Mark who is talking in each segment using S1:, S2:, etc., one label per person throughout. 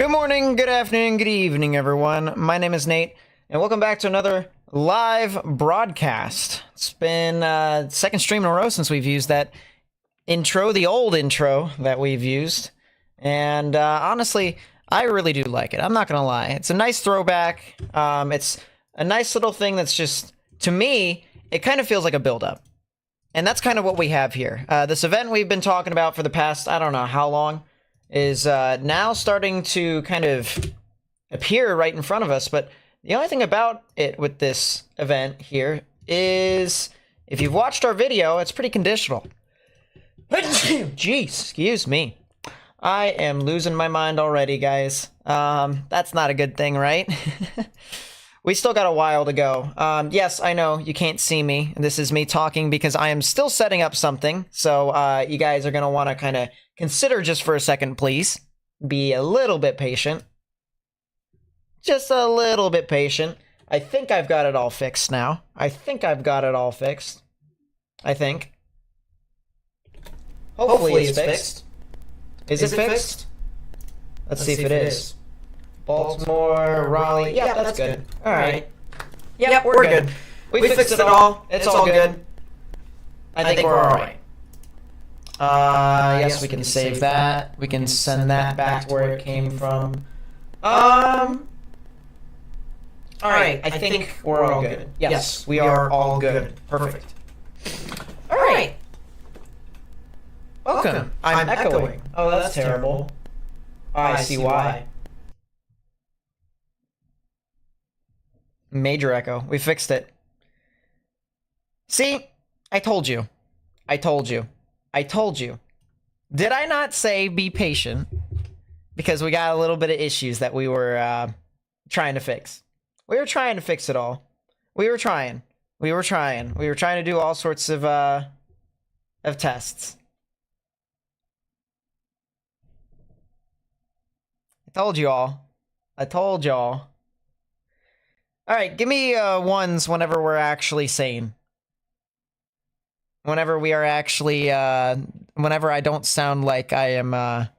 S1: Good morning, good afternoon, good evening, everyone. My name is Nate, and welcome back to another live broadcast. It's been second stream in a row since we've used that intro, the old intro that we've used. And honestly, I really do like it. I'm not gonna lie. It's a nice throwback. It's a nice little thing that's just, to me, it kind of feels like a build-up. And that's kind of what we have here. This event we've been talking about for the past, I don't know how long, is now starting to kind of appear right in front of us. But the only thing about it with this event here is, if you've watched our video, it's pretty conditional. Jeez, excuse me. I am losing my mind already, guys. That's not a good thing, right? We still got a while to go. Yes, I know you can't see me. This is me talking because I am still setting up something. So you guys are going to want to kind of consider just for a second, please. Be a little bit patient. Just a little bit patient. I think I've got it all fixed now. I think. Hopefully it's fixed. Is it fixed? Let's see if it is. Baltimore, Raleigh. Yeah, that's good. All right. Yep, we're good. We fixed it all. It's all good. I think we're all right. Yes, we can save that. We can send that back to where it came from. All right. I think we're all good. Yes, we are all good. Perfect. All right. Welcome. I'm echoing. Oh, that's terrible. I see why. Major echo. We fixed it. See? I told you. I told you. I told you. Did I not say be patient? Because we got a little bit of issues that we were trying to fix. We were trying to fix it all. We were trying. We were trying to do all sorts of tests. I told you all. I told y'all. Alright, give me ones whenever we're actually sane. Whenever we are actually, whenever I don't sound like I am, a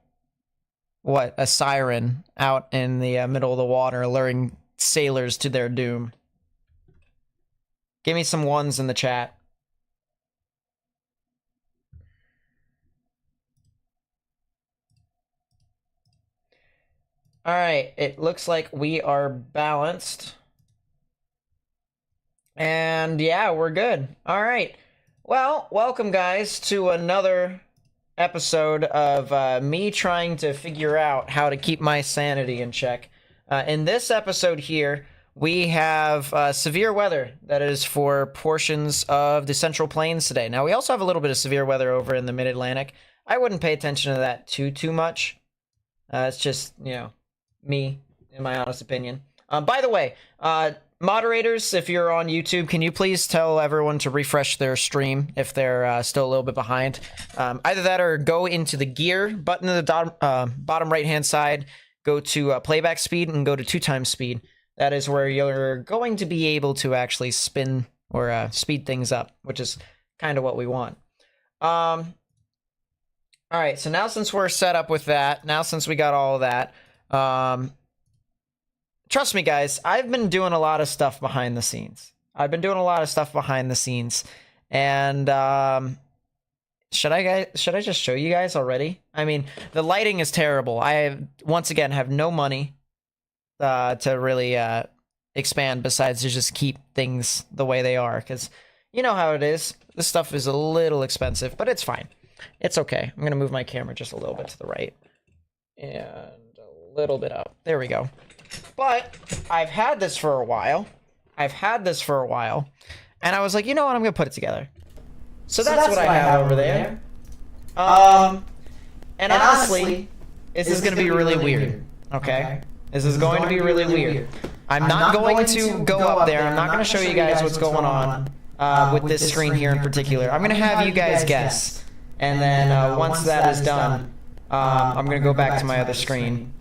S1: siren out in the middle of the water luring sailors to their doom. Give me some ones in the chat. Alright, it looks like we are balanced. And yeah, we're good. All right. Well, welcome guys to another episode of me trying to figure out how to keep my sanity in check. In this episode here, we have severe weather that is for portions of the Central Plains today. Now, we also have a little bit of severe weather over in the Mid-Atlantic. I wouldn't pay attention to that too much. It's just, you know, me, in my honest opinion. By the way, moderators, if you're on YouTube, can you please tell everyone to refresh their stream if they're still a little bit behind? Either that or go into the gear button at the bottom right-hand side, go to playback speed, and go to 2x speed. That is where you're going to be able to actually spin or speed things up, which is kind of what we want. All right, so now since we're set up with that, now since we got all of that, trust me, guys, I've been doing a lot of stuff behind the scenes. And should I just show you guys already? I mean, the lighting is terrible. I once again have no money to really expand besides to just keep things the way they are, because you know how it is. This stuff is a little expensive, but it's fine. It's okay. I'm gonna move my camera just a little bit to the right and a little bit up. There we go. But I've had this for a while. And I was like, you know what? I'm going to put it together. So that's what I have over there. And honestly, this is going to be really weird. Okay? This is going to be really weird. I'm not going to go up there. I'm not going to show you guys what's going on with this screen here in particular. I'm going to have you guys guess. And then once that is done, I'm going to go back to my other screen.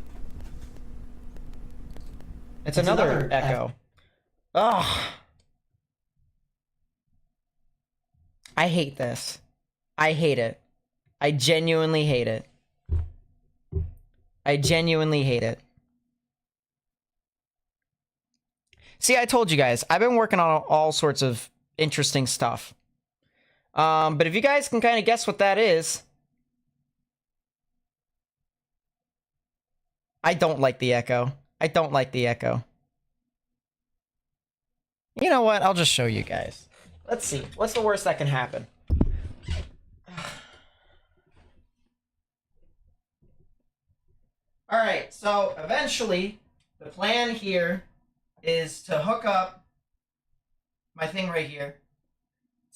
S1: It's another echo. Ugh. I hate this. I hate it. I genuinely hate it. See, I told you guys, I've been working on all sorts of interesting stuff. But if you guys can kind of guess what that is, I don't like the echo. I don't like the echo. You know what? I'll just show you guys. Let's see. What's the worst that can happen? All right, so eventually, the plan here is to hook up my thing right here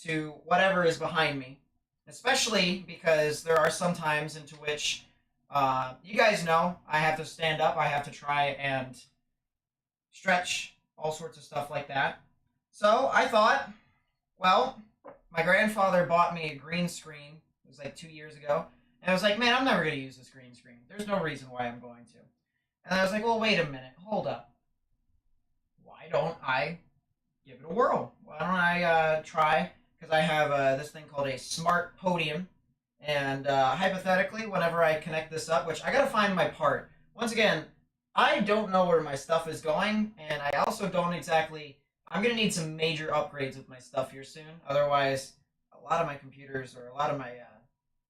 S1: to whatever is behind me, especially because there are some times into which, you guys know, I have to stand up, I have to try and stretch, all sorts of stuff like that. So I thought, well, my grandfather bought me a green screen, it was like 2 years ago, and I was like, man, I'm never going to use this green screen. There's no reason why I'm going to. And I was like, well, wait a minute, hold up. Why don't I give it a whirl? Why don't I try, because I have this thing called a smart podium, and hypothetically, whenever I connect this up, which I gotta find my part. Once again, I don't know where my stuff is going, and I also don't exactly... I'm gonna need some major upgrades with my stuff here soon, otherwise a lot of my computers or a lot of my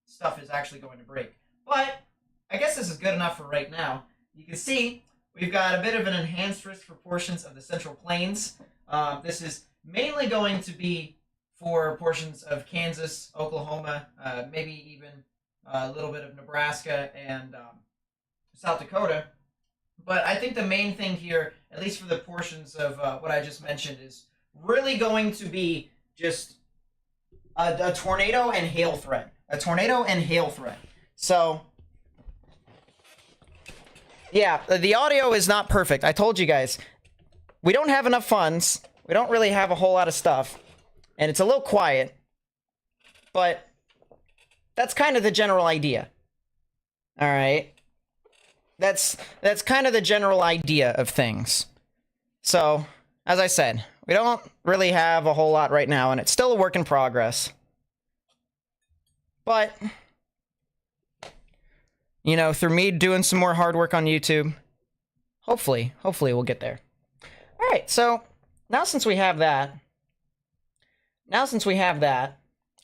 S1: stuff is actually going to break. But I guess this is good enough for right now. You can see we've got a bit of an enhanced risk for portions of the Central Plains. This is mainly going to be for portions of Kansas, Oklahoma, maybe even a little bit of Nebraska and South Dakota. But I think the main thing here, at least for the portions of what I just mentioned, is really going to be just a tornado and hail threat. A tornado and hail threat. So, yeah, the audio is not perfect. I told you guys, we don't have enough funds. We don't really have a whole lot of stuff. And it's a little quiet. But that's kind of the general idea. All right. That's kind of the general idea of things. So, as I said, we don't really have a whole lot right now, and it's still a work in progress. But, you know, through me doing some more hard work on YouTube, hopefully we'll get there. All right, so now since we have that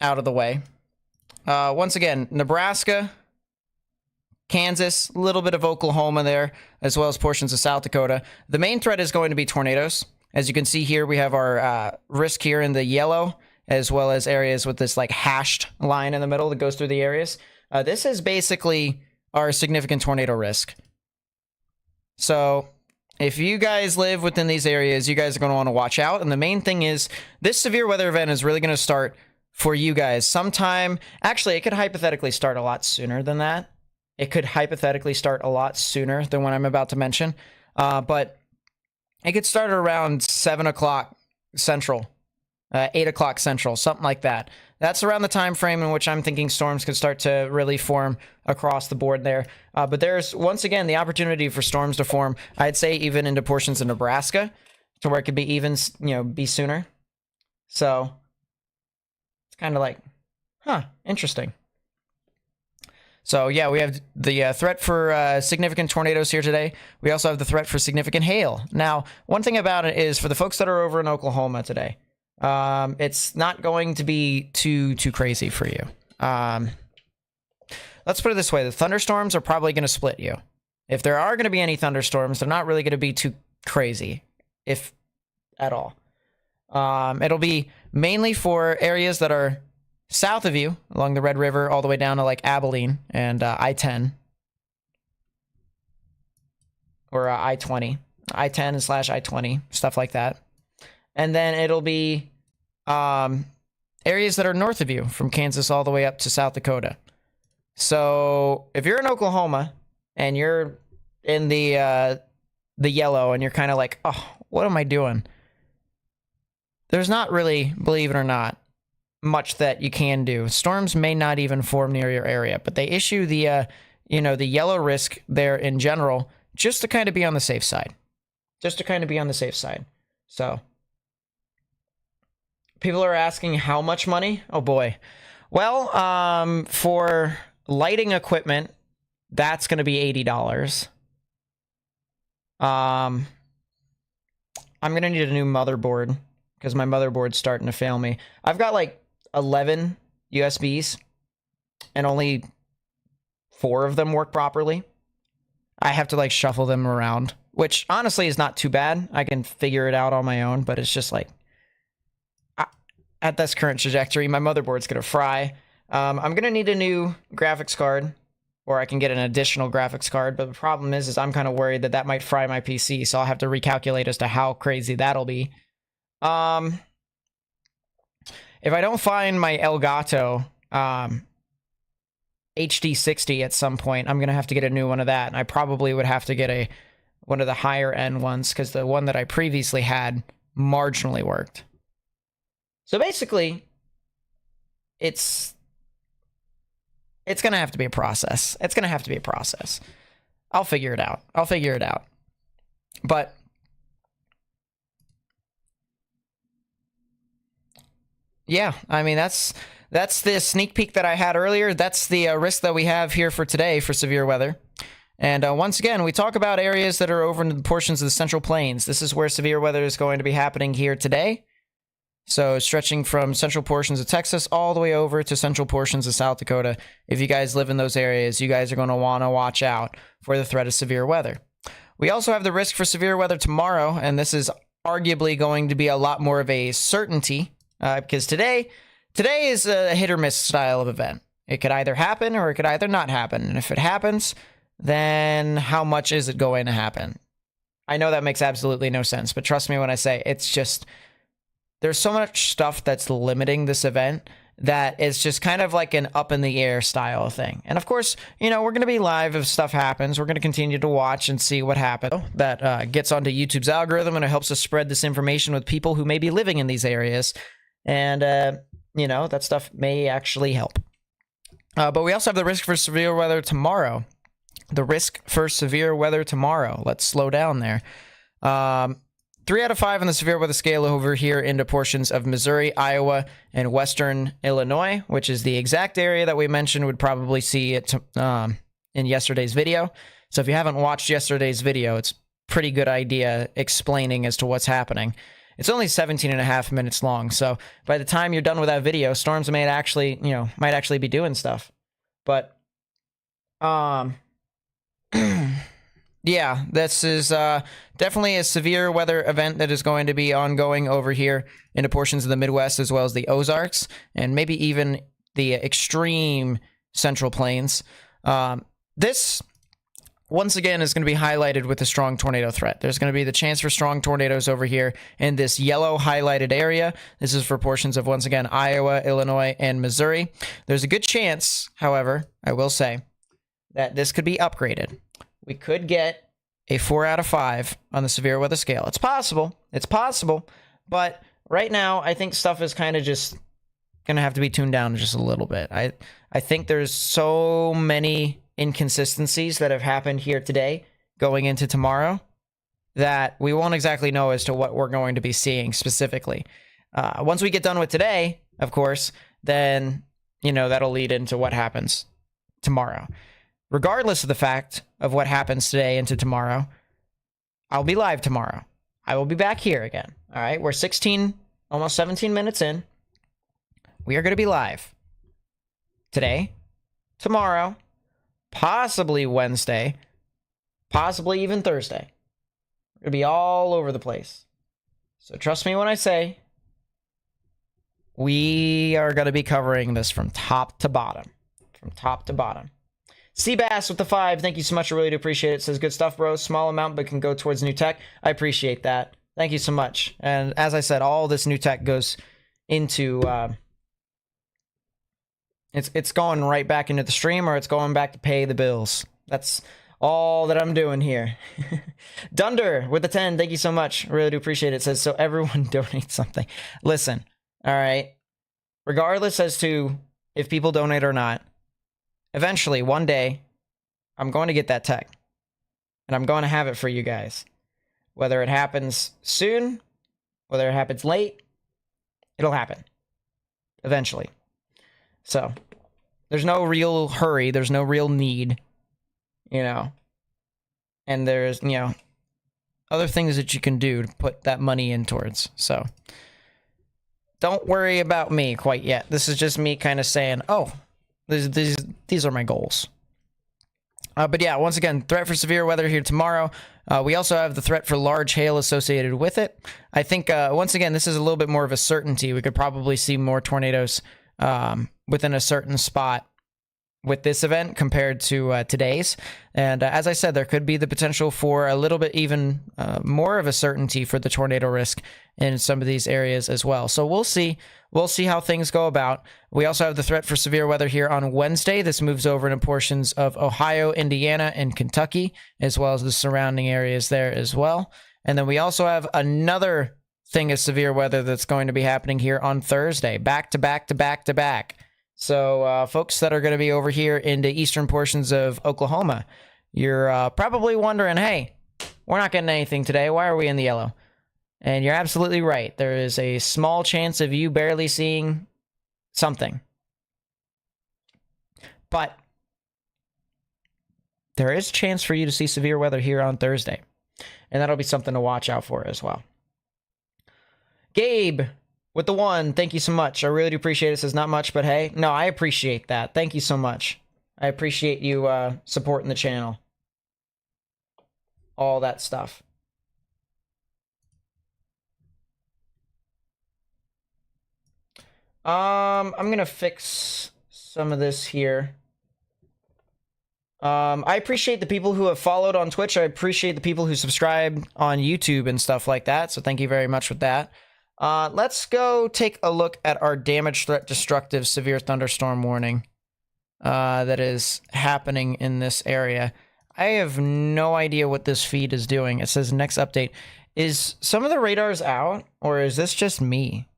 S1: out of the way, once again, Nebraska, Kansas, a little bit of Oklahoma there, as well as portions of South Dakota. The main threat is going to be tornadoes. As you can see here, we have our risk here in the yellow, as well as areas with this like hashed line in the middle that goes through the areas. This is basically our significant tornado risk. So if you guys live within these areas, you guys are going to want to watch out. And the main thing is this severe weather event is really going to start for you guys sometime. Actually, it could hypothetically start a lot sooner than that. It could hypothetically start a lot sooner than what I'm about to mention. But it could start around 7 o'clock Central, 8 o'clock Central, something like that. That's around the time frame in which I'm thinking storms could start to really form across the board there. But there's, once again, the opportunity for storms to form, I'd say even into portions of Nebraska, to where it could be even, you know, be sooner. So it's kind of like, huh, interesting. So yeah, we have the threat for significant tornadoes here today. We also have the threat for significant hail. Now, one thing about it is for the folks that are over in Oklahoma today, it's not going to be too crazy for you. Let's put it this way. The thunderstorms are probably going to split you. If there are going to be any thunderstorms, they're not really going to be too crazy, if at all. It'll be mainly for areas that are south of you, along the Red River, all the way down to like Abilene and I-10. Or I-20. I-10 / I-20, stuff like that. And then it'll be areas that are north of you, from Kansas all the way up to South Dakota. So if you're in Oklahoma and you're in the yellow and you're kind of like, oh, what am I doing? There's not really, believe it or not, much that you can do. Storms may not even form near your area, but they issue the the yellow risk there in general, just to kind of be on the safe side. So people are asking how much money? Oh boy. Well, for lighting equipment, that's going to be $80. I'm gonna need a new motherboard because my motherboard's starting to fail me. I've got like 11 USBs and only 4 of them work properly. I have to like shuffle them around, which honestly is not too bad. I can figure it out on my own, but it's just like at this current trajectory, my motherboard's gonna fry. I'm gonna need a new graphics card, or I can get an additional graphics card, but the problem is I'm kind of worried that that might fry my PC, so I'll have to recalculate as to how crazy that'll be. If I don't find my Elgato HD60 at some point, I'm gonna have to get a new one of that, and I probably would have to get one of the higher end ones, because the one that I previously had marginally worked. So basically, it's gonna have to be a process. It's gonna have to be a process. I'll figure it out. I'll figure it out. But yeah, I mean, that's the sneak peek that I had earlier. That's the risk that we have here for today for severe weather. And once again, we talk about areas that are over in the portions of the Central Plains. This is where severe weather is going to be happening here today. So stretching from central portions of Texas all the way over to central portions of South Dakota. If you guys live in those areas, you guys are going to want to watch out for the threat of severe weather. We also have the risk for severe weather tomorrow, and this is arguably going to be a lot more of a certainty, because today is a hit or miss style of event. It could either happen or it could either not happen. And if it happens, then how much is it going to happen? I know that makes absolutely no sense, but trust me when I say it's just... there's so much stuff that's limiting this event that it's just kind of like an up in the air style thing. And of course, you know, we're going to be live if stuff happens. We're going to continue to watch and see what happens. That gets onto YouTube's algorithm, and it helps us spread this information with people who may be living in these areas. And, you know, that stuff may actually help. But we also have the risk for severe weather tomorrow. The risk for severe weather tomorrow. Let's slow down there. 3 out of 5 on the severe weather scale over here into portions of Missouri, Iowa, and western Illinois, which is the exact area that we mentioned would probably see it in yesterday's video. So if you haven't watched yesterday's video, it's a pretty good idea explaining as to what's happening. It's only 17 and a half minutes long, so by the time you're done with that video, storms might actually be doing stuff. But yeah, this is definitely a severe weather event that is going to be ongoing over here into portions of the Midwest, as well as the Ozarks, and maybe even the extreme Central Plains. This, once again, is going to be highlighted with a strong tornado threat. There's going to be the chance for strong tornadoes over here in this yellow highlighted area. This is for portions of, once again, Iowa, Illinois, and Missouri. There's a good chance, however, I will say, that this could be upgraded. We could get a 4 out of 5 on the severe weather scale. It's possible. It's possible. But right now, I think stuff is kind of just going to have to be tuned down just a little bit. I think there's so many inconsistencies that have happened here today going into tomorrow that we won't exactly know as to what we're going to be seeing specifically. Once we get done with today, of course, then, you know, that'll lead into what happens tomorrow. Regardless of the fact of what happens today into tomorrow, I'll be live tomorrow. I will be back here again. All right, we're 16, almost 17 minutes in. We are going to be live today, tomorrow, possibly Wednesday, possibly even Thursday. We're going to be all over the place. So trust me when I say we are going to be covering this from top to bottom. From top to bottom. Seabass with the 5, thank you so much. I really do appreciate it. Says, good stuff, bro. Small amount, but can go towards new tech. I appreciate that. Thank you so much. And as I said, all this new tech goes into... It's going right back into the stream, or it's going back to pay the bills. That's all that I'm doing here. Dunder with the 10, thank you so much. I really do appreciate it. It says, so everyone donate something. Listen, all right. Regardless as to if people donate or not, eventually, one day, I'm going to get that tech. And I'm going to have it for you guys. Whether it happens soon, whether it happens late, it'll happen. Eventually. So, there's no real hurry. There's no real need. You know. And there's, you know, other things that you can do to put that money in towards. So don't worry about me quite yet. This is just me kind of saying, oh, these are my goals. But yeah, once again, threat for severe weather here tomorrow. We also have the threat for large hail associated with it. I think, once again, this is a little bit more of a certainty. We could probably see more tornadoes within a certain spot with this event compared to today's. And as I said, there could be the potential for a little bit even more of a certainty for the tornado risk in some of these areas as well. So we'll see. We'll see how things go about. We also have the threat for severe weather here on Wednesday. This moves over into portions of Ohio, Indiana, and Kentucky, as well as the surrounding areas there as well. And then we also have another thing of severe weather that's going to be happening here on Thursday, back to back to back to back. So folks that are going to be over here in the eastern portions of Oklahoma, you're probably wondering, hey, we're not getting anything today. Why are we in the yellow? And you're absolutely right. There is a small chance of you barely seeing something. But there is a chance for you to see severe weather here on Thursday. And that'll be something to watch out for as well. Gabe with the 1, thank you so much. I really do appreciate it. Says not much, but hey. No, I appreciate that. Thank you so much. I appreciate you supporting the channel. All that stuff. I'm going to fix some of this here. I appreciate the people who have followed on Twitch. I appreciate the people who subscribe on YouTube and stuff like that. So thank you very much with that. Let's go take a look at our damage, threat, destructive, severe thunderstorm warning that is happening in this area. I have no idea what this feed is doing. It says next update. Is some of the radars out, or is this just me?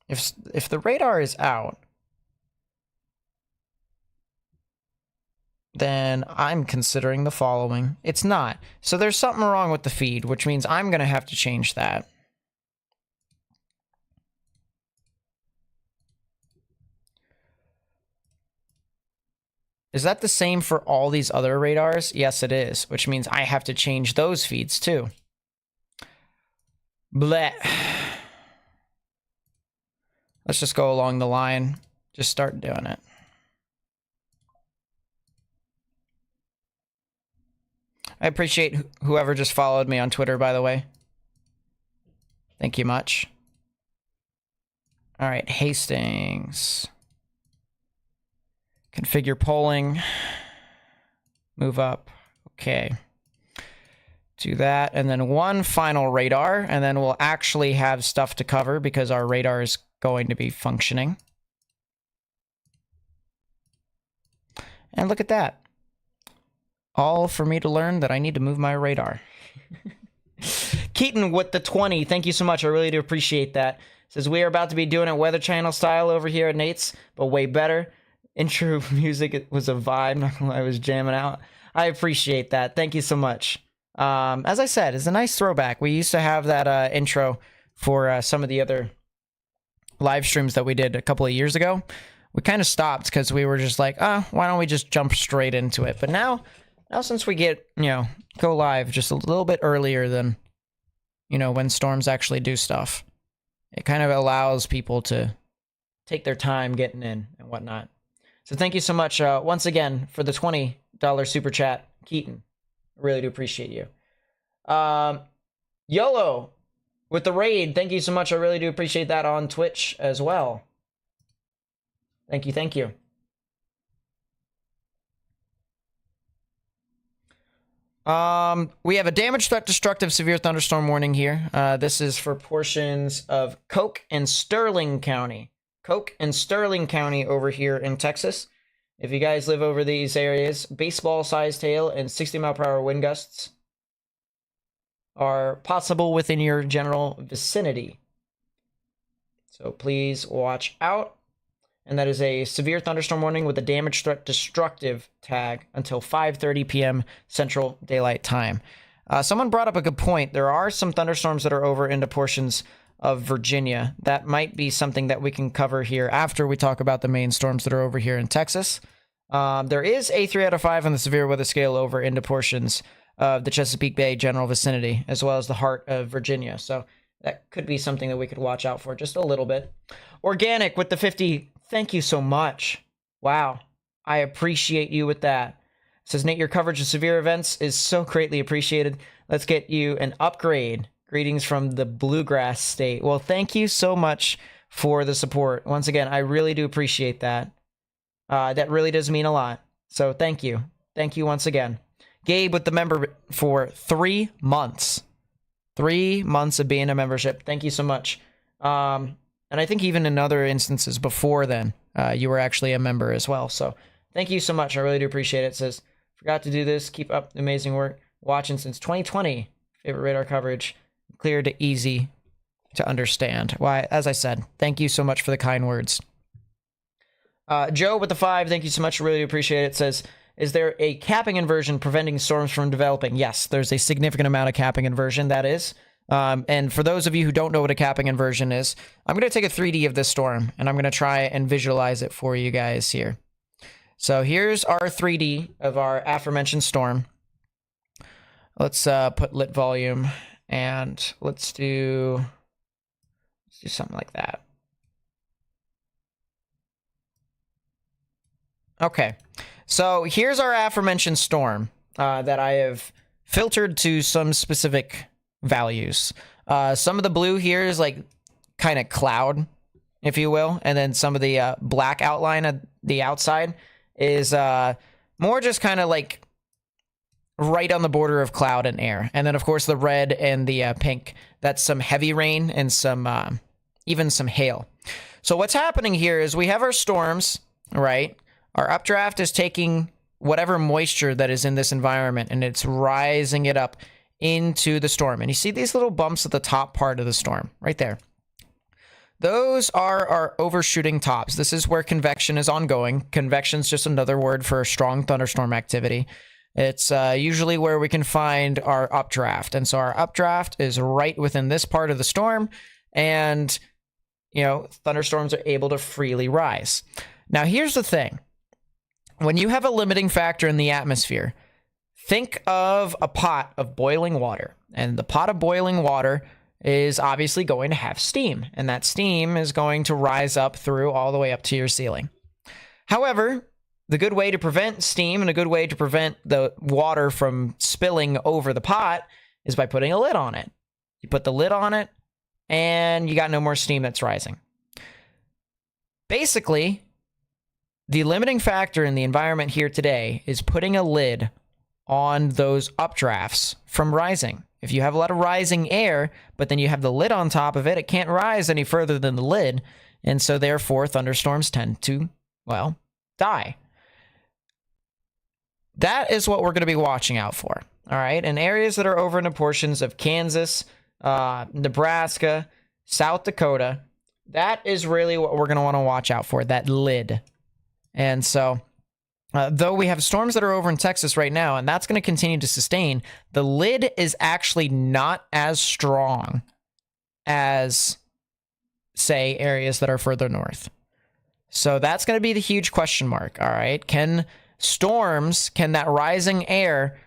S1: If the radar is out, then I'm considering the following. It's not. So there's something wrong with the feed, which means I'm going to have to change that. Is that the same for all these other radars? Yes, it is, which means I have to change those feeds too. Bleh. Let's just go along the line. Just start doing it. I appreciate whoever just followed me on Twitter, by the way. Thank you much. All right, Hastings. Configure polling. Move up. Okay. Do that, and then one final radar, and then we'll actually have stuff to cover because our radar is going to be functioning. And look at that. All for me to learn that I need to move my radar. Keaton with the 20, thank you so much. I really do appreciate that. Says, we are about to be doing it Weather Channel style over here at Nate's, but way better. Intro music, it was a vibe. Not gonna lie, I was jamming out. I appreciate that. Thank you so much. As I said, it's a nice throwback. We used to have that intro for some of the other live streams that we did a couple of years ago. We kind of stopped because we were just like, why don't we just jump straight into it? But now since we get, go live just a little bit earlier than, when storms actually do stuff, it kind of allows people to take their time getting in and whatnot. So thank you so much once again for the $20 super chat, Keaton. I really do appreciate you. YOLO with the raid. Thank you so much. I really do appreciate that on Twitch as well. Thank you. Thank you. We have a damage, threat, destructive, severe thunderstorm warning here. This is for portions of Coke and Sterling County. Coke and Sterling County over here in Texas. If you guys live over these areas, baseball-sized hail and 60-mile-per-hour wind gusts are possible within your general vicinity. So please watch out. And that is a severe thunderstorm warning with a damage, threat, destructive tag until 5:30 p.m. Central Daylight Time. Someone brought up a good point. There are some thunderstorms that are over into portions of Virginia. That might be something that we can cover here after we talk about the main storms that are over here in Texas. There is a 3 out of 5 on the severe weather scale over into portions of the Chesapeake Bay general vicinity, as well as the heart of Virginia. So that could be something that we could watch out for just a little bit. Organic with the 50. Thank you so much. Wow. I appreciate you with that. It says, Nate, your coverage of severe events is so greatly appreciated. Let's get you an upgrade. Greetings from the Bluegrass State. Well, thank you so much for the support. Once again, I really do appreciate that. That really does mean a lot. So thank you. Thank you once again. Gabe with the member for 3 months. 3 months of being a membership. Thank you so much. And I think even in other instances before then, you were actually a member as well. So thank you so much. I really do appreciate it. It says, forgot to do this. Keep up the amazing work. Watching since 2020. Favorite radar coverage. Clear to easy to understand. Why, as I said, thank you so much for the kind words. Joe with the 5, thank you so much. Really appreciate it. It says, is there a capping inversion preventing storms from developing? Yes, there's a significant amount of capping inversion, that is. And for those of you who don't know what a capping inversion is, I'm going to take a 3D of this storm, and I'm going to try and visualize it for you guys here. So here's our 3D of our aforementioned storm. Let's put lit volume, and let's do something like that. Okay, so here's our aforementioned storm that I have filtered to some specific values. Some of the blue here is like kind of cloud, if you will, and then some of the black outline at the outside is more just kind of like right on the border of cloud and air. And then, of course, the red and the pink, that's some heavy rain and some even some hail. So what's happening here is we have our storms, right? Our updraft is taking whatever moisture that is in this environment and it's rising it up into the storm. And you see these little bumps at the top part of the storm right there. Those are our overshooting tops. This is where convection is ongoing. Convection is just another word for strong thunderstorm activity. It's usually where we can find our updraft. And so our updraft is right within this part of the storm. And, you know, thunderstorms are able to freely rise. Now, here's the thing. When you have a limiting factor in the atmosphere, think of a pot of boiling water. And the pot of boiling water is obviously going to have steam. And that steam is going to rise up through all the way up to your ceiling. However, the good way to prevent steam and a good way to prevent the water from spilling over the pot is by putting a lid on it. You put the lid on it, and you got no more steam that's rising. Basically, the limiting factor in the environment here today is putting a lid on those updrafts from rising. If you have a lot of rising air, but then you have the lid on top of it, it can't rise any further than the lid, and so therefore thunderstorms tend to, well, die. That is what we're going to be watching out for, all right? In areas that are over into portions of Kansas, Nebraska, South Dakota, that is really what we're going to want to watch out for, that lid. And so, though we have storms that are over in Texas right now, and that's going to continue to sustain, the lid is actually not as strong as, say, areas that are further north. So that's going to be the huge question mark, all right? Can that rising air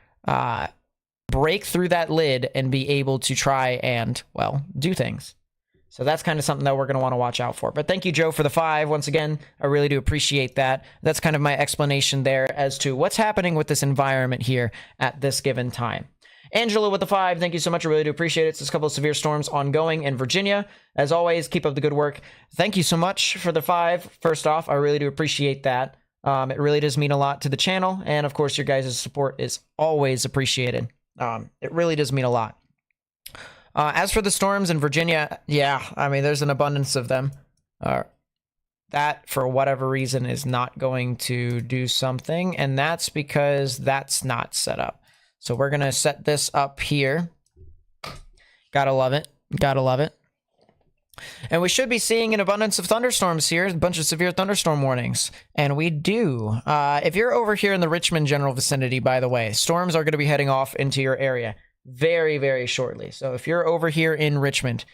S1: break through that lid and be able to try and, well, do things? So that's kind of something that we're going to want to watch out for. But thank you, Joe, for the 5. Once again, I really do appreciate that. That's kind of my explanation there as to what's happening with this environment here at this given time. Angela with the 5, thank you so much. I really do appreciate it. It's a couple of severe storms ongoing in Virginia. As always, keep up the good work. Thank you so much for the 5. First off, I really do appreciate that. It really does mean a lot to the channel. And of course, your guys' support is always appreciated. It really does mean a lot. As for the storms in Virginia, yeah, I mean, there's an abundance of them. That, for whatever reason, is not going to do something, and that's because that's not set up. So we're going to set this up here. Gotta love it. Gotta love it. And we should be seeing an abundance of thunderstorms here, a bunch of severe thunderstorm warnings. And we do. If you're over here in the Richmond general vicinity, by the way, storms are going to be heading off into your area very, very shortly. So if you're over here in Richmond,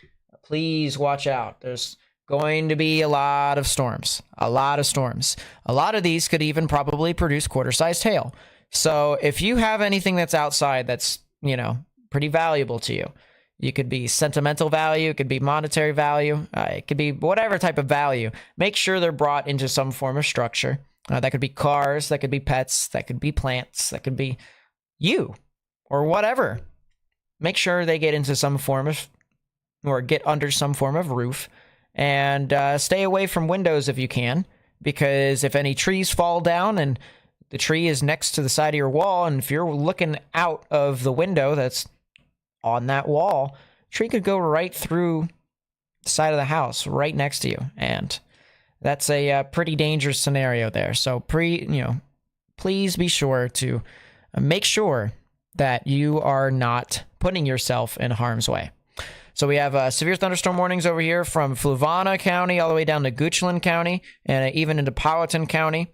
S1: please watch out. There's going to be a lot of storms. A lot of storms. A lot of these could even probably produce quarter-sized hail. So if you have anything that's outside that's, you know, pretty valuable to you, it could be sentimental value, it could be monetary value, it could be whatever type of value. Make sure they're brought into some form of structure. That could be cars, that could be pets, that could be plants, that could be you or whatever. Make sure they get into some form of, or get under some form of roof, and stay away from windows if you can, because if any trees fall down and the tree is next to the side of your wall, and if you're looking out of the window that's on that wall, tree could go right through the side of the house right next to you, and that's a pretty dangerous scenario there. So please be sure to make sure that you are not putting yourself in harm's way. So we have severe thunderstorm warnings over here from Fluvanna County all the way down to Goochland County and even into Powhatan County.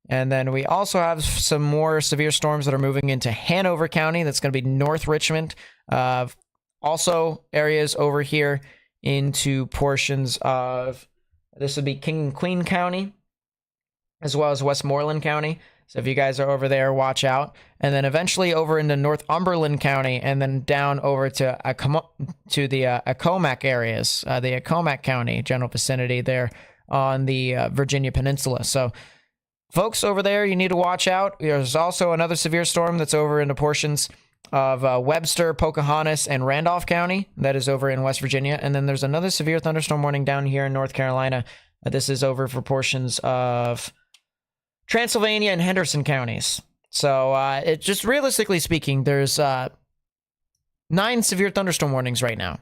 S1: And then we also have some more severe storms that are moving into Hanover County. That's going to be North Richmond. Also areas over here into portions of, this would be King and Queen County, as well as Westmoreland County. So if you guys are over there, watch out. And then eventually over into Northumberland County, and then down over to the Accomack areas, the Accomack County general vicinity there on the Virginia Peninsula. So folks over there, you need to watch out. There's also another severe storm that's over into portions of Webster, Pocahontas, and Randolph County. That is over in West Virginia. And then there's another severe thunderstorm warning down here in North Carolina. This is over for portions of Transylvania and Henderson counties. So it just realistically speaking, there's 9 severe thunderstorm warnings right now.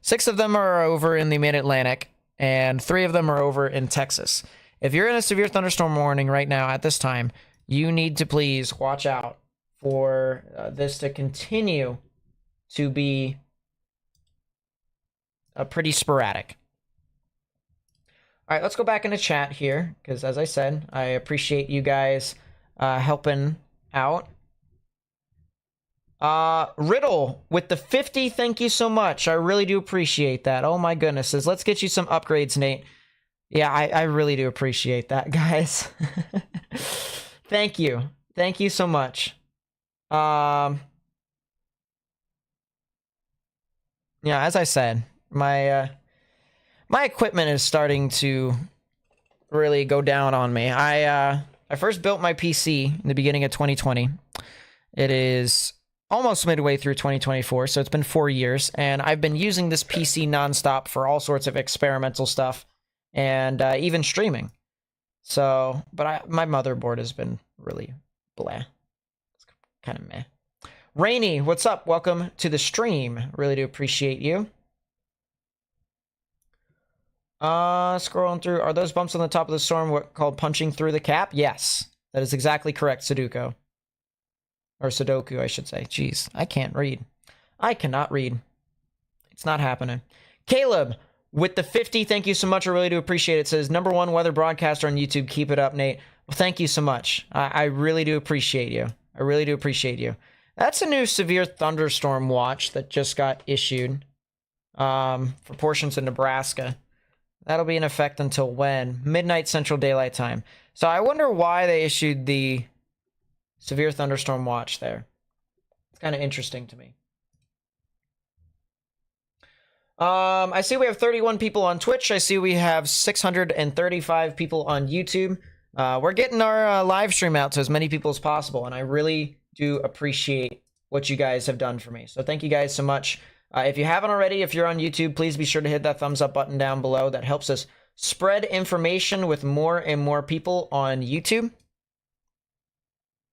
S1: 6 of them are over in the mid-Atlantic, and 3 of them are over in Texas. If you're in a severe thunderstorm warning right now at this time, you need to please watch out for this to continue to be pretty sporadic. All right, let's go back into chat here, because as I said, I appreciate you guys helping out. Riddle with the 50, thank you so much. I really do appreciate that. Oh my goodness, says, let's get you some upgrades, Nate. Yeah, I really do appreciate that, guys. Thank you. Thank you so much. Yeah, as I said, my equipment is starting to really go down on me. I first built my PC in the beginning of 2020. It is almost midway through 2024, so it's been 4 years, and I've been using this PC nonstop for all sorts of experimental stuff and even streaming. So, but my motherboard has been really blah. It's kind of meh. Rainy, what's up? Welcome to the stream. Really do appreciate you. Scrolling through, are those bumps on the top of the storm what called punching through the cap? Yes, that is exactly correct, Sudoku. Or Sudoku, I should say. Jeez, I can't read. I cannot read. It's not happening. Caleb, with the 50, thank you so much. I really do appreciate it. It says, #1 weather broadcaster on YouTube. Keep it up, Nate. Well, thank you so much. I really do appreciate you. I really do appreciate you. That's a new severe thunderstorm watch that just got issued for portions of Nebraska. That'll be in effect until when? Midnight Central Daylight Time. So I wonder why they issued the severe thunderstorm watch there. It's kind of interesting to me. I see we have 31 people on Twitch. I see we have 635 people on YouTube. We're getting our live stream out to as many people as possible, and I really do appreciate what you guys have done for me. So thank you guys so much. If you haven't already, if you're on YouTube, please be sure to hit that thumbs up button down below. That helps us spread information with more and more people on YouTube.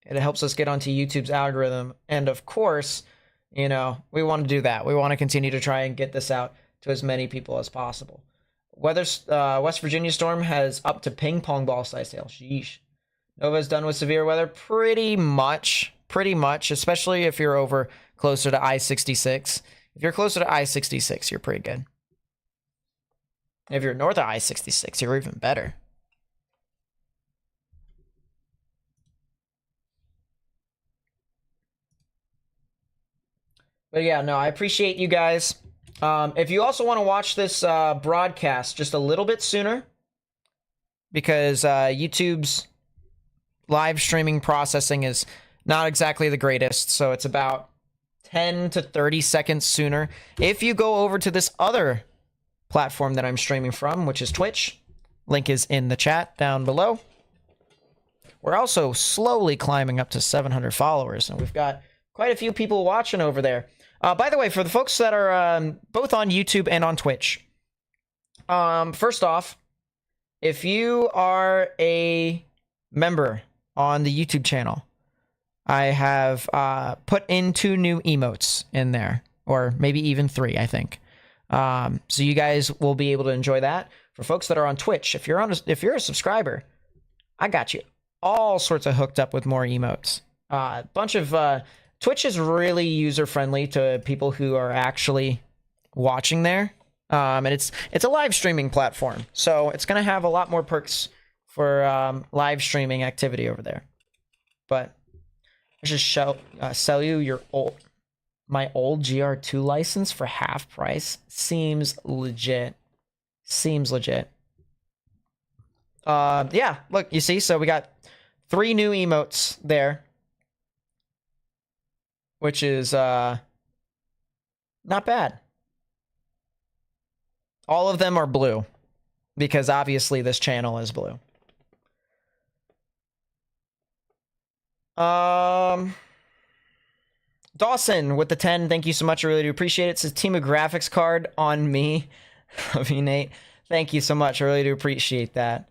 S1: It helps us get onto YouTube's algorithm. And of course, you know, we want to do that. We want to continue to try and get this out to as many people as possible. West Virginia storm has up to ping pong ball size hail. Sheesh. Nova's done with severe weather. Pretty much, especially if you're over closer to I-66. If you're closer to I-66, you're pretty good. If you're north of I-66, you're even better. But yeah, no, I appreciate you guys. If you also want to watch this broadcast just a little bit sooner, because YouTube's live streaming processing is not exactly the greatest, so it's about 10 to 30 seconds sooner. If you go over to this other platform that I'm streaming from, which is Twitch, link is in the chat down below. We're also slowly climbing up to 700 followers, and we've got quite a few people watching over there. By the way, for the folks that are both on YouTube and on Twitch, first off, if you are a member on the YouTube channel, I have put in 2 new emotes in there, or maybe even 3, I think. So you guys will be able to enjoy that. For folks that are on Twitch, if you're a subscriber, I got you all sorts of hooked up with more emotes. Bunch of Twitch is really user friendly to people who are actually watching there. And it's a live streaming platform, so it's gonna have a lot more perks for live streaming activity over there. But I should sell you my old GR2 license for half price. Seems legit. Seems legit. Yeah, look, you see, so we got 3 new emotes there, which is not bad. All of them are blue, because obviously this channel is blue. Dawson with the 10, thank you so much. I really do appreciate it. It says Team of Graphics card on me. Love you, Nate. Thank you so much. I really do appreciate that.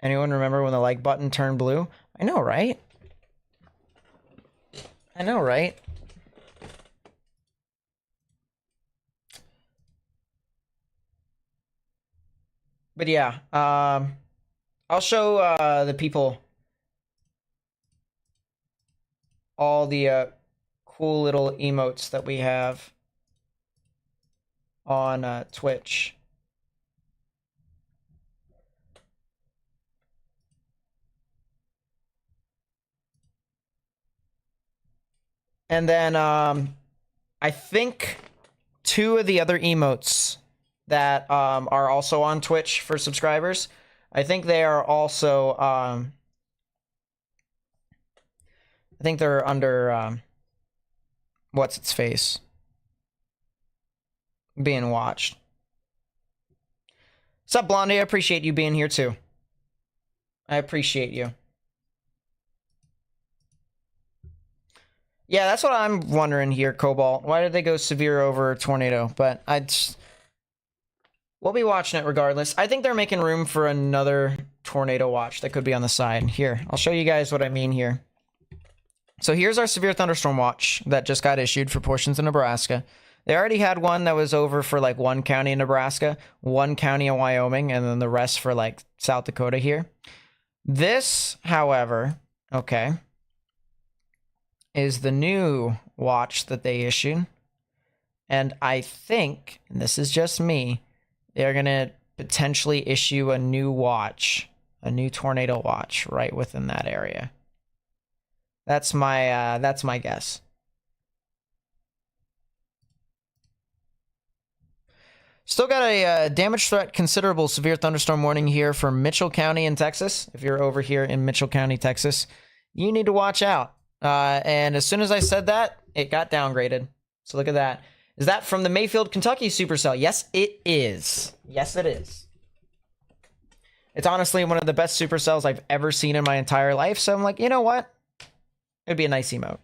S1: Anyone remember when the like button turned blue? I know, right? I know, right? But yeah, I'll show the people all the cool little emotes that we have on Twitch. And then I think 2 of the other emotes that are also on Twitch for subscribers, I think they are also I think they're under what's its face being watched. What's up, Blondie? I appreciate you being here too. I appreciate you. Yeah, that's what I'm wondering here, Cobalt. Why did they go severe over Tornado? But we'll be watching it regardless. I think they're making room for another Tornado watch that could be on the side. Here, I'll show you guys what I mean here. So here's our severe thunderstorm watch that just got issued for portions of Nebraska. They already had one that was over for like 1 county in Nebraska, 1 county in Wyoming, and then the rest for like South Dakota here. This, however, okay, is the new watch that they issued. And I think, and this is just me, they're going to potentially issue a new watch, a new Tornado watch right within that area. That's my guess. Still got a damage threat considerable severe thunderstorm warning here for Mitchell County in Texas. If you're over here in Mitchell County, Texas, you need to watch out. And as soon as I said that, it got downgraded. So look at that. Is that from the Mayfield, Kentucky Supercell? Yes, it is. Yes, it is. It's honestly one of the best Supercells I've ever seen in my entire life. So I'm like, you know what? It'd be a nice emote.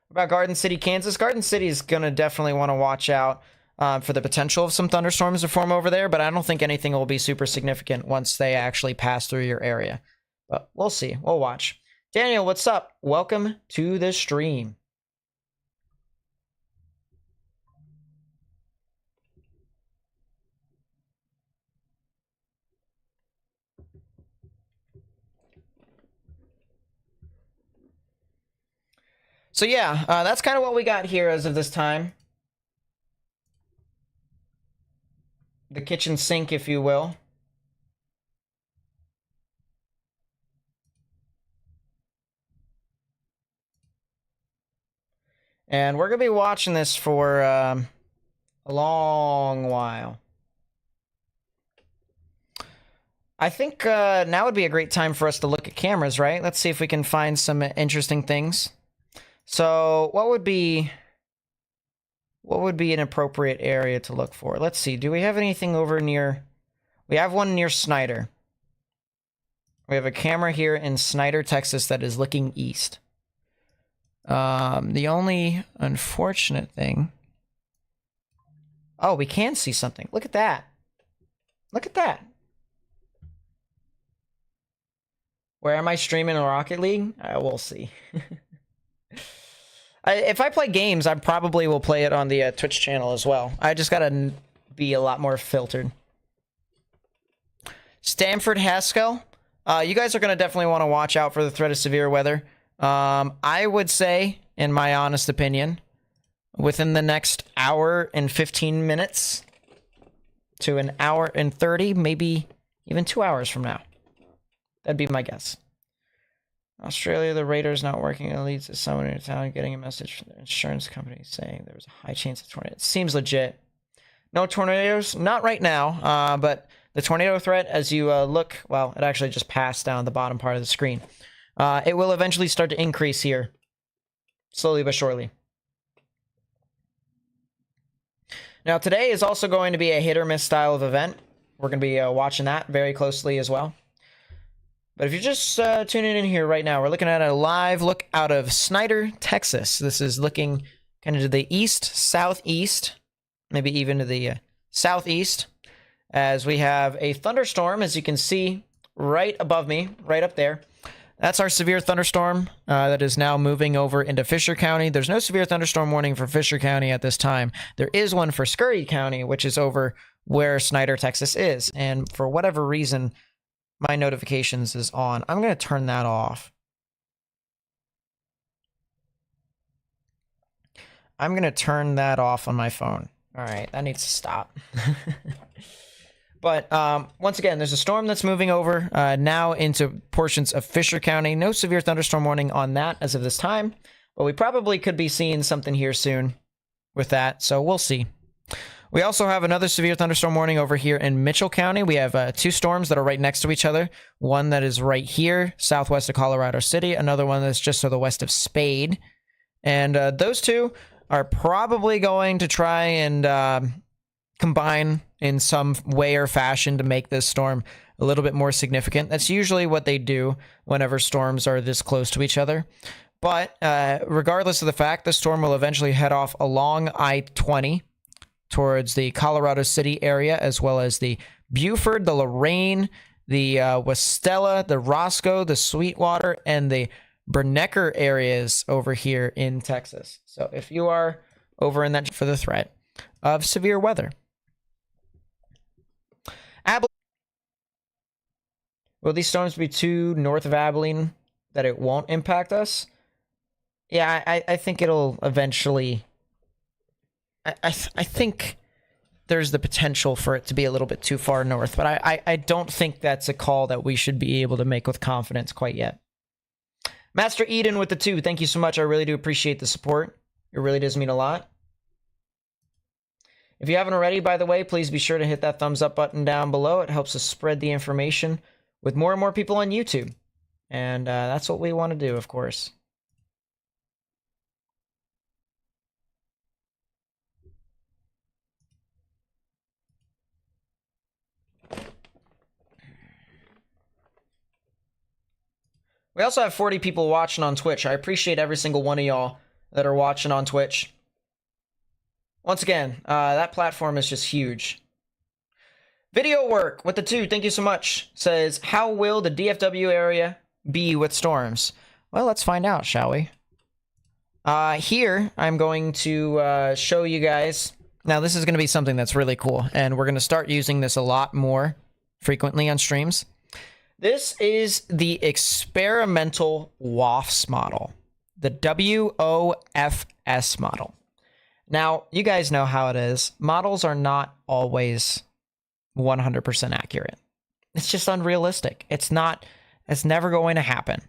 S1: What about Garden City, Kansas? Garden City is going to definitely want to watch out for the potential of some thunderstorms to form over there, but I don't think anything will be super significant once they actually pass through your area. But we'll see. We'll watch. Daniel, what's up? Welcome to the stream. So yeah, that's kind of what we got here as of this time. The kitchen sink, if you will. And we're going to be watching this for a long while. I think now would be a great time for us to look at cameras, right? Let's see if we can find some interesting things. So what would be an appropriate area to look for? Let's see. Do we have anything over near... We have one near Snyder. We have a camera here in Snyder, Texas that is looking east. The only unfortunate thing... Oh, we can see something. Look at that. Look at that. Where am I streaming in Rocket League? We'll see. If I play games, I probably will play it on the Twitch channel as well. I just gotta be a lot more filtered. Stanford Haskell. You guys are gonna definitely want to watch out for the threat of severe weather. I would say, in my honest opinion, within the next hour and 15 minutes to an hour and 30, maybe even 2 hours from now. That'd be my guess. Australia, the radar's not working. It leads to someone in town getting a message from their insurance company saying there was a high chance of tornado. It seems legit. No tornadoes, not right now, but the tornado threat, as you look, well, it actually just passed down the bottom part of the screen. It will eventually start to increase here, slowly but surely. Now, today is also going to be a hit or miss style of event. We're going to be watching that very closely as well. But if you're just tuning in here right now, we're looking at a live look out of Snyder, Texas. This is looking kind of to the east, southeast, maybe even to the southeast, as we have a thunderstorm, as you can see right above me, right up there. That's our severe thunderstorm that is now moving over into Fisher County. There's no severe thunderstorm warning for Fisher County at this time. There is one for Scurry County, which is over where Snyder, Texas is. And for whatever reason, my notifications is on. I'm going to turn that off. I'm going to turn that off on my phone. All right, that needs to stop. But once again, there's a storm that's moving over now into portions of Fisher County. No severe thunderstorm warning on that as of this time, but we probably could be seeing something here soon with that, so we'll see. We also have another severe thunderstorm warning over here in Mitchell County. We have two storms that are right next to each other. One that is right here, southwest of Colorado City. Another one that's just to the west of Spade. And those two are probably going to try and combine in some way or fashion to make this storm a little bit more significant. That's usually what they do whenever storms are this close to each other. But regardless of the fact, the storm will eventually head off along I-20 towards the Colorado City area, as well as the Buford, the Lorain, the Westella, the Roscoe, the Sweetwater, and the Bernecker areas over here in Texas. So if you are over in that for the threat of severe weather. Will these storms be too north of Abilene that it won't impact us? Yeah, I think it'll eventually... I think there's the potential for it to be a little bit too far north, but I don't think that's a call that we should be able to make with confidence quite yet. Master Eden with the 2, thank you so much. I really do appreciate the support. It really does mean a lot. If you haven't already, by the way, please be sure to hit that thumbs up button down below. It helps us spread the information with more and more people on YouTube. And that's what we want to do, of course. We also have 40 people watching on Twitch. I appreciate every single one of y'all that are watching on Twitch. Once again, that platform is just huge. Video work with the 2, thank you so much. Says, how will the DFW area be with storms? Well, let's find out, shall we? Here, I'm going to show you guys. Now, this is going to be something that's really cool, and we're going to start using this a lot more frequently on streams. This is the experimental WOFS model, the WOFS model. Now, you guys know how it is. Models are not always 100% accurate. It's just unrealistic. It's never going to happen.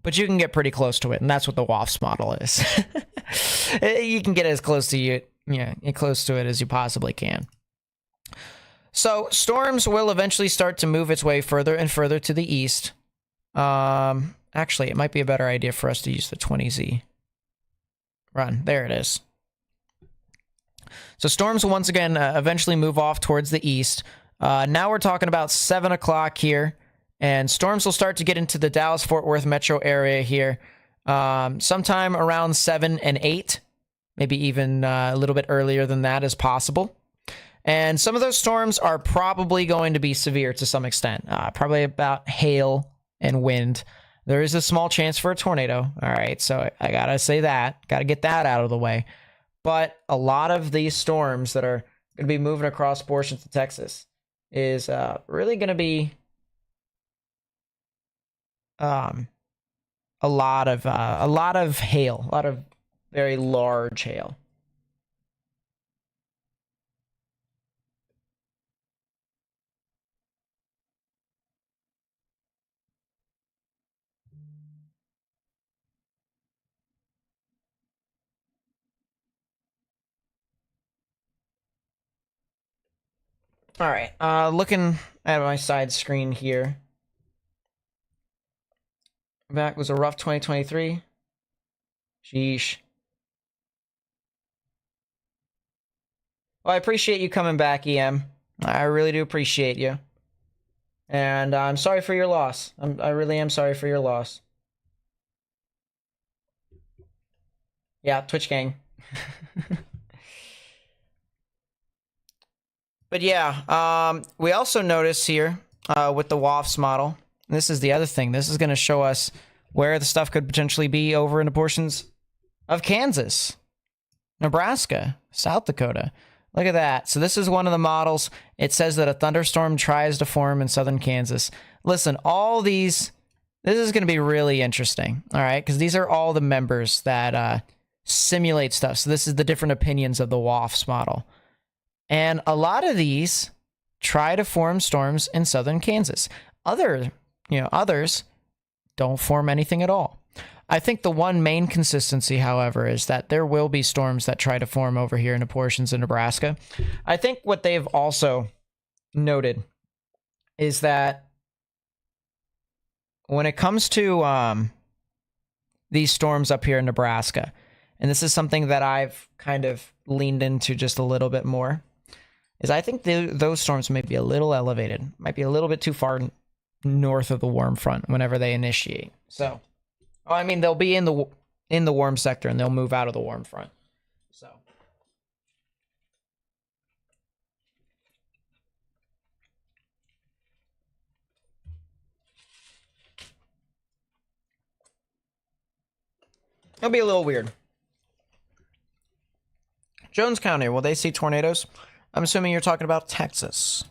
S1: But you can get pretty close to it, and that's what the WOFS model is. You can get as close to close to it as you possibly can. So storms will eventually start to move its way further and further to the east. Actually, it might be a better idea for us to use the 20Z. Run. There it is. So storms will once again eventually move off towards the east. Now we're talking about 7 o'clock here. And storms will start to get into the Dallas-Fort Worth metro area here. Sometime around 7 and 8. Maybe even a little bit earlier than that is possible. And some of those storms are probably going to be severe to some extent. Probably about hail and wind. There is a small chance for a tornado. All right, so I gotta say that. Gotta get that out of the way. But a lot of these storms that are going to be moving across portions of Texas is really going to be a lot of hail, a lot of very large hail. All right, looking at my side screen here. That was a rough 2023. Sheesh. Well, I appreciate you coming back, EM. I really do appreciate you. And I'm sorry for your loss. I really am sorry for your loss. Yeah, Twitch gang. But yeah, we also notice here with the WAFs model, and this is the other thing. This is going to show us where the stuff could potentially be over into portions of Kansas, Nebraska, South Dakota. Look at that. So this is one of the models. It says that a thunderstorm tries to form in southern Kansas. Listen, all these, this is going to be really interesting, all right? Because these are all the members that simulate stuff. So this is the different opinions of the WAFs model. And a lot of these try to form storms in southern Kansas. Others don't form anything at all. I think the one main consistency, however, is that there will be storms that try to form over here into portions of Nebraska. I think what they've also noted is that when it comes to these storms up here in Nebraska, and this is something that I've kind of leaned into just a little bit more, is I think those storms may be a little elevated, might be a little bit too far north of the warm front whenever they initiate. So, I mean, they'll be in the warm sector and they'll move out of the warm front. So, it'll be a little weird. Jones County, will they see tornadoes? I'm assuming you're talking about Texas.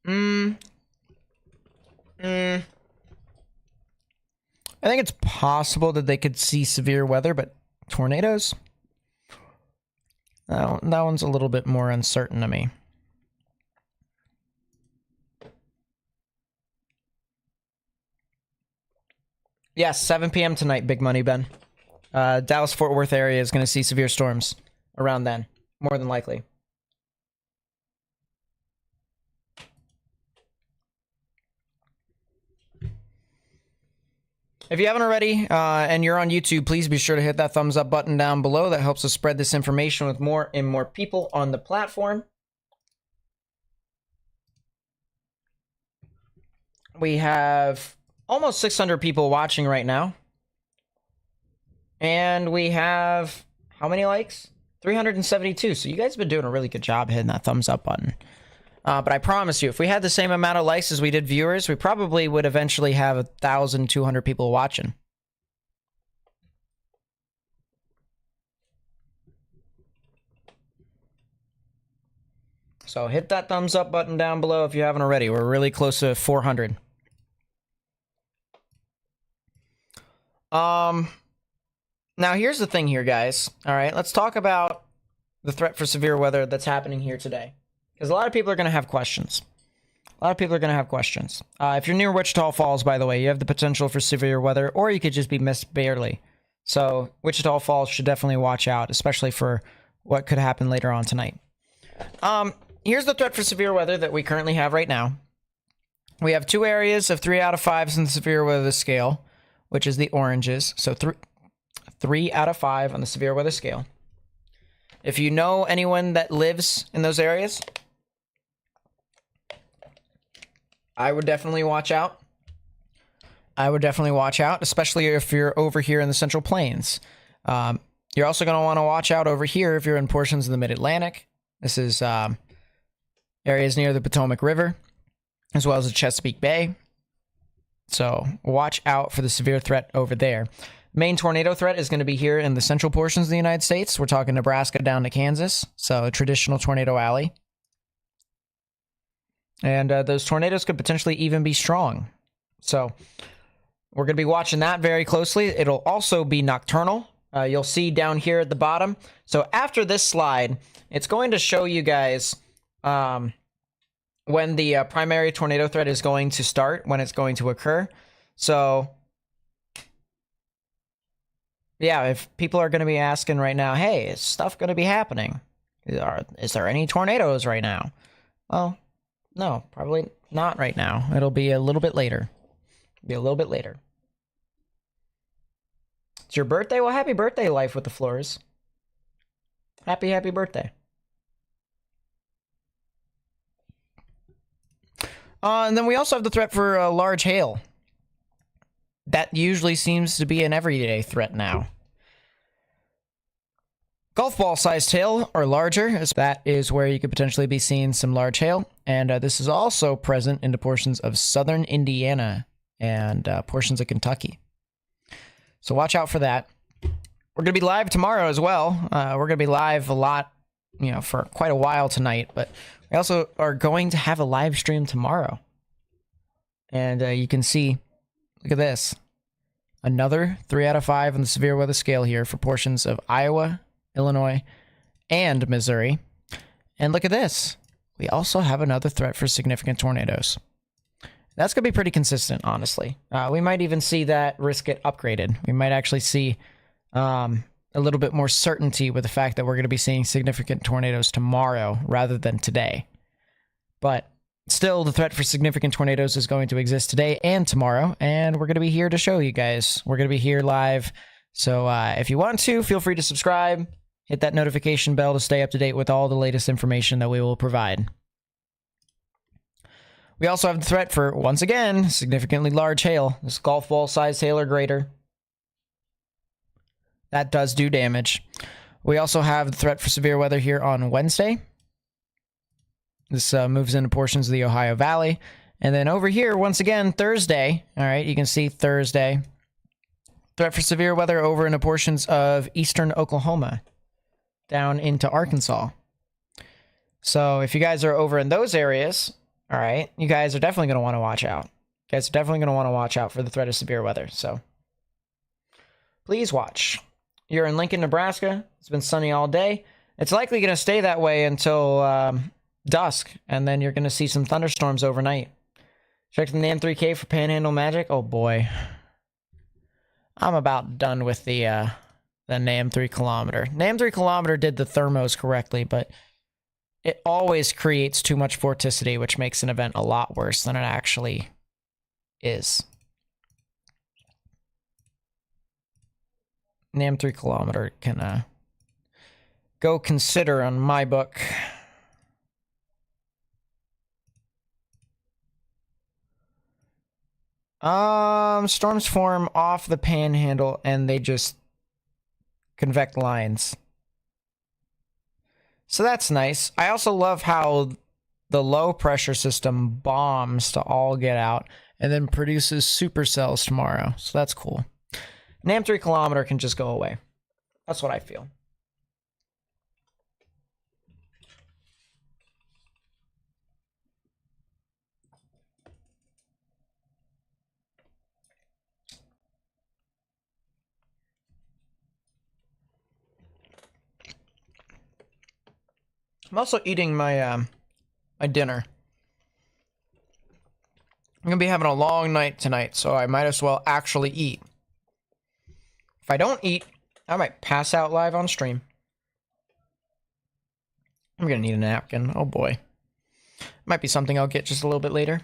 S1: I think it's possible that they could see severe weather, but tornadoes? That one's a little bit more uncertain to me. Yes, 7 p.m. tonight, Big Money Ben. Dallas-Fort Worth area is going to see severe storms around then, more than likely. If you haven't already, and you're on YouTube, please be sure to hit that thumbs up button down below. That helps us spread this information with more and more people on the platform. We have almost 600 people watching right now. And we have, how many likes? 372. So you guys have been doing a really good job hitting that thumbs up button. But I promise you, if we had the same amount of likes as we did viewers, we probably would eventually have 1,200 people watching. So hit that thumbs up button down below if you haven't already. We're really close to 400. Now here's the thing here, guys. All right, let's talk about the threat for severe weather that's happening here today, because a lot of people are going to have questions. A lot of people are going to have questions. If you're near Wichita Falls, by the way, you have the potential for severe weather, or you could just be missed barely. So Wichita Falls should definitely watch out, especially for what could happen later on tonight. Here's the threat for severe weather that we currently have right now. We have 2 areas of 3 out of 5s in the severe weather scale, which is the oranges. So 3 out of 5 on the severe weather scale. If you know anyone that lives in those areas, I would definitely watch out. I would definitely watch out, especially if you're over here in the Central Plains. You're also going to want to watch out over here if you're in portions of the Mid-Atlantic. This is areas near the Potomac River, as well as the Chesapeake Bay. So watch out for the severe threat over there. Main tornado threat is going to be here in the central portions of the United States. We're talking Nebraska down to Kansas, so a traditional tornado alley. And those tornadoes could potentially even be strong. So we're going to be watching that very closely. It'll also be nocturnal. You'll see down here at the bottom. So after this slide, it's going to show you guys when the primary tornado threat is going to start, when it's going to occur. So yeah, if people are going to be asking right now, hey, is stuff going to be happening? Is there any tornadoes right now? Well, no, probably not right now. It'll be a little bit later. Be a little bit later. It's your birthday? Well, happy birthday, Life with the Floors. Happy birthday. And then we also have the threat for large hail. That usually seems to be an everyday threat now. Golf ball sized hail or larger, that is where you could potentially be seeing some large hail. And this is also present in the portions of southern Indiana and portions of Kentucky. So watch out for that. We're going to be live tomorrow as well. We're going to be live a lot, for quite a while tonight. But we also are going to have a live stream tomorrow. And you can see, look at this. Another 3 out of 5 on the severe weather scale here for portions of Iowa, Illinois, and Missouri. And look at this. We also have another threat for significant tornadoes. That's going to be pretty consistent, honestly. We might even see that risk get upgraded. We might actually see a little bit more certainty with the fact that we're going to be seeing significant tornadoes tomorrow rather than today. But still, the threat for significant tornadoes is going to exist today and tomorrow, and we're going to be here to show you guys. We're going to be here live. So if you want to, feel free to subscribe. Hit that notification bell to stay up to date with all the latest information that we will provide. We also have the threat for, once again, significantly large hail. This golf ball sized hail or greater. That does do damage. We also have the threat for severe weather here on Wednesday. This moves into portions of the Ohio Valley. And then over here, once again, Thursday. All right, you can see Thursday. Threat for severe weather over into portions of eastern Oklahoma, down into Arkansas. So if you guys are over in those areas, all right, you guys are definitely going to want to watch out. You guys are definitely going to want to watch out for the threat of severe weather. So please watch. You're in Lincoln, Nebraska. It's been sunny all day. It's likely going to stay that way until dusk, and then you're going to see some thunderstorms overnight. Check the NAM3K for Panhandle Magic. Oh boy. I'm about done with the NAM 3 kilometer. NAM 3 kilometer did the thermos correctly, but it always creates too much vorticity, which makes an event a lot worse than it actually is. NAM 3 kilometer can go consider on my book. Storms form off the panhandle and they just convect lines. So that's nice. I also love how the low pressure system bombs to all get out and then produces supercells tomorrow. So that's cool. NAM 3 kilometer can just go away. That's what I feel. I'm also eating my my dinner. I'm gonna be having a long night tonight, so I might as well actually eat. If I don't eat, I might pass out live on stream. I'm gonna need a napkin. Oh boy. Might be something I'll get just a little bit later.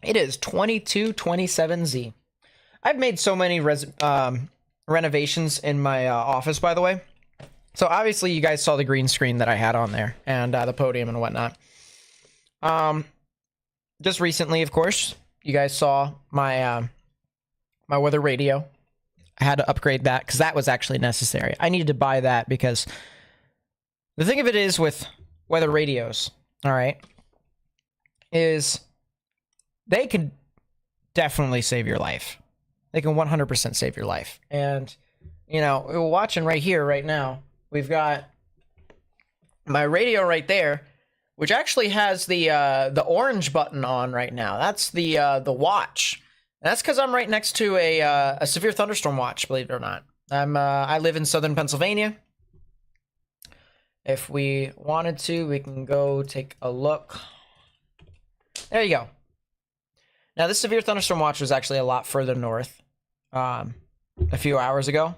S1: It is 2227Z. I've made so many renovations in my office, by the way. So obviously you guys saw the green screen that I had on there and the podium and whatnot. Just recently, of course, you guys saw my my weather radio. I had to upgrade that because that was actually necessary. I needed to buy that because the thing of it is with weather radios, all right, is they can definitely save your life. They can 100% save your life. And, you know, we're watching right here, right now, we've got my radio right there, which actually has the orange button on right now. That's the watch. And that's because I'm right next to a severe thunderstorm watch, believe it or not. I live in southern Pennsylvania. If we wanted to, we can go take a look. There you go. Now, this severe thunderstorm watch was actually a lot further north a few hours ago.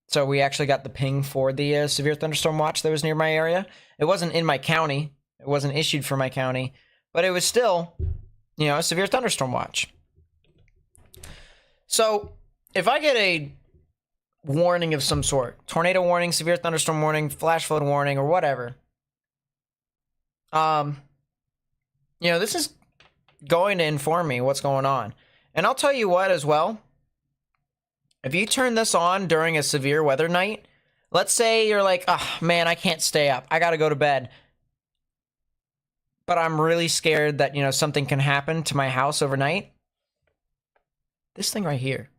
S1: So we actually got the ping for the severe thunderstorm watch that was near my area. It wasn't in my county. It wasn't issued for my county. But it was still, you know, a severe thunderstorm watch. So if I get a warning of some sort, tornado warning, severe thunderstorm warning, flash flood warning, or whatever, you know, this is going to inform me what's going on. And I'll tell you what as well, if you turn this on during a severe weather night, let's say you're like, oh man, I can't stay up, I gotta go to bed, but I'm really scared that, you know, something can happen to my house overnight. This thing right here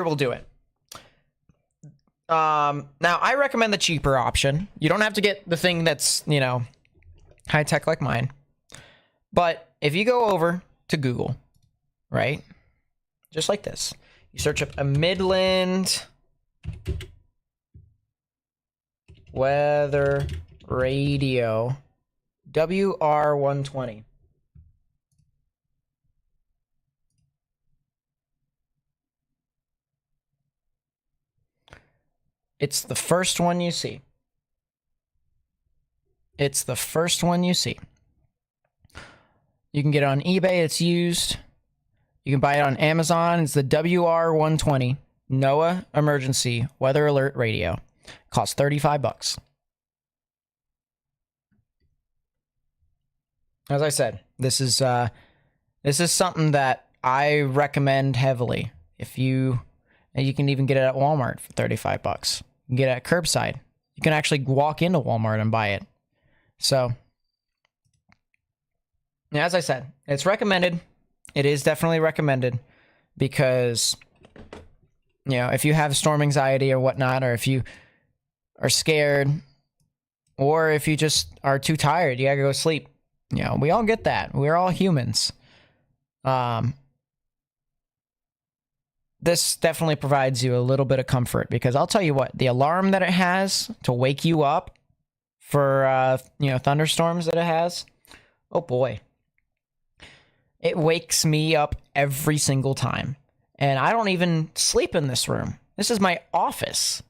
S1: will do it. Now I recommend the cheaper option. You don't have to get the thing that's, you know, high tech like mine. But if you go over to Google, right, just like this, you search up a Midland weather radio WR120. It's the first one you see. It's the first one you see. You can get it on eBay. It's used. You can buy it on Amazon. It's the WR120 NOAA Emergency Weather Alert Radio. It costs $35. As I said, this is something that I recommend heavily. If you can even get it at Walmart for $35. You can get it at curbside. You can actually walk into Walmart and buy it. So, yeah, as I said, it's recommended. It is definitely recommended because, you know, if you have storm anxiety or whatnot, or if you are scared, or if you just are too tired, you gotta go sleep. You know, we all get that. We're all humans. This definitely provides you a little bit of comfort because I'll tell you what, the alarm that it has to wake you up for, you know, thunderstorms that it has, oh boy. It wakes me up every single time. And I don't even sleep in this room. This is my office.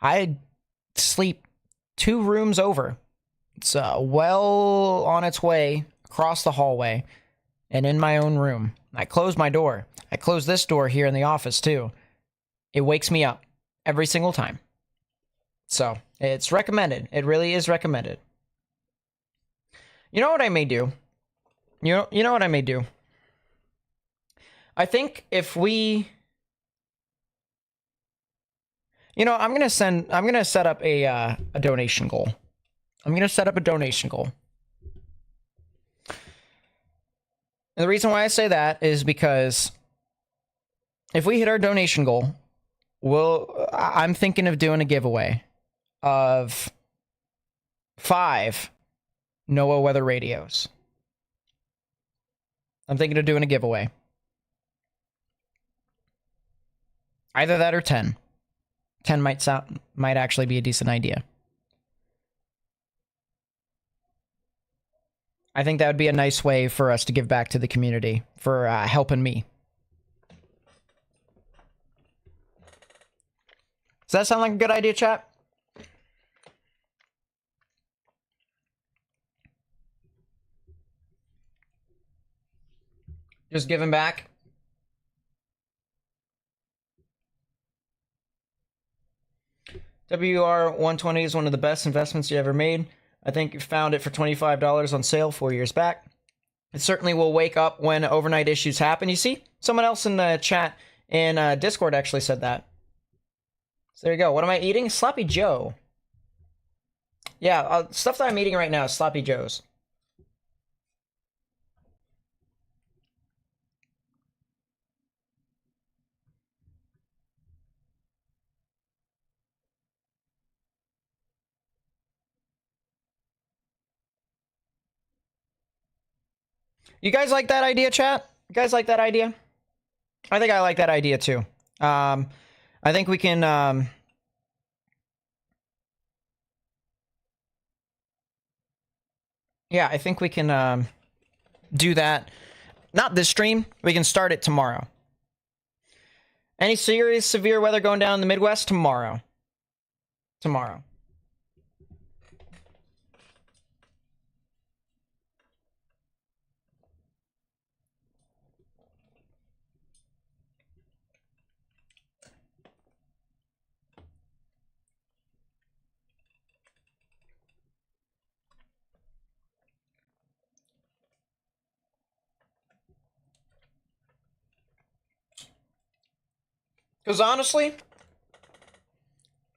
S1: I sleep 2 rooms over. It's well on its way across the hallway and in my own room. I close my door. I close this door here in the office too. It wakes me up every single time. So it's recommended. It really is recommended. You know what I may do? You know what I may do? I think if we, you know, I'm gonna set up a donation goal. I'm gonna set up a donation goal. And the reason why I say that is because if we hit our donation goal, I'm thinking of doing a giveaway of 5 NOAA weather radios. I'm thinking of doing a giveaway. Either that or 10. 10 might actually be a decent idea. I think that would be a nice way for us to give back to the community for helping me. Does that sound like a good idea, chat? Just giving back? WR120 is one of the best investments you ever made. I think you found it for $25 on sale 4 years back. It certainly will wake up when overnight issues happen. You see, someone else in the chat in Discord actually said that. So there you go. What am I eating? Sloppy Joe. Yeah, stuff that I'm eating right now is Sloppy Joe's. You guys like that idea, chat? You guys like that idea? I think I like that idea too. I think we can yeah, I think we can do that. Not this stream. We can start it tomorrow. Any serious severe weather going down in the Midwest? Tomorrow. Tomorrow. Because honestly,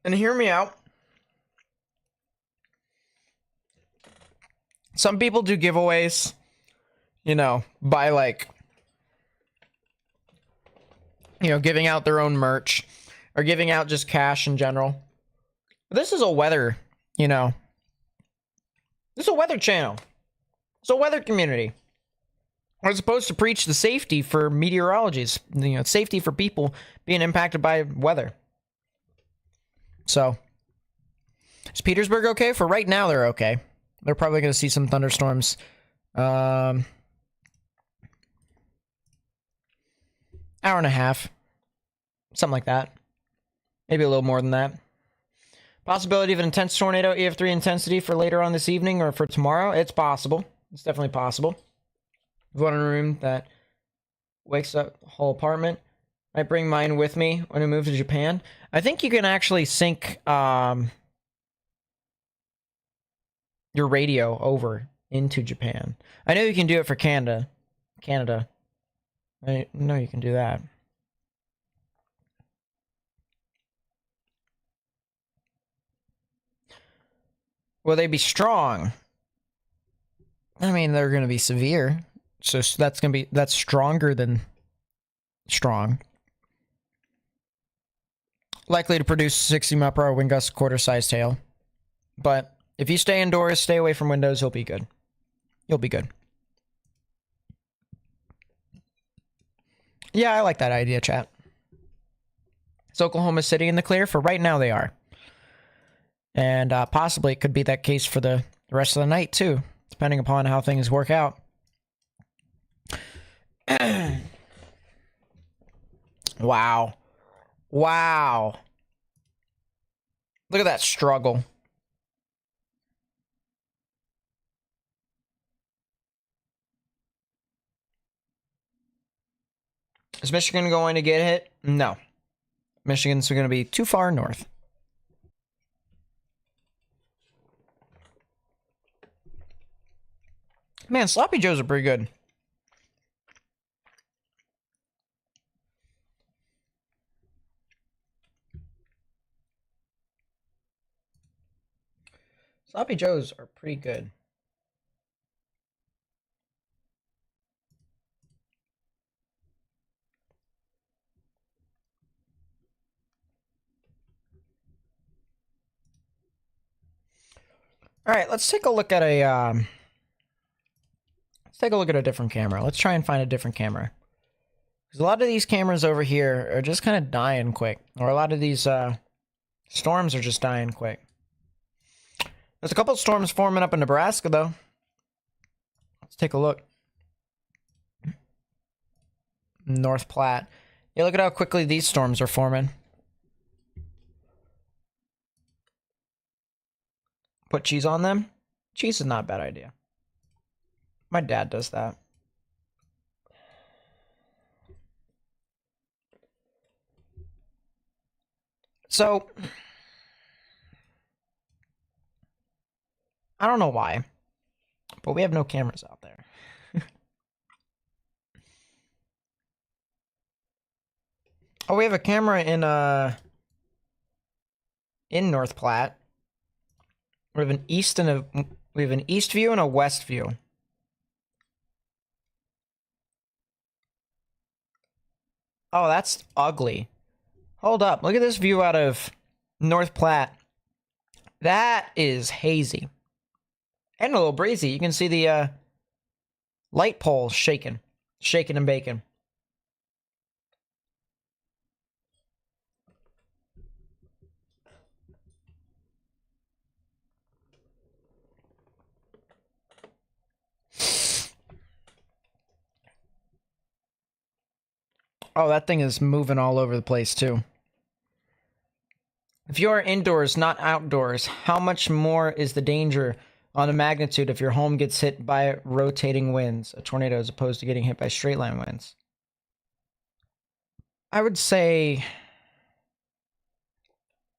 S1: and hear me out, some people do giveaways, you know, by like, you know, giving out their own merch or giving out just cash in general. This is a weather, you know, this is a weather channel. It's a weather community. We're supposed to preach the safety for meteorologists, you know, safety for people being impacted by weather. So, is Petersburg okay? For right now, they're okay. They're probably going to see some thunderstorms. Hour and a half. Something like that. Maybe a little more than that. Possibility of an intense tornado, EF3 intensity for later on this evening or for tomorrow? It's possible. It's definitely possible. One in a room that wakes up the whole apartment. I bring mine with me when I move to Japan. I think you can actually sync your radio over into Japan. I know you can do it for Canada. I know you can do that. Will they be strong? I mean, they're going to be severe. So that's stronger than strong. Likely to produce 60 mile per hour wind gust, quarter size tail. But if you stay indoors, stay away from windows, you'll be good. You'll be good. Yeah, I like that idea, chat. Is Oklahoma City in the clear? For right now, they are. And possibly it could be that case for the rest of the night, too, depending upon how things work out. Wow. Wow. Look at that struggle. Is Michigan going to get hit? No. Michigan's going to be too far north. Man, Sloppy Joes are pretty good. Sloppy Joes are pretty good. All right, let's take a look at a different camera. Let's try and find a different camera. Because a lot of these cameras over here are just kind of dying quick, or a lot of these storms are just dying quick. There's a couple storms forming up in Nebraska though. Let's take a look. North Platte. Yeah, look at how quickly these storms are forming. Put cheese on them? Cheese is not a bad idea. My dad does that. So, I don't know why, but we have no cameras out there. Oh, we have a camera in North Platte. We have an east view and a west view. Oh, that's ugly. Hold up. Look at this view out of North Platte. That is hazy. And a little breezy. You can see the light poles shaking. Shaking and baking. Oh, that thing is moving all over the place, too. If you are indoors, not outdoors, how much more is the danger on a magnitude if your home gets hit by rotating winds, a tornado, as opposed to getting hit by straight line winds? I would say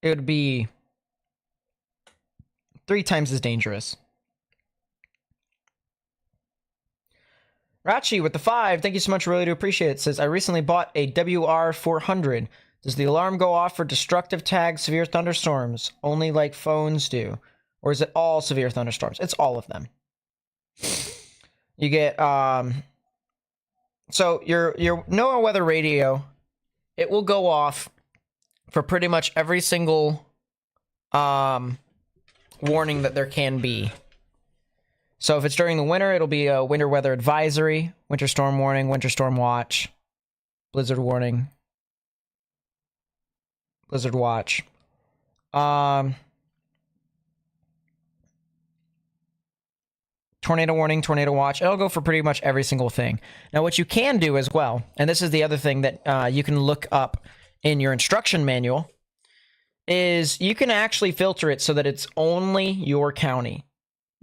S1: it would be 3 times as dangerous. Rachi with the 5, thank you so much, really do appreciate it. Says, I recently bought a WR400. Does the alarm go off for destructive tags, severe thunderstorms, only like phones do? Or is it all severe thunderstorms? It's all of them. You get, so your NOAA weather radio, it will go off for pretty much every single warning that there can be. So if it's during the winter, it'll be a winter weather advisory, winter storm warning, winter storm watch, blizzard warning, blizzard watch. Tornado warning, tornado watch. It'll go for pretty much every single thing. Now, what you can do as well, and this is the other thing that you can look up in your instruction manual, is you can actually filter it so that it's only your county.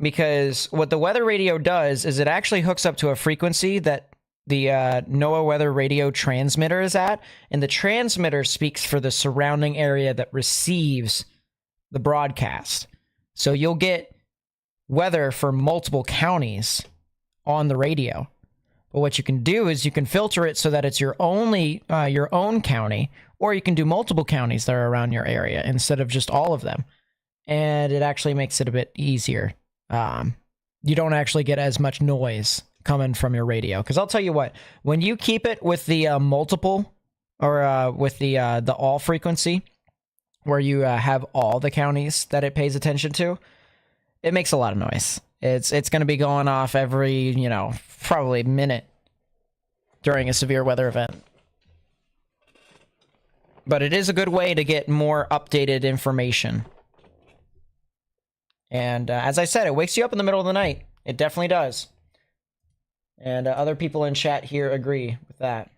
S1: Because what the weather radio does is it actually hooks up to a frequency that the NOAA weather radio transmitter is at, and the transmitter speaks for the surrounding area that receives the broadcast. So you'll get weather for multiple counties on the radio. But what you can do is you can filter it so that it's your own county, or you can do multiple counties that are around your area instead of just all of them. And it actually makes it a bit easier. You don't actually get as much noise coming from your radio. Because I'll tell you what, when you keep it with the multiple, or with the all frequency, where you have all the counties that it pays attention to, it makes a lot of noise. It's going to be going off every, probably minute during a severe weather event. But it is a good way to get more updated information. And as I said, it wakes you up in the middle of the night. It definitely does. And other people in chat here agree with that.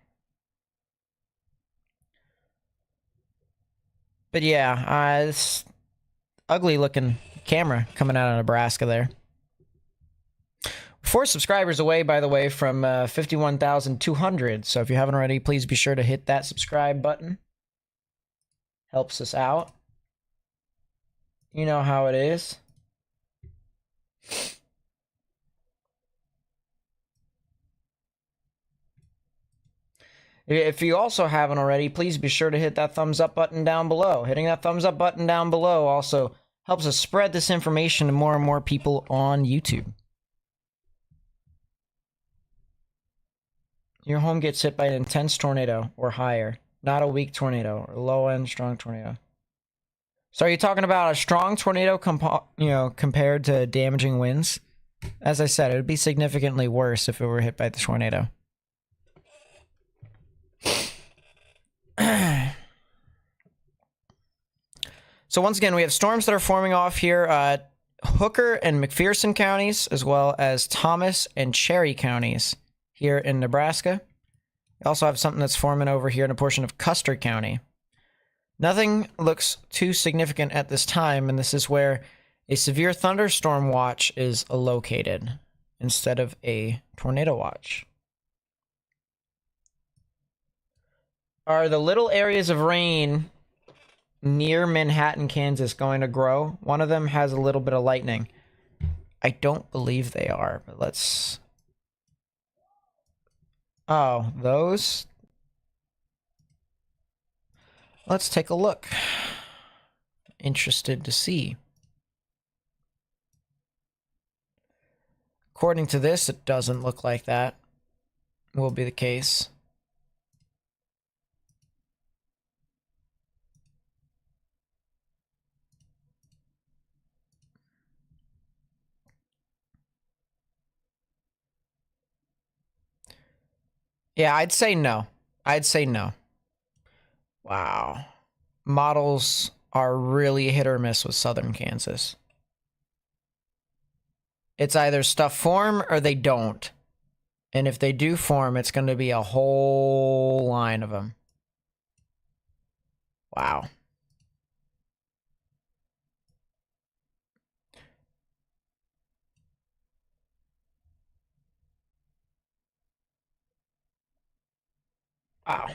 S1: But yeah, this ugly looking camera coming out of Nebraska there. 4 subscribers away, by the way, from 51,200. So if you haven't already, please be sure to hit that subscribe button. Helps us out. You know how it is. If you also haven't already, please be sure to hit that thumbs up button down below. Hitting that thumbs up button down below also helps us spread this information to more and more people on YouTube. Your home gets hit by an intense tornado or higher, not a weak tornado or low-end strong tornado. So are you talking about a strong tornado compared to damaging winds? As I said, it would be significantly worse if it were hit by the tornado. So once again, we have storms that are forming off here. Hooker and McPherson counties, as well as Thomas and Cherry counties here in Nebraska. We also have something that's forming over here in a portion of Custer County. Nothing looks too significant at this time, and this is where a severe thunderstorm watch is located instead of a tornado watch. Are the little areas of rain near Manhattan, Kansas going to grow? One of them has a little bit of lightning. I don't believe they are, but let's... Oh, those? Let's take a look. Interested to see. According to this, it doesn't look like that will be the case. Yeah, I'd say no. I'd say no. Wow. Models are really hit or miss with Southern Kansas. It's either stuff form or they don't. And if they do form, it's going to be a whole line of them. Wow. Wow.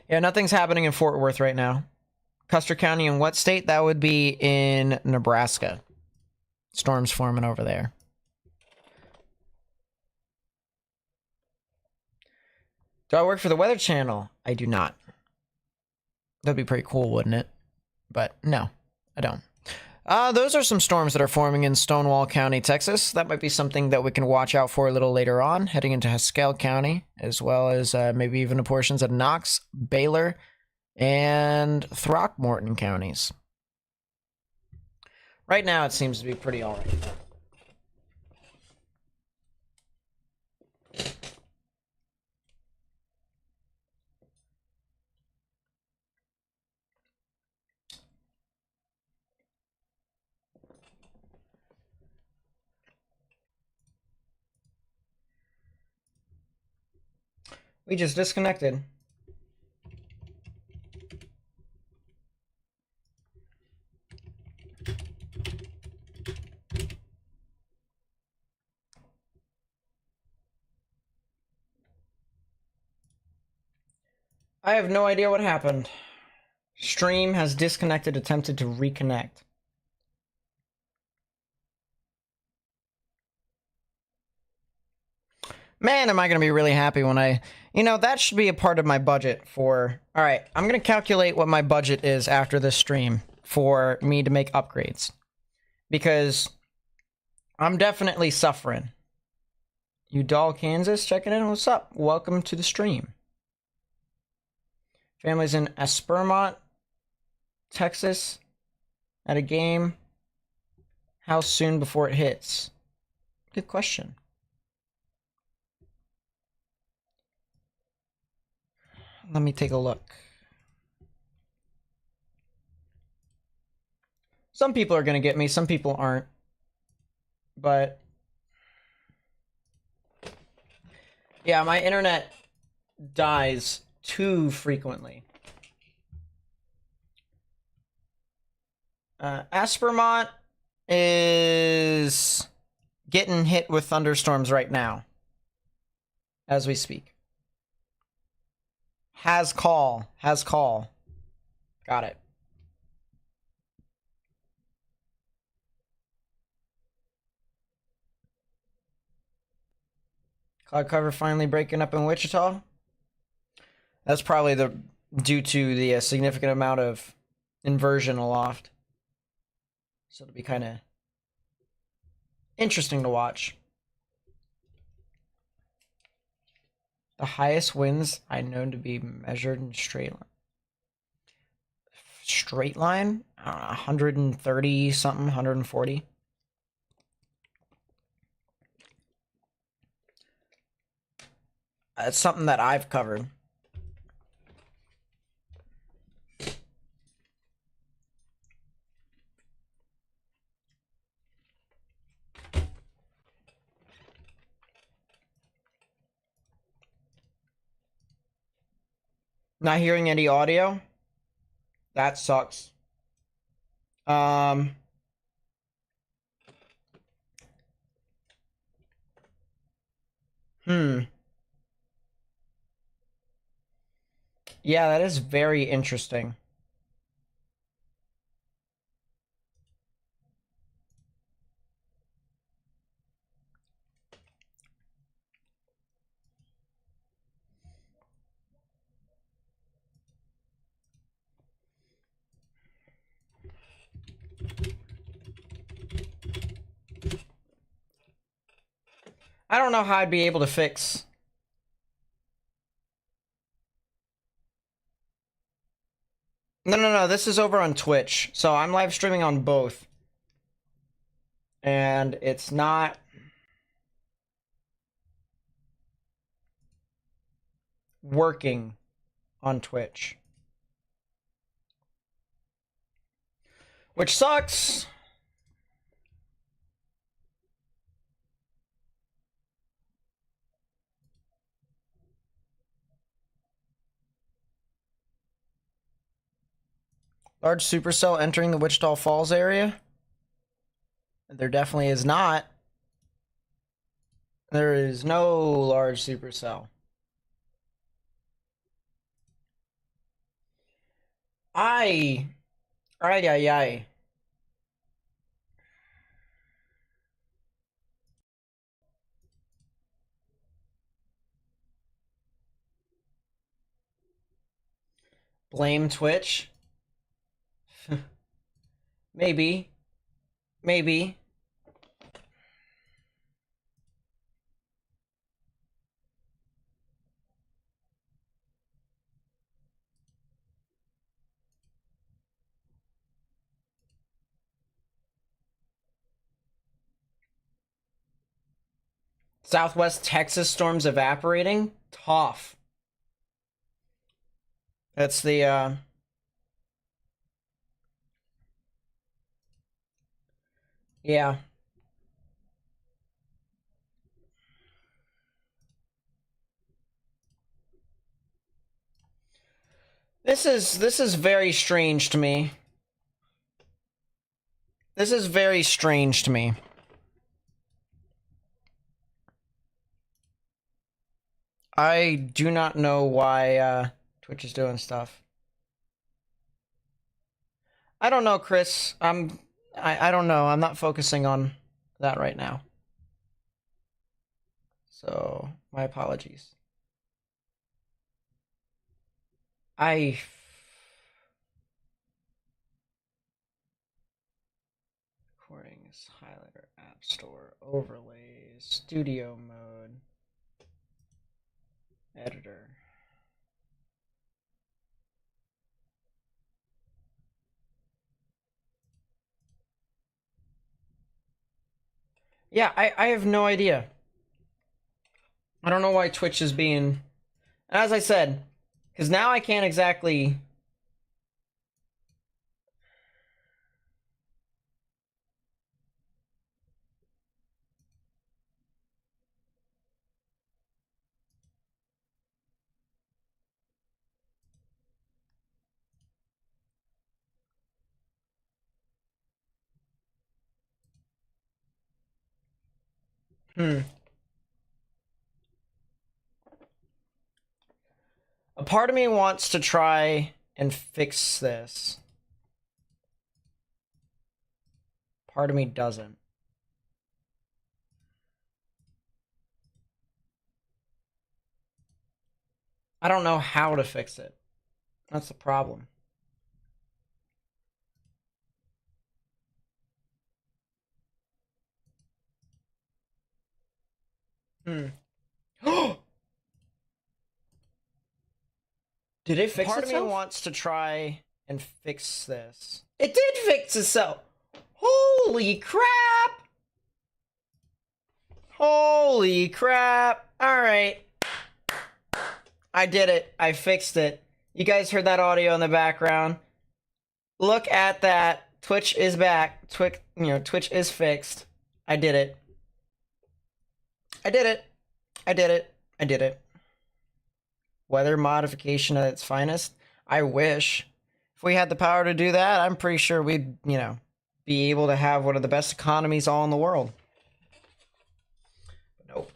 S1: Yeah, nothing's happening in Fort Worth right now. Custer County in what state? That would be in Nebraska. Storms forming over there. Do I work for the Weather Channel? I do not. That'd be pretty cool, wouldn't it? But no, I don't. Those are some storms that are forming in Stonewall County, Texas. That might be something that we can watch out for a little later on, heading into Haskell County, as well as maybe even the portions of Knox, Baylor, and Throckmorton counties. Right now, it seems to be pretty all right. We just disconnected. I have no idea what happened. Stream has disconnected, attempted to reconnect. Man, am I going to be really happy when I... You know, that should be a part of my budget for... Alright, I'm going to calculate what my budget is after this stream for me to make upgrades. Because I'm definitely suffering. Udall, Kansas, checking in. What's up? Welcome to the stream. Family's in Espermont, Texas, at a game. How soon before it hits? Good question. Let me take a look. Some people are going to get me, some people aren't. But yeah, my internet dies too frequently. Espermont is getting hit with thunderstorms right now as we speak. Has call. Got it. Cloud cover finally breaking up in Wichita. That's probably due to the significant amount of inversion aloft. So it'll be kind of interesting to watch. The highest winds I know to be measured in straight line. Straight line? 130 something, 140. That's something that I've covered. Not hearing any audio? That sucks. Hmm. Yeah, that is very interesting. I don't know how I'd be able to fix. No. This is over on Twitch. So I'm live streaming on both. And it's not working on Twitch. Which sucks. Large supercell entering the Wichita Falls area? There definitely is not. There is no large supercell. Ay, ay. Blame Twitch? Maybe. Maybe. Southwest Texas storms evaporating? Tough. That's the, yeah. This is very strange to me. This is very strange to me. I do not know why Twitch is doing stuff. I don't know, Chris. I don't know. I'm not focusing on that right now. So, my apologies. Recordings, highlighter, app store, overlays, studio mode, editor. Yeah, I have no idea. I don't know why Twitch is being, as I said, because now I can't exactly. A part of me wants to try and fix this. Part of me doesn't. I don't know how to fix it. That's the problem. Did it fix itself? Part of me wants to try and fix this. It did fix itself! Holy crap! Holy crap! Alright. I did it. I fixed it. You guys heard that audio in the background. Look at that. Twitch is back. Twitch is fixed. I did it. I did it. I did it. I did it. weather modification at its finest. I wish. If we had the power to do that, I'm pretty sure we'd, be able to have one of the best economies all in the world. But nope.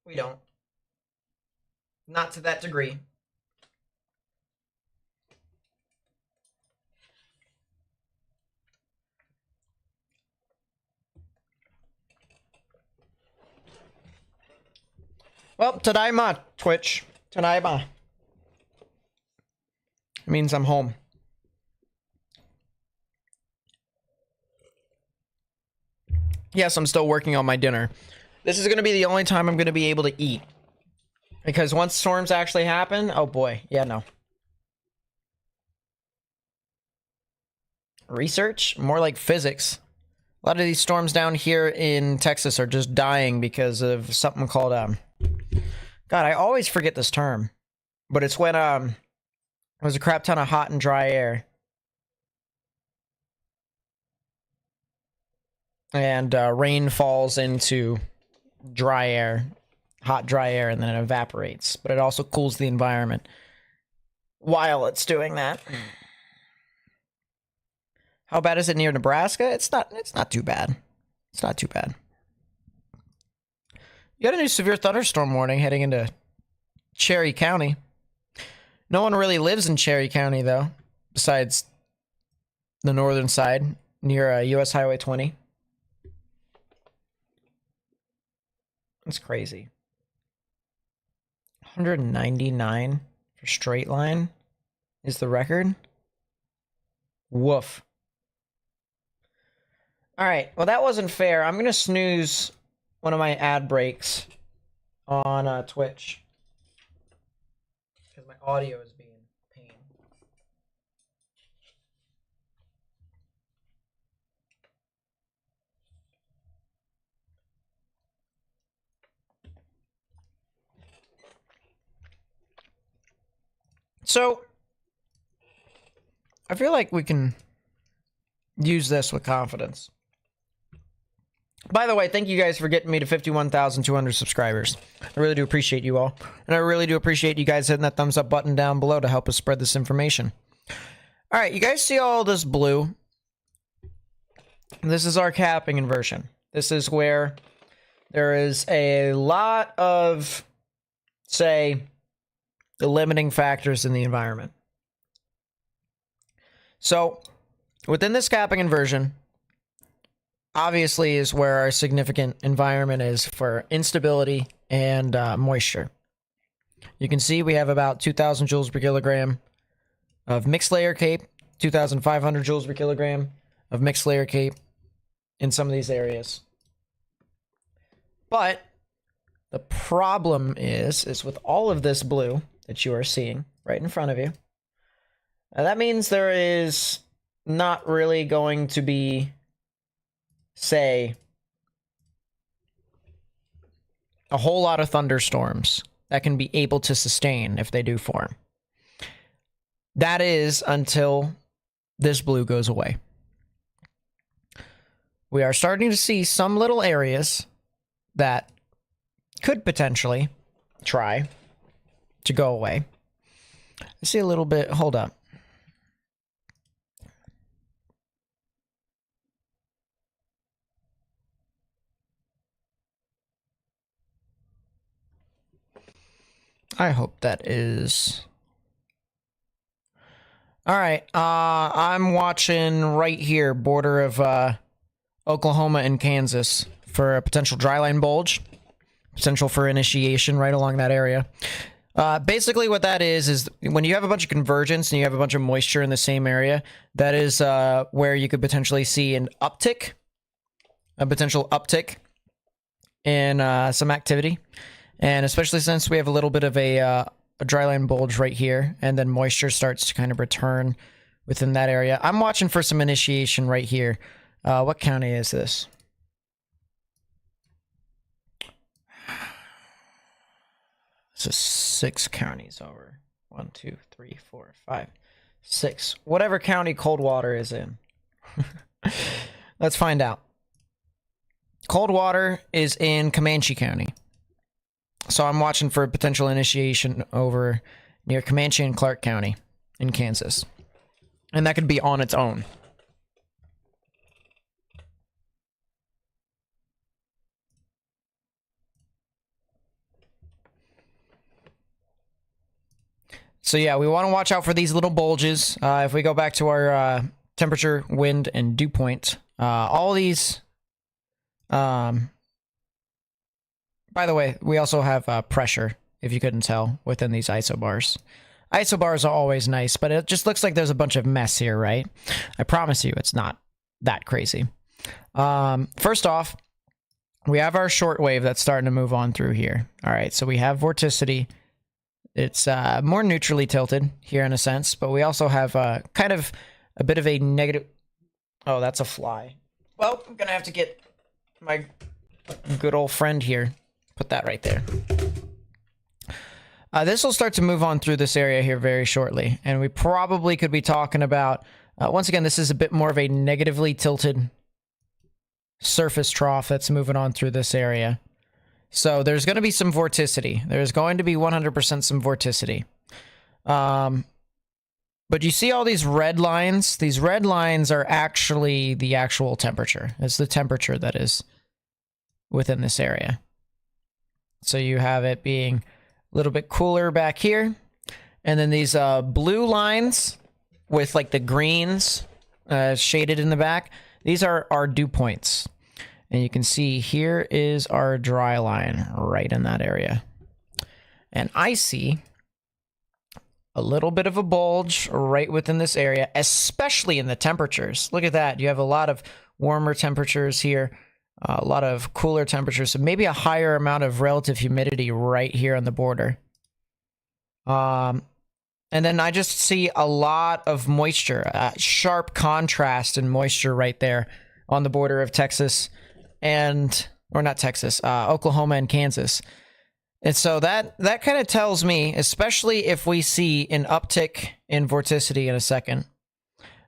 S1: We don't. Not to that degree. Well, tadaima, Twitch. Tadaima. It means I'm home. Yes, I'm still working on my dinner. This is going to be the only time I'm going to be able to eat. Because once storms actually happen, oh boy. Yeah, no. Research? More like physics. A lot of these storms down here in Texas are just dying because of something called, God, I always forget this term. But it's when, there's a crap ton of hot and dry air. And rain falls into dry air, hot dry air, and then it evaporates. But it also cools the environment while it's doing that. How bad is it near Nebraska? It's not too bad. It's not too bad. You got a new severe thunderstorm warning heading into Cherry County. No one really lives in Cherry County, though, besides the northern side near US Highway 20. That's crazy. 199 for straight line is the record. Woof. All right. Well, that wasn't fair. I'm going to snooze one of my ad breaks on Twitch because my audio is being a pain. So, I feel like we can use this with confidence. By the way, thank you guys for getting me to 51,200 subscribers. I really do appreciate you all. And I really do appreciate you guys hitting that thumbs up button down below to help us spread this information. All right, you guys see all this blue? This is our capping inversion. This is where there is a lot of, say, the limiting factors in the environment. So, within this capping inversion, obviously is where our significant environment is for instability and moisture. You can see we have about 2,000 joules per kilogram of mixed layer CAPE, 2,500 joules per kilogram of mixed layer CAPE in some of these areas. But the problem is with all of this blue that you are seeing right in front of you, that means there is not really going to be, say, a whole lot of thunderstorms that can be able to sustain if they do form. That is until this blue goes away. We are starting to see some little areas that could potentially try to go away. I see a little bit, hold up. I hope that is... All right, I'm watching right here, border of Oklahoma and Kansas, for a potential dryline bulge, potential for initiation right along that area. Basically what that is when you have a bunch of convergence and you have a bunch of moisture in the same area, that is where you could potentially see an uptick, a potential uptick in some activity. And especially since we have a little bit of a dryline bulge right here, and then moisture starts to kind of return within that area. I'm watching for some initiation right here. What county is this? This is 6 counties over. 1, 2, 3, 4, 5, 6. Whatever county Coldwater is in. Let's find out. Coldwater is in Comanche County. So I'm watching for a potential initiation over near Comanche and Clark County in Kansas. And that could be on its own. So yeah, we want to watch out for these little bulges. If we go back to our temperature, wind, and dew point, all these... by the way, we also have pressure, if you couldn't tell, within these isobars. Isobars are always nice, but it just looks like there's a bunch of mess here, right? I promise you, it's not that crazy. First off, we have our shortwave that's starting to move on through here. All right, so we have vorticity. It's more neutrally tilted here in a sense, but we also have kind of a bit of a negative... Oh, that's a fly. Well, I'm going to have to get my good old friend here. Put that right there. This will start to move on through this area here very shortly, and we probably could be talking about... once again, this is a bit more of a negatively tilted surface trough that's moving on through this area. So there's going to be some vorticity. There's going to be 100% some vorticity. But you see all these red lines? These red lines are actually the actual temperature. It's the temperature that is within this area. So you have it being a little bit cooler back here. And then these blue lines with like the greens shaded in the back. These are our dew points. And you can see here is our dry line right in that area. And I see a little bit of a bulge right within this area, especially in the temperatures. Look at that. You have a lot of warmer temperatures here, a lot of cooler temperatures, so maybe a higher amount of relative humidity right here on the border. And then I just see a lot of moisture, sharp contrast in moisture right there on the border of Texas and, or not Texas, Oklahoma and Kansas. And so that kind of tells me, especially if we see an uptick in vorticity in a second,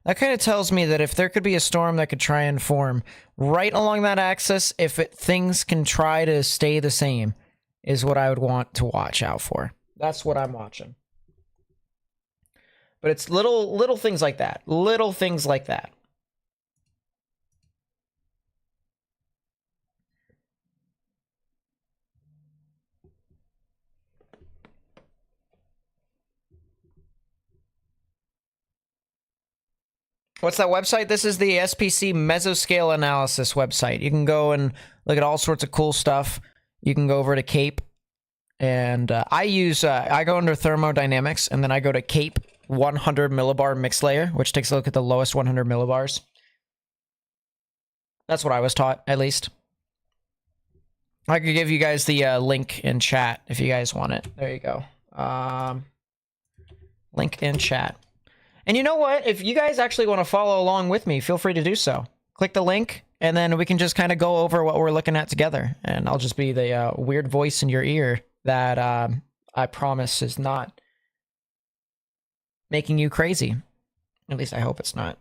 S1: that kind of tells me that if there could be a storm that could try and form right along that axis, if things can try to stay the same, is what I would want to watch out for. That's what I'm watching. But it's little things like that. Little things like that. What's that website? This is the SPC Mesoscale Analysis website. You can go and look at all sorts of cool stuff. You can go over to CAPE. And I go under thermodynamics, and then I go to CAPE 100 millibar mixed layer, which takes a look at the lowest 100 millibars. That's what I was taught, at least. I could give you guys the link in chat if you guys want it. There you go. Link in chat. And you know what? If you guys actually want to follow along with me, feel free to do so. Click the link, and then we can just kind of go over what we're looking at together. And I'll just be the weird voice in your ear that I promise is not making you crazy. At least I hope it's not.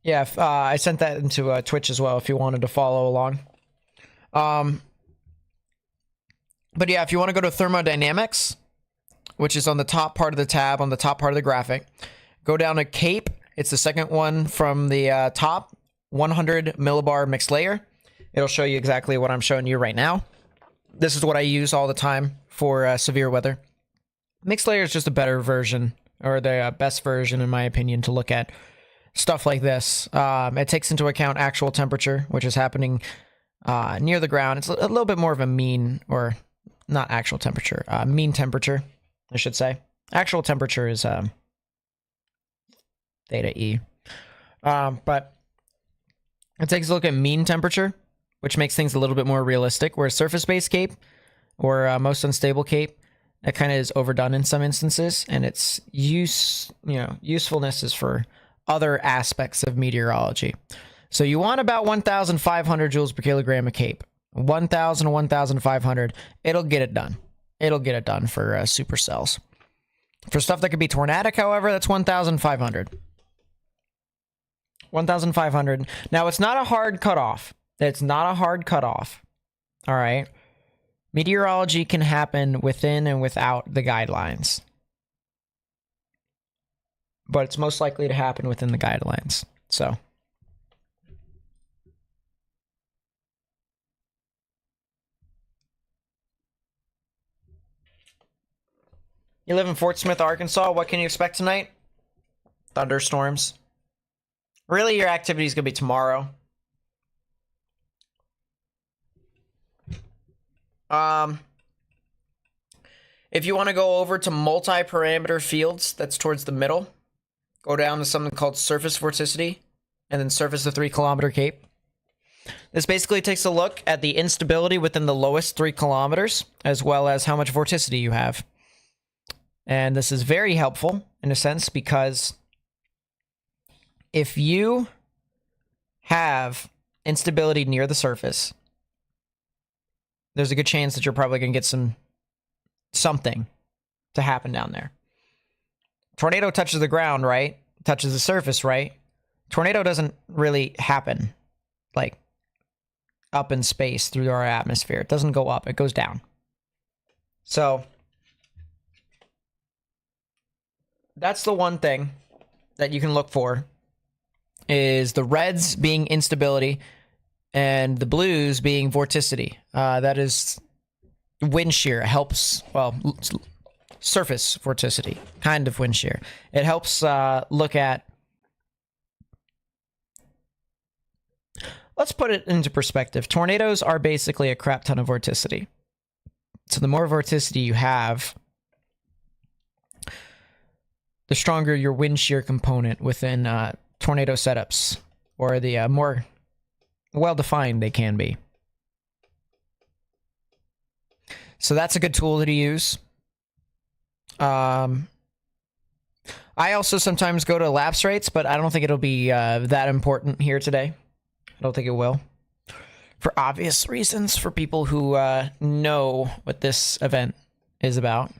S1: Yeah, I sent that into Twitch as well if you wanted to follow along. But yeah, if you want to go to thermodynamics, which is on the top part of the tab, on the top part of the graphic, go down to CAPE. It's the second one from the top, 100 millibar mixed layer. It'll show you exactly what I'm showing you right now. This is what I use all the time for severe weather. Mixed layer is just a better version, or the best version, in my opinion, to look at stuff like this. It takes into account actual temperature, which is happening near the ground. It's a little bit more of a mean, or not actual temperature, mean temperature, I should say. Actual temperature is theta E. But it takes a look at mean temperature, which makes things a little bit more realistic, where surface-based CAPE, or most unstable CAPE, that kind of is overdone in some instances, and its usefulness is for other aspects of meteorology. So you want about 1,500 joules per kilogram of CAPE. 1,000 to 1,500. It'll get it done. It'll get it done for supercells. For stuff that could be tornadic, however, that's 1,500. 1,500. Now, it's not a hard cutoff. It's not a hard cutoff. All right. Meteorology can happen within and without the guidelines. But it's most likely to happen within the guidelines. So. You live in Fort Smith, Arkansas. What can you expect tonight? Thunderstorms. Really, your activity is going to be tomorrow. If you want to go over to multi-parameter fields, that's towards the middle. Go down to something called surface vorticity, and then surface of 3 kilometer CAPE. This basically takes a look at the instability within the lowest 3 kilometers, as well as how much vorticity you have. And this is very helpful, in a sense, because if you have instability near the surface, there's a good chance that you're probably going to get something to happen down there. Tornado touches the ground, right? Touches the surface, right? Tornado doesn't really happen, like, up in space through our atmosphere. It doesn't go up, it goes down. So that's the one thing that you can look for, is the reds being instability and the blues being vorticity. That is wind shear. It helps, well, surface vorticity, kind of wind shear. It helps look at, let's put it into perspective. Tornadoes are basically a crap ton of vorticity. So the more vorticity you have, the stronger your wind shear component within tornado setups, or the more well-defined they can be. So that's a good tool to use. I also sometimes go to lapse rates, but I don't think it'll be that important here today. I don't think it will. For obvious reasons, for people who know what this event is about.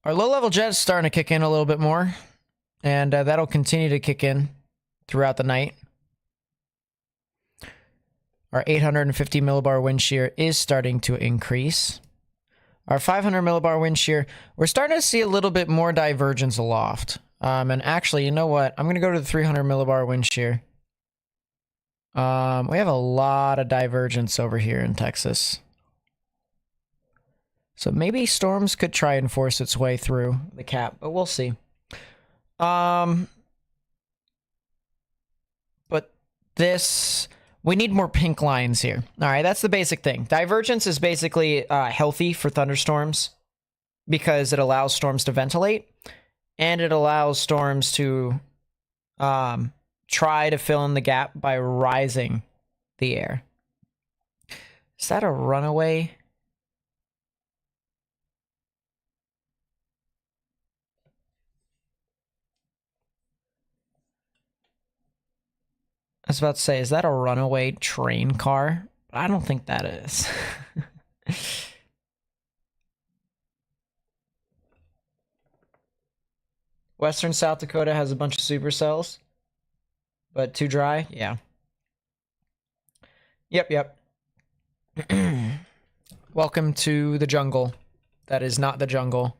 S1: Our low-level jet is starting to kick in a little bit more, and that'll continue to kick in throughout the night. Our 850 millibar wind shear is starting to increase. Our 500 millibar wind shear, we're starting to see a little bit more divergence aloft. And actually, you know what? I'm going to go to the 300 millibar wind shear. We have a lot of divergence over here in Texas. So maybe storms could try and force its way through the cap, but we'll see. But this, we need more pink lines here. All right, that's the basic thing. Divergence is basically healthy for thunderstorms because it allows storms to ventilate, and it allows storms to try to fill in the gap by rising the air. Is that a runaway? I was about to say, is that a runaway train car? I don't think that is. Western South Dakota has a bunch of supercells, but too dry? Yeah. Yep. Welcome to the jungle. That is not the jungle.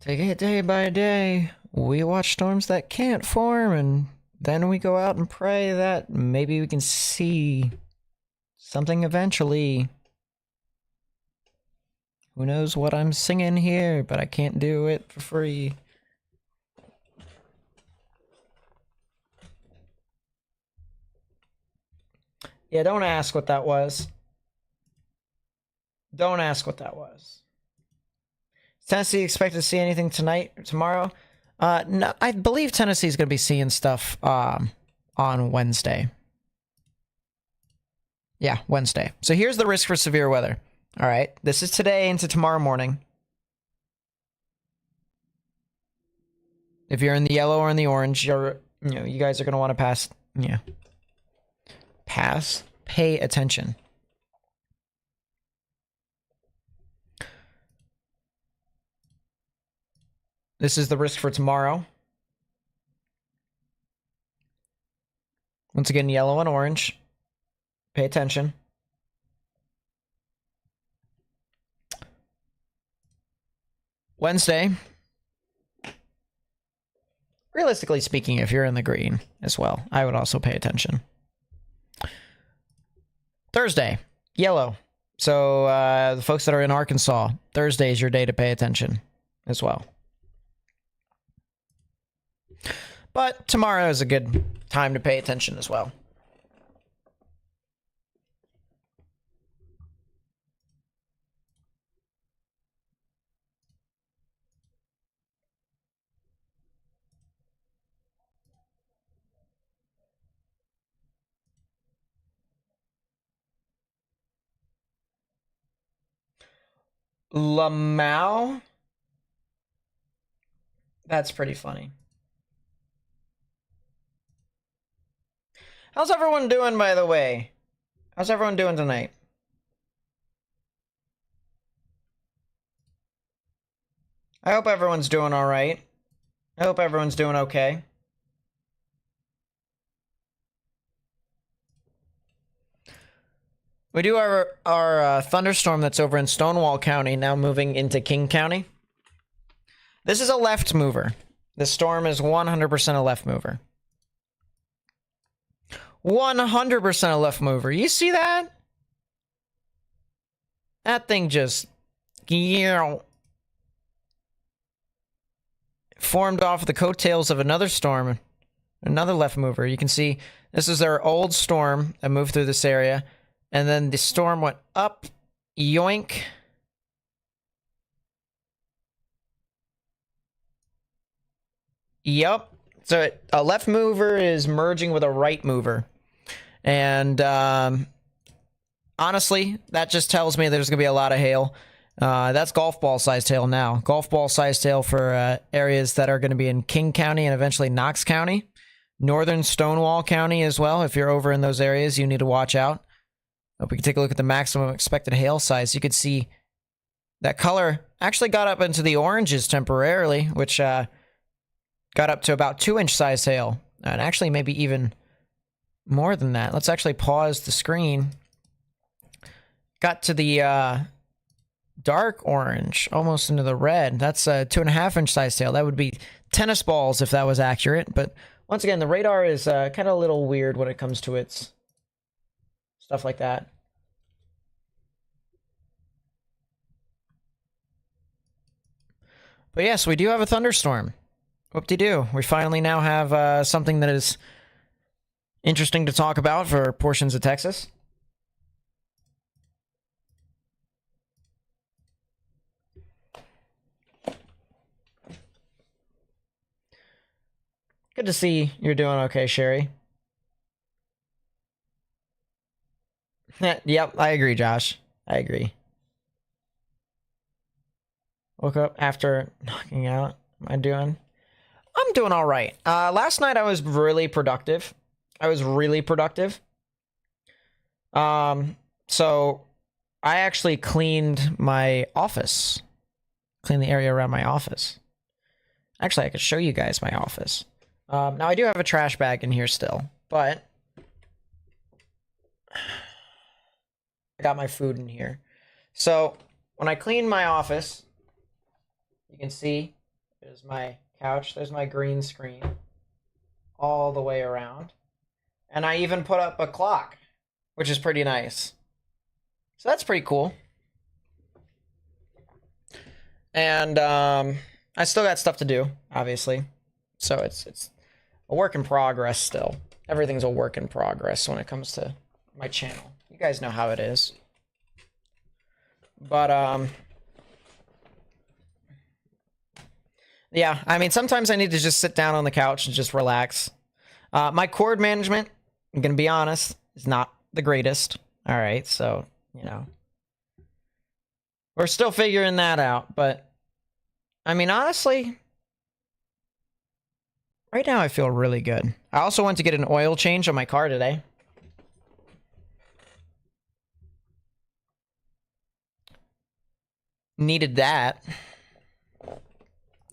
S1: Take it day by day. We watch storms that can't form, and then we go out and pray that maybe we can see something eventually. Who knows what I'm singing here, but I can't do it for free. Yeah, don't ask what that was. Don't ask what that was. Is Tennessee expected to see anything tonight or tomorrow? No, I believe Tennessee's going to be seeing stuff on Wednesday. Yeah, Wednesday. So here's the risk for severe weather. All right, this is today into tomorrow morning. If you're in the yellow or in the orange, you guys are going to want to pass, pay attention. This is the risk for tomorrow. Once again, yellow and orange. Pay attention. Wednesday. Realistically speaking, if you're in the green as well, I would also pay attention. Thursday, yellow. So the folks that are in Arkansas, Thursday is your day to pay attention as well. But tomorrow is a good time to pay attention as well. Lamau? That's pretty funny. How's everyone doing, by the way? How's everyone doing tonight? I hope everyone's doing all right. I hope everyone's doing okay. We do have our thunderstorm that's over in Stonewall County now moving into King County. This is a left mover. This storm is 100% a left mover. 100% a left mover. You see that? That thing just formed off the coattails of another storm, another left mover. You can see this is their old storm that moved through this area, and then the storm went up, yoink. Yep. So a left mover is merging with a right mover. And honestly, that just tells me there's going to be a lot of hail. That's golf ball sized hail now. Golf ball sized hail for areas that are going to be in King County and eventually Knox County. Northern Stonewall County as well. If you're over in those areas, you need to watch out. If we can take a look at the maximum expected hail size, you could see that color actually got up into the oranges temporarily, which got up to about 2-inch size hail. And actually maybe even more than that. Let's actually pause the screen. Got to the dark orange, almost into the red. That's a 2.5-inch size hail. That would be tennis balls if that was accurate. But once again, the radar is kind of a little weird when it comes to its stuff like that. But yes, we do have a thunderstorm. Whoop-de-doo. We finally now have something that is interesting to talk about for portions of Texas. Good to see you're doing okay, Sherry. Yep, I agree, Josh. I agree. Woke up after knocking out. Am I doing? I'm doing all right. Last night I was really productive. So I actually cleaned my office. Cleaned the area around my office. Actually, I could show you guys my office. Now I do have a trash bag in here still, but I got my food in here. So when I clean my office, you can see there's my couch, there's my green screen all the way around. And I even put up a clock, which is pretty nice. So that's pretty cool. And I still got stuff to do, obviously. So it's a work in progress still. Everything's a work in progress when it comes to my channel. You guys know how it is. But yeah, I mean, sometimes I need to just sit down on the couch and just relax. My cord management, I'm going to be honest, is not the greatest. All right, so, you know, we're still figuring that out. But, I mean, honestly, Right now I feel really good. I also went to get an oil change on my car today. Needed that.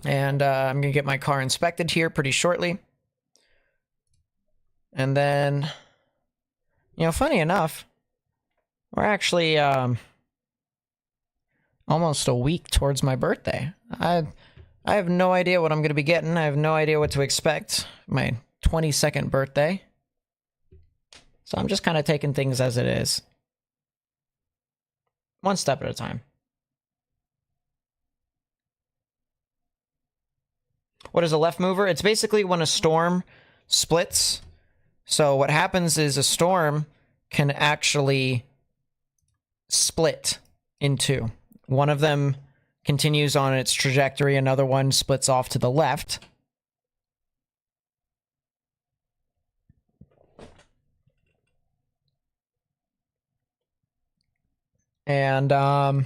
S1: And I'm going to get my car inspected here pretty shortly. And then, you know, funny enough, we're actually almost a week towards my birthday. I have no idea what I'm going to be getting. I have no idea what to expect. My 22nd birthday. So I'm just kind of taking things as it is. One step at a time. What is a left mover? It's basically when a storm splits. So what happens is a storm can actually split in two. One of them continues on its trajectory, another one splits off to the left. And that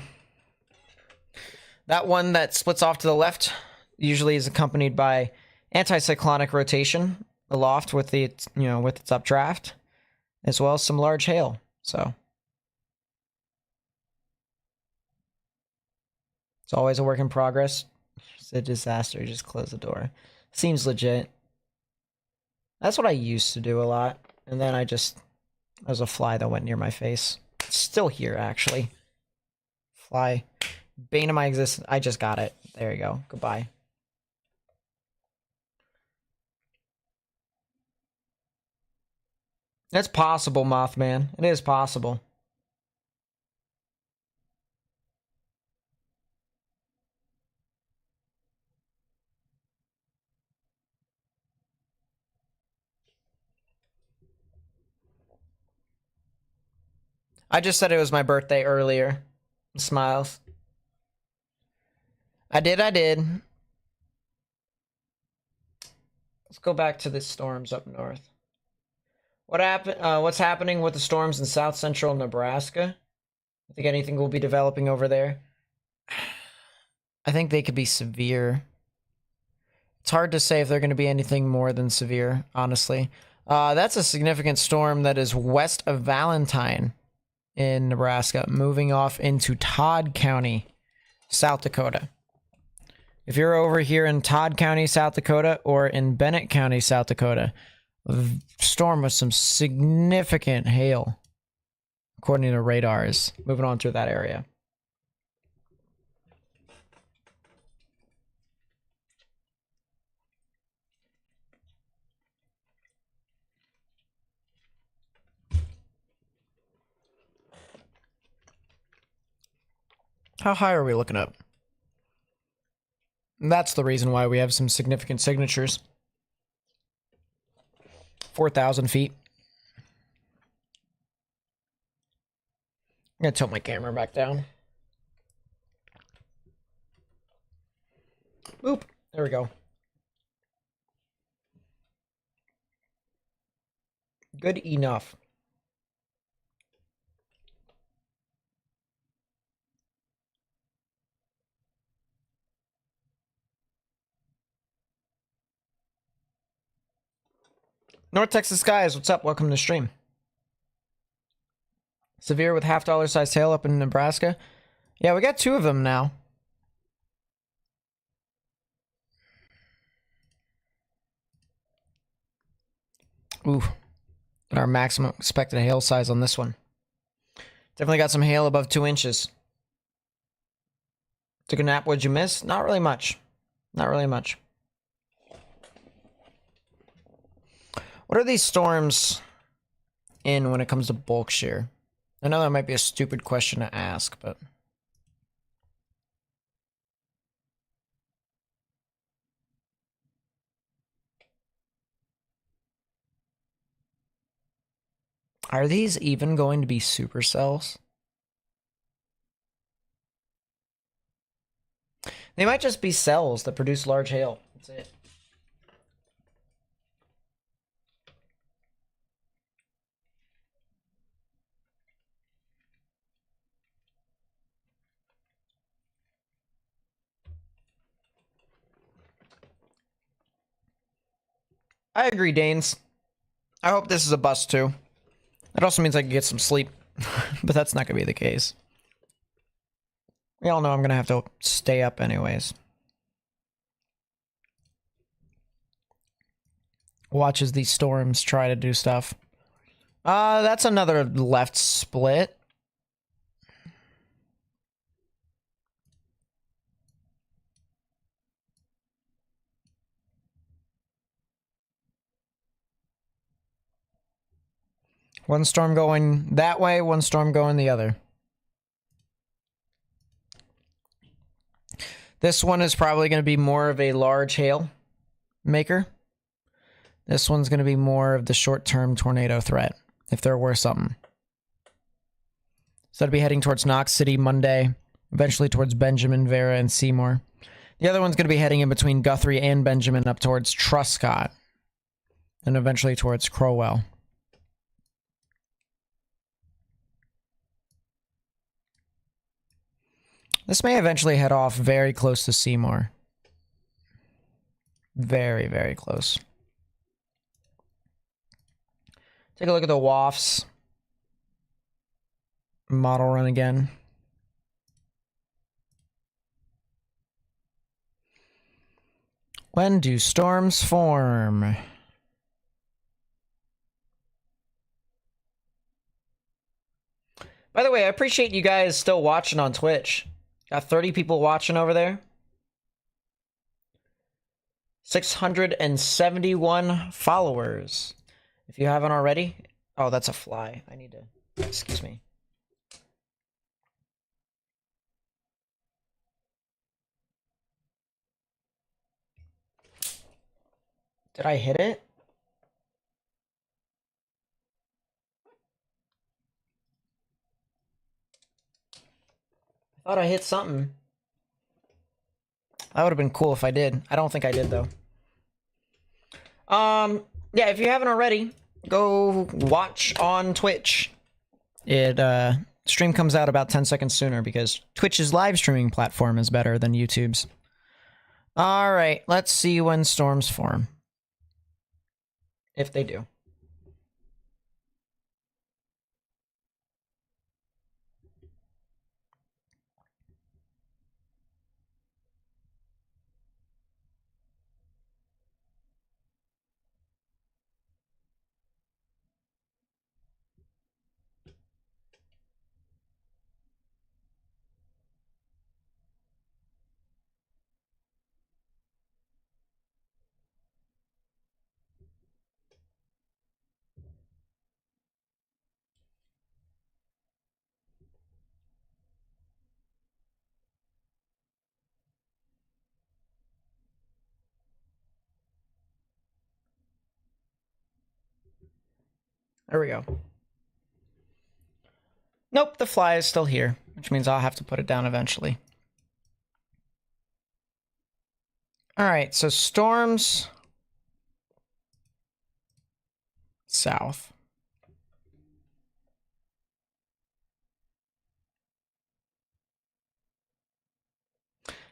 S1: one that splits off to the left usually is accompanied by anticyclonic rotation aloft with the, you know, with its updraft, as well as some large hail. So it's always a work in progress. It's a disaster. Just close the door. Seems legit. That's what I used to do a lot. And then there was a fly that went near my face. It's still here, actually. Fly. Bane of my existence. I just got it. There you go. Goodbye. It's possible, Mothman. It is possible. I just said it was my birthday earlier. Smiles. I did. Let's go back to the storms up north. What's happening with the storms in south central Nebraska? I think anything will be developing over there. I think they could be severe. It's hard to say if they're going to be anything more than severe, honestly. That's a significant storm that is west of Valentine in Nebraska, moving off into Todd County, South Dakota. If you're over here in Todd County, South Dakota, or in Bennett County, South Dakota, storm with some significant hail, according to radars, moving on through that area. How high are we looking up? That's the reason why we have some significant signatures. 4,000 feet. I'm gonna tilt my camera back down. Oop, there we go. Good enough. North Texas Skies, what's up? Welcome to the stream. Severe with $half size hail up in Nebraska. Yeah, we got 2 of them now. Ooh. Our maximum expected hail size on this one. Definitely got some hail above 2 inches. Took a nap, what'd you miss? Not really much. Not really much. What are these storms in when it comes to bulk shear? I know that might be a stupid question to ask, but... Are these even going to be supercells? They might just be cells that produce large hail. That's it. I agree, Danes. I hope this is a bust too. That also means I can get some sleep, but that's not gonna be the case. We all know I'm gonna have to stay up anyways. Watch as these storms try to do stuff. That's another left split. One storm going that way, one storm going the other. This one is probably going to be more of a large hail maker. This one's going to be more of the short-term tornado threat, if there were something. So I'd be heading towards Knox City Monday, eventually towards Benjamin, Vera, and Seymour. The other one's going to be heading in between Guthrie and Benjamin up towards Truscott, and eventually towards Crowell. This may eventually head off very close to Seymour. Very, very close. Take a look at the WAFs. Model run again. When do storms form? By the way, I appreciate you guys still watching on Twitch. Got 30 people watching over there. 671 followers. If you haven't already... Oh, that's a fly. I need to... Excuse me. Did I hit it? I thought I hit something. That would have been cool if I did. I don't think I did, though. Yeah, if you haven't already, go watch on Twitch. Stream comes out about 10 seconds sooner because Twitch's live streaming platform is better than YouTube's. All right, let's see when storms form. If they do. There we go. Nope, the fly is still here, which means I'll have to put it down eventually. All right, so storms south.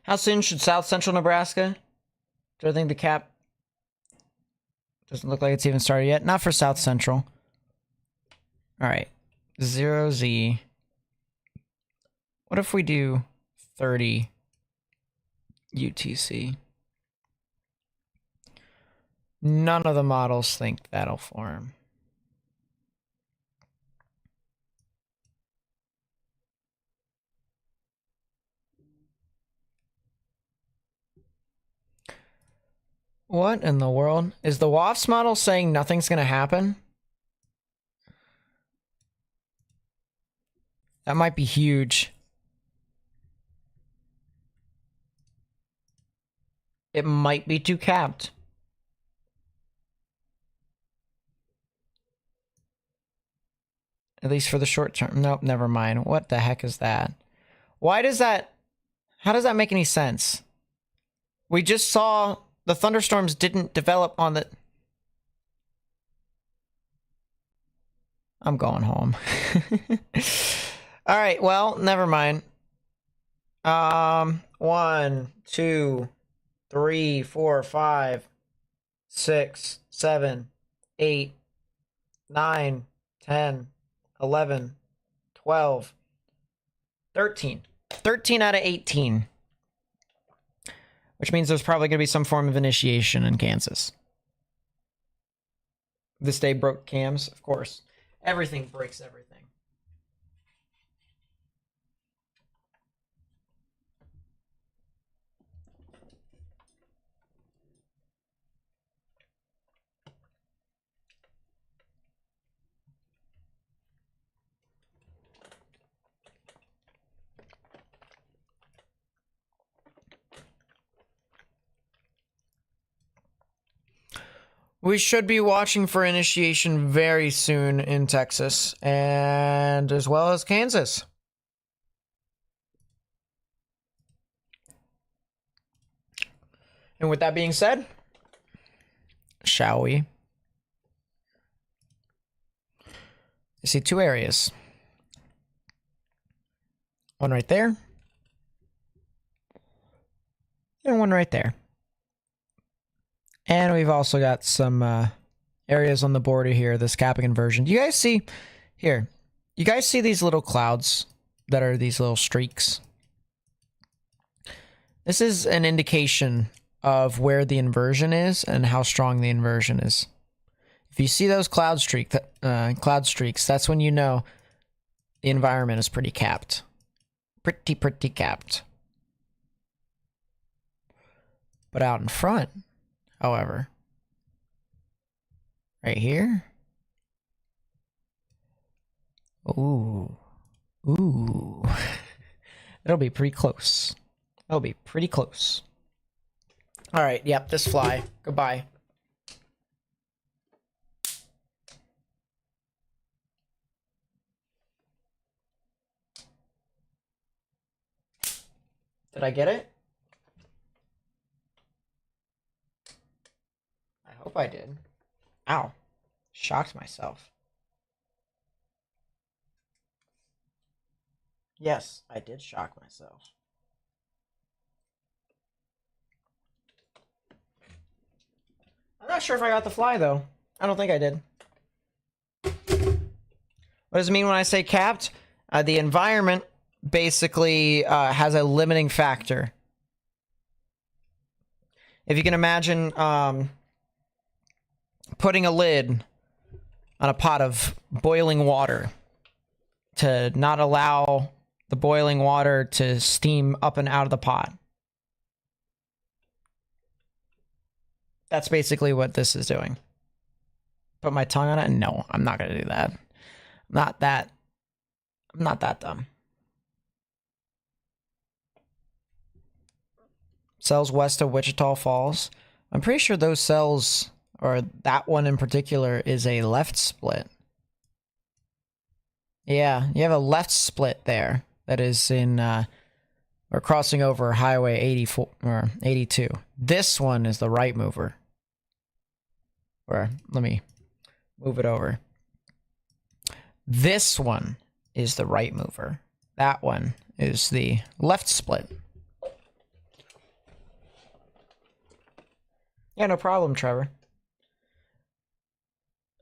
S1: How soon should South Central Nebraska? Do I think the cap doesn't look like it's even started yet? Not for South Central. All right, 0Z. What if we do 30 UTC? None of the models think that'll form. What in the world? Is the WAFs model saying nothing's gonna happen? That might be huge. It might be too capped. At least for the short term. Nope, never mind. What the heck is that? Why does that... How does that make any sense? We just saw the thunderstorms didn't develop on the... I'm going home. All right, well, never mind. 1, 2, 3, 4, 5. 6, 7, 8, 9, 10, 11, 12, 13. 13 out of 18. Which means there's probably going to be some form of initiation in Kansas. This day broke cams, of course. Everything breaks everything. We should be watching for initiation very soon in Texas, and as well as Kansas. And with that being said, shall we? I see two areas. One right there. And one right there. And we've also got some areas on the border here, this capping inversion. Do you guys see here? You guys see these little clouds that are these little streaks? This is an indication of where the inversion is and how strong the inversion is. If you see those cloud streaks, that's when you know the environment is pretty capped. Pretty capped. But out in front, however, right here. Ooh. It'll be pretty close. It'll be pretty close. All right, yep, this fly. Goodbye. Did I get it? I hope I did. Ow. Shocked myself. Yes, I did shock myself. I'm not sure if I got the fly, though. I don't think I did. What does it mean when I say capped? The environment basically has a limiting factor. If you can imagine putting a lid on a pot of boiling water to not allow the boiling water to steam up and out of the pot. That's basically what this is doing. Put my tongue on it? No, I'm not going to do that. I'm not that dumb. Cells west of Wichita Falls. I'm pretty sure those cells, or that one in particular, is a left split. Yeah, you have a left split there that is in, or crossing over Highway 84 or 82. This one is the right mover. Or let me move it over. This one is the right mover. That one is the left split. Yeah, no problem, Trevor.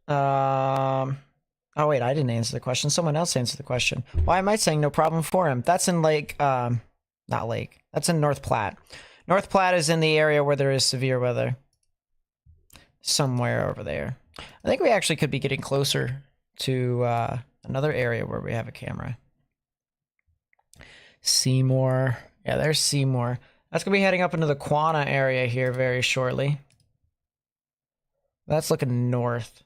S1: Oh wait, I didn't answer the question. Someone else answered the question. Why am I saying no problem for him? That's in not Lake. That's in North Platte. North Platte is in the area where there is severe weather. Somewhere over there. I think we actually could be getting closer to another area where we have a camera. Seymour. Yeah, there's Seymour. That's going to be heading up into the Quanah area here very shortly. That's looking north.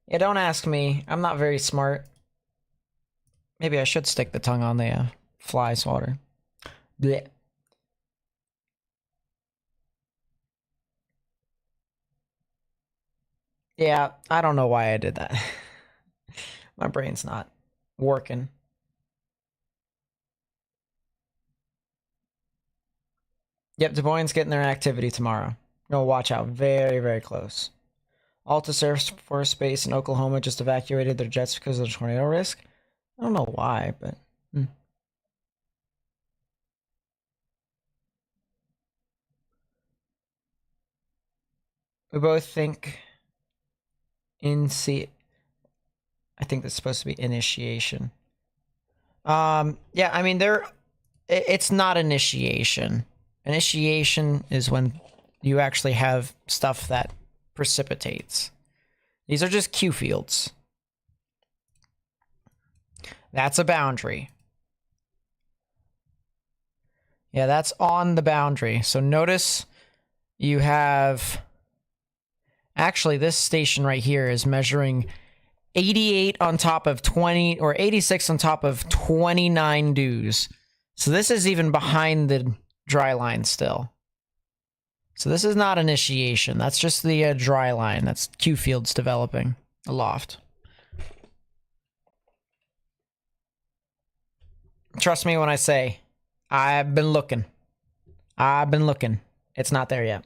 S1: Yeah, don't ask me. I'm not very smart. Maybe I should stick the tongue on the fly swatter. Blech. Yeah, I don't know why I did that. My brain's not working. Yep, Des Moines getting their activity tomorrow. No, watch out. Very, very close. Altus Air Force Base in Oklahoma just evacuated their jets because of the tornado risk. I don't know why, but... We both think I think that's supposed to be initiation. Yeah, I mean, it's not initiation. Initiation is when you actually have stuff that precipitates. These are just Q fields. That's a boundary. Yeah, that's on the boundary. So notice you have... Actually, this station right here is measuring 88 on top of 20, or 86 on top of 29 dews. So this is even behind the dry line still. So this is not initiation. That's just the dry line. That's Q fields developing aloft. Trust me when I say, I've been looking. I've been looking. It's not there yet.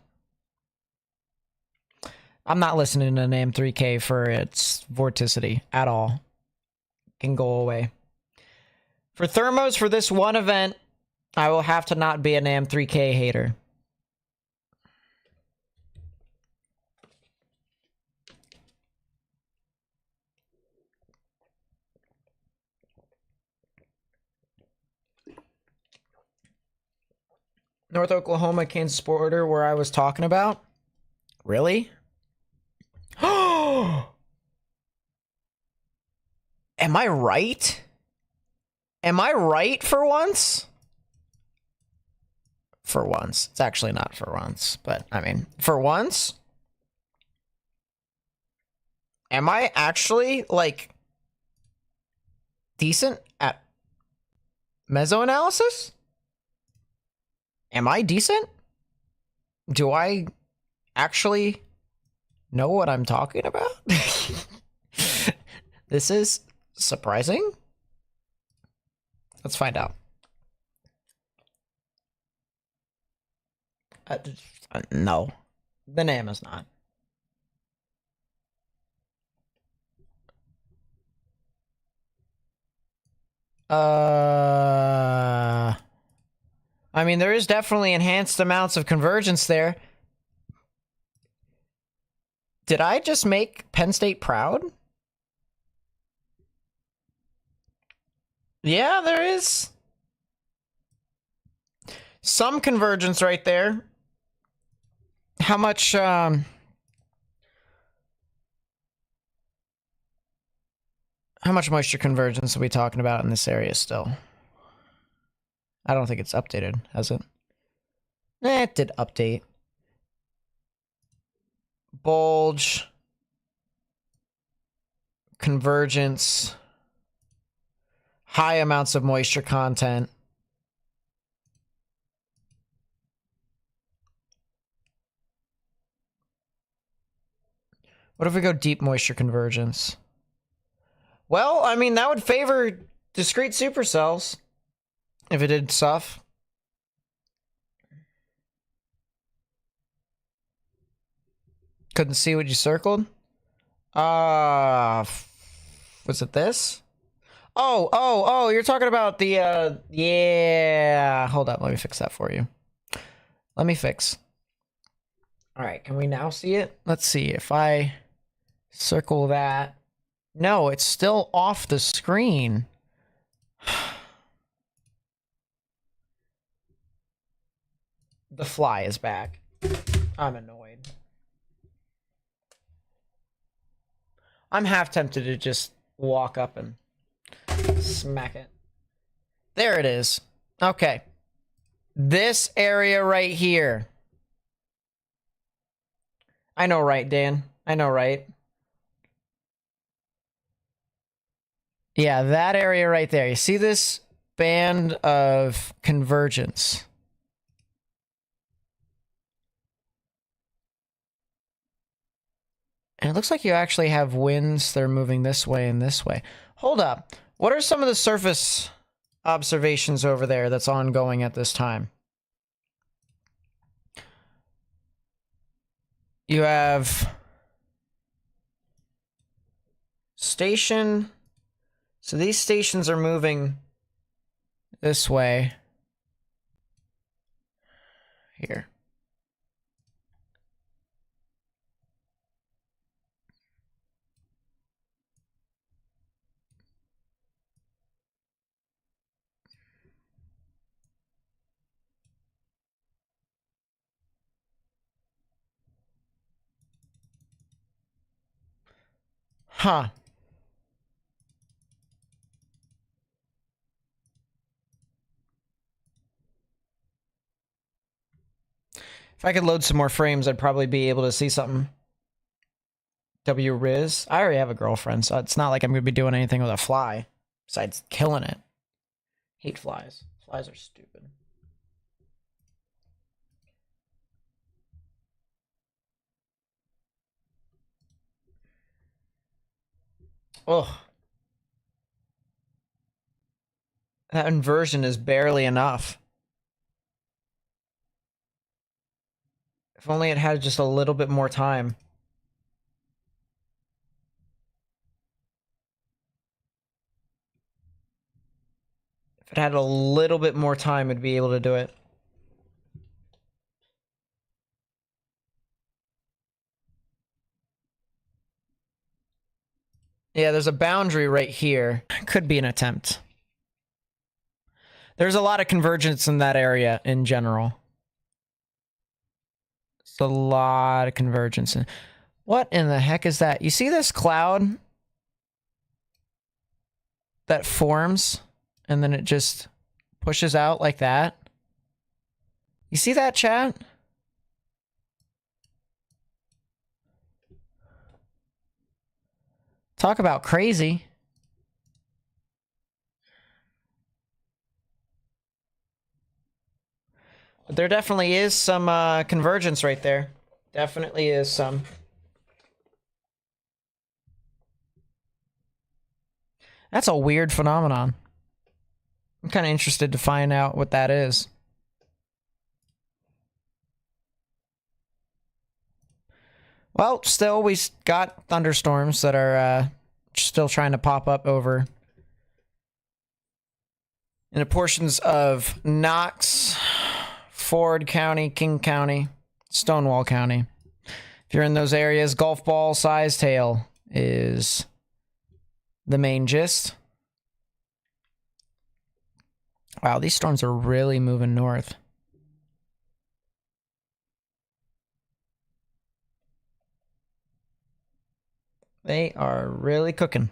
S1: I'm not listening to NAM 3K for its vorticity at all. It can go away. For thermos for this one event, I will have to not be a NAM 3K hater. North Oklahoma, Kansas border, where I was talking about? Really? Am I right? Am I right for once? For once. It's actually not for once, but I mean, for once? Am I actually, like, decent at mesoanalysis? Am I decent? Do I actually know what I'm talking about? This is surprising. Let's find out. No, the name is not. I mean, there is definitely enhanced amounts of convergence there. Did I just make Penn State proud? Yeah, there is some convergence right there. How much, how much moisture convergence are we talking about in this area still? I don't think it's updated, has it? It did update. Bulge. Convergence. High amounts of moisture content. What if we go deep moisture convergence? Well, I mean, that would favor discrete supercells if it did stuff. Couldn't see what you circled. Was it this? Oh, you're talking about the, yeah. Hold up, let me fix that for you. Let me fix. All right, can we now see it? Let's see, if I circle that. No, it's still off the screen. The fly is back. I'm annoyed. I'm half tempted to just walk up and smack it. There it is. Okay. This area right here. I know, right, Dan? I know, right? Yeah, that area right there. You see this band of convergence? And it looks like you actually have winds that are moving this way and this way. Hold up. What are some of the surface observations over there that's ongoing at this time? You have station. So these stations are moving this way. Here. Huh. If I could load some more frames, I'd probably be able to see something. W Riz. I already have a girlfriend, so it's not like I'm going to be doing anything with a fly. Besides killing it. Hate flies. Flies are stupid. Ugh. That inversion is barely enough. If only it had just a little bit more time. If it had a little bit more time, it'd be able to do it. Yeah, there's a boundary right here. Could be an attempt. There's a lot of convergence in that area in general. It's a lot of convergence. What in the heck is that? You see this cloud that forms and then it just pushes out like that? You see that, chat? Talk about crazy. But there definitely is some convergence right there. Definitely is some. That's a weird phenomenon. I'm kind of interested to find out what that is. Well, still, we got thunderstorms that are still trying to pop up over in the portions of Knox, Ford County, King County, Stonewall County. If you're in those areas, golf ball sized hail is the main gist. Wow, these storms are really moving north. They are really cooking.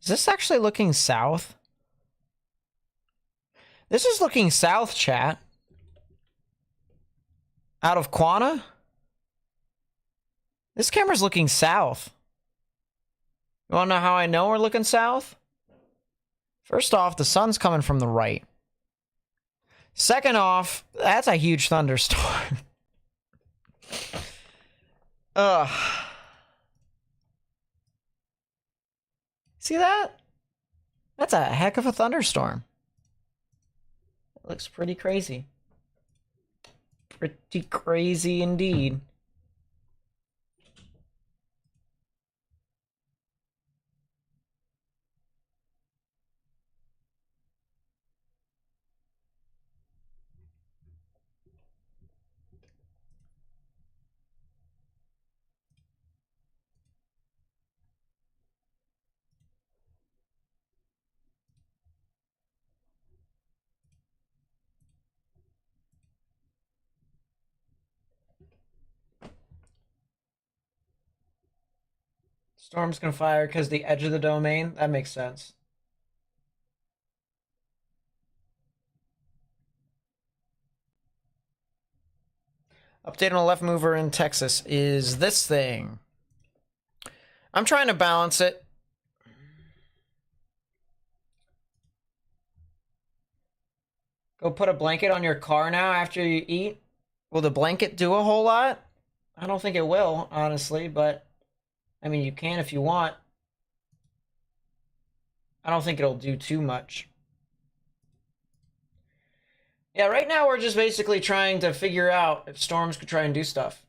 S1: Is this actually looking south? This is looking south, chat. Out of Quana? This camera's looking south. You wanna know how I know we're looking south? First off, the sun's coming from the right. Second off, that's a huge thunderstorm. Ugh. See that? That's a heck of a thunderstorm. It looks pretty crazy. Pretty crazy indeed. Storm's gonna fire because the edge of the domain? That makes sense. Update on a left mover in Texas is this thing. I'm trying to balance it. Go put a blanket on your car now after you eat. Will the blanket do a whole lot? I don't think it will, honestly, but I mean, you can if you want. I don't think it'll do too much. Yeah, right now we're just basically trying to figure out if storms could try and do stuff.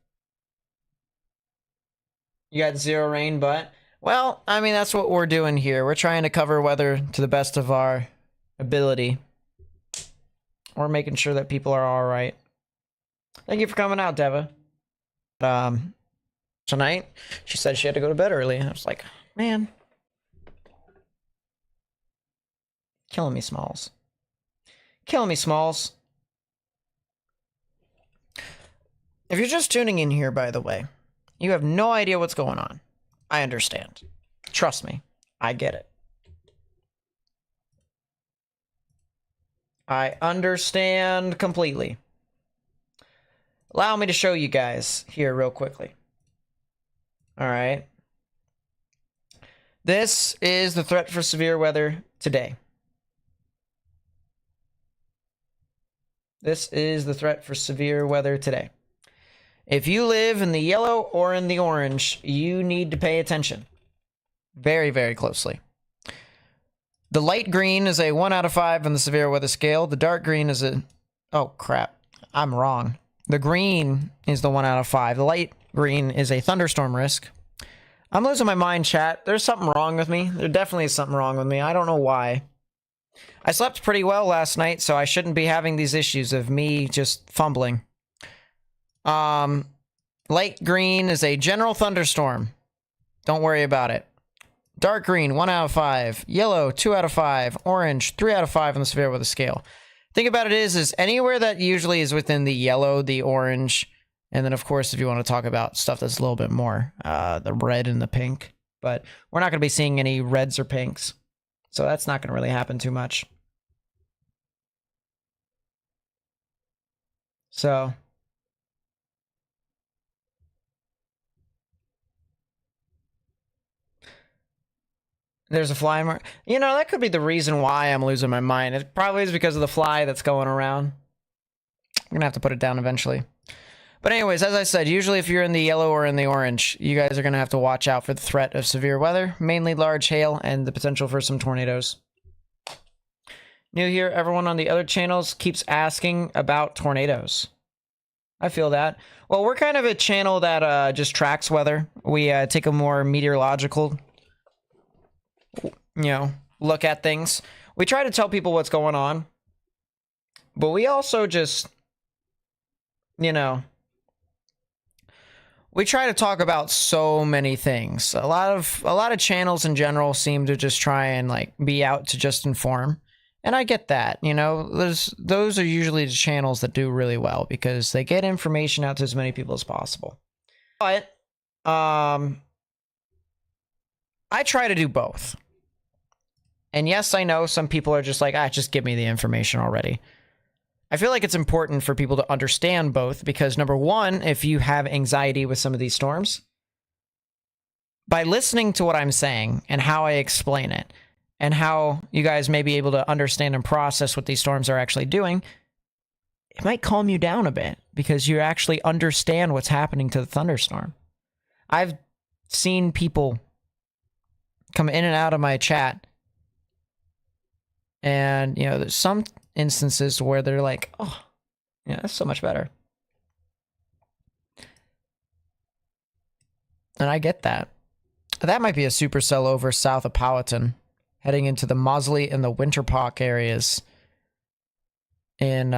S1: You got 0 rain, but well, I mean that's what we're doing here. We're trying to cover weather to the best of our ability. We're making sure that people are all right. Thank you for coming out, Deva. Tonight she said she had to go to bed early. I was like, man, killing me, Smalls. Killing me, Smalls. If you're just tuning in here, by the way, you have no idea what's going on. I understand. Trust me, I get it. I understand completely. Allow me to show you guys here real quickly. All right. This is the threat for severe weather today. This is the threat for severe weather today. If you live in the yellow or in the orange, you need to pay attention very, very closely. The light green is a 1 out of 5 on the severe weather scale. The dark green is a... Oh, crap. I'm wrong. The green is the 1 out of 5. The light green is a thunderstorm risk. I'm losing my mind, chat. There's something wrong with me. There definitely is something wrong with me. I don't know why. I slept pretty well last night, so I shouldn't be having these issues of me just fumbling. Light green is a general thunderstorm. Don't worry about it. Dark green, 1 out of 5. Yellow, 2 out of 5. Orange, 3 out of 5 on the severe weather scale. Thing about it is anywhere that usually is within the yellow, the orange, and then of course if you want to talk about stuff that's a little bit more, the red and the pink. But we're not going to be seeing any reds or pinks. So that's not going to really happen too much. So... There's a fly mark. You know, that could be the reason why I'm losing my mind. It probably is because of the fly that's going around. I'm going to have to put it down eventually. But anyways, as I said, usually if you're in the yellow or in the orange, you guys are going to have to watch out for the threat of severe weather, mainly large hail and the potential for some tornadoes. New here, everyone on the other channels keeps asking about tornadoes. I feel that. Well, we're kind of a channel that just tracks weather. We take a more meteorological look at things. We try to tell people what's going on, but we also just, we try to talk about so many things. A lot of channels in general seem to just try and be out to just inform. And I get that, those are usually the channels that do really well because they get information out to as many people as possible. But I try to do both. And yes, I know some people are just like, just give me the information already. I feel like it's important for people to understand both because, number one, if you have anxiety with some of these storms, by listening to what I'm saying and how I explain it and how you guys may be able to understand and process what these storms are actually doing, it might calm you down a bit because you actually understand what's happening to the thunderstorm. I've seen people come in and out of my chat and, there's some instances where they're like, oh, yeah, that's so much better. And I get that. That might be a supercell over south of Powhatan, heading into the Mosley and the Winterpock areas in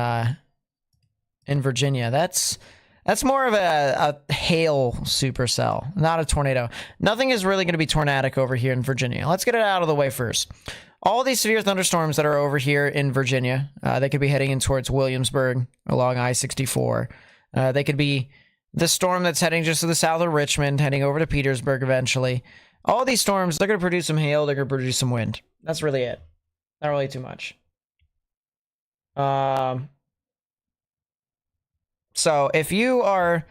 S1: Virginia. That's more of a hail supercell, not a tornado. Nothing is really going to be tornadic over here in Virginia. Let's get it out of the way first. All these severe thunderstorms that are over here in Virginia, they could be heading in towards Williamsburg along I-64. They could be the storm that's heading just to the south of Richmond, heading over to Petersburg eventually. All these storms, they're going to produce some hail, they're going to produce some wind. That's really it. Not really too much. So if you are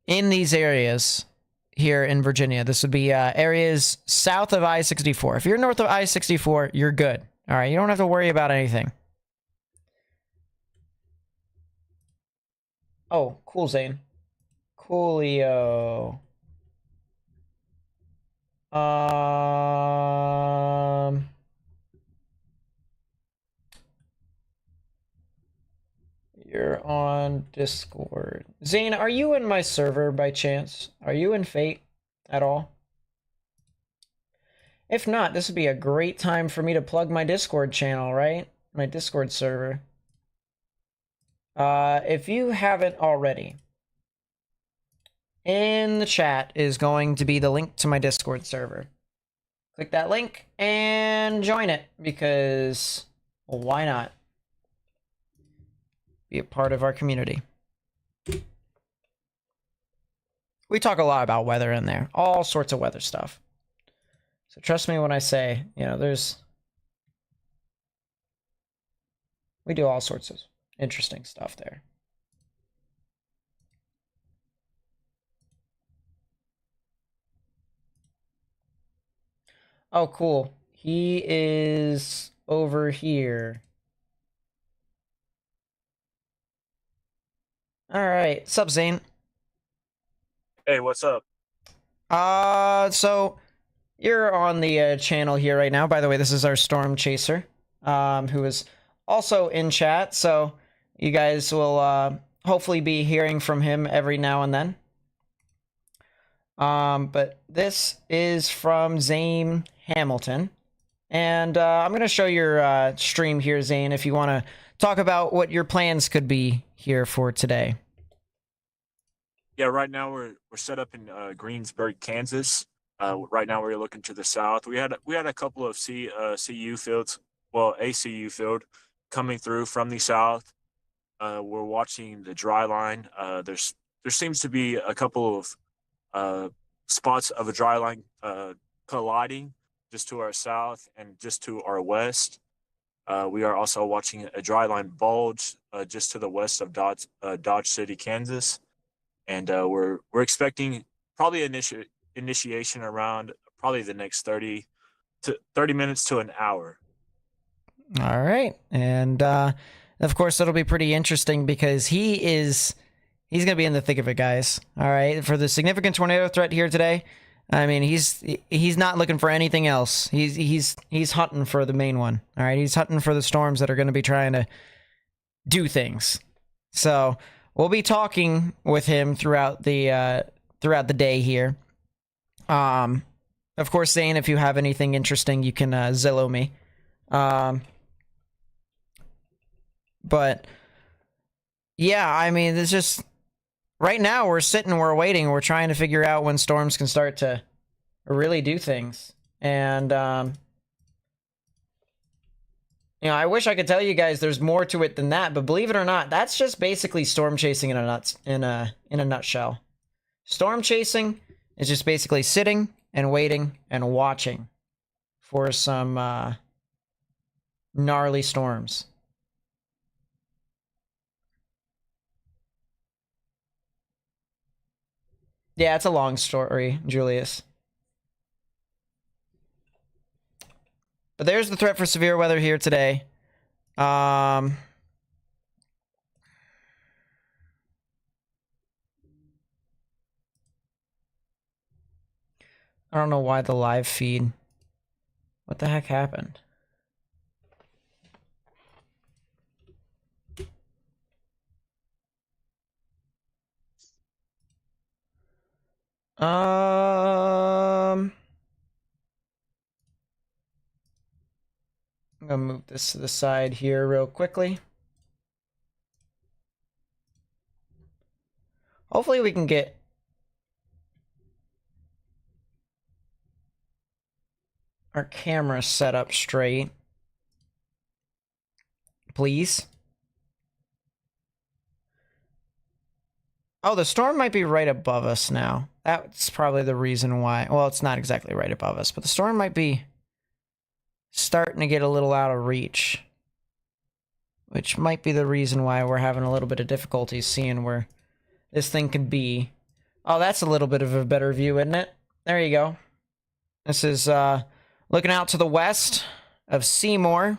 S1: in these areas here in Virginia, this would be areas south of I-64. If you're north of I-64, you're good. All right, you don't have to worry about anything. Oh, cool, Zane. Coolio. You're on Discord. Zane, are you in my server by chance? Are you in Fate? at all? If not, this would be a great time for me to plug my Discord channel, right? My Discord server. If you haven't already, in the chat is going to be the link to my Discord server. Click that link and join it, because well, why not? Be a part of our community. We talk a lot about weather in there, all sorts of weather stuff. So trust me when I say, you know, we do all sorts of interesting stuff there. Oh, cool. He is over here. All right. Sup, Zane?
S2: Hey, what's up?
S1: So you're on the channel here right now. By the way, this is our Storm Chaser, who is also in chat. So you guys will hopefully be hearing from him every now and then. But this is from Zane Hamilton. And I'm going to show your stream here, Zane, if you want to talk about what your plans could be here for today.
S2: Yeah, right now we're set up in Greensburg, Kansas. Right now we're looking to the south. We had a couple of CU fields, well, a CU field coming through from the south. We're watching the dry line. There seems to be a couple of spots of a dry line colliding just to our south and just to our west. We are also watching a dry line bulge just to the west of Dodge City, Kansas, and we're expecting probably initiation around probably the next 30 minutes to an hour.
S1: All right. And of course, it'll be pretty interesting because he's going to be in the thick of it, guys. All right. For the significant tornado threat here today, I mean, he's not looking for anything else. He's hunting for the main one. All right. He's hunting for the storms that are going to be trying to do things. So we'll be talking with him throughout the day here. Of course, Zane, if you have anything interesting, you can Zillow me. But yeah, I mean, it's just right now we're sitting, we're waiting, we're trying to figure out when storms can start to really do things. And you know, I wish I could tell you guys there's more to it than that, but believe it or not, that's just basically storm chasing in a nutshell. Storm chasing is just basically sitting and waiting and watching for some gnarly storms. Yeah, it's a long story, Julius. But there's the threat for severe weather here today. I don't know why the live feed. What the heck happened? I'm gonna move this to the side here real quickly. Hopefully we can get our camera set up straight. Please. Oh, the storm might be right above us now. That's probably the reason why. Well, it's not exactly right above us, but the storm might be starting to get a little out of reach, which might be the reason why we're having a little bit of difficulty seeing where this thing could be. Oh, that's a little bit of a better view, isn't it? There you go. This is looking out to the west of Seymour,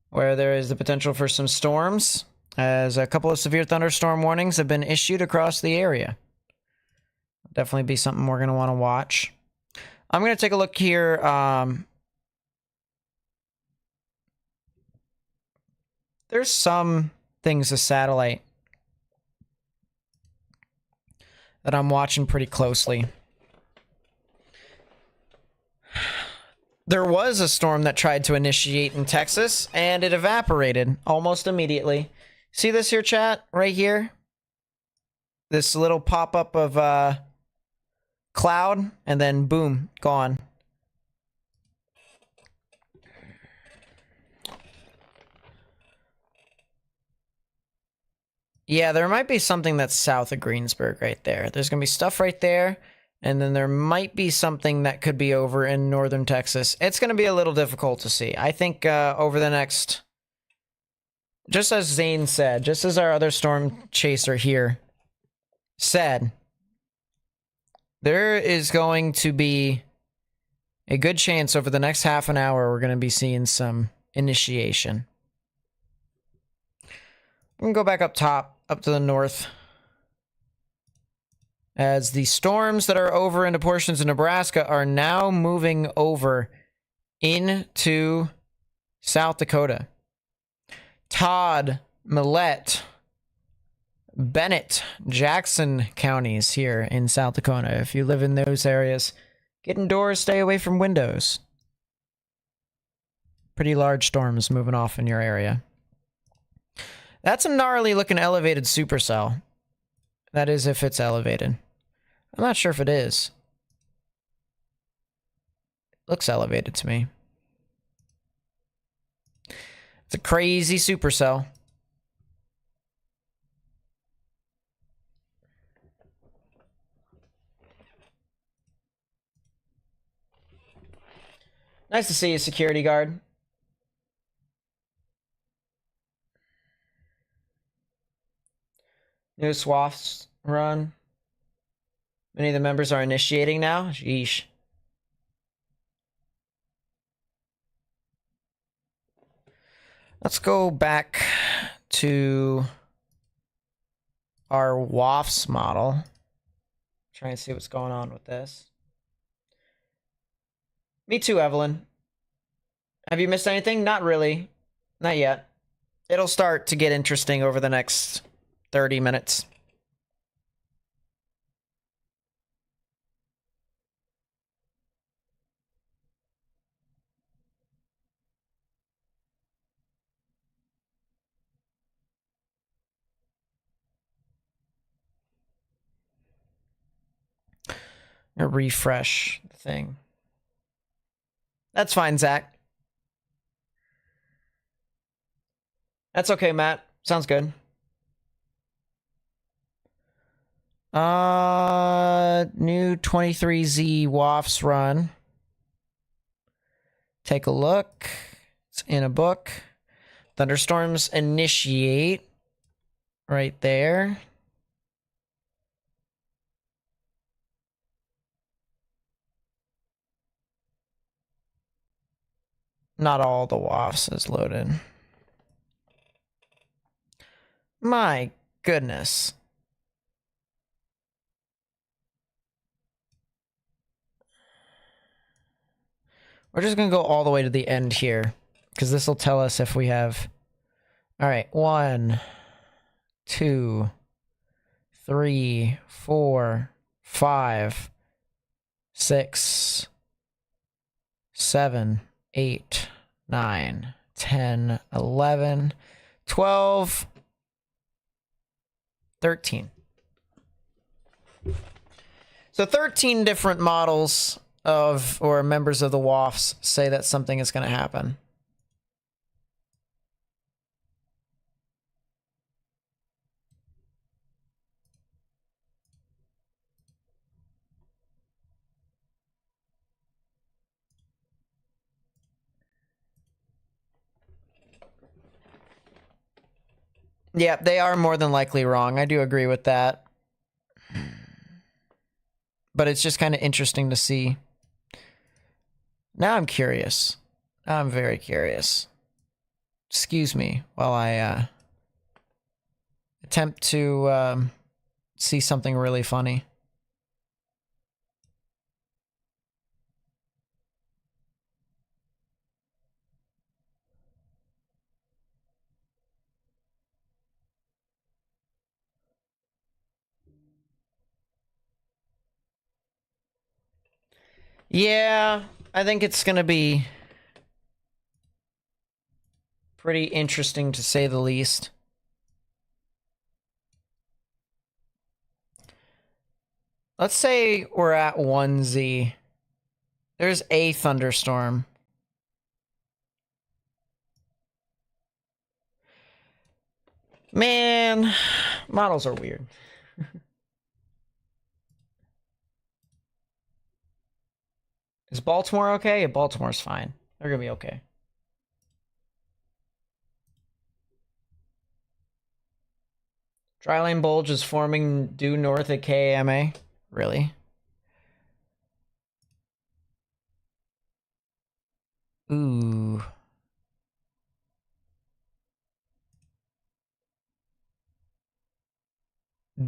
S1: where there is the potential for some storms, as a couple of severe thunderstorm warnings have been issued across the area. Definitely be something we're going to want to watch. I'm going to take a look here. There's some things, a satellite, that I'm watching pretty closely. There was a storm that tried to initiate in Texas, and it evaporated almost immediately. See this here, chat? Right here? This little pop-up of cloud, and then boom, gone. Yeah, there might be something that's south of Greensburg right there. There's going to be stuff right there, and then there might be something that could be over in northern Texas. It's going to be a little difficult to see. I think over the next... Just as Zane said, just as our other storm chaser here said, there is going to be a good chance over the next half an hour we're going to be seeing some initiation. We can go back up top, up to the north. As the storms that are over into portions of Nebraska are now moving over into South Dakota. Todd, Millette, Bennett, Jackson counties here in South Dakota. If you live in those areas, get indoors, stay away from windows. Pretty large storms moving off in your area. That's a gnarly looking elevated supercell. That is if it's elevated. I'm not sure if it is. Looks elevated to me. It's a crazy supercell. Nice to see you, security guard. New SWAFs run. Many of the members are initiating now. Sheesh. Let's go back to our WAFs model. Try and see what's going on with this. Me too, Evelyn. Have you missed anything? Not really. Not yet. It'll start to get interesting over the next 30 minutes. Refresh the thing. That's fine, Zach. That's okay, Matt. Sounds good. New 23Z WAFs run. Take a look. It's in a book. Thunderstorms initiate right there. Not all the WAFs is loaded. My goodness. We're just going to go all the way to the end here, because this will tell us if we have... All right, 1, 2, 3, 4, 5, 6, 7, 8, 9, 10, 11, 12, 13. So 13 different models of, or members of the WAFs say that something is going to happen. Yeah, they are more than likely wrong. I do agree with that. But it's just kind of interesting to see. Now I'm curious. Now I'm very curious. Excuse me while I attempt to see something really funny. Yeah, I think it's gonna be pretty interesting to say the least. Let's say we're at 1Z. There's a thunderstorm. Man, models are weird. Is Baltimore okay? Yeah, Baltimore's fine. They're gonna be okay. Dryline bulge is forming due north at KAMA. Really? Ooh.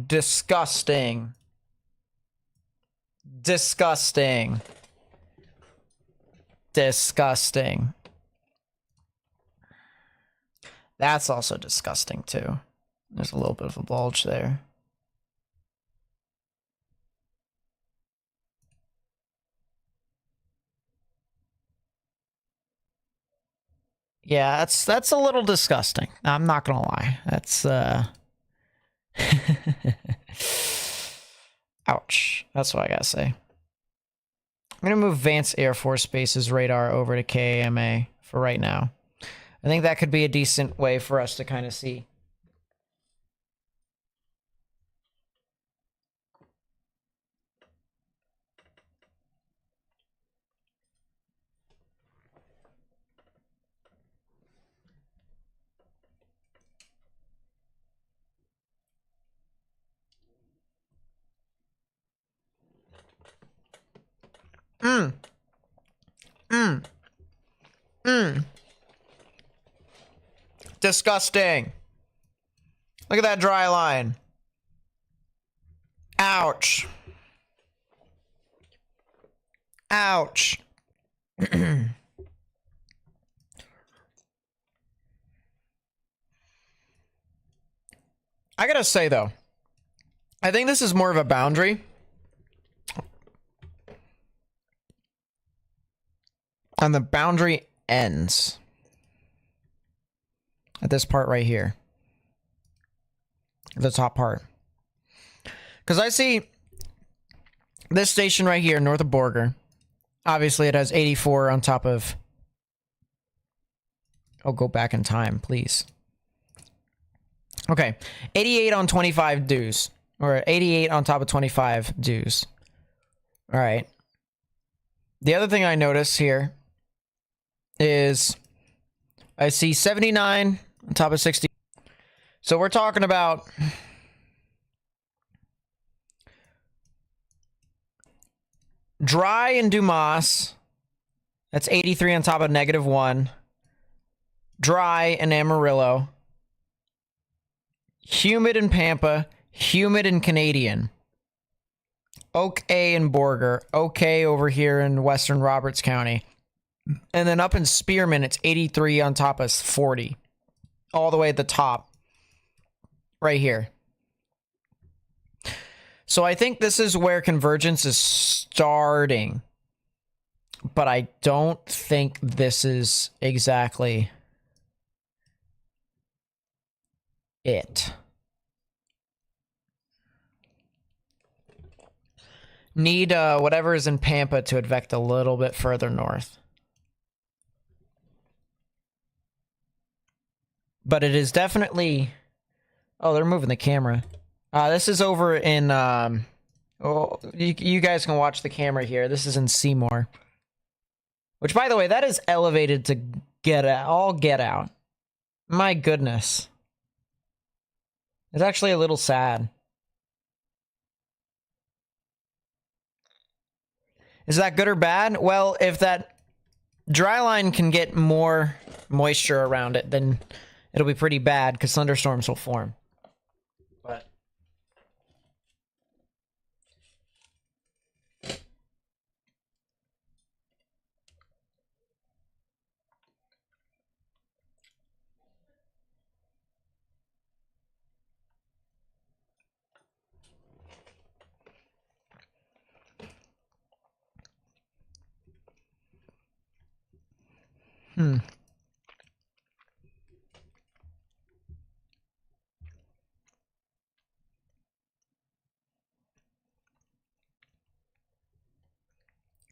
S1: Disgusting. Disgusting. Disgusting. That's also disgusting too. There's a little bit of a bulge there. Yeah, that's a little disgusting. I'm not gonna lie. That's ouch. That's what I gotta say. I'm gonna move Vance Air Force Base's radar over to KAMA for right now. I think that could be a decent way for us to kind of see. Mm. Mm. Mm. Disgusting. Look at that dry line. Ouch. Ouch. I gotta say though, I think this is more of a boundary. And the boundary ends at this part right here. The top part. Because I see this station right here, north of Borger. Obviously, it has 84 on top of... Oh, go back in time, please. Okay. 88 on 25 dues. Or 88 on top of 25 dues. All right. The other thing I notice here is I see 79 on top of 60. So we're talking about dry in Dumas. That's 83 on top of -1. Dry in Amarillo. Humid in Pampa. Humid in Canadian. Okay in Borger. Okay over here in Western Roberts County. And then up in Spearman, it's 83 on top of 40. All the way at the top. Right here. So I think this is where convergence is starting. But I don't think this is exactly it. Need whatever is in Pampa to advect a little bit further north. But it is definitely... Oh, they're moving the camera. This is over in... Oh, you guys can watch the camera here. This is in Seymour. Which, by the way, that is elevated to get out, all get out. My goodness. It's actually a little sad. Is that good or bad? Well, if that dry line can get more moisture around it, then it'll be pretty bad because thunderstorms will form. But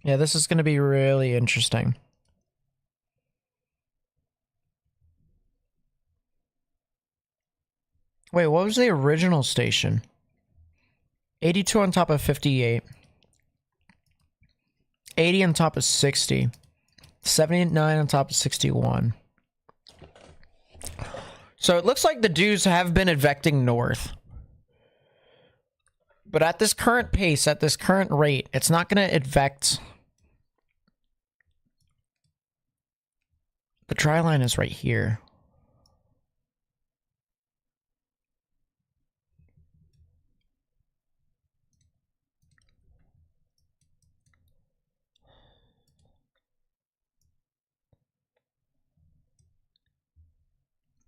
S1: Yeah, this is going to be really interesting. Wait, what was the original station? 82 on top of 58. 80 on top of 60. 79 on top of 61. So it looks like the dudes have been advecting north. But at this current pace, at this current rate, it's not going to advect. The dry line is right here.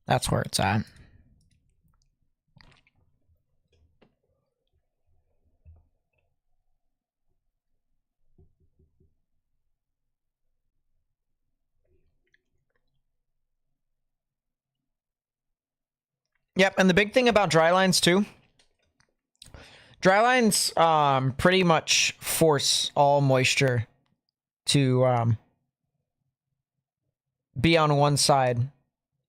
S1: That's where it's at. Yep, and the big thing about dry lines too. Dry lines pretty much force all moisture to be on one side.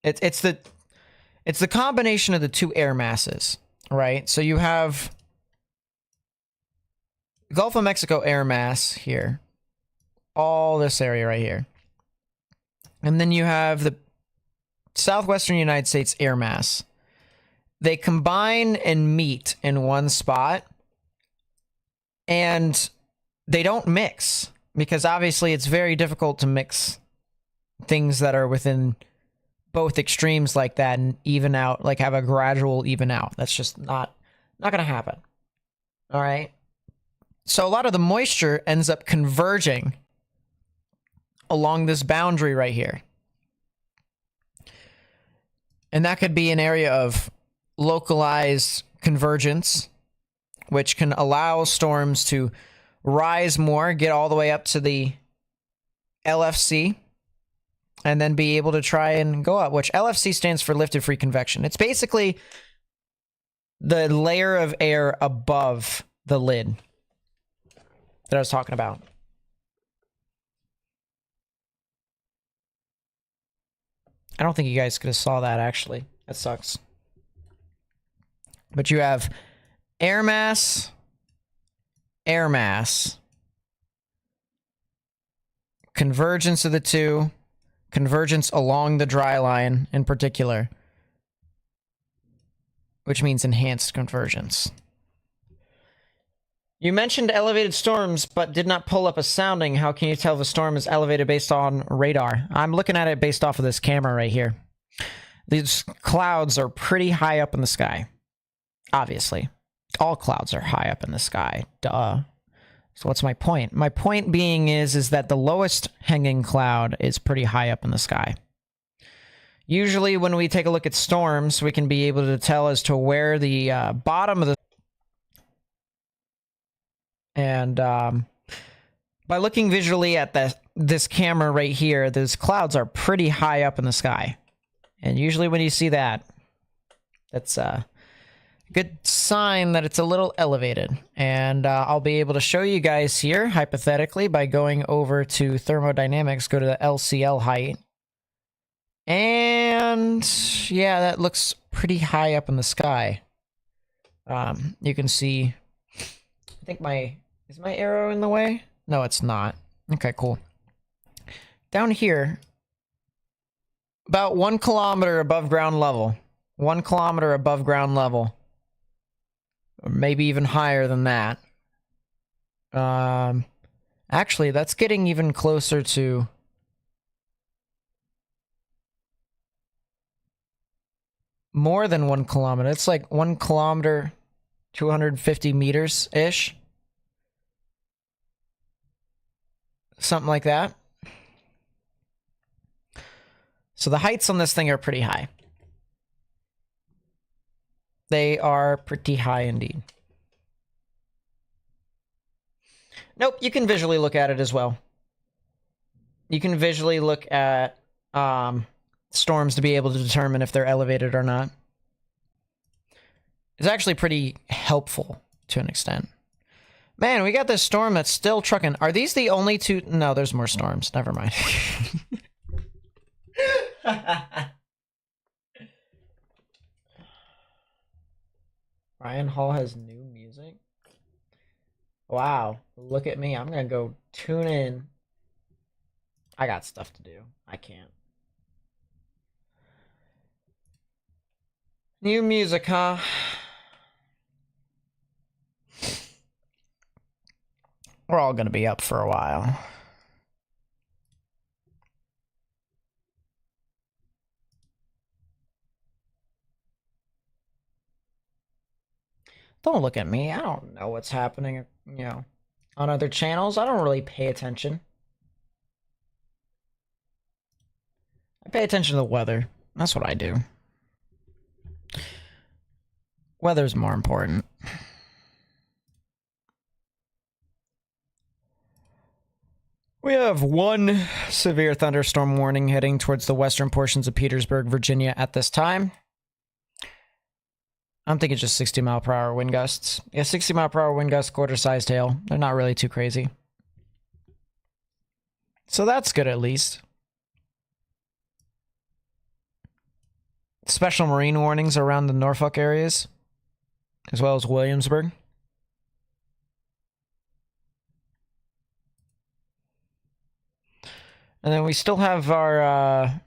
S1: It's the combination of the two air masses, right? So you have Gulf of Mexico air mass here, all this area right here, and then you have the southwestern United States air mass. They combine and meet in one spot, and they don't mix because obviously it's very difficult to mix things that are within both extremes like that and even out, like have a gradual even out. That's just not going to happen. All right. So a lot of the moisture ends up converging along this boundary right here. And that could be an area of localized convergence, which can allow storms to rise more, get all the way up to the LFC, and then be able to try and go up, which LFC stands for lifted free convection. It's basically the layer of air above the lid that I was talking about. I don't think you guys could have saw that, actually. That sucks. But you have air mass, convergence of the two, convergence along the dry line in particular, which means enhanced convergence. You mentioned elevated storms, but did not pull up a sounding. How can you tell if a storm is elevated based on radar? I'm looking at it based off of this camera right here. These clouds are pretty high up in the sky. Obviously, all clouds are high up in the sky. Duh. So what's my point? My point being is that the lowest hanging cloud is pretty high up in the sky. Usually when we take a look at storms, we can be able to tell as to where the bottom of the... And by looking visually at this camera right here, those clouds are pretty high up in the sky. And usually when you see that, that's a good sign that it's a little elevated. And I'll be able to show you guys here, hypothetically, by going over to thermodynamics, go to the LCL height. And yeah, that looks pretty high up in the sky. You can see, I think is my arrow in the way? No, it's not. Okay, cool. Down here, about 1 kilometer above ground level. 1 kilometer above ground level. Or maybe even higher than that. Actually, that's getting even closer to... more than 1 kilometer. It's like 1 kilometer, 250 meters-ish. Something like that. So the heights on this thing are pretty high. They are pretty high indeed. Nope, you can visually look at it as well. You can visually look at um, storms to be able to determine if they're elevated or not. It's actually pretty helpful to an extent. Man, we got this storm that's still trucking. Are these the only two? No, there's more storms. Never mind. Ryan Hall has new music. Wow, look at me. I'm gonna go tune in. I got stuff to do. I can't. New music, huh? We're all gonna be up for a while. Don't look at me. I don't know what's happening, on other channels. I don't really pay attention. I pay attention to the weather. That's what I do. Weather's more important. We have one severe thunderstorm warning heading towards the western portions of Petersburg, Virginia at this time. I'm thinking just 60-mile-per-hour wind gusts. Yeah, 60-mile-per-hour wind gusts, quarter-sized hail. They're not really too crazy. So that's good at least. Special marine warnings around the Norfolk areas, as well as Williamsburg. And then we still have our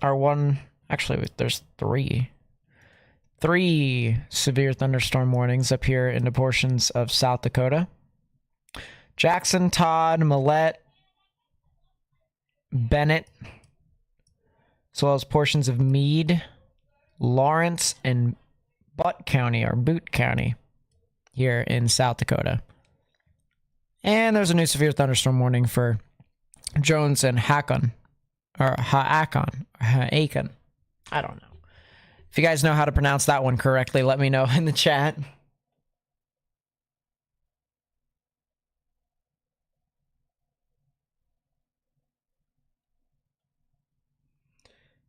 S1: one, actually there's three severe thunderstorm warnings up here in the portions of South Dakota. Jackson, Todd, Millette, Bennett, as well as portions of Meade, Lawrence, and Butte County here in South Dakota. And there's a new severe thunderstorm warning for Jones and Hakon. I don't know. If you guys know how to pronounce that one correctly, let me know in the chat.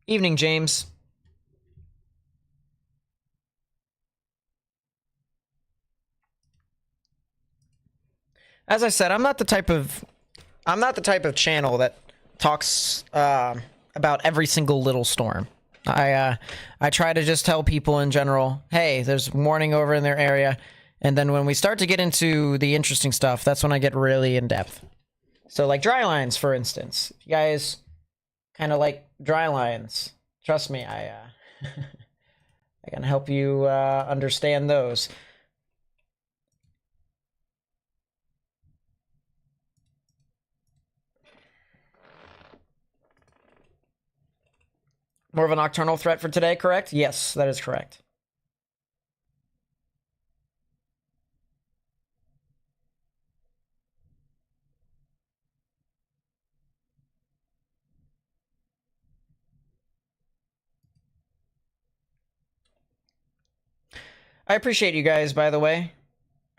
S1: Evening, James. As I said, I'm not the type of channel that talks about every single little storm. I try to just tell people in general, hey, there's warning over in their area, and then when we start to get into the interesting stuff, that's when I get really in depth. So like dry lines, for instance. If you guys kind of like dry lines, trust me, I can help you understand those. More of a nocturnal threat for today, correct? Yes, that is correct. I appreciate you guys, by the way.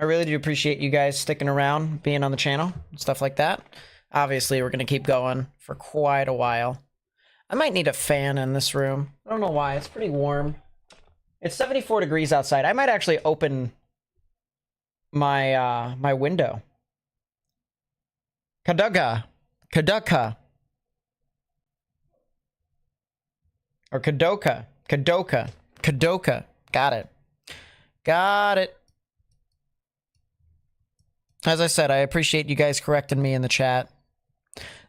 S1: I really do appreciate you guys sticking around, being on the channel, stuff like that. Obviously, we're going to keep going for quite a while. I might need a fan in this room. I don't know why. It's pretty warm. It's 74 degrees outside. I might actually open my my window. Kaduka. Or Kadoka. Got it. As I said, I appreciate you guys correcting me in the chat.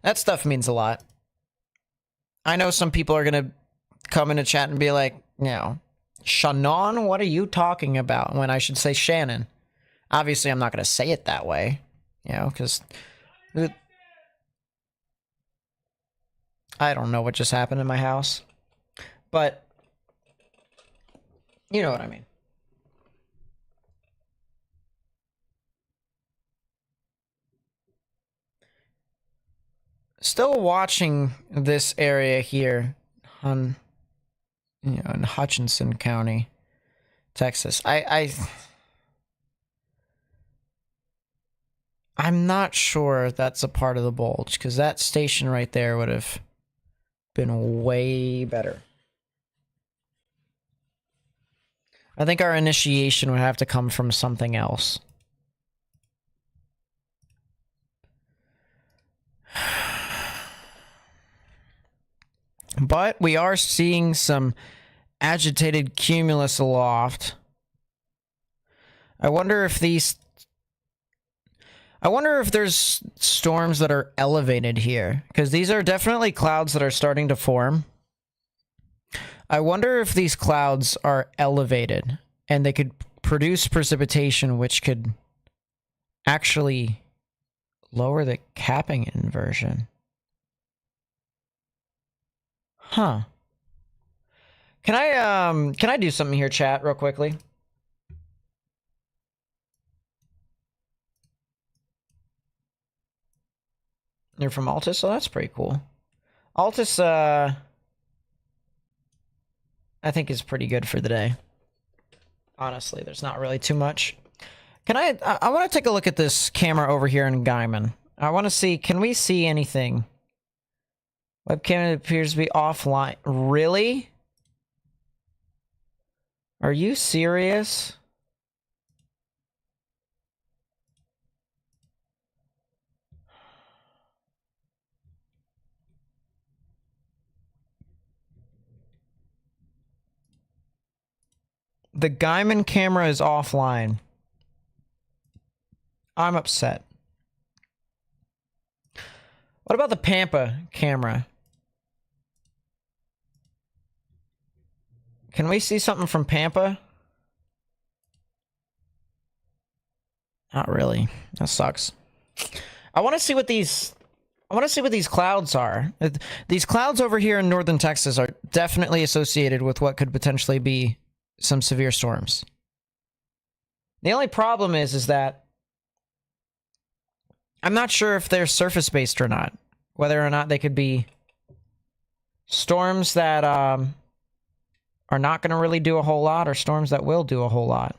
S1: That stuff means a lot. I know some people are going to come in the chat and be like, Shannon, what are you talking about? When I should say Shannon. Obviously, I'm not going to say it that way, because I don't know what just happened in my house. But you know what I mean. Still watching this area here in Hutchinson County, Texas. I'm not sure that's a part of the bulge, because that station right there would have been way better. I think our initiation would have to come from something else. But we are seeing some agitated cumulus aloft. I wonder if there's storms that are elevated here, because these are definitely clouds that are starting to form. I wonder if these clouds are elevated and they could produce precipitation which could actually lower the capping inversion. Huh. Can I do something here, chat, real quickly? You're from Altus, so that's pretty cool. Altus, I think is pretty good for the day. Honestly, there's not really too much. I want to take a look at this camera over here in Gaiman. I want to see, can we see anything? Webcam appears to be offline. Really? Are you serious? The Gaiman camera is offline. I'm upset. What about the Pampa camera? Can we see something from Pampa? Not really. That sucks. I want to see what these clouds are. These clouds over here in northern Texas are definitely associated with what could potentially be some severe storms. The only problem is that I'm not sure if they're surface-based or not. Whether or not they could be storms that are not going to really do a whole lot, or storms that will do a whole lot.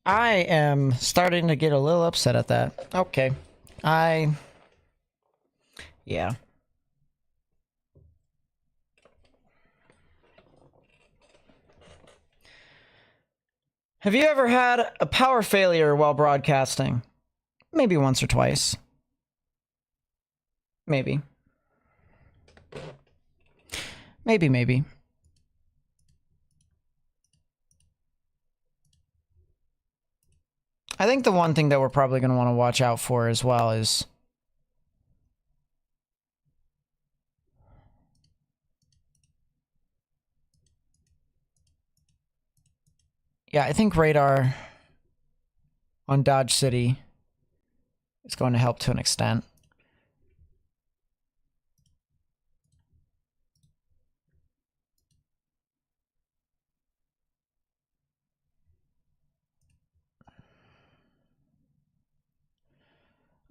S1: I am starting to get a little upset at that. Okay. Yeah. Have you ever had a power failure while broadcasting? Maybe once or twice. Maybe. Maybe. I think the one thing that we're probably going to want to watch out for as well is... Yeah, I think radar on Dodge City is going to help to an extent.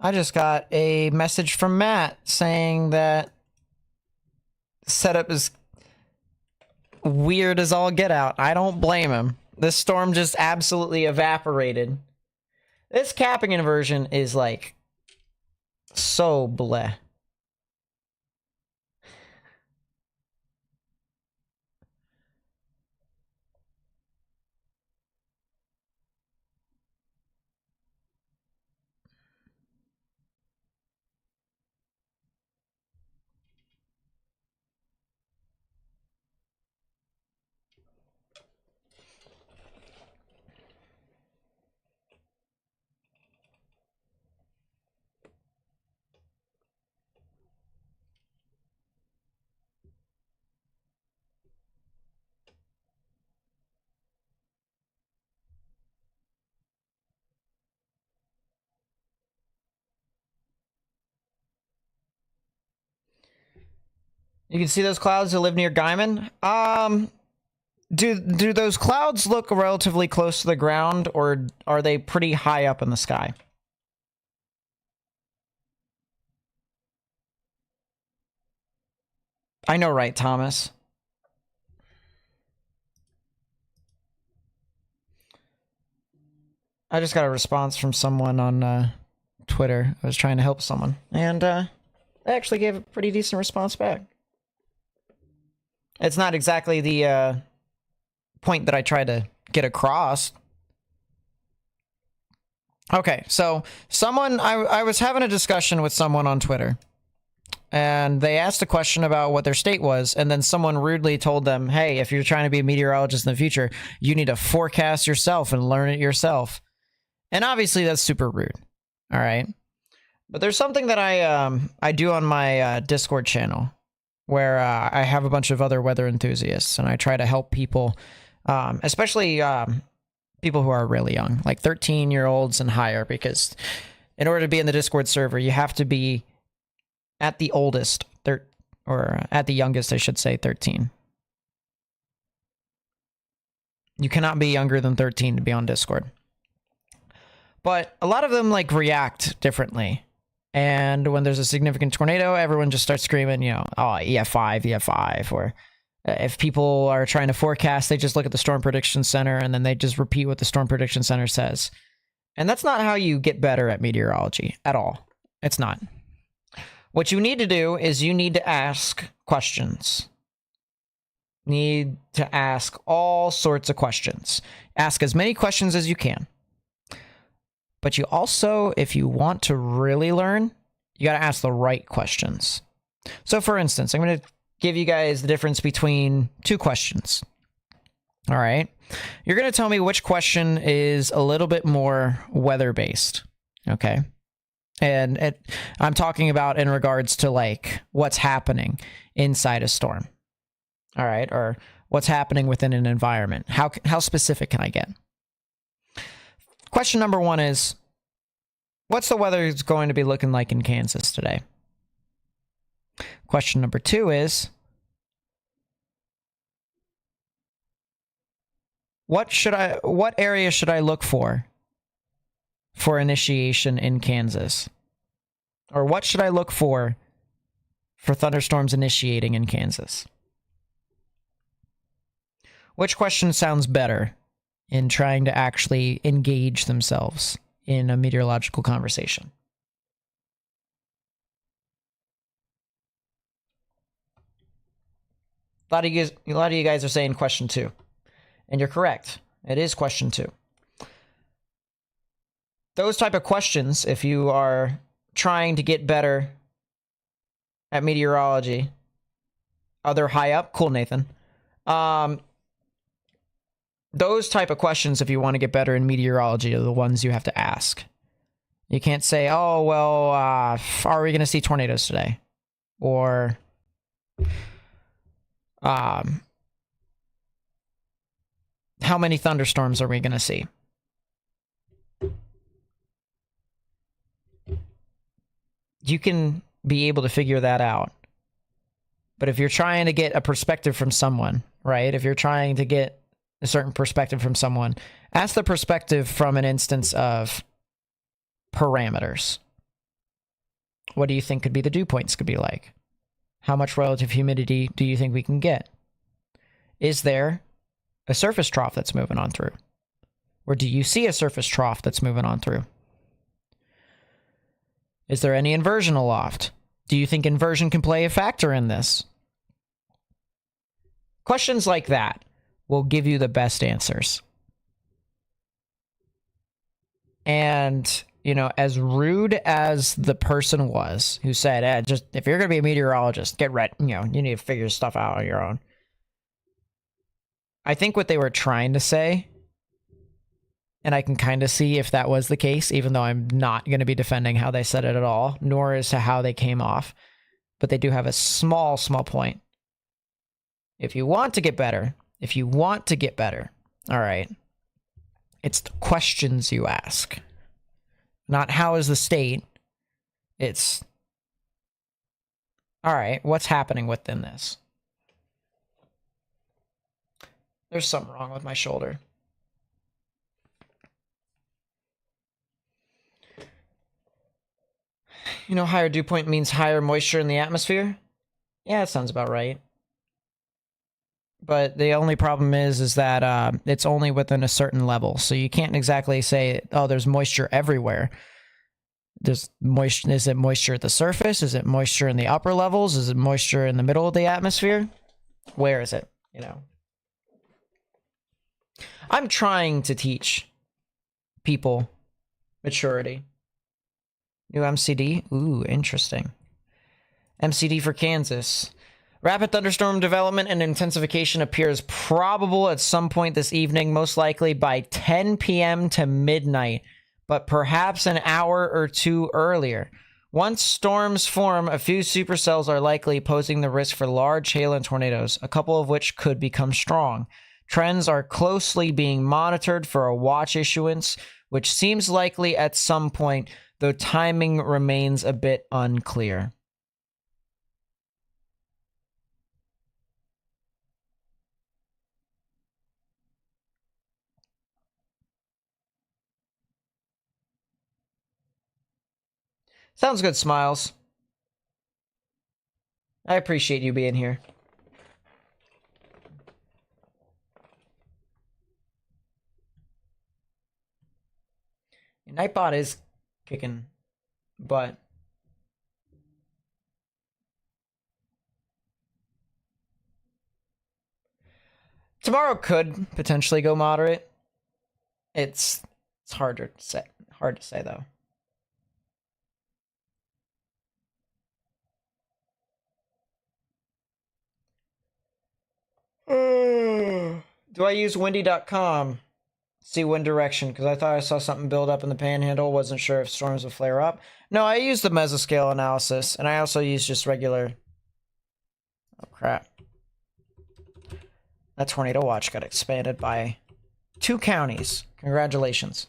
S1: I just got a message from Matt saying that setup is weird as all get out. I don't blame him. This storm just absolutely evaporated. This capping inversion is like so bleh. You can see those clouds that live near Gaiman. Do those clouds look relatively close to the ground, or are they pretty high up in the sky? I know, right, Thomas? I just got a response from someone on Twitter. I was trying to help someone, and they actually gave a pretty decent response back. It's not exactly the point that I tried to get across. Okay, so I was having a discussion with someone on Twitter, and they asked a question about what their state was, and then someone rudely told them, hey, if you're trying to be a meteorologist in the future, you need to forecast yourself and learn it yourself. And obviously that's super rude. All right. But there's something that I do on my Discord channel where I have a bunch of other weather enthusiasts, and I try to help people, especially people who are really young, like 13-year-olds and higher, because in order to be in the Discord server, you have to be at the oldest, or at the youngest, I should say, 13. You cannot be younger than 13 to be on Discord. But a lot of them like react differently. And when there's a significant tornado, everyone just starts screaming, you know, oh, EF5, EF5. Or if people are trying to forecast, they just look at the Storm Prediction Center and then they just repeat what the Storm Prediction Center says. And that's not how you get better at meteorology at all. It's not. What you need to do is you need to ask questions. Need to ask all sorts of questions. Ask as many questions as you can. But you also, if you want to really learn, you got to ask the right questions. So for instance, I'm going to give you guys the difference between two questions. All right. You're going to tell me which question is a little bit more weather-based. Okay. And I'm talking about in regards to like what's happening inside a storm. All right. Or what's happening within an environment. How specific can I get? Question number one is, what's the weather going to be looking like in Kansas today? Question number two is, what area should I look for initiation in Kansas? Or what should I look for thunderstorms initiating in Kansas? Which question sounds better in trying to actually engage themselves in a meteorological conversation? A lot of you guys are saying question two. And you're correct. It is question two. Those type of questions, if you are trying to get better at meteorology, they're high up. Cool, Nathan. Those type of questions, if you want to get better in meteorology, are the ones you have to ask. You can't say, oh, well, are we going to see tornadoes today? Or, how many thunderstorms are we going to see? You can be able to figure that out. But if you're trying to get a perspective from someone, right? If you're trying to get a certain perspective from someone, ask the perspective from an instance of parameters. What do you think could be the dew points could be like? How much relative humidity do you think we can get? Is there a surface trough that's moving on through? Or do you see a surface trough that's moving on through? Is there any inversion aloft? Do you think inversion can play a factor in this? Questions like that will give you the best answers. And, you know, as rude as the person was who said, just if you're going to be a meteorologist, get ready, you know, you need to figure stuff out on your own. I think what they were trying to say, and I can kind of see if that was the case, even though I'm not going to be defending how they said it at all, nor as to how they came off, but they do have a small point. If you want to get better, all right, it's the questions you ask. Not how is the state, it's All right, what's happening within this? There's something wrong with my shoulder. You know, higher dew point means higher moisture in the atmosphere? Yeah, that sounds about right. But the only problem is that it's only within a certain level. So you can't exactly say, oh, there's moisture everywhere. There's moisture. Is it moisture at the surface? Is it moisture in the upper levels? Is it moisture in the middle of the atmosphere? Where is it? You know, I'm trying to teach people maturity. New MCD? Ooh, interesting. MCD for Kansas. Rapid thunderstorm development and intensification appears probable at some point this evening, most likely by 10 p.m. to midnight, but perhaps an hour or two earlier. Once storms form, a few supercells are likely, posing the risk for large hail and tornadoes, a couple of which could become strong. Trends are closely being monitored for a watch issuance, which seems likely at some point, though timing remains a bit unclear. Sounds good, Smiles. I appreciate you being here. Nightbot is kicking butt. Tomorrow could potentially go moderate. It's harder to say. Hard to say though. Do I use windy.com? See wind direction, because I thought I saw something build up in the panhandle. Wasn't sure if storms would flare up. No, I use the mesoscale analysis, and I also use just regular. Oh crap. That tornado watch got expanded by 2 counties. Congratulations.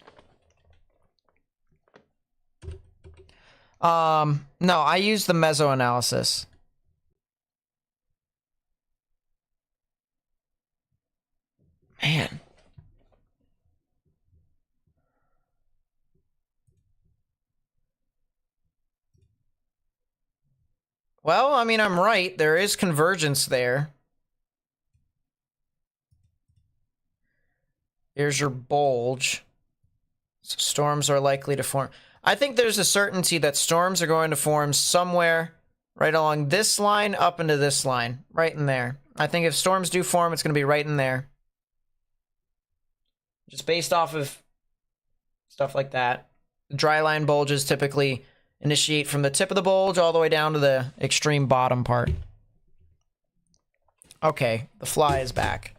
S1: No, I use the meso analysis. Man. Well, I mean, I'm right. There is convergence there. Here's your bulge. So storms are likely to form. I think there's a certainty that storms are going to form somewhere right along this line up into this line. Right in there. I think if storms do form, it's going to be right in there. Just based off of stuff like that. Dry line bulges typically initiate from the tip of the bulge all the way down to the extreme bottom part. Okay, the fly is back.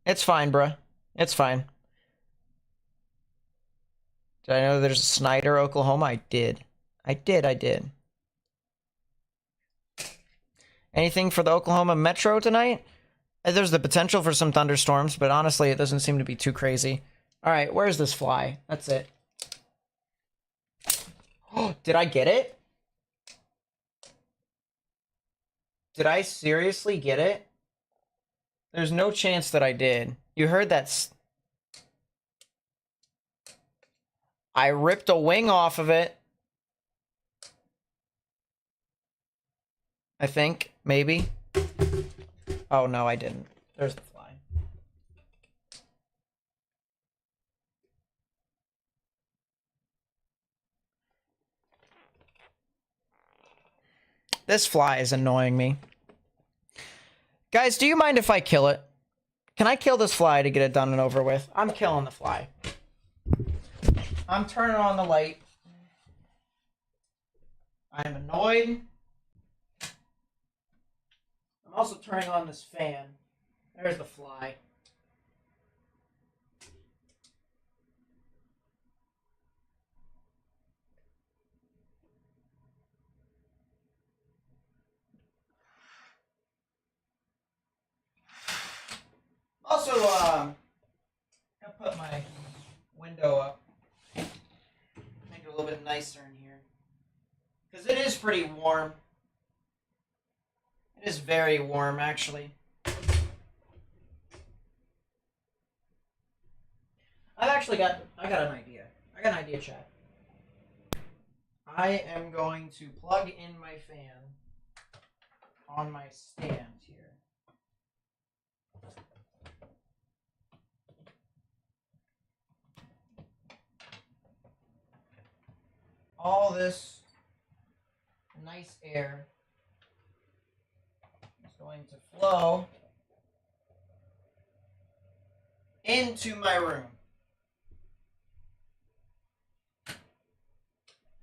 S1: It's fine, bruh. It's fine. Did I know there's a Snyder, Oklahoma? I did. I did. Anything for the Oklahoma Metro tonight? There's the potential for some thunderstorms, but honestly, it doesn't seem to be too crazy. All right, where's this fly? That's it. Oh, did I get it? Did I seriously get it? There's no chance that I did. You heard that? I ripped a wing off of it. I think, maybe. Oh, no, I didn't. There's the fly. This fly is annoying me. Guys, do you mind if I kill it? Can I kill this fly to get it done and over with? I'm killing the fly. I'm turning on the light. I'm annoyed. I'm also turning on this fan. There's the fly. Also, I'll put my window up. Make it a little bit nicer in here. Because it is pretty warm. It is very warm, actually. I got an idea. I got an idea, chat. I am going to plug in my fan on my stand here. All this nice air is going to flow into my room.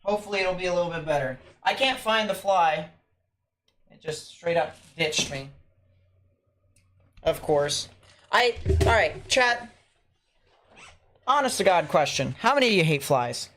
S1: Hopefully it'll be a little bit better. I can't find the fly. It just straight up ditched me. Of course. Alright, chat. Honest to God question. How many of you hate flies?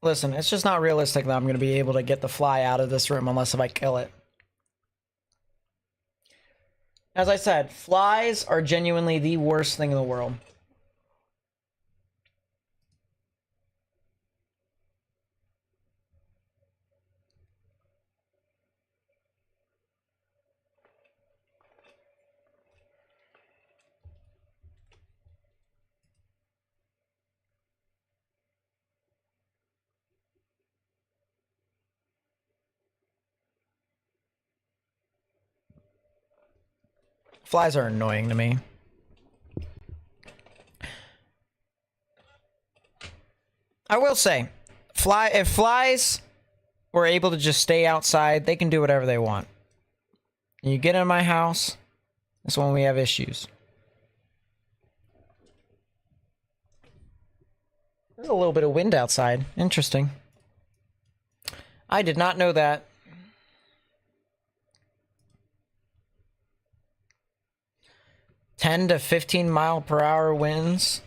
S1: Listen, it's just not realistic that I'm going to be able to get the fly out of this room unless if I kill it. As I said, flies are genuinely the worst thing in the world. Flies are annoying to me. I will say, if flies were able to just stay outside, they can do whatever they want. And you get in my house, that's when we have issues. There's a little bit of wind outside. Interesting. I did not know that. (10 to 15 mile per hour winds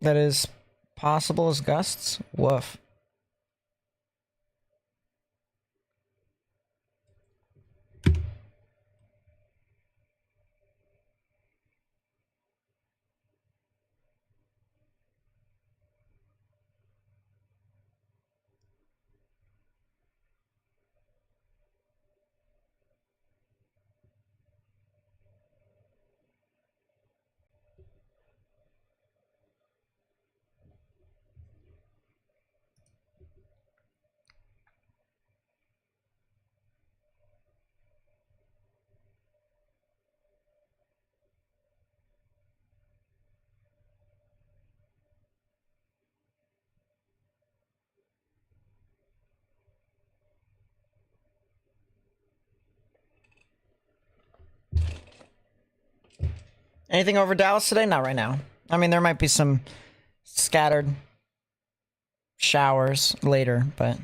S1: that is possible as gusts? Woof. Anything over Dallas today? Not right now. I mean, there might be some scattered showers later, but...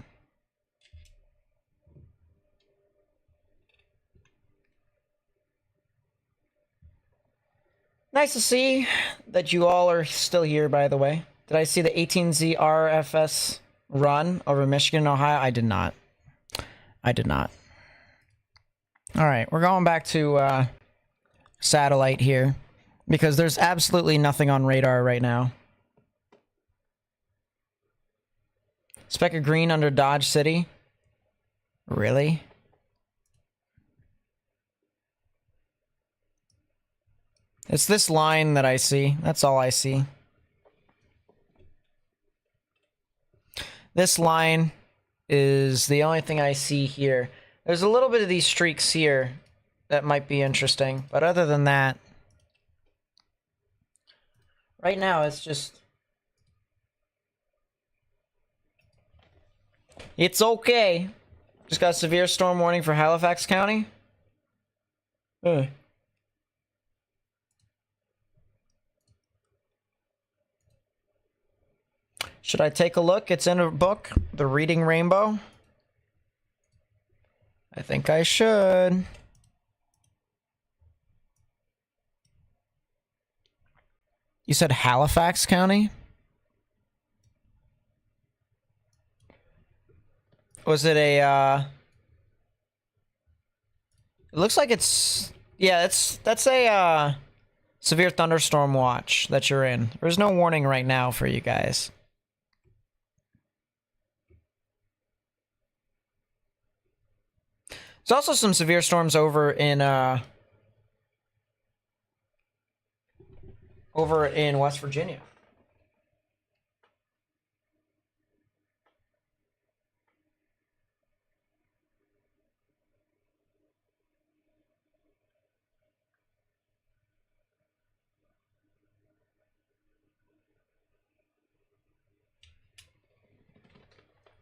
S1: Nice to see that you all are still here, by the way. Did I see the 18Z RFS run over Michigan and Ohio? I did not. I did not. All right, we're going back to satellite here because there's absolutely nothing on radar right now. Speck of green under Dodge City? Really? It's this line that I see. That's all I see. This line is the only thing I see here. There's a little bit of these streaks here that might be interesting, but other than that, Right now, it's just... It's okay. Just got a severe storm warning for Halifax County. Ugh. Should I take a look? It's in a book, The Reading Rainbow. I think I should. You said Halifax County? Was it a, It looks like it's... Yeah, that's a, severe thunderstorm watch that you're in. There's no warning right now for you guys. There's also some severe storms over in West Virginia.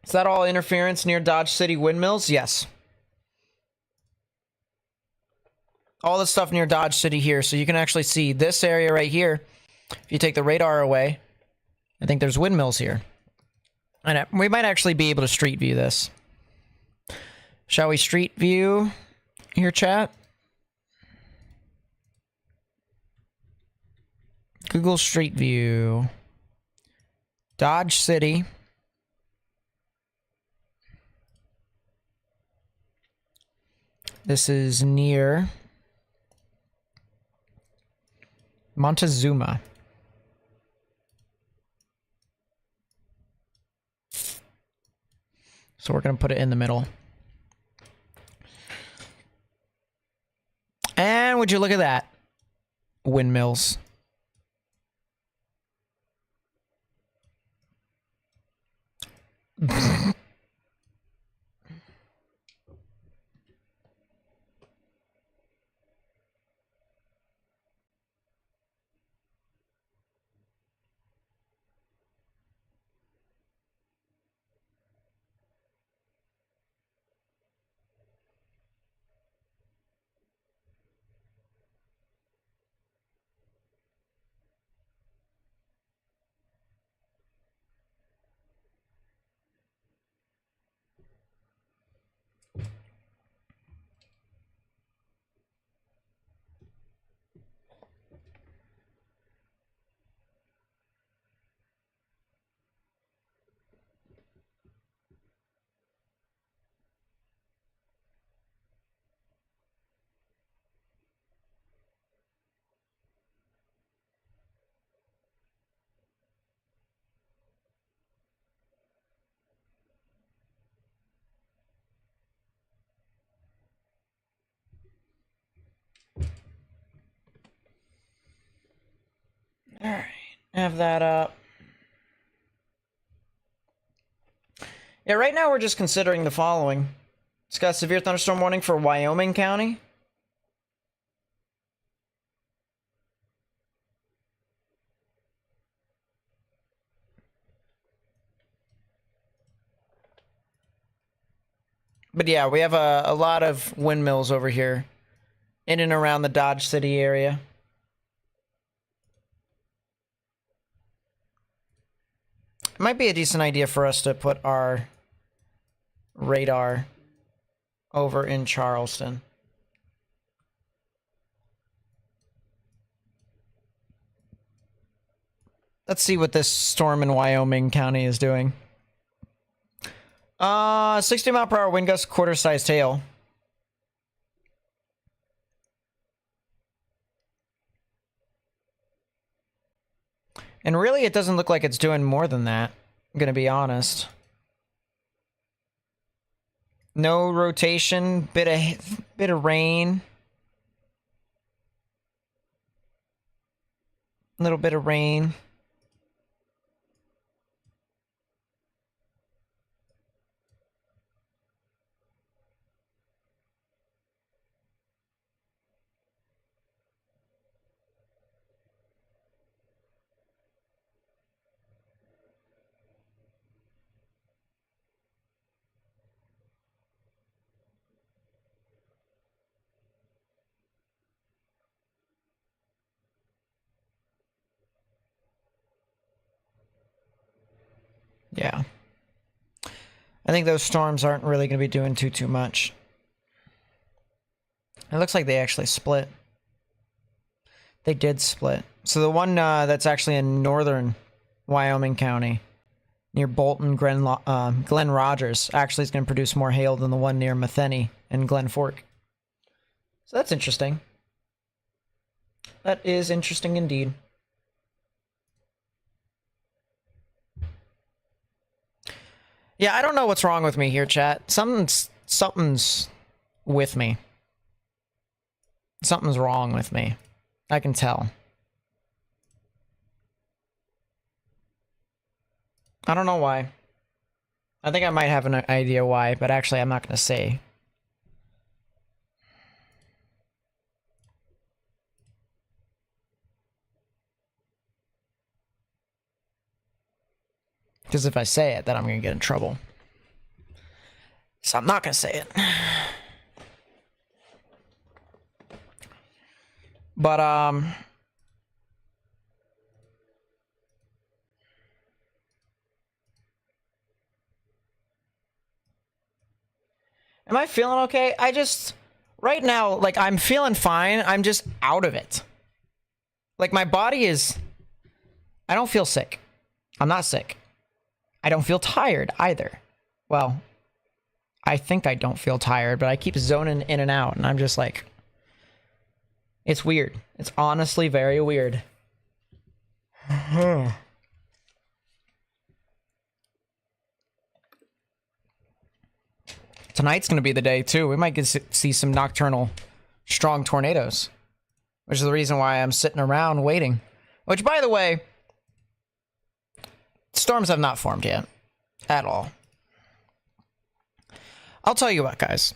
S1: Is that all interference near Dodge City windmills? Yes. All the stuff near Dodge City here, so you can actually see this area right here. If you take the radar away, I think there's windmills here. And we might actually be able to street view this. Shall we street view your chat? Google Street View. Dodge City. This is near Montezuma. So we're going to put it in the middle. And would you look at that? Windmills. All right, have that up. Yeah, right now we're just considering the following. It's got severe thunderstorm warning for Wyoming County. But yeah, we have a lot of windmills over here in and around the Dodge City area. It might be a decent idea for us to put our radar over in Charleston. Let's see what this storm in Wyoming County is doing. 60-mile-per-hour wind gust, quarter-sized hail. And really, it doesn't look like it's doing more than that. I'm gonna be honest. No rotation, bit of rain. A little bit of rain. Yeah. I think those storms aren't really going to be doing too much. It looks like they actually split. They did split. So the one that's actually in northern Wyoming County, near Bolton, Glen Rogers, actually is going to produce more hail than the one near Matheny and Glen Fork. So that's interesting. That is interesting indeed. Yeah, I don't know what's wrong with me here, chat. Something's with me. Something's wrong with me. I can tell. I don't know why. I think I might have an idea why, but actually I'm not going to say. Because if I say it, then I'm going to get in trouble. So I'm not going to say it. But, am I feeling okay? Right now, like, I'm feeling fine. I'm just out of it. Like, my body is, I don't feel sick. I'm not sick. I don't feel tired either. Well, I think I don't feel tired, but I keep zoning in and out, and I'm just like, it's weird. It's honestly very weird. Tonight's going to be the day, too. We might get to see some nocturnal strong tornadoes, which is the reason why I'm sitting around waiting. Which, by the way, storms have not formed yet. At all. I'll tell you what, guys.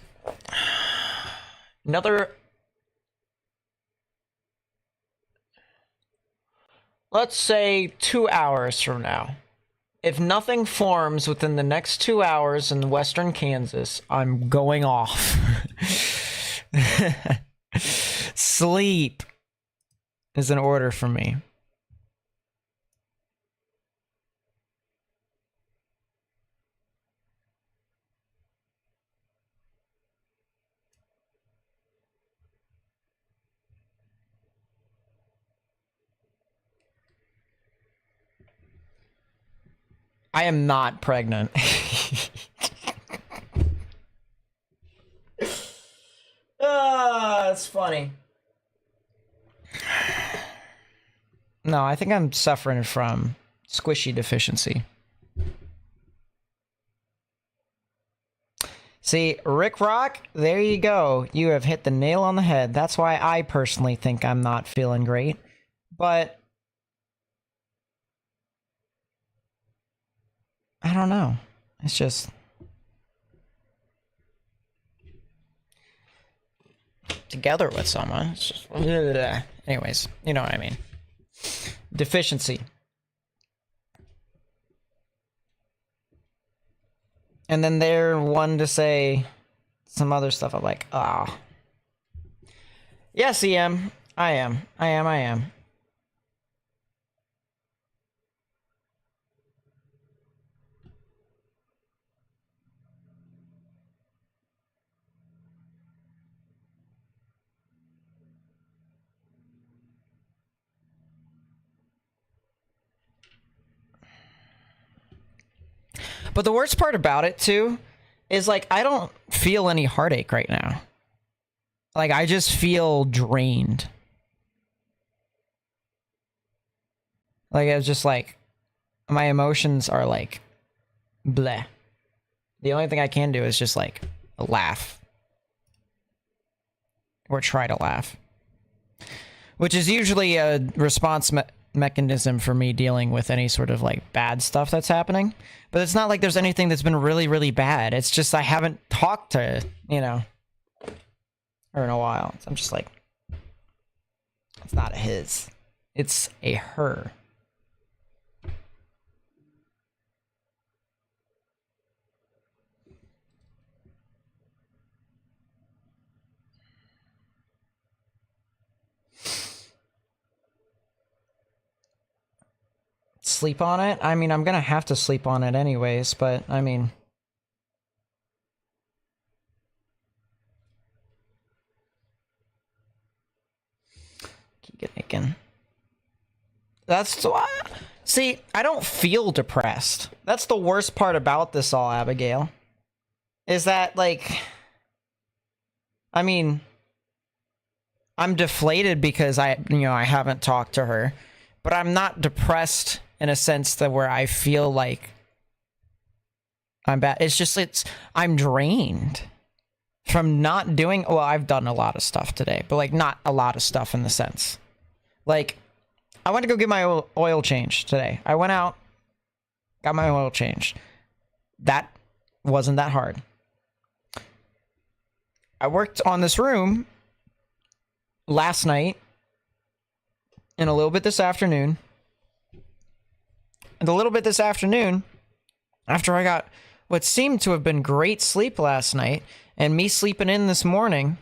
S1: Let's say 2 hours from now. If nothing forms within the next 2 hours in western Kansas, I'm going off. Sleep is an order for me. I am not pregnant. It's funny. No, I think I'm suffering from squishy deficiency. See, Rick Rock, there you go. You have hit the nail on the head. That's why I personally think I'm not feeling great. But I don't know. It's just together with someone. It's just, anyways, you know what I mean. Deficiency. And then they're one to say some other stuff. I'm like, ah. Yes, EM. I am. But the worst part about it, too, is, like, I don't feel any heartache right now. Like, I just feel drained. Like, I was just like, my emotions are, like, bleh. The only thing I can do is just, like, laugh. Or try to laugh. Which is usually a response mechanism for me dealing with any sort of, like, bad stuff that's happening. But it's not like there's anything that's been really, really bad. It's just I haven't talked to, you know, her in a while. So I'm just like, it's not a his. It's a her. sleep on it. I mean, I'm gonna have to sleep on it anyways, but I mean... Keegan Aiken. That's why... See, I don't feel depressed. That's the worst part about this all, Abigail. Is that, like... I mean... I'm deflated because I haven't talked to her. But I'm not depressed in a sense that where I feel like I'm bad. It's just, I'm drained from not doing, well, I've done a lot of stuff today, but like not a lot of stuff in the sense. Like, I went to go get my oil changed today. I went out, got my oil changed. That wasn't that hard. I worked on this room last night and a little bit this afternoon. And a little bit this afternoon, after I got what seemed to have been great sleep last night, and me sleeping in this morning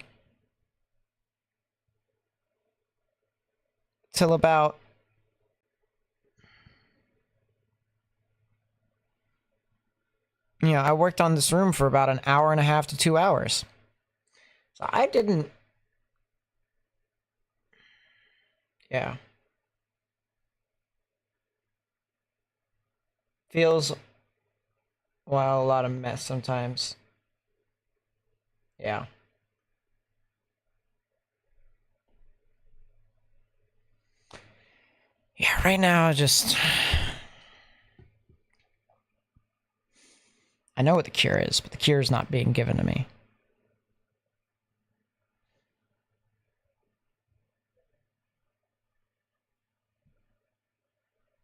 S1: till about I worked on this room for about an hour and a half to 2 hours. So I didn't... Yeah. Feels, well, a lot of mess sometimes. Yeah. Yeah, right now, just... I know what the cure is, but the cure is not being given to me.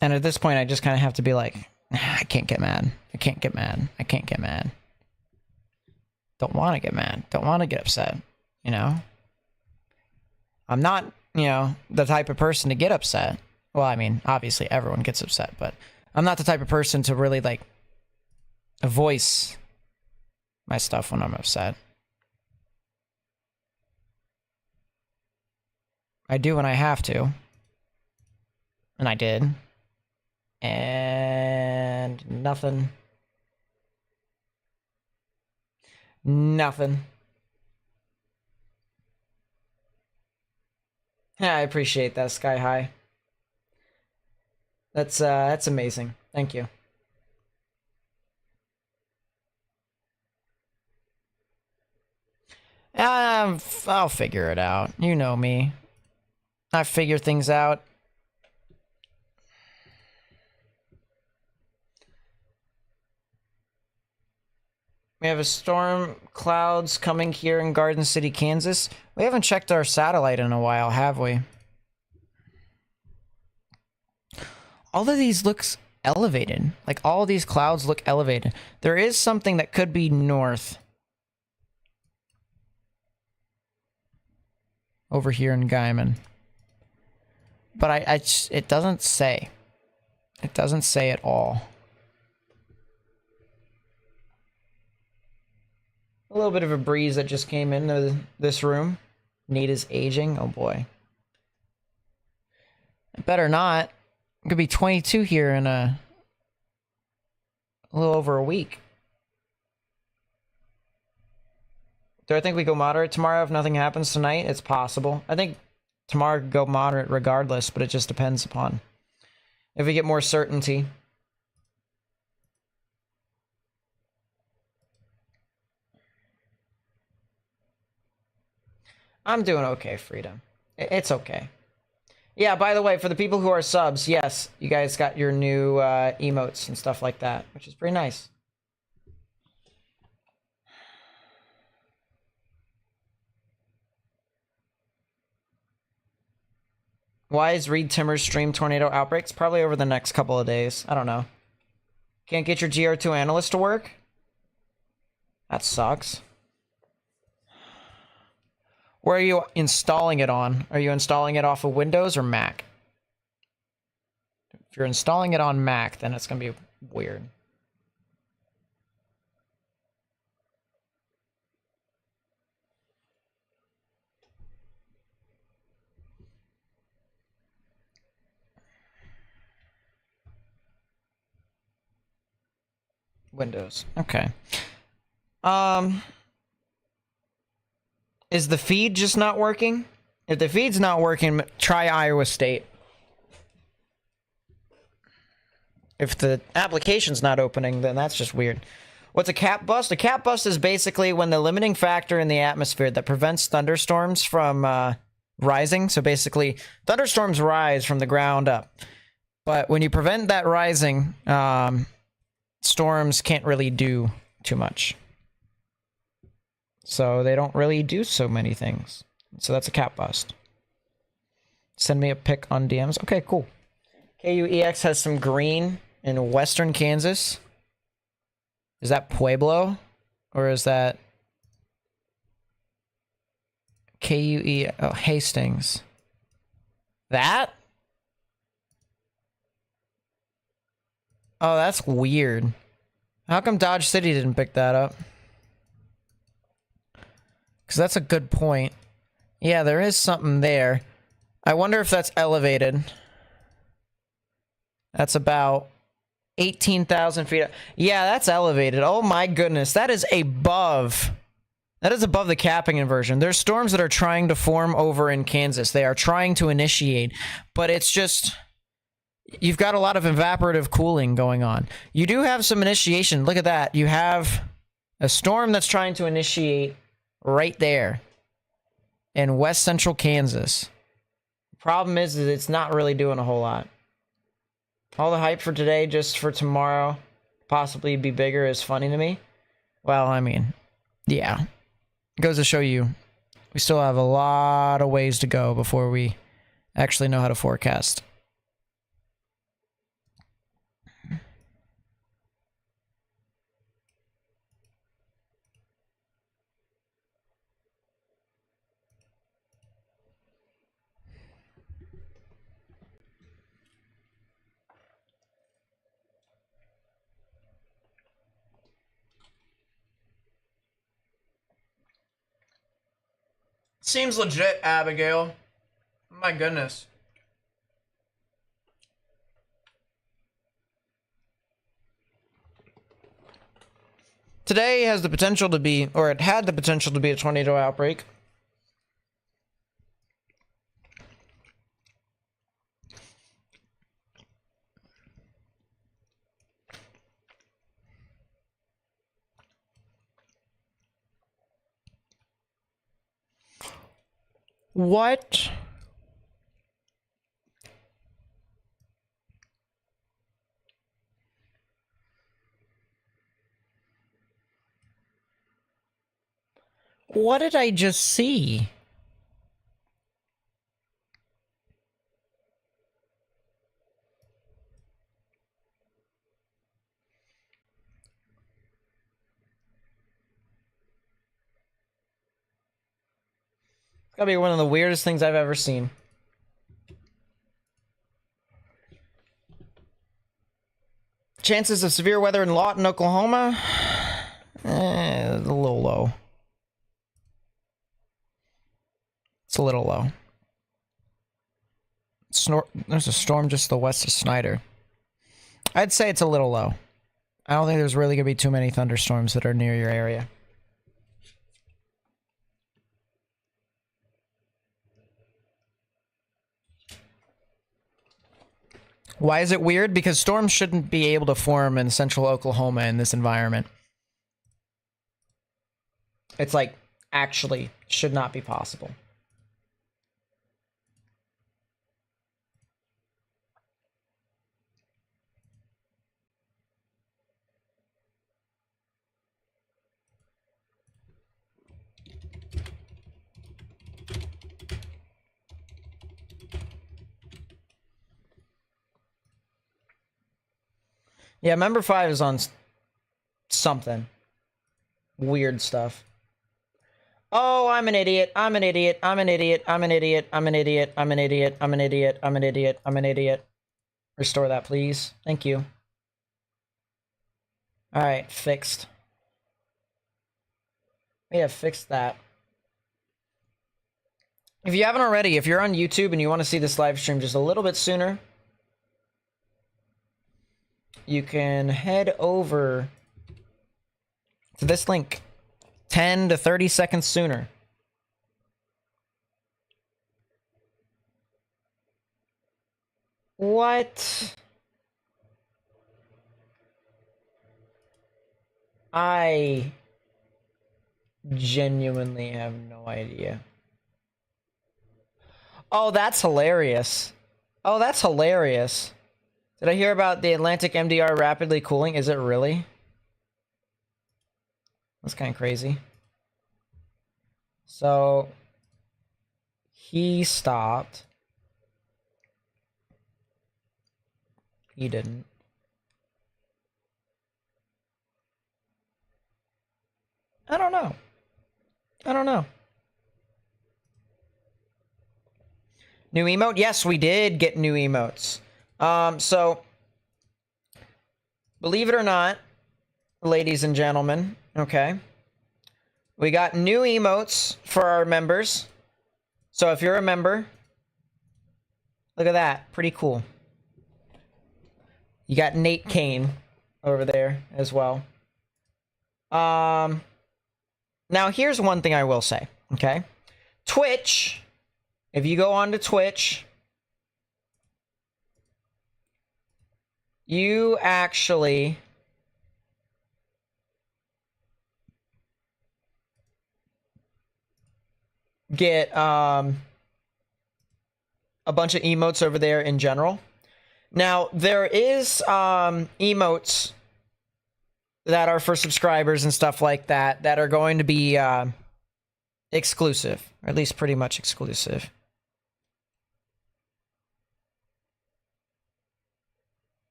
S1: And at this point, I just kind of have to be like, I can't get mad. I can't get mad. I can't get mad. Don't want to get mad. Don't want to get upset. You know? I'm not, the type of person to get upset. Well, I mean, obviously everyone gets upset, but I'm not the type of person to really, like, voice my stuff when I'm upset. I do when I have to. And I did. And nothing. Nothing. Yeah, I appreciate that, Sky High. That's amazing. Thank you. I'll figure it out. You know me. I figure things out. We have a storm clouds coming here in Garden City, Kansas. We haven't checked our satellite in a while, have we? All of these looks elevated. Like, all of these clouds look elevated. There is something that could be north. Over here in Guyman. But it doesn't say. It doesn't say at all. A little bit of a breeze that just came into this room. Nita's aging. Oh boy. It better not. It could be 22 here in a little over a week. Do I think we go moderate tomorrow if nothing happens tonight? It's possible. I think tomorrow could go moderate regardless, but it just depends upon if we get more certainty. I'm doing okay, Freedom. It's okay. Yeah, by the way, for the people who are subs, yes, you guys got your new emotes and stuff like that, which is pretty nice. Why is Reed Timmer's stream tornado outbreaks? Probably over the next couple of days. I don't know. Can't get your GR2 analyst to work? That sucks. Where are you installing it on? Are you installing it off of Windows or Mac? If you're installing it on Mac, then it's going to be weird. Windows. Okay. Is the feed just not working? If the feed's not working, try Iowa State. If the application's not opening, then that's just weird. What's a cap bust? A cap bust is basically when the limiting factor in the atmosphere that prevents thunderstorms from rising. So basically, thunderstorms rise from the ground up. But when you prevent that rising, storms can't really do too much. So they don't really do so many things. So that's a cap bust. Send me a pic on DMs. Okay, cool. KUEX has some green in western Kansas. Is that Pueblo? Or is that KUE? Oh, Hastings. That? Oh, that's weird. How come Dodge City didn't pick that up? Because that's a good point. Yeah, there is something there. I wonder if that's elevated. That's about 18,000 feet. Yeah, that's elevated. Oh my goodness. That is above. That is above the capping inversion. There's storms that are trying to form over in Kansas. They are trying to initiate. But it's just... You've got a lot of evaporative cooling going on. You do have some initiation. Look at that. You have a storm that's trying to initiate right there in west central Kansas. The problem is that it's not really doing a whole lot. All the hype for today, just for tomorrow, possibly be bigger, is funny to me. Well, I mean, yeah. It goes to show you, we still have a lot of ways to go before we actually know how to forecast. Seems legit, Abigail. My goodness. Today has the potential to be, or it had the potential to be, a tornado outbreak. What? What did I just see? It's gotta be one of the weirdest things I've ever seen. Chances of severe weather in Lawton, Oklahoma? A little low. It's a little low. There's a storm just to the west of Snyder. I'd say it's a little low. I don't think there's really going to be too many thunderstorms that are near your area. Why is it weird? Because storms shouldn't be able to form in central Oklahoma in this environment. It's like, actually, should not be possible. Yeah, member 5 is on something. Weird stuff. Oh, I'm an idiot. I'm an idiot. I'm an idiot. I'm an idiot. I'm an idiot. I'm an idiot. I'm an idiot. I'm an idiot. I'm an idiot. Restore that, please. Thank you. Alright, fixed. We have fixed that. If you haven't already, if you're on YouTube and you want to see this live stream just a little bit sooner, you can head over to this link 10 to 30 seconds sooner. What? I genuinely have no idea. Oh, that's hilarious. Oh, that's hilarious. Did I hear about the Atlantic MDR rapidly cooling? Is it really? That's kind of crazy. So, he stopped. He didn't. I don't know. I don't know. New emote? Yes, we did get new emotes. So, believe it or not, ladies and gentlemen, okay, we got new emotes for our members. So if you're a member, look at that. Pretty cool. You got Nate Kane over there as well. Now here's one thing I will say, okay? Twitch, if you go on to Twitch, you actually get a bunch of emotes over there in general. Now, there is emotes that are for subscribers and stuff like that that are going to be exclusive, or at least pretty much exclusive.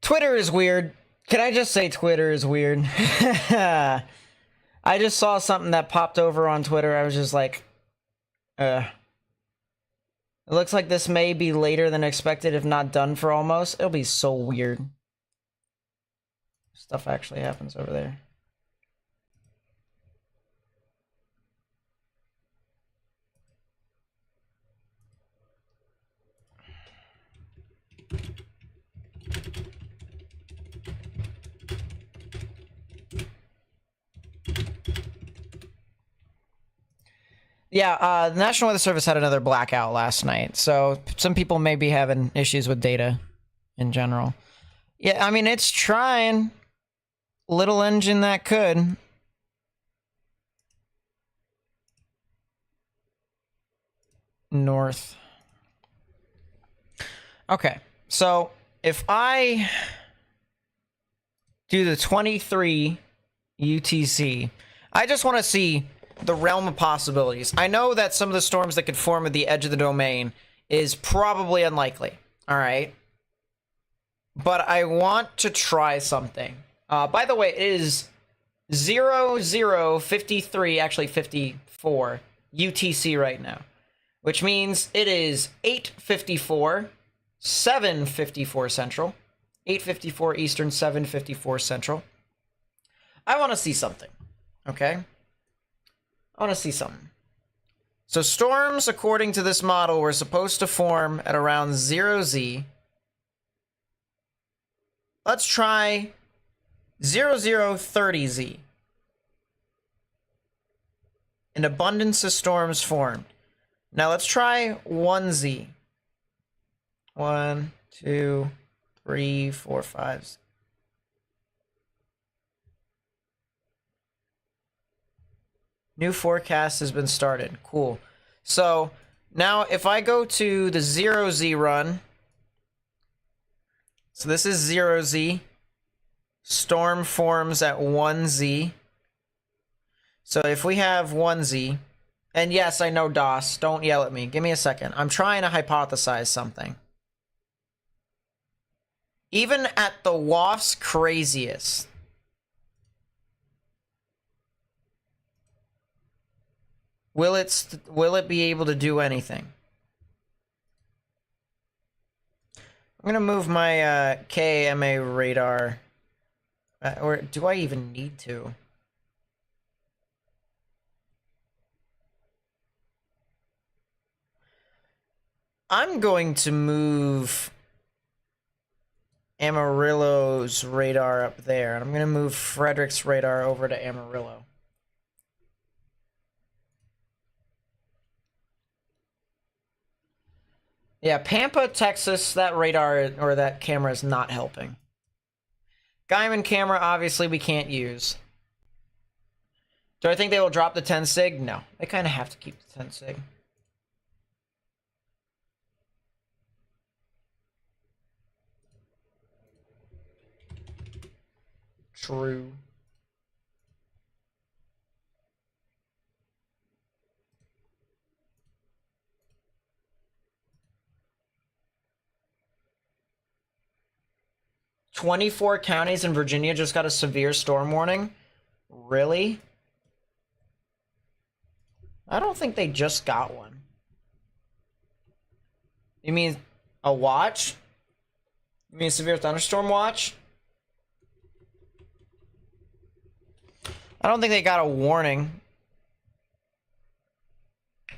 S1: Twitter is weird. Can I just say Twitter is weird? I just saw something that popped over on Twitter. I was just like, It looks like this may be later than expected, if not done for almost. It'll be so weird. Stuff actually happens over there. Yeah, the National Weather Service had another blackout last night, so some people may be having issues with data in general. Yeah, I mean, it's trying. Little engine that could. North. Okay, so if I do the 23 UTC, I just want to see the realm of possibilities. I know that some of the storms that could form at the edge of the domain is probably unlikely, all right? But I want to try something. By the way, it is 0053, actually 54 UTC right now, which means it is 8:54, 7:54 Central, 8:54 Eastern, 7:54 Central. I want to see something, okay? I want to see something. So storms, according to this model, were supposed to form at around 0Z. Let's try 0030Z. An abundance of storms formed. Now let's try 1Z. 1, 2, 3, 4, 5. New forecast has been started. Cool. So now if I go to the 0Z run, so this is 0Z, storm forms at 1Z. So if we have 1Z, and yes, I know DOS, don't yell at me. Give me a second. I'm trying to hypothesize something. Even at the WAF's craziest, will it be able to do anything? I'm gonna move my KMA radar, or do I even need to? I'm going to move Amarillo's radar up there, and I'm gonna move Frederick's radar over to Amarillo. Yeah, Pampa, Texas, that radar or that camera is not helping. Gaiman camera, obviously, we can't use. Do I think they will drop the 10 sig? No. They kind of have to keep the 10 sig. True. "24 counties in Virginia just got a severe storm warning." Really? I don't think they just got one. You mean a watch? You mean a severe thunderstorm watch? I don't think they got a warning.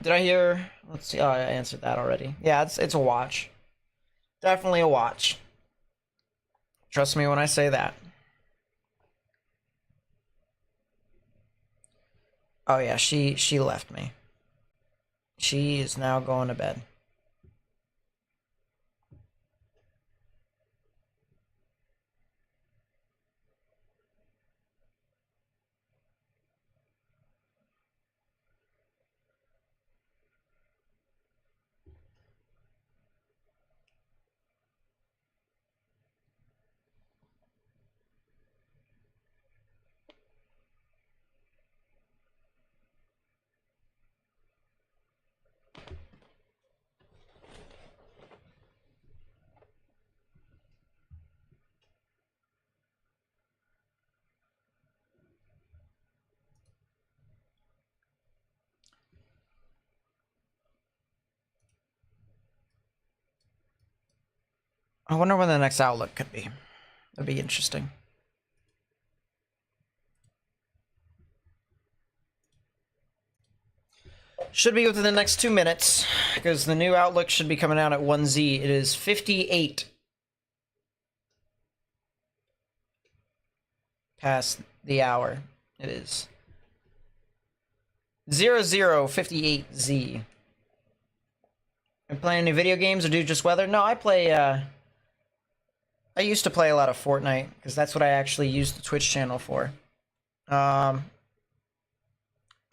S1: Did I hear? Let's see. Oh, I answered that already. Yeah, it's a watch. Definitely a watch. Trust me when I say that. Oh yeah, she left me. She is now going to bed. I wonder when the next Outlook could be. That'd be interesting. Should be within the next 2 minutes, because the new Outlook should be coming out at 1Z. It is 58 past the hour. It is 0058Z. Are you playing any video games or do just weather? No, I play, I used to play a lot of Fortnite, because that's what I actually used the Twitch channel for. I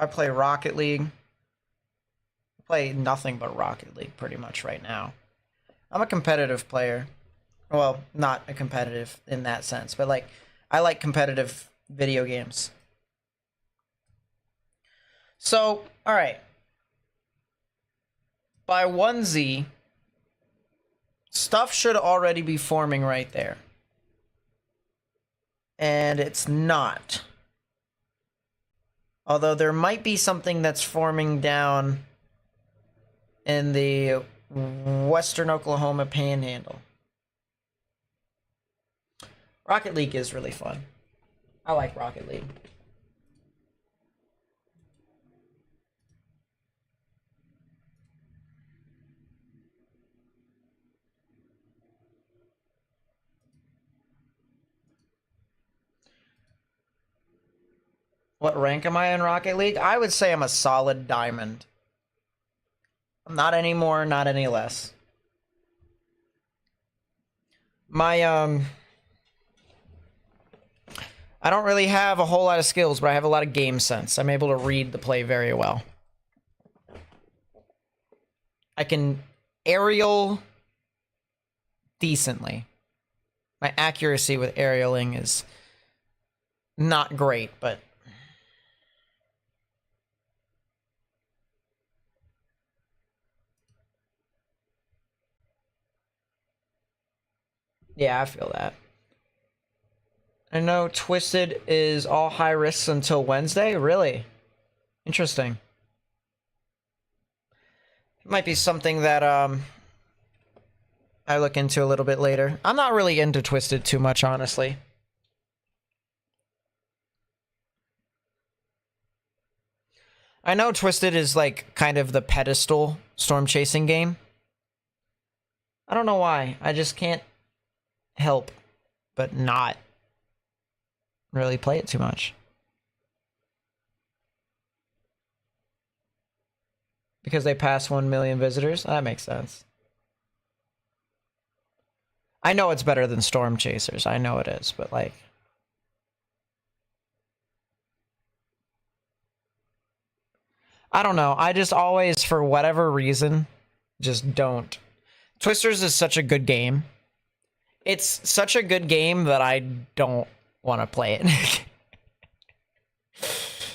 S1: play Rocket League. I play nothing but Rocket League pretty much right now. I'm a competitive player. Well, not a competitive in that sense, but like, I like competitive video games. So, alright. By 1Z, stuff should already be forming right there. And it's not. Although there might be something that's forming down in the western Oklahoma panhandle. Rocket League is really fun. I like Rocket League. What rank am I in Rocket League? I would say I'm a solid diamond. I'm not any more, not any less. My, I don't really have a whole lot of skills, but I have a lot of game sense. I'm able to read the play very well. I can aerial decently. My accuracy with aerialing is not great, but yeah, I feel that. I know Twisted is all high risks until Wednesday. Really? Interesting. It might be something that I look into a little bit later. I'm not really into Twisted too much, honestly. I know Twisted is like kind of the pedestal storm chasing game. I don't know why. I just can't help but not really play it too much. Because they pass 1 million visitors? That makes sense. I know it's better than Storm Chasers. I know it is, but like... I don't know. I just always, for whatever reason, just don't. Twisters is such a good game. It's such a good game that I don't want to play it.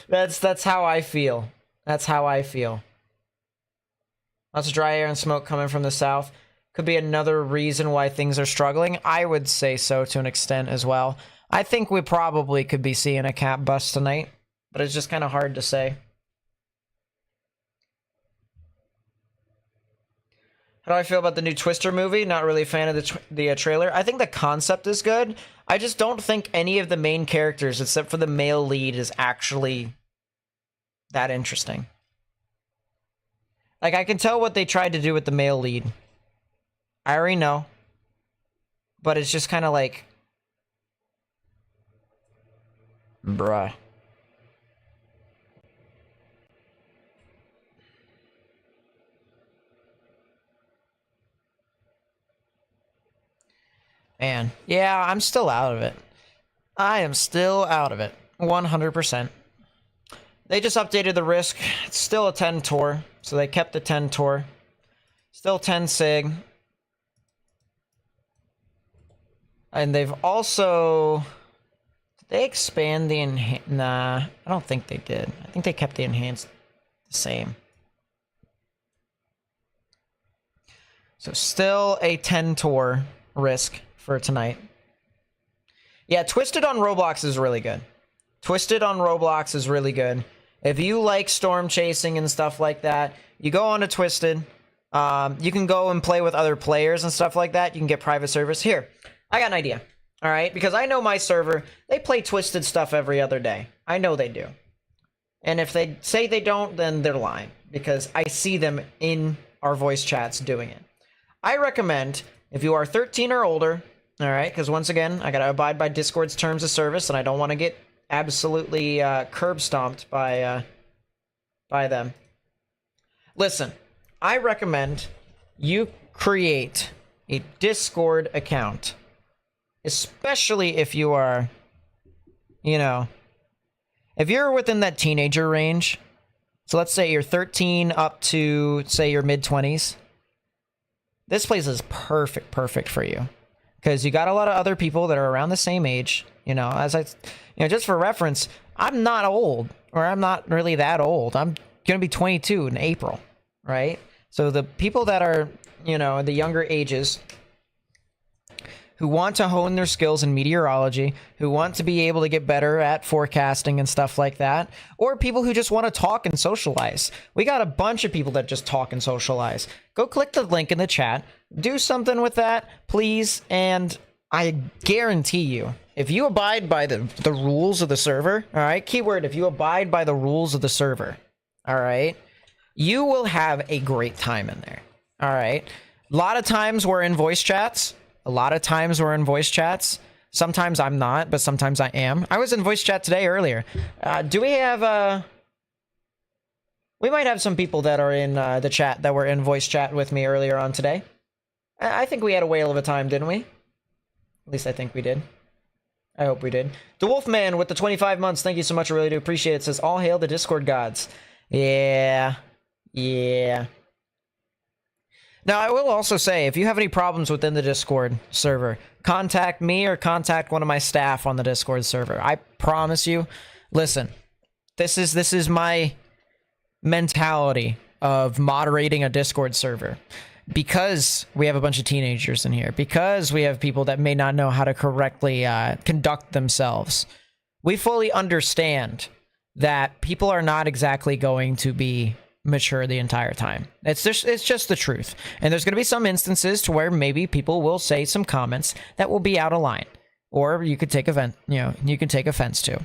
S1: That's how I feel. That's how I feel. Lots of dry air and smoke coming from the south. Could be another reason why things are struggling. I would say so to an extent as well. I think we probably could be seeing a cap bust tonight, but it's just kind of hard to say. How do I feel about the new Twister movie? Not really a fan of the trailer. I think the concept is good. I just don't think any of the main characters, except for the male lead, is actually that interesting. Like, I can tell what they tried to do with the male lead. I already know. But it's just kind of like... bruh. Man, yeah, I'm still out of it. I am still out of it. 100%. They just updated the risk. It's still a 10 Tor, so they kept the 10 Tor. Still 10 Sig. And they've also... Did they expand the enhanced? Nah, I don't think they did. I think they kept the enhanced the same. So still a 10 Tor risk for tonight. Yeah, Twisted on Roblox is really good. Twisted on Roblox is really good. If you like storm chasing and stuff like that, you go on to Twisted. You can go and play with other players and stuff like that. You can get private servers. Here, I got an idea. All right, because I know my server, they play Twisted stuff every other day. I know they do. And if they say they don't, then they're lying, because I see them in our voice chats doing it. I recommend, if you are 13 or older, all right, because once again, I gotta abide by Discord's terms of service, and I don't want to get absolutely curb stomped by them. Listen, I recommend you create a Discord account, especially if you are, you know, if you're within that teenager range. So let's say you're 13 up to, say, your mid-20s. This place is perfect for you, because you got a lot of other people that are around the same age. You know, just for reference, I'm not old, or I'm not really that old. I'm gonna be 22 in April, right? So the people that are, you know, the younger ages, who want to hone their skills in meteorology, who want to be able to get better at forecasting and stuff like that, or people who just want to talk and socialize. We got a bunch of people that just talk and socialize. Go click the link in the chat, do something with that, please, and I guarantee you, if you abide by the rules of the server, all right, keyword, if you abide by the rules of the server, all right, you will have a great time in there, all right? A lot of times we're in voice chats. Sometimes I'm not, but sometimes I am. I was in voice chat today earlier. Do we have... We might have some people that are in the chat that were in voice chat with me earlier on today. I think we had a whale of a time, didn't we? At least I think we did. I hope we did. The Wolfman with the 25 months. Thank you so much. I really do appreciate it. Says, all hail the Discord gods. Yeah. Now, I will also say, if you have any problems within the Discord server, contact me or contact one of my staff on the Discord server. I promise you, listen, this is my mentality of moderating a Discord server. Because we have a bunch of teenagers in here, because we have people that may not know how to correctly conduct themselves, we fully understand that people are not exactly going to be mature the entire time. It's just the truth. And there's going to be some instances to where maybe people will say some comments that will be out of line, or you could take offense to.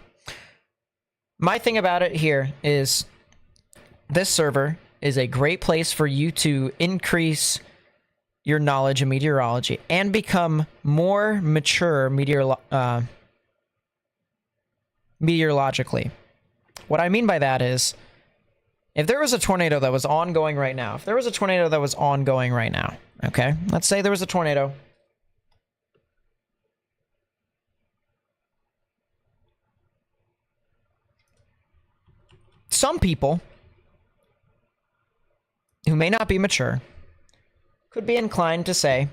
S1: My thing about it here is this server is a great place for you to increase your knowledge of meteorology and become more mature meteorologically. What I mean by that is, if there was a tornado that was ongoing right now, okay? Let's say there was a tornado. Some people who may not be mature could be inclined to say,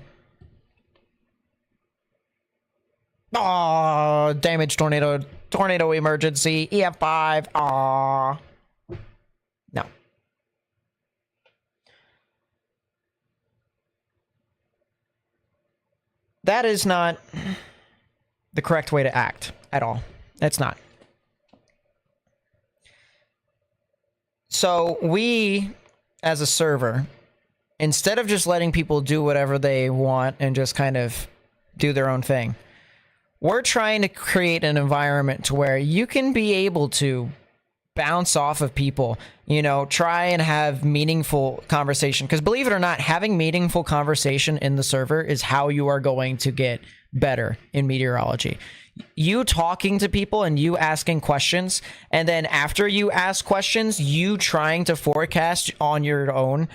S1: "Aw, damage tornado emergency, EF5, aw." No. That is not the correct way to act at all. It's not. So we, as a server, instead of just letting people do whatever they want and just kind of do their own thing, we're trying to create an environment to where you can be able to bounce off of people, try and have meaningful conversation. Because believe it or not, having meaningful conversation in the server is how you are going to get better in meteorology. You talking to people and you asking questions, and then after you ask questions, you trying to forecast on your own,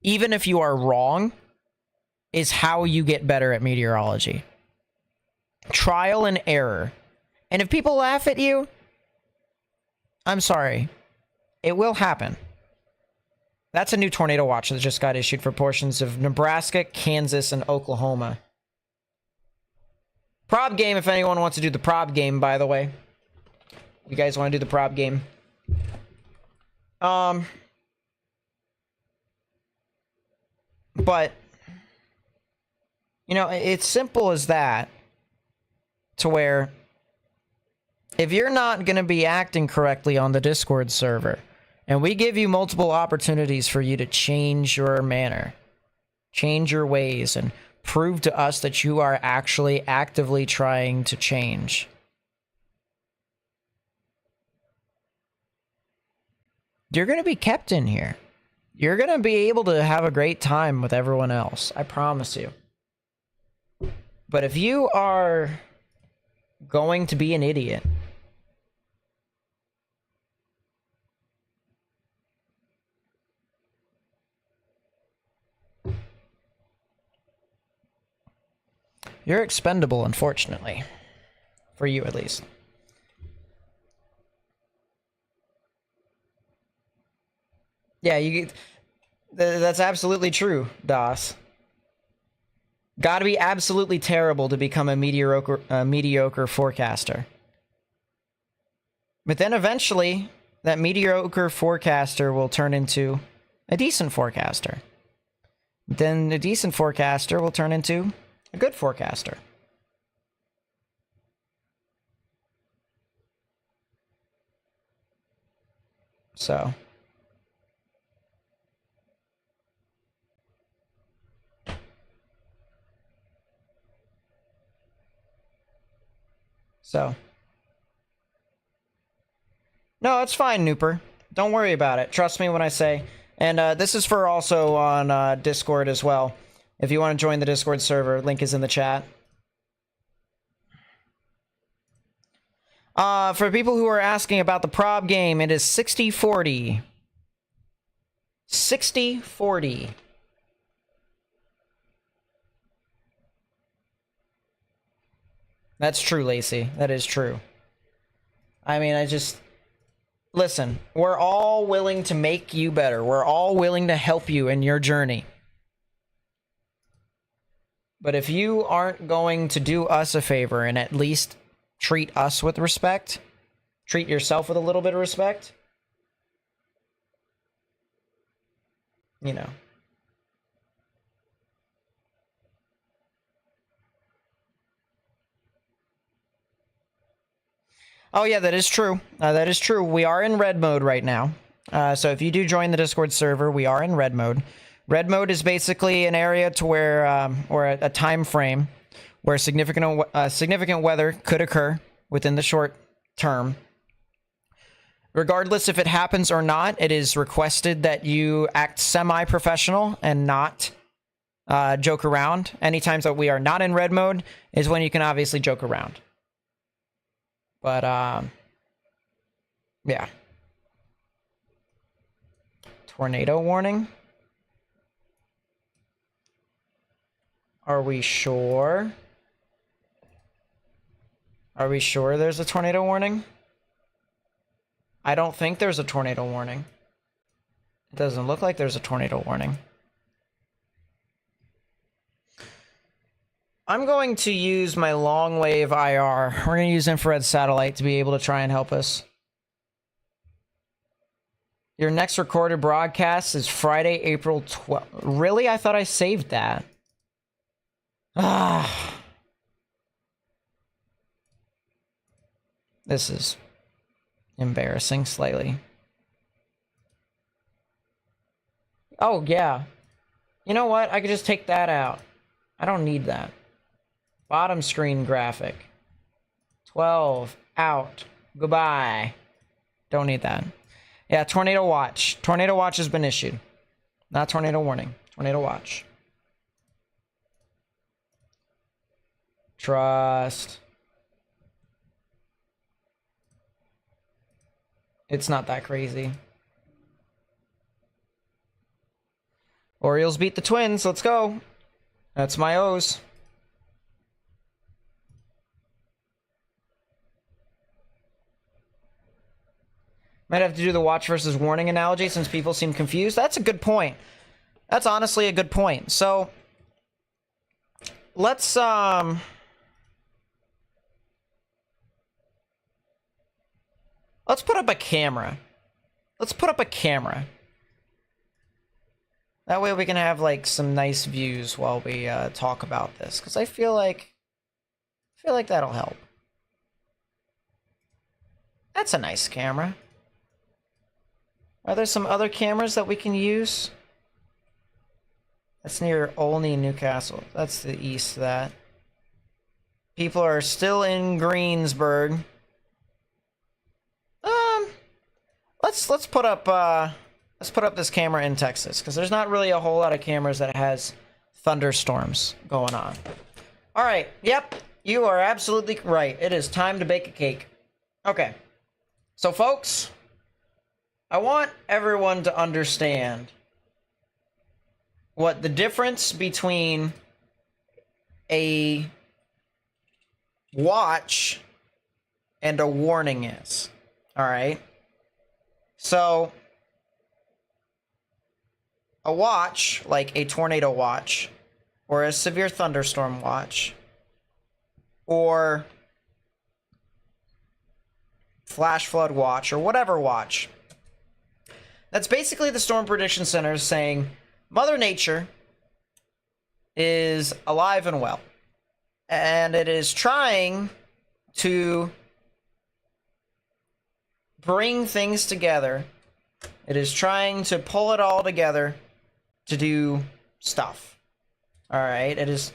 S1: even if you are wrong, is how you get better at meteorology. Trial and error. And if people laugh at you, I'm sorry. It will happen. That's a new tornado watch that just got issued for portions of Nebraska, Kansas, and Oklahoma. Prob game, if anyone wants to do the prob game, by the way. You guys want to do the prob game? But, it's simple as that. To where, if you're not going to be acting correctly on the Discord server, and we give you multiple opportunities for you to change your manner, change your ways, and prove to us that you are actually actively trying to change, you're going to be kept in here. You're going to be able to have a great time with everyone else. I promise you. But if you are going to be an idiot, you're expendable, unfortunately. For you, at least. Yeah, that's absolutely true, Das. Gotta be absolutely terrible to become a mediocre forecaster. But then eventually, that mediocre forecaster will turn into a decent forecaster. Then a decent forecaster will turn into a good forecaster. So. No, it's fine, Nooper. Don't worry about it. Trust me when I say. And this is for also on Discord as well. If you want to join the Discord server, link is in the chat. For people who are asking about the prob game, it is 60-40. 60-40. That's true, Lacey. That is true. I mean, listen, we're all willing to make you better. We're all willing to help you in your journey. But if you aren't going to do us a favor and at least treat us with respect, treat yourself with a little bit of respect, you know. Oh yeah, that is true. That is true. We are in red mode right now. So if you do join the Discord server, we are in red mode. Red mode is basically an area to where, or a time frame where significant weather could occur within the short term. Regardless if it happens or not, it is requested that you act semi-professional and not joke around. Any times that we are not in red mode is when you can obviously joke around. But, yeah. Tornado warning? Are we sure? Are we sure there's a tornado warning? I don't think there's a tornado warning. It doesn't look like there's a tornado warning. I'm going to use my long wave IR. We're going to use infrared satellite to be able to try and help us. Your next recorded broadcast is Friday, April 12th. Really? I thought I saved that. Ah. This is embarrassing slightly. Oh, yeah. You know what? I could just take that out. I don't need that. Bottom screen graphic. 12. Out. Goodbye. Don't need that. Yeah, tornado watch. Tornado watch has been issued. Not tornado warning. Tornado watch. Trust. It's not that crazy. Orioles beat the Twins. Let's go. That's my O's. Might have to do the watch versus warning analogy since people seem confused. That's a good point. That's honestly a good point. So let's put up a camera. Let's put up a camera. That way we can have like some nice views while we talk about this, because I feel like that'll help. That's a nice camera. Are there some other cameras that we can use? That's near Olney, Newcastle. That's the east of that. People are still in Greensburg. Let's put up this camera in Texas, because there's not really a whole lot of cameras that has thunderstorms going on. All right. Yep. You are absolutely right. It is time to bake a cake. Okay. So, folks, I want everyone to understand what the difference between a watch and a warning is. All right? So, a watch, like a tornado watch, or a severe thunderstorm watch, or flash flood watch, or whatever watch, that's basically the Storm Prediction Center saying Mother Nature is alive and well, and it is trying to bring things together. It is trying to pull it all together to do stuff. All right? It's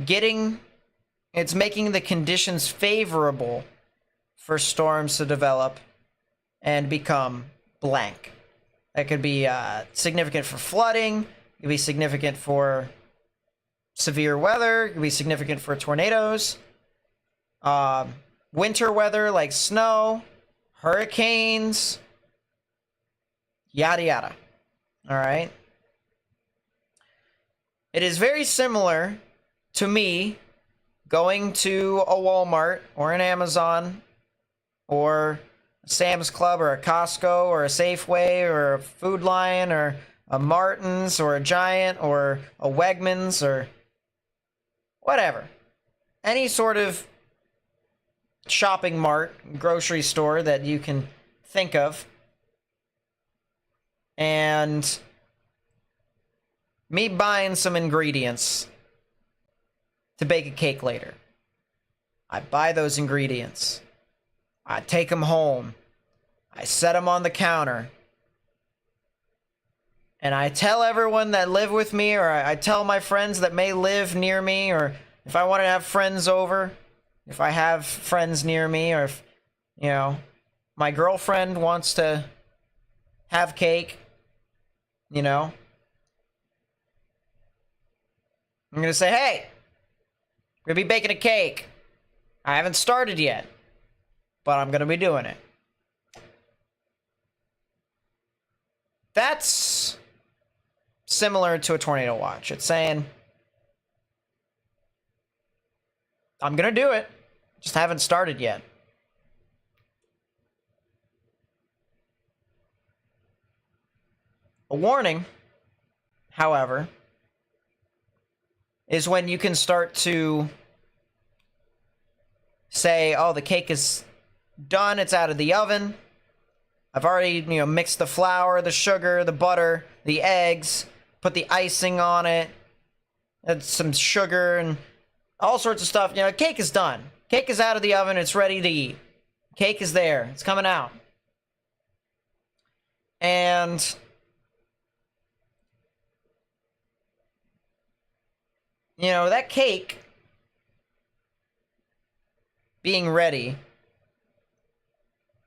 S1: making the conditions favorable for storms to develop and become blank. That could be significant for flooding. It could be significant for severe weather. It could be significant for tornadoes. Winter weather like snow, hurricanes, yada yada. All right? It is very similar to me going to a Walmart or an Amazon or a Sam's Club or a Costco or a Safeway or a Food Lion or a Martin's or a Giant or a Wegmans or whatever. Any sort of shopping mart, grocery store that you can think of. And me buying some ingredients to bake a cake later. I buy those ingredients. I take them home. I set them on the counter. And I tell everyone that live with me, or I tell my friends that may live near me, or if I want to have friends over, if I have friends near me, or if, you know, my girlfriend wants to have cake, you know, I'm going to say, hey, we're going to be baking a cake. I haven't started yet, but I'm going to be doing it. That's similar to a tornado watch. It's saying, I'm going to do it, just haven't started yet. A warning, however, is when you can start to say, oh, the cake is done, it's out of the oven. I've already, mixed the flour, the sugar, the butter, the eggs, put the icing on it, add some sugar and all sorts of stuff. Cake is done. Cake is out of the oven, it's ready to eat. Cake is there, it's coming out. And that cake being ready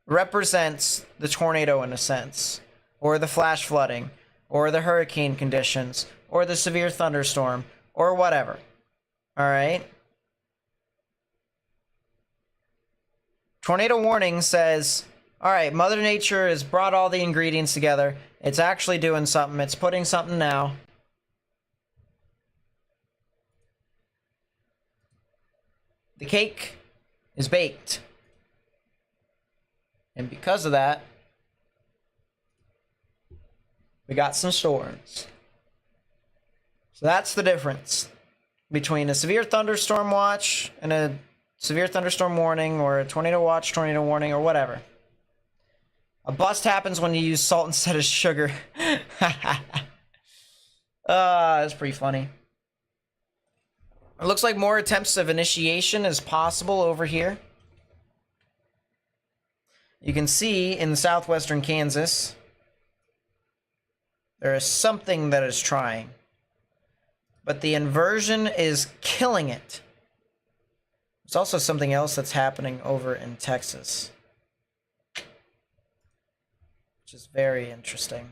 S1: represents the tornado in a sense, or the flash flooding, or the hurricane conditions, or the severe thunderstorm, or whatever. All right? Tornado warning says, all right, Mother Nature has brought all the ingredients together. It's actually doing something. It's putting something now. The cake is baked. And because of that, we got some storms. So that's the difference between a severe thunderstorm watch and a severe thunderstorm warning, or a tornado watch, tornado warning, or whatever. A bust happens when you use salt instead of sugar. That's pretty funny. It looks like more attempts of initiation is possible over here. You can see in southwestern Kansas, there is something that is trying. But the inversion is killing it. There's also something else that's happening over in Texas, which is very interesting.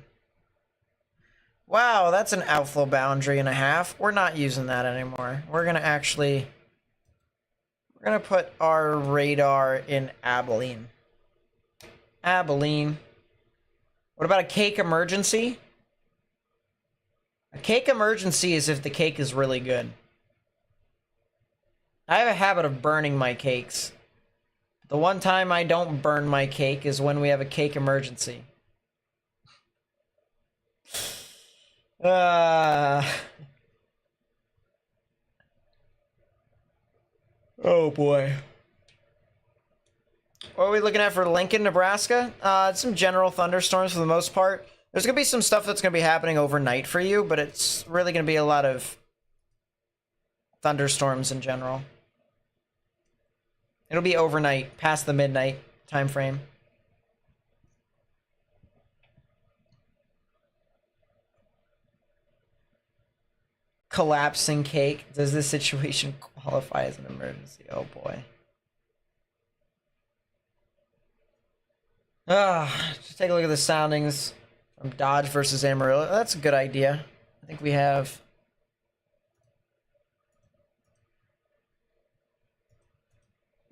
S1: Wow, that's an outflow boundary and a half. We're not using that anymore. We're going to put our radar in Abilene. Abilene. What about a cake emergency? A cake emergency is if the cake is really good. I have a habit of burning my cakes. The one time I don't burn my cake is when we have a cake emergency. Oh boy. What are we looking at for Lincoln, Nebraska? Some general thunderstorms for the most part. There's going to be some stuff that's going to be happening overnight for you, but it's really going to be a lot of thunderstorms in general. It'll be overnight, past the midnight time frame. Collapsing cake. Does this situation qualify as an emergency? Oh boy. Just take a look at the soundings from Dodge versus Amarillo. That's a good idea. I think we have...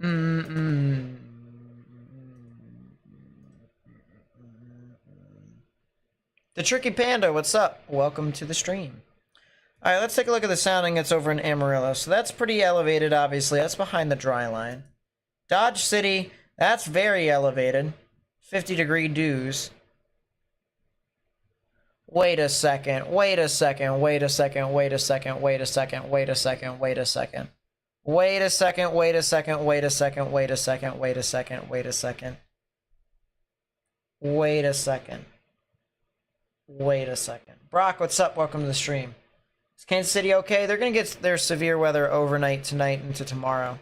S1: The Tricky Panda, what's up? Welcome to the stream. Alright, let's take a look at the sounding that's over in Amarillo. So that's pretty elevated, obviously. That's behind the dry line. Dodge City, that's very elevated. 50-degree dews. Wait a second. Wait a second. Wait a second. Wait a second. Wait a second. Wait a second. Wait a second. Wait a second. Wait a second. Wait a second. Wait a second. Wait a second. Wait a second. Wait a second. Wait a second. Brock, what's up? Welcome to the stream. Is Kansas City okay? They're gonna get their severe weather overnight tonight into tomorrow.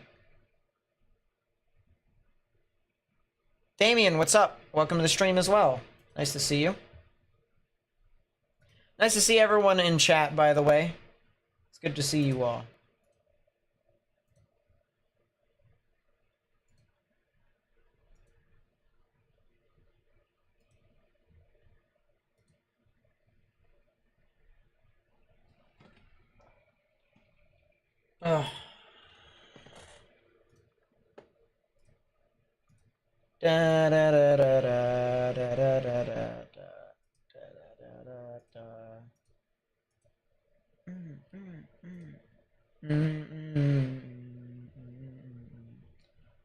S1: Damien, what's up? Welcome to the stream as well. Nice to see you. Nice to see everyone in chat, by the way. It's good to see you all. Oh. Da da da da da da da da da.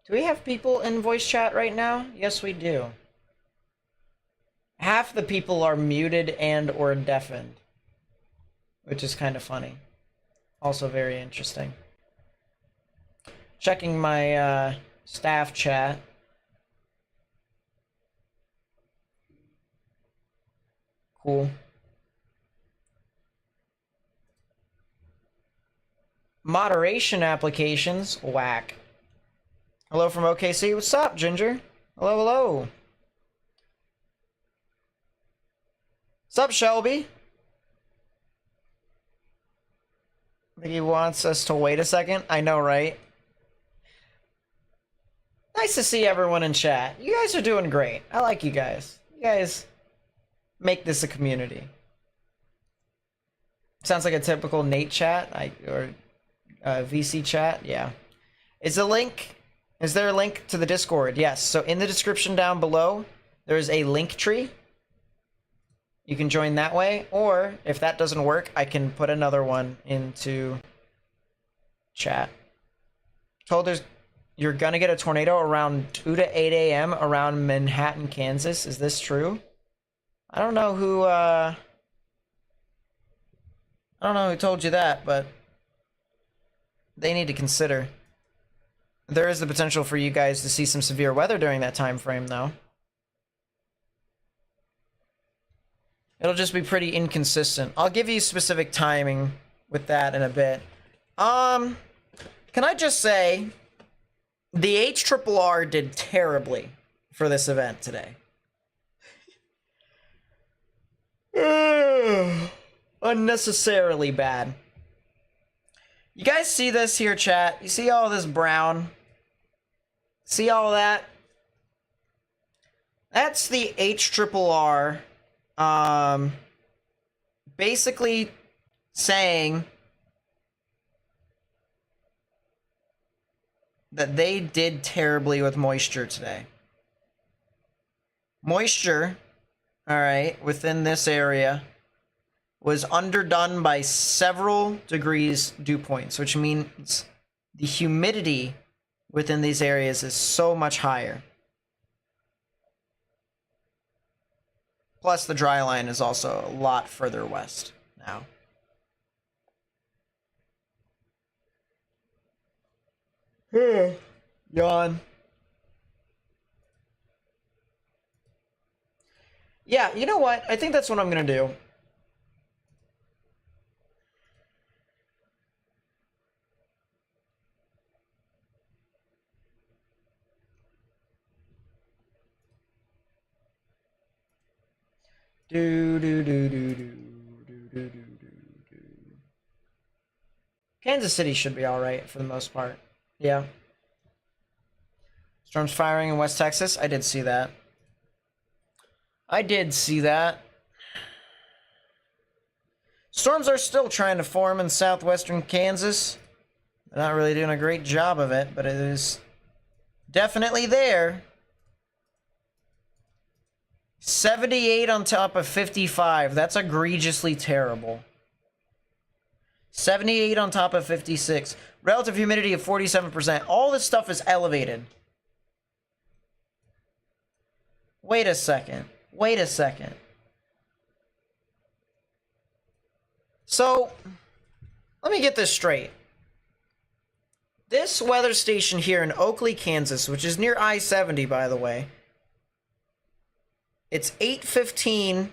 S1: Do we have people in voice chat right now? Yes, we do. Half the people are muted and or deafened, which is kind of funny. Also very interesting. Checking my staff chat. Cool. Moderation applications, whack. Hello from OKC. What's up, Ginger? Hello, hello. What's up, Shelby? I think he wants us to wait a second. I know, right? Nice to see everyone in chat. You guys are doing great. I like you guys. You guys make this a community. Sounds like a typical Nate chat, or VC chat. Yeah. Is there a link to the Discord? Yes. So in the description down below, there is a link tree. You can join that way, or if that doesn't work, I can put another one into chat. You're gonna get a tornado around 2 to 8 a.m. around Manhattan, Kansas. Is this true? I don't know who told you that, but they need to consider. There is the potential for you guys to see some severe weather during that time frame, though. It'll just be pretty inconsistent. I'll give you specific timing with that in a bit. Can I just say, the HRRR did terribly for this event today. Unnecessarily bad. You guys see this here, chat? You see all this brown? See all that? That's the HRRR, basically saying that they did terribly with moisture today. Moisture, all right, within this area was underdone by several degrees dew points, which means the humidity within these areas is so much higher. Plus, the dry line is also a lot further west now. Yawn. Yeah, you know what? I think that's what I'm gonna do. Kansas City should be alright for the most part. Yeah. Storms firing in West Texas. I did see that. I did see that. Storms are still trying to form in southwestern Kansas. They're not really doing a great job of it, but it is definitely there. 78 on top of 55. That's egregiously terrible. 78 on top of 56. Relative humidity of 47%. All this stuff is elevated. Wait a second. Wait a second. So, let me get this straight. This weather station here in Oakley, Kansas, which is near I-70, by the way, it's 8:15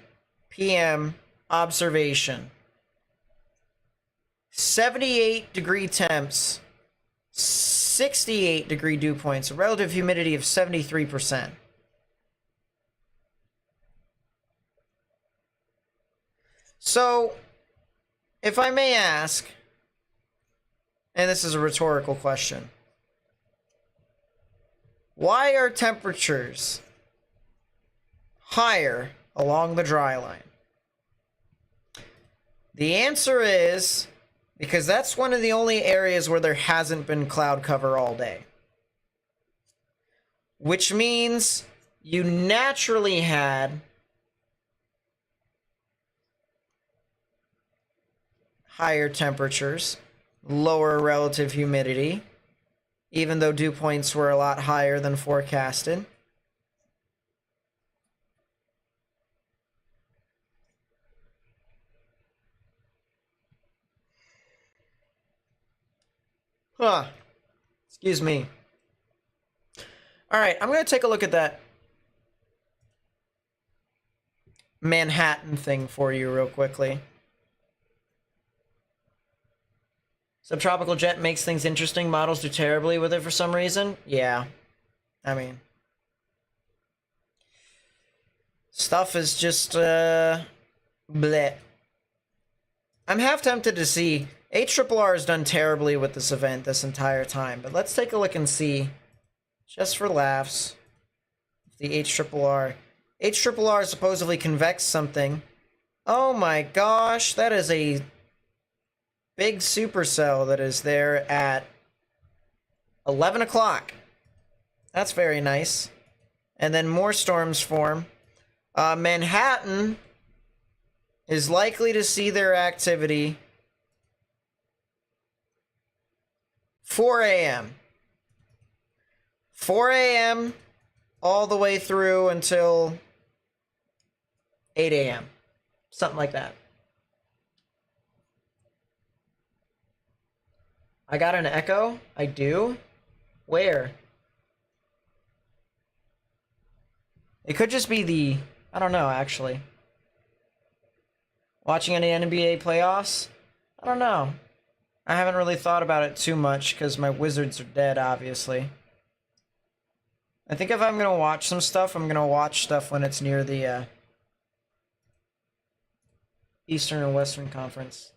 S1: p.m. observation. 78 degree temps, 68 degree dew points, a relative humidity of 73%. So, if I may ask, and this is a rhetorical question, why are temperatures higher along the dry line? The answer is because that's one of the only areas where there hasn't been cloud cover all day. Which means you naturally had higher temperatures, lower relative humidity, even though dew points were a lot higher than forecasted. Huh. Excuse me. All right, I'm going to take a look at that Manhattan thing for you real quickly. Subtropical jet makes things interesting. Models do terribly with it for some reason. Yeah. I mean, stuff is just, bleh. I'm half tempted to see. HRRR has done terribly with this event this entire time, but let's take a look and see, just for laughs, the HRRR. HRRR supposedly convects something. Oh my gosh, that is a big supercell that is there at 11 o'clock. That's very nice. And then more storms form. Manhattan is likely to see their activity 4 a.m. 4 a.m. all the way through until 8 a.m. Something like that. I got an echo? I do? Where? It could just be the... I don't know, actually. Watching any NBA playoffs? I don't know. I haven't really thought about it too much because my Wizards are dead, obviously. I think if I'm going to watch some stuff, I'm going to watch stuff when it's near the Eastern and Western Conference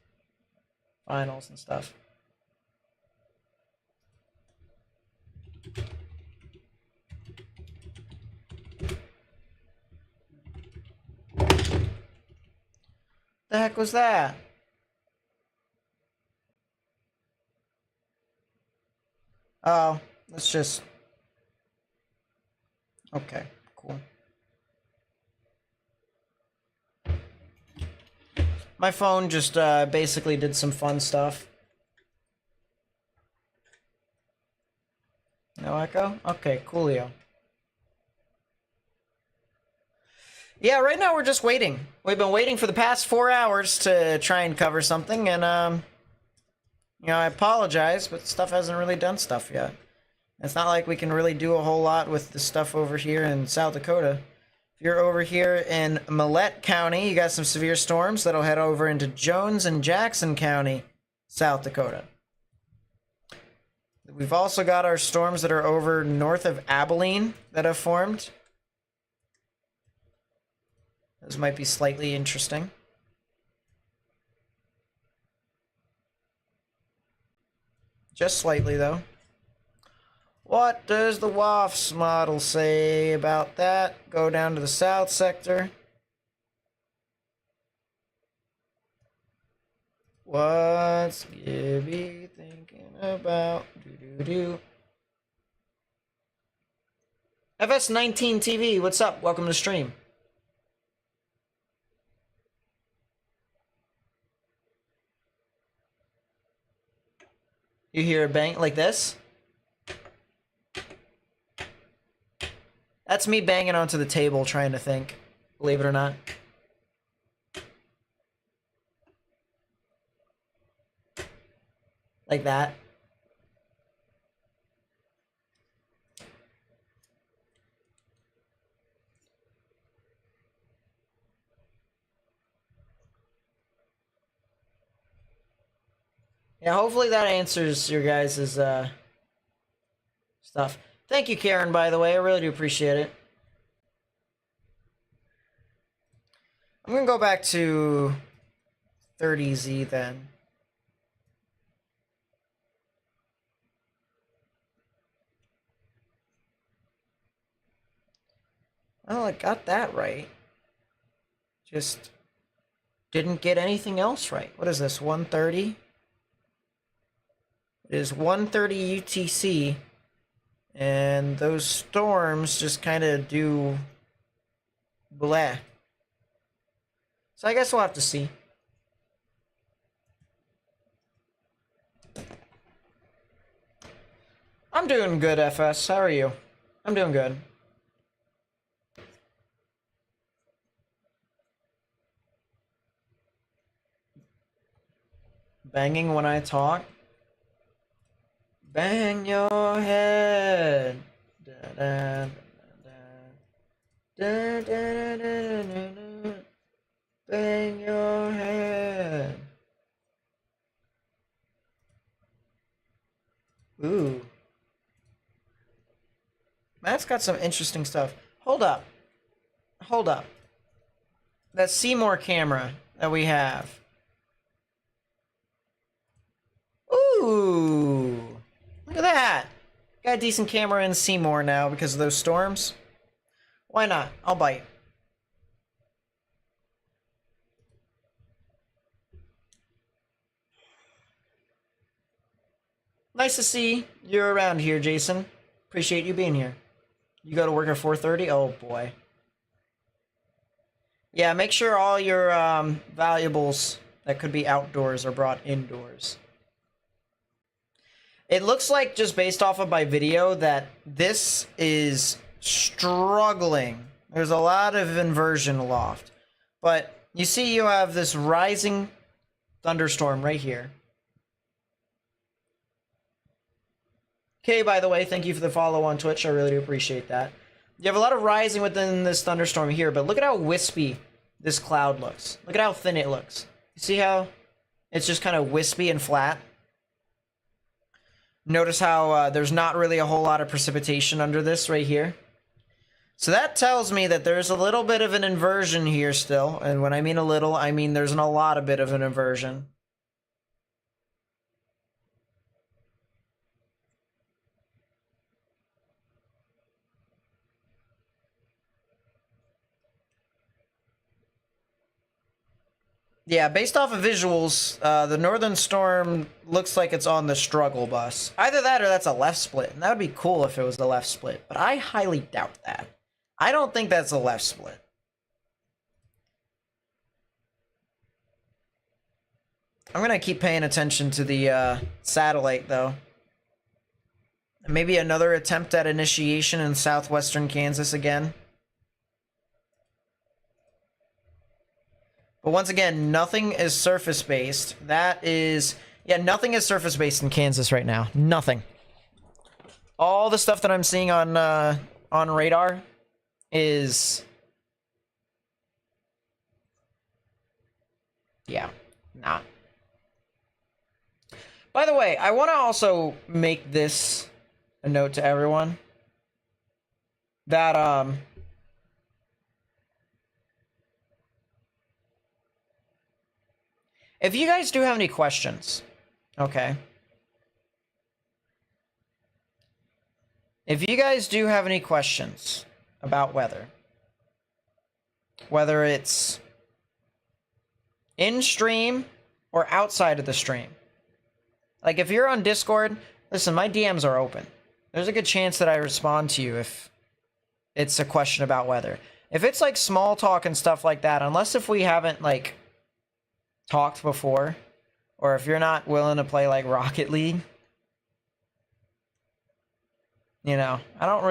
S1: finals and stuff. The heck was that? Oh, let's just... Okay, cool. My phone just basically did some fun stuff. No echo? Okay, coolio. Yeah, right now we're just waiting. We've been waiting for the past 4 hours to try and cover something, and, you know, I apologize, but stuff hasn't really done stuff yet. It's not like we can really do a whole lot with the stuff over here in South Dakota. If you're over here in Millette County, you got some severe storms that'll head over into Jones and Jackson County, South Dakota. We've also got our storms that are over north of Abilene that have formed. Those might be slightly interesting. Just slightly, though. What does the WAFS model say about that? Go down to the south sector. What's Gibby thinking about? Do-do-do. FS19 TV, what's up? Welcome to stream. You hear a bang like this? That's me banging onto the table trying to think, believe it or not. like that. Yeah, hopefully that answers your guys' stuff. Thank you, Karen, by the way. I really do appreciate it. I'm gonna go back to 30Z then. Well, I got that right. Just didn't get anything else right. What is this, 130? It is 130 UTC, and those storms just kind of do bleh. So I guess we'll have to see. I'm doing good, FS. How are you? I'm doing good. Banging when I talk. Bang your head. Da, da, da, da, da, da, da, da. Bang your head. Ooh. Matt's got some interesting stuff. Hold up. Hold up. That Seymour camera that we have. Ooh. Look at that. Got a decent camera in Seymour now because of those storms. Why not? I'll bite. Nice to see you're around here, Jason. Appreciate you being here. You go to work at 4:30? Oh boy. Yeah, make sure all your valuables that could be outdoors are brought indoors. It looks like, just based off of my video, that this is struggling. There's a lot of inversion loft. But you see you have this rising thunderstorm right here. Okay, by the way, thank you for the follow on Twitch. I really do appreciate that. You have a lot of rising within this thunderstorm here, but look at how wispy this cloud looks. Look at how thin it looks. You see how it's just kind of wispy and flat? Notice how there's not really a whole lot of precipitation under this right here. So that tells me that there's a little bit of an inversion here still. And when I mean a little, I mean there's a lot of bit of an inversion. Yeah, based off of visuals, the Northern Storm looks like it's on the struggle bus. Either that or that's a left split, and that would be cool if it was the left split, but I highly doubt that. I don't think that's a left split. I'm gonna keep paying attention to the satellite, though. Maybe another attempt at initiation in southwestern Kansas again. But once again, nothing is surface-based. That is... Yeah, nothing is surface-based in Kansas right now. Nothing. All the stuff that I'm seeing on radar is... Yeah, not. By the way, I want to also make this a note to everyone. That, if you guys do have any questions, okay? If you guys do have any questions about weather, whether it's in stream or outside of the stream, like if you're on Discord, listen, my DMs are open. There's a good chance that I respond to you if it's a question about weather. If it's like small talk and stuff like that, unless if we haven't like talked before, or if you're not willing to play like Rocket League, you know, I don't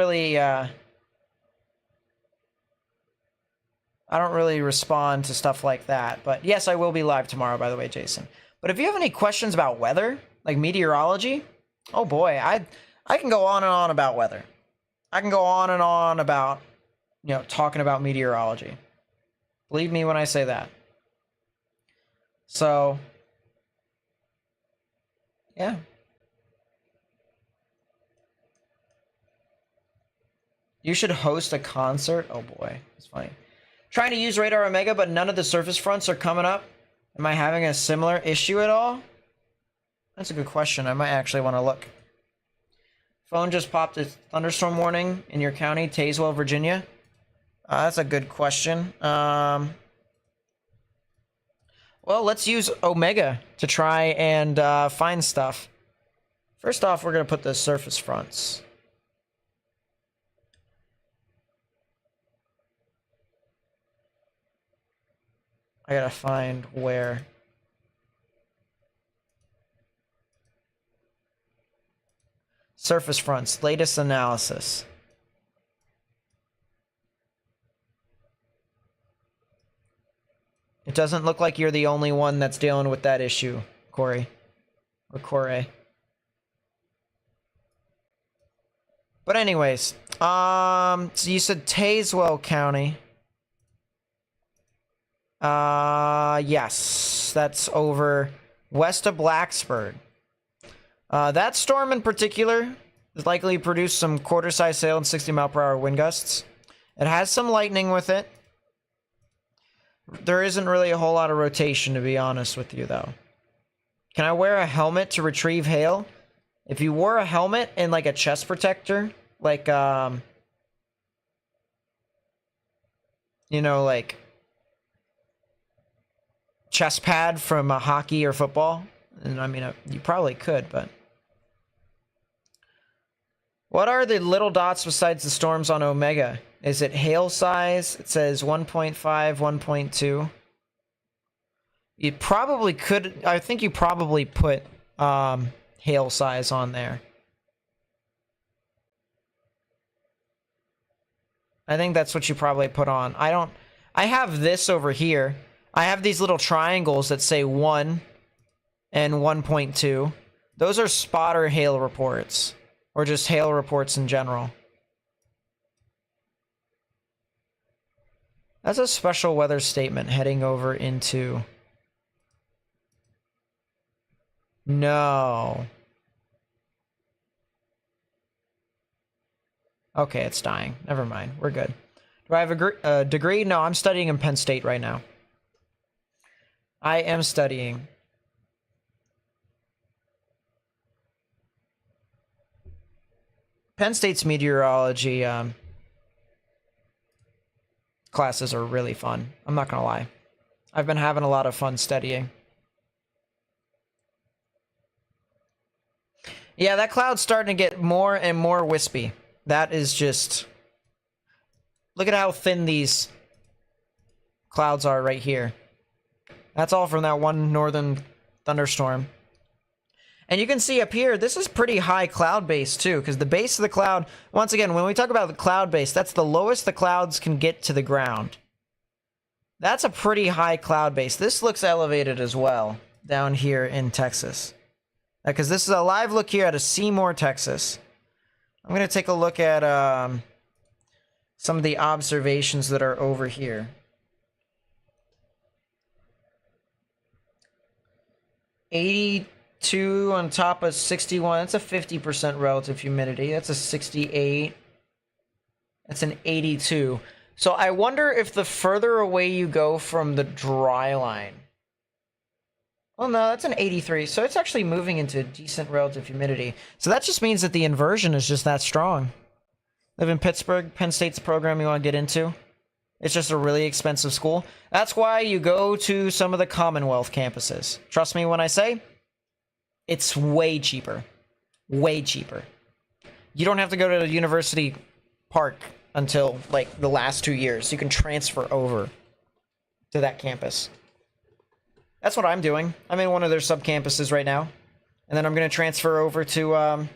S1: really respond to stuff like that. But yes, I will be live tomorrow, by the way, Jason. But if you have any questions about weather, Like meteorology? Oh boy, I can go on and on about weather. I can go on and on about, talking about meteorology. Believe me when I say that. So, yeah. You should host a concert. Oh boy, it's funny. Trying to use Radar Omega, but none of the surface fronts are coming up. Am I having a similar issue at all? That's a good question. I might actually want to look. Phone just popped a thunderstorm warning in your county, Tazewell, Virginia. That's a good question. Well, let's use Omega to try and find stuff. First off, we're going to put the surface fronts. I gotta find where. Surface fronts, latest analysis. It doesn't look like you're the only one that's dealing with that issue, Corey. Or Corey. But anyways, so you said Tazewell County. Yes, that's over west of Blacksburg. That storm in particular is likely to produce some quarter-size hail and 60-mile-per-hour wind gusts. It has some lightning with it. There isn't really a whole lot of rotation, to be honest with you, though. Can I wear a helmet to retrieve hail? If you wore a helmet and, like, a chest protector, like, like chest pad from hockey or football, and I mean, you probably could, but... What are the little dots besides the storms on Omega? Is it hail size? It says 1.5, 1.2. You probably could... I think you probably put hail size on there. I think that's what you probably put on. I have this over here. I have these little triangles that say 1 and 1.2. Those are spotter hail reports. Or just hail reports in general. That's a special weather statement heading over into... No. Okay, it's dying. Never mind. We're good. Do I have a degree? No, I'm studying in Penn State right now. I am studying. Penn State's meteorology classes are really fun. I'm not gonna lie. I've been having a lot of fun studying. Yeah, that cloud's starting to get more and more wispy. That is just... Look at how thin these clouds are right here. That's all from that one northern thunderstorm. And you can see up here, this is pretty high cloud base too, because the base of the cloud, once again, when we talk about the cloud base, that's the lowest the clouds can get to the ground. That's a pretty high cloud base. This looks elevated as well down here in Texas. Because this is a live look here out of Seymour, Texas. I'm going to take a look at some of the observations that are over here. (82) on top of 61. That's a 50% relative humidity. That's a 68. That's an 82. So I wonder if the further away you go from the dry line... Well, no, that's an 83. So it's actually moving into decent relative humidity. So that just means that the inversion is just that strong. Live in Pittsburgh, Penn State's a program you want to get into. It's just a really expensive school. That's why you go to some of the Commonwealth campuses. Trust me when I say, it's way cheaper. Way cheaper. You don't have to go to the University Park until, like, the last 2 years. You can transfer over to that campus. That's what I'm doing. I'm in one of their sub-campuses right now. And then I'm going to transfer over to,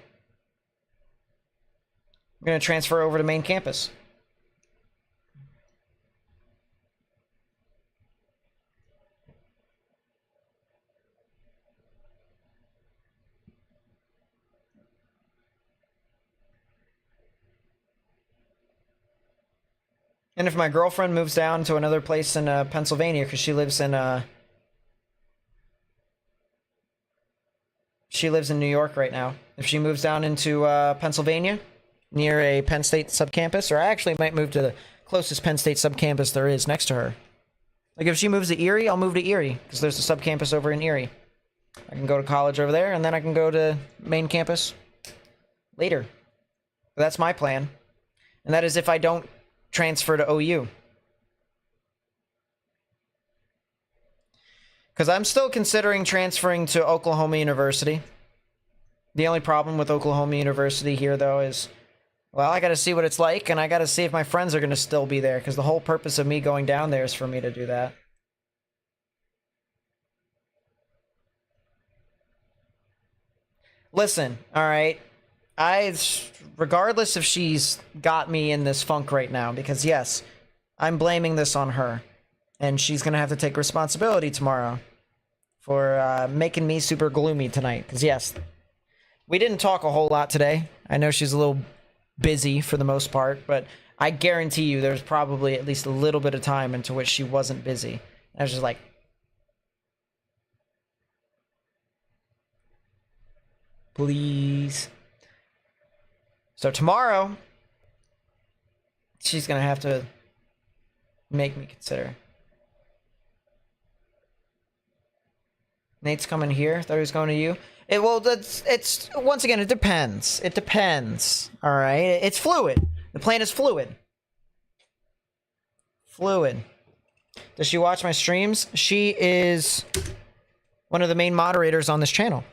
S1: main campus. And if my girlfriend moves down to another place in Pennsylvania, because she lives in New York right now. If she moves down into Pennsylvania, near a Penn State subcampus, or I actually might move to the closest Penn State subcampus there is next to her. Like if she moves to Erie, I'll move to Erie, because there's a subcampus over in Erie. I can go to college over there, and then I can go to main campus later. That's my plan. And that is if I don't transfer to OU. Because I'm still considering transferring to Oklahoma University. The only problem with Oklahoma University here, though, is, well, I got to see what it's like, and I got to see if my friends are going to still be there, because the whole purpose of me going down there is for me to do that. Listen, all right, regardless if she's got me in this funk right now, because yes, I'm blaming this on her, and she's gonna have to take responsibility tomorrow for making me super gloomy tonight, because yes, we didn't talk a whole lot today. I know she's a little busy for the most part, but I guarantee you there's probably at least a little bit of time into which she wasn't busy. And I was just like, please. So tomorrow, she's gonna have to make me consider. Nate's coming here. Thought he was going to you. It's once again, it depends. It depends. All right, it's fluid. The plan is fluid. Fluid. Does she watch my streams? She is one of the main moderators on this channel.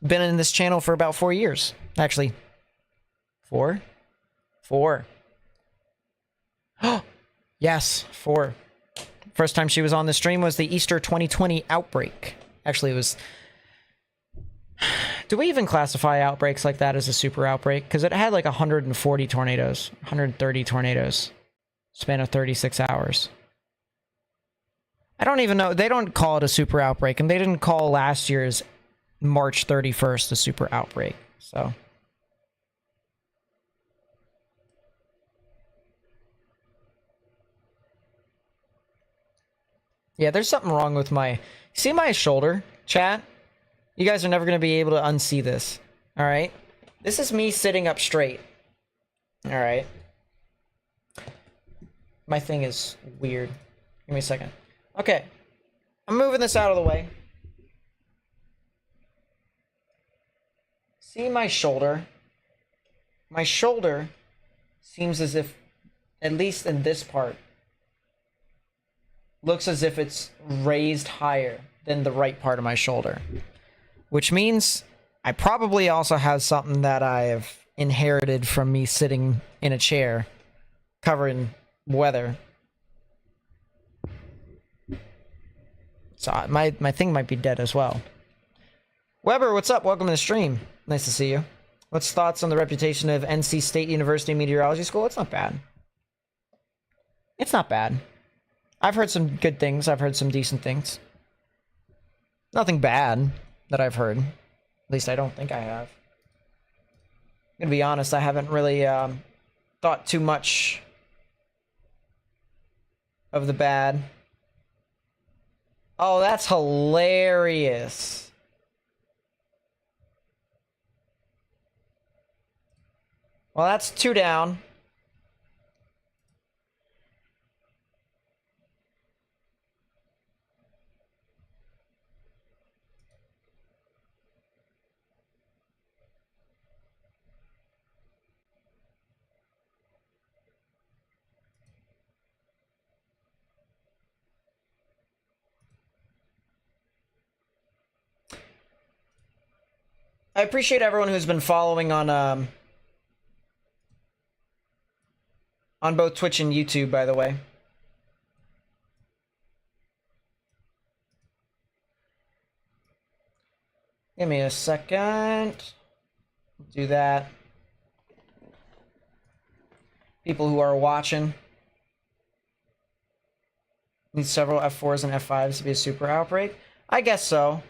S1: Been in this channel for about 4 years. Actually, 4? 4. Yes, 4. First time she was on the stream was the Easter 2020 outbreak. Actually, it was... Do we even classify outbreaks like that as a super outbreak? Because it had like 140 tornadoes, 130 tornadoes, span of 36 hours. I don't even know. They don't call it a super outbreak, and they didn't call last year's March 31st a super outbreak. So yeah, there's something wrong with my... See my shoulder, chat? You guys are never going to be able to unsee this. All right? This is me sitting up straight. All right? My thing is weird. Give me a second. Okay. I'm moving this out of the way. See my shoulder? My shoulder seems as if, at least in this part, looks as if it's raised higher than the right part of my shoulder. Which means I probably also have something that I have inherited from me sitting in a chair covering weather. So my thing might be dead as well. Weber, what's up? Welcome to the stream. Nice to see you. What's thoughts on the reputation of NC State University Meteorology School? It's not bad. It's not bad. I've heard some good things. I've heard some decent things. Nothing bad that I've heard. At least I don't think I have. I'm gonna be honest, I haven't really thought too much of the bad. Oh, that's hilarious. Well, that's 2 down. I appreciate everyone who's been following on both Twitch and YouTube, by the way. Give me a second. Do that. People who are watching. Need several F4s and F5s to be a super outbreak? I guess so.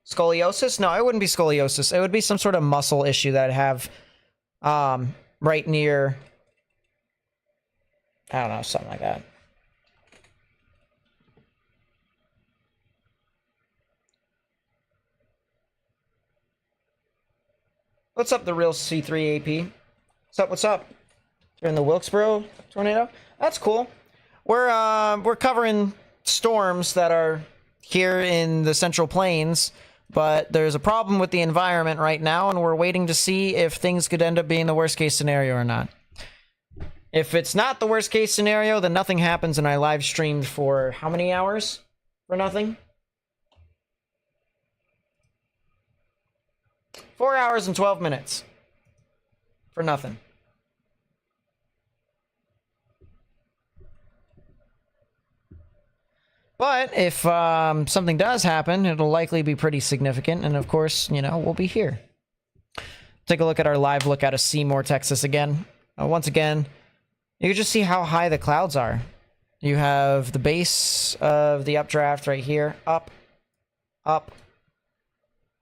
S1: Scoliosis? No, it wouldn't be scoliosis. It would be some sort of muscle issue that I'd have right near I don't know, something like that. What's up, the real C3 AP? What's up? What's up? You're in the Wilkesboro tornado? That's cool. We're covering storms that are here in the Central Plains, but there's a problem with the environment right now, and we're waiting to see if things could end up being the worst case scenario or not. If it's not the worst case scenario, then nothing happens, and I live streamed for how many hours? For nothing? 4 hours and 12 minutes. For nothing. But if something does happen, it'll likely be pretty significant, and of course, you know, we'll be here. Take a look at our live look out of Seymour, Texas again. Once again, you can just see how high the clouds are. You have the base of the updraft right here, up, up.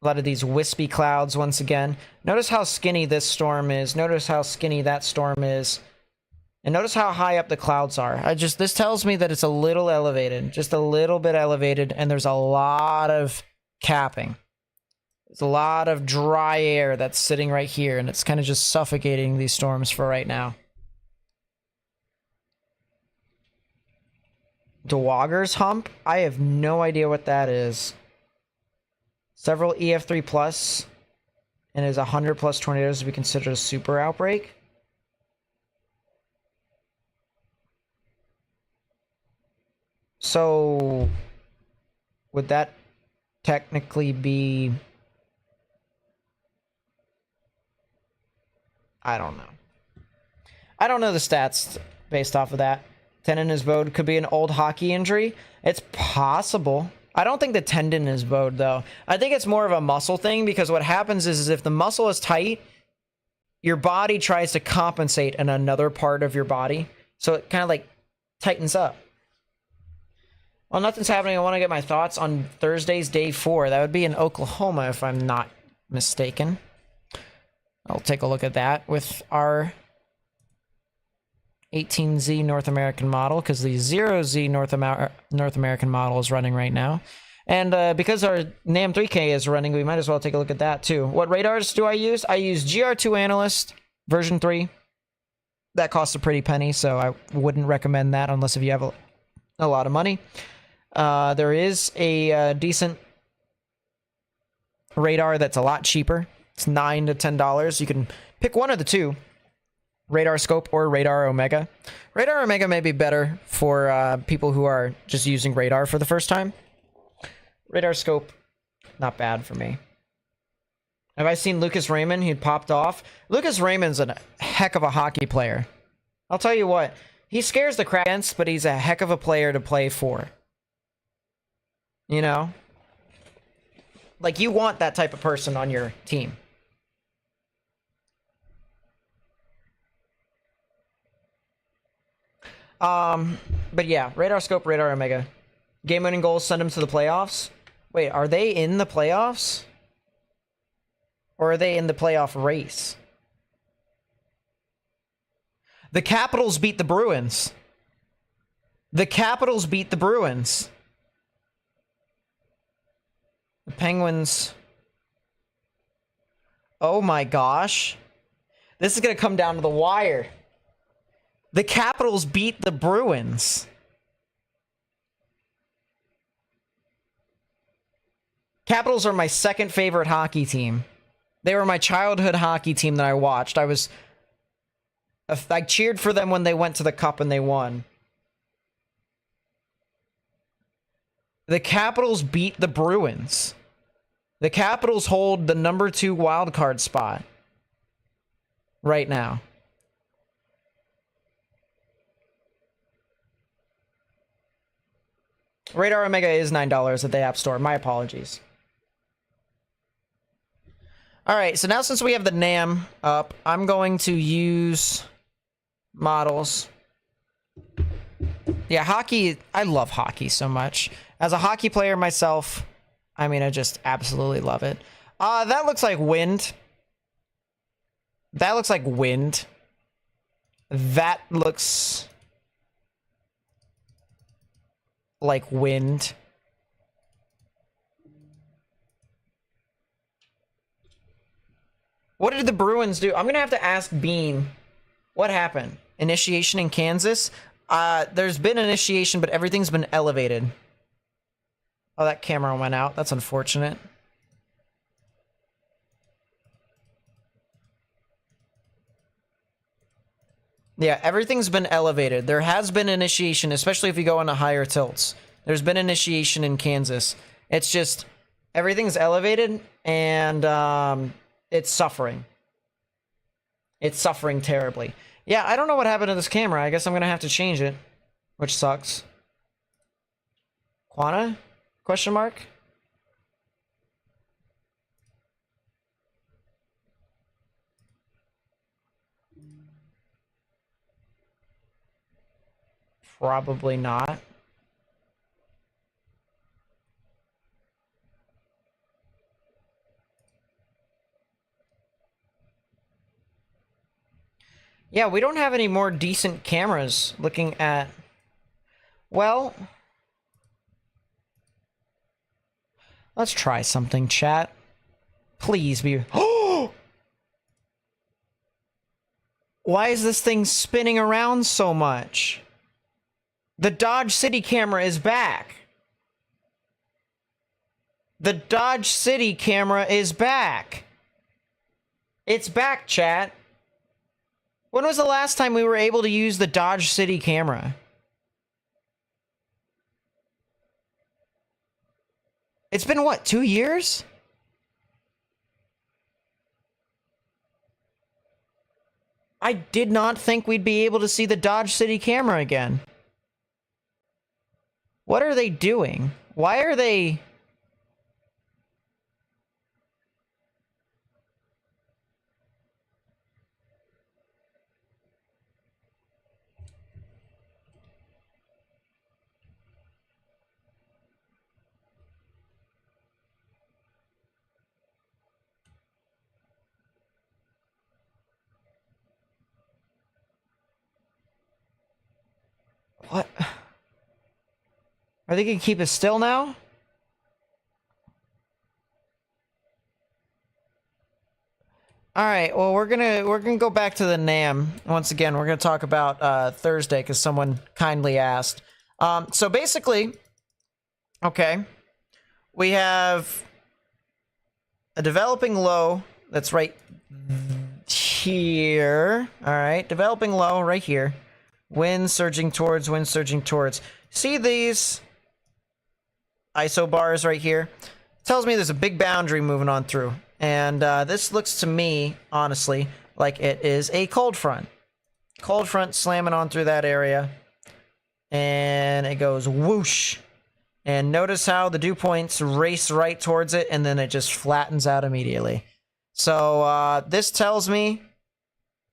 S1: A lot of these wispy clouds once again. Notice how skinny this storm is. Notice how skinny that storm is. And notice how high up the clouds are. This tells me that it's a little elevated, just a little bit elevated, and there's a lot of capping. There's a lot of dry air that's sitting right here, and it's kind of just suffocating these storms for right now. Dewagger's Hump? I have no idea what that is. Several EF3 plus, and is 100 plus tornadoes to be considered a super outbreak? So, would that technically be... I don't know. I don't know the stats based off of that. Tendon in his bowed could be an old hockey injury. It's possible. I don't think the tendon is bowed, though. I think it's more of a muscle thing, because what happens is if the muscle is tight, your body tries to compensate in another part of your body. So it kind of like tightens up. Well, nothing's happening. I want to get my thoughts on Thursday's day 4. That would be in Oklahoma, if I'm not mistaken. I'll take a look at that with our 18Z North American model, because the 0Z North American model is running right now. And because our NAM 3K is running, we might as well take a look at that too. What radars do I use? I use GR2 Analyst version 3. That costs a pretty penny, so I wouldn't recommend that unless if you have a lot of money. There is a decent radar that's a lot cheaper. It's $9 to $10. You can pick one of the two. Radar Scope or Radar Omega. Radar Omega may be better for people who are just using radar for the first time. Radar Scope, not bad for me. Have I seen Lucas Raymond? He popped off. Lucas Raymond's a heck of a hockey player. I'll tell you what. He scares the crap against, but he's a heck of a player to play for. You know? Like, you want that type of person on your team. But yeah, Radar Scope, Radar Omega. Game winning goals, send them to the playoffs. Wait, are they in the playoffs? Or are they in the playoff race? The Capitals beat the Bruins. The Capitals beat the Bruins. The Penguins. Oh my gosh. This is going to come down to the wire. The Capitals beat the Bruins. Capitals are my second favorite hockey team. They were my childhood hockey team that I watched. I cheered for them when they went to the Cup and they won. The Capitals beat the Bruins. The Capitals hold the number 2 wildcard spot right now. Radar Omega is $9 at the App Store. My apologies. Alright, so now since we have the NAM up, I'm going to use models. Yeah, hockey, I love hockey so much. As a hockey player myself, I mean, I just absolutely love it. That looks like wind. That looks like wind. That looks like wind. What did the Bruins do? I'm gonna have to ask Bean. What happened? Initiation in Kansas? There's been initiation, but everything's been elevated. Oh, that camera went out. That's unfortunate. Yeah, everything's been elevated. There has been initiation, especially if you go into higher tilts. There's been initiation in Kansas. It's just everything's elevated and it's suffering. It's suffering terribly. Yeah, I don't know what happened to this camera. I guess I'm gonna have to change it, which sucks. Quana? Question mark? Probably not. Yeah, we don't have any more decent cameras looking at... Well... Let's try something, chat. Please be... Oh! Why is this thing spinning around so much? The Dodge City camera is back. The Dodge City camera is back. It's back, chat. When was the last time we were able to use the Dodge City camera? It's been, what, 2 years? I did not think we'd be able to see the Dodge City camera again. What are they doing? Why are they... What? Are they gonna keep it still now? All right. Well, we're gonna go back to the NAM once again. We're gonna talk about Thursday because someone kindly asked. So basically, okay, we have a developing low that's right here. All right, developing low right here. Wind surging towards. Wind surging towards. See these ISO bars right here? Tells me there's a big boundary moving on through. And this looks to me, honestly, like it is a cold front. Cold front slamming on through that area. And it goes whoosh. And notice how the dew points race right towards it, and then it just flattens out immediately. So this tells me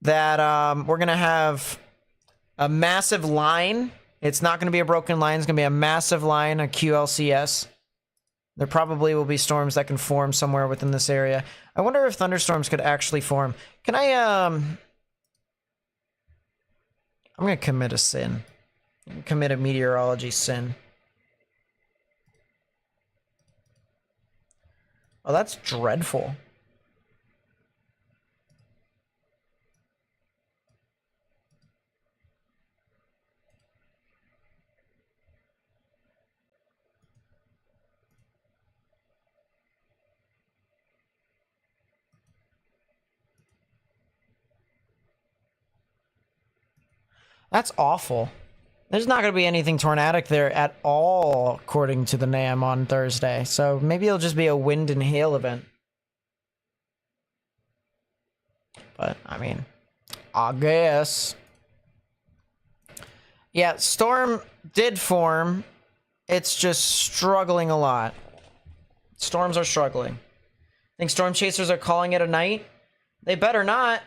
S1: that we're going to have a massive line. It's not going to be a broken line. It's going to be a massive line, a QLCS. There probably will be storms that can form somewhere within this area. I wonder if thunderstorms could actually form. Can I, I'm gonna commit a sin. Commit a meteorology sin. Oh, that's dreadful. That's awful. There's not going to be anything tornadic there at all, according to the NAM on Thursday. So maybe it'll just be a wind and hail event. But, I mean, I guess. Yeah, storm did form. It's just struggling a lot. Storms are struggling. Think storm chasers are calling it a night? They better not.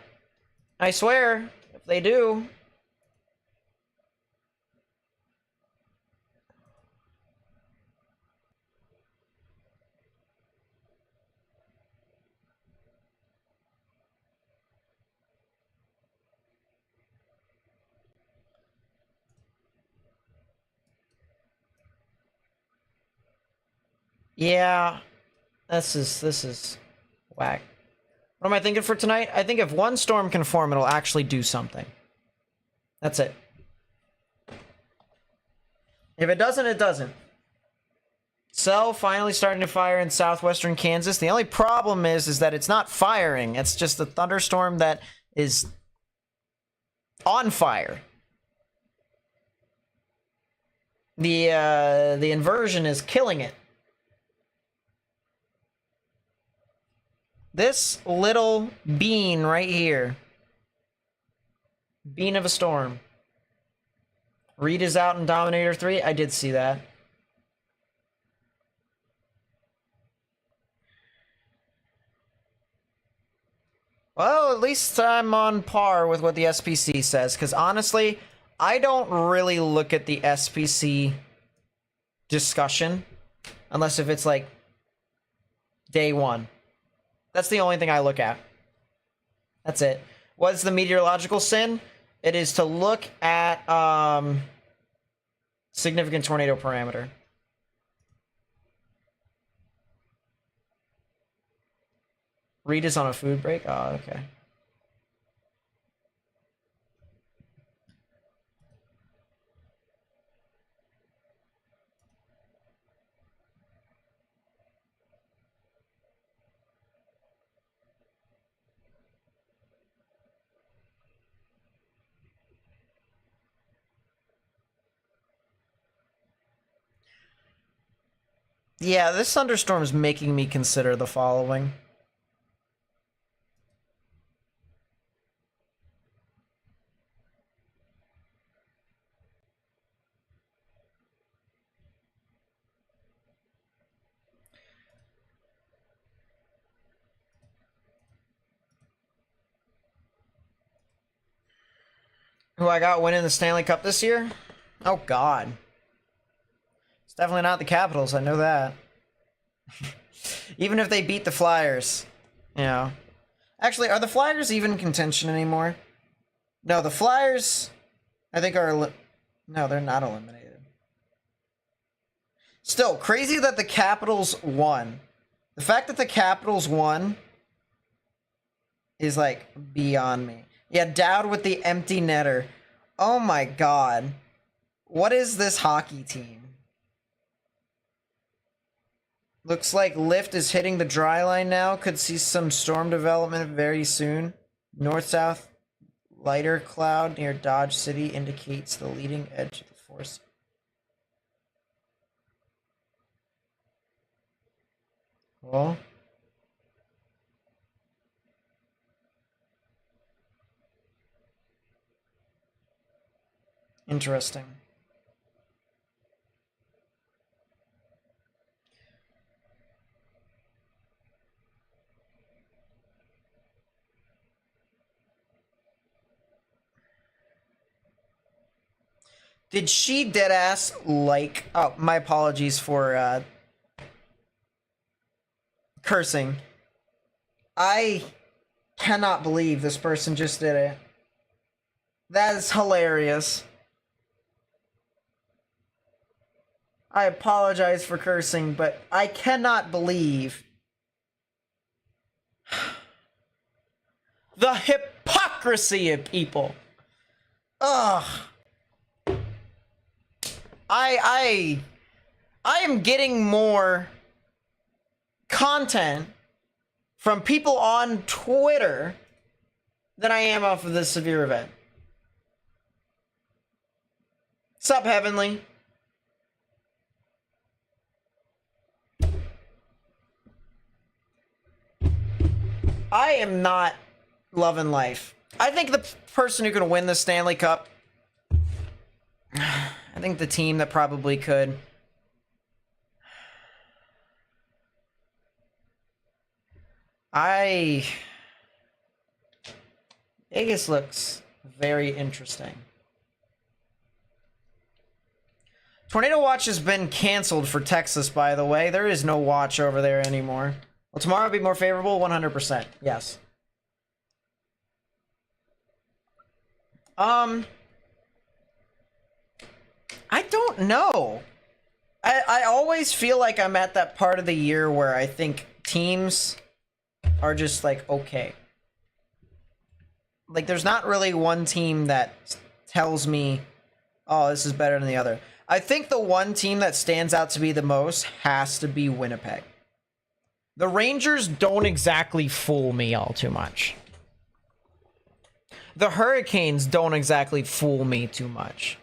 S1: I swear, if they do... Yeah, this is whack. What am I thinking for tonight? I think if one storm can form, it'll actually do something. That's it. If it doesn't, it doesn't. Cell finally starting to fire in southwestern Kansas. The only problem is that it's not firing. It's just a thunderstorm that is on fire. The inversion is killing it. This little bean right here. Bean of a storm. Reed is out in Dominator 3. I did see that. Well, at least I'm on par with what the SPC says, because honestly, I don't really look at the SPC discussion unless if it's like day one. That's the only thing I look at. That's it. What's the meteorological sin? It is to look at significant tornado parameter. Reed is on a food break? Oh, okay. Yeah, this thunderstorm is making me consider the following. Who I got winning the Stanley Cup this year? Oh, God. It's definitely not the Capitals, I know that. Even if they beat the Flyers, you know. Actually, are the Flyers even in contention anymore? No, the Flyers, I think, are... No, they're not eliminated. Still, crazy that the Capitals won. The fact that the Capitals won is, like, beyond me. Yeah, Dowd with the empty netter. Oh my god. What is this hockey team? Looks like Lift is hitting the dry line now. Could see some storm development very soon. North-south lighter cloud near Dodge City indicates the leading edge of the force. Well... Interesting. Did she deadass like... Oh, my apologies for cursing. I cannot believe this person just did it. That is hilarious. I apologize for cursing, but I cannot believe the hypocrisy of people. Ugh. I am getting more content from people on Twitter than I am off of this severe event. Sup, Heavenly? I am not loving life. I think the person who can win the Stanley Cup, I think the team that probably could. Vegas looks very interesting. Tornado Watch has been canceled for Texas, by the way. There is no watch over there anymore. Will tomorrow be more favorable? 100%. Yes. I don't know. I always feel like I'm at that part of the year where I think teams are just like okay. Like there's not really one team that tells me, oh, this is better than the other. I think the one team that stands out to be the most has to be Winnipeg. The Rangers don't exactly fool me all too much. The Hurricanes don't exactly fool me too much.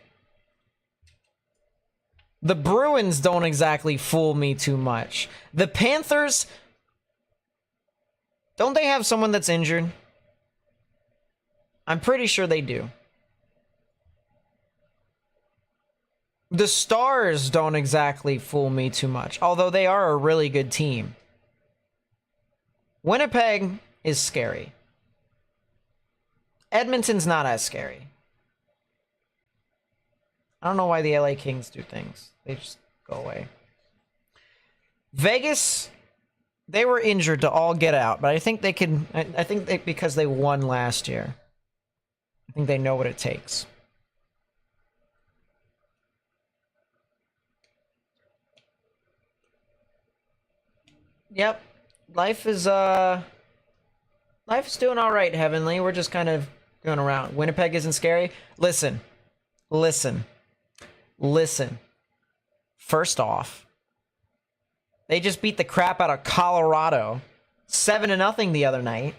S1: The Bruins don't exactly fool me too much. The Panthers, don't they have someone that's injured? I'm pretty sure they do. The Stars don't exactly fool me too much, although they are a really good team. Winnipeg is scary. Edmonton's not as scary. I don't know why the LA Kings do things. They just go away. Vegas, they were injured to all get out, but I think they can. I think they, because they won last year. I think they know what it takes. Yep. Life is doing all right, Heavenly. We're just kind of going around. Winnipeg isn't scary. Listen. First off, they just beat the crap out of Colorado 7-0 the other night.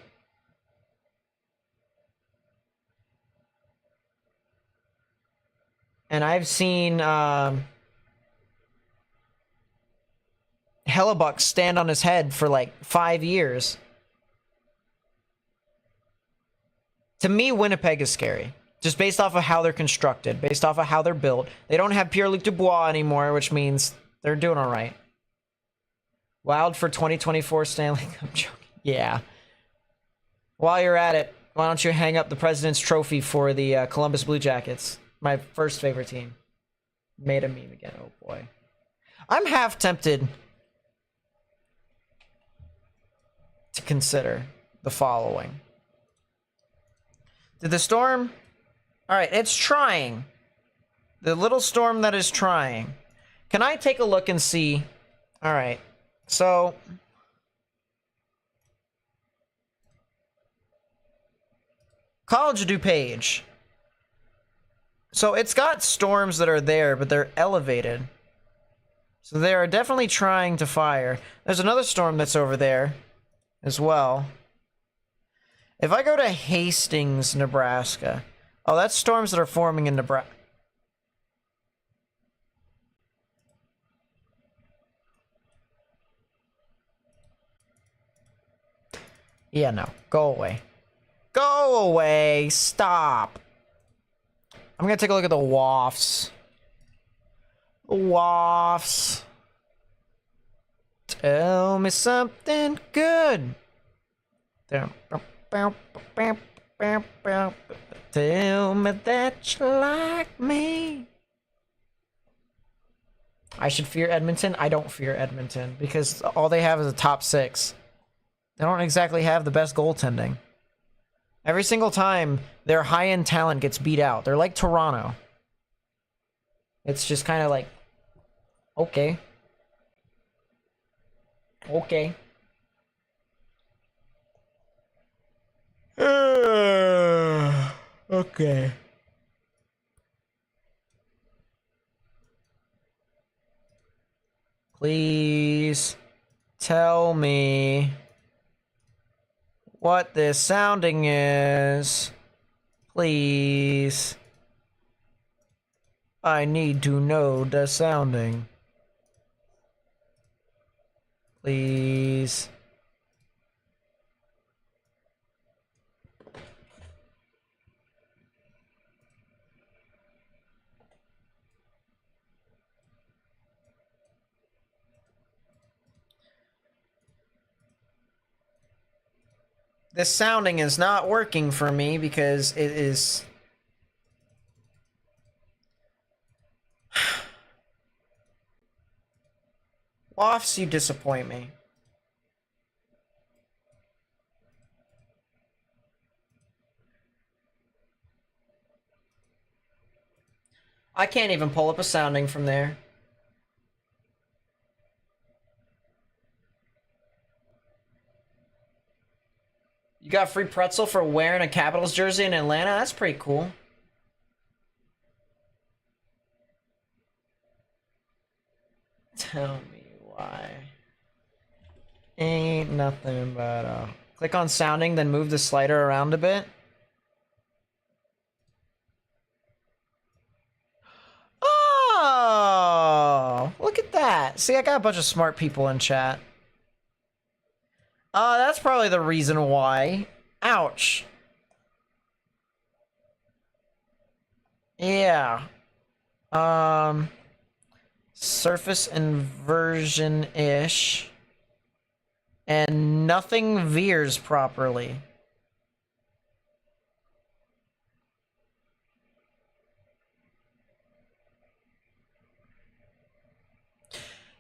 S1: And I've seen Hellebuck stand on his head for like 5 years. To me, Winnipeg is scary. Just based off of how they're constructed, based off of how they're built. They don't have Pierre-Luc Dubois anymore, which means they're doing all right. Wild for 2024 Stanley Cup. Joking. Yeah. While you're at it, why don't you hang up the President's Trophy for the Columbus Blue Jackets? My first favorite team. Made a meme again. Oh boy. I'm half tempted to consider the following. Did the Storm... Alright, it's trying. The little storm that is trying. Can I take a look and see? Alright, so... College of DuPage. So it's got storms that are there, but they're elevated. So they are definitely trying to fire. There's another storm that's over there as well. If I go to Hastings, Nebraska... Oh, that's storms that are forming in Nebraska. Yeah, no. Go away. Go away! Stop! I'm gonna take a look at the wafts. Wafts. Tell me something good. Tell me that you like me. I should fear Edmonton? I don't fear Edmonton because all they have is a top 6. They don't exactly have the best goaltending. Every single time their high-end talent gets beat out. They're like Toronto. It's just kind of like, okay. Okay. Okay. Please tell me what this sounding is. Please. I need to know the sounding. Please. This sounding is not working for me because it is... Wafts, you disappoint me. I can't even pull up a sounding from there. got free pretzel for wearing a Capitals jersey in Atlanta? That's pretty cool. Tell me why. Ain't nothing but click on sounding, then move the slider around a bit. Oh, look at that. See, I got a bunch of smart people in chat. That's probably the reason why. Ouch. Yeah. Surface inversion-ish. And nothing veers properly.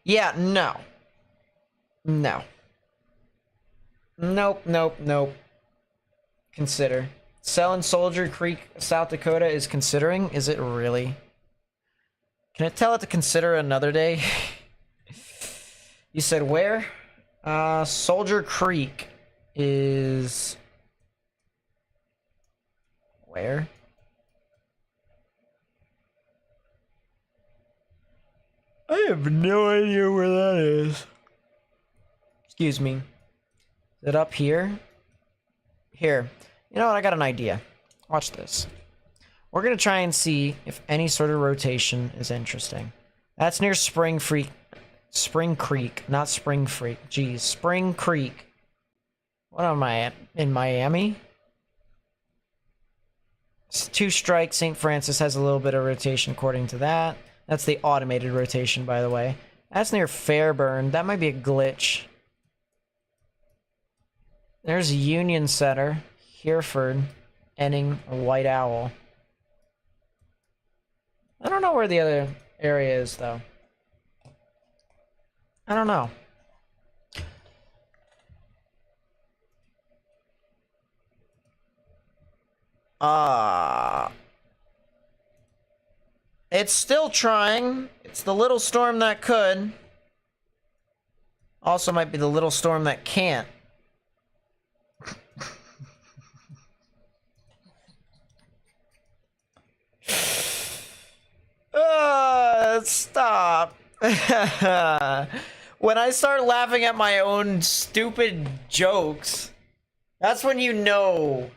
S1: Yeah, no. No. Nope, nope, nope. Consider. Selling Soldier Creek, South Dakota is considering? Is it really? Can I tell it to consider another day? You said where? Soldier Creek is... Where? I have no idea where that is. Excuse me. Is it up here? Here. You know what? I got an idea. Watch this. We're going to try and see if any sort of rotation is interesting. That's near Spring Creek, not Spring Freak. Geez, Spring Creek. What am I at? In Miami? Two strikes. St. Francis has a little bit of rotation according to that. That's the automated rotation, by the way. That's near Fairburn. That might be a glitch. There's Union Center, Hereford, Enning, White Owl. I don't know where the other area is, though. I don't know. It's still trying. It's the little storm that could. Also might be the little storm that can't. Stop. When I start laughing at my own stupid jokes, that's when you know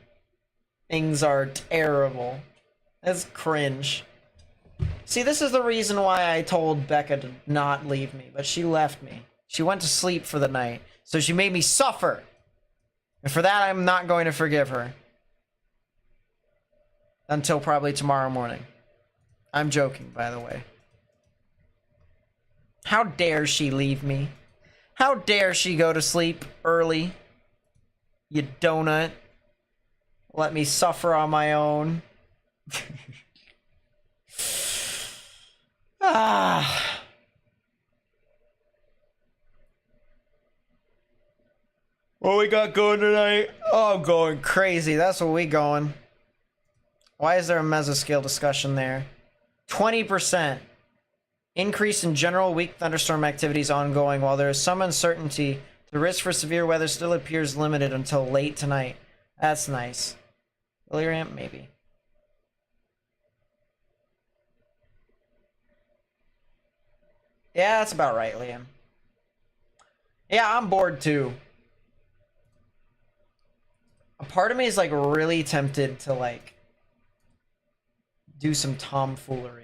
S1: things are terrible. That's cringe. See, this is the reason why I told Becca to not leave me, but she left me. She went to sleep for the night, so she made me suffer. And for that, I'm not going to forgive her. Until probably tomorrow morning. I'm joking, by the way. How dare she leave me? How dare she go to sleep early? You donut. Let me suffer on my own. What we got going tonight? Oh, going crazy. That's what we going. Why is there a mesoscale discussion there? 20%. Increase in general weak thunderstorm activities ongoing. While there is some uncertainty, the risk for severe weather still appears limited until late tonight. That's nice. Illyrium? Maybe. Yeah, that's about right, Liam. Yeah, I'm bored too. A part of me is like really tempted to like do some tomfoolery.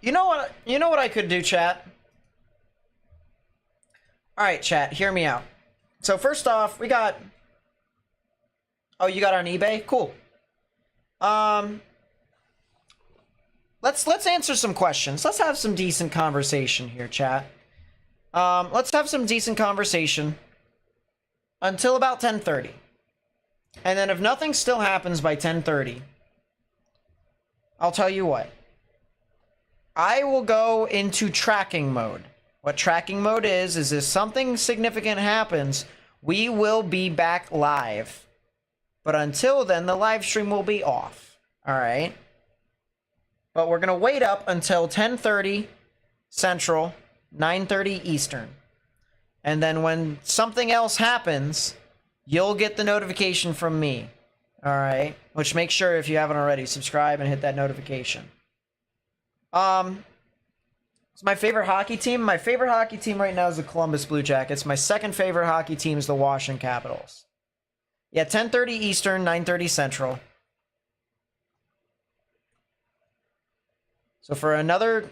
S1: You know what? You know what I could do, chat? All right, chat, hear me out. So first off, we got... Oh, you got on eBay? Cool. Let's answer some questions. Let's have some decent conversation here, chat. Let's have some decent conversation until about 10:30. And then if nothing still happens by 10:30, I'll tell you what. I will go into tracking mode. What tracking mode is if something significant happens, we will be back live. But until then, the live stream will be off. All right. But we're going to wait up until 10:30 Central, 9:30 Eastern. And then when something else happens, you'll get the notification from me. All right. Which, make sure, if you haven't already, subscribe and hit that notification. It's my favorite hockey team. My favorite hockey team right now is the Columbus Blue Jackets. My second favorite hockey team is the Washington Capitals. Yeah, 10:30 Eastern, 9:30 Central. So for another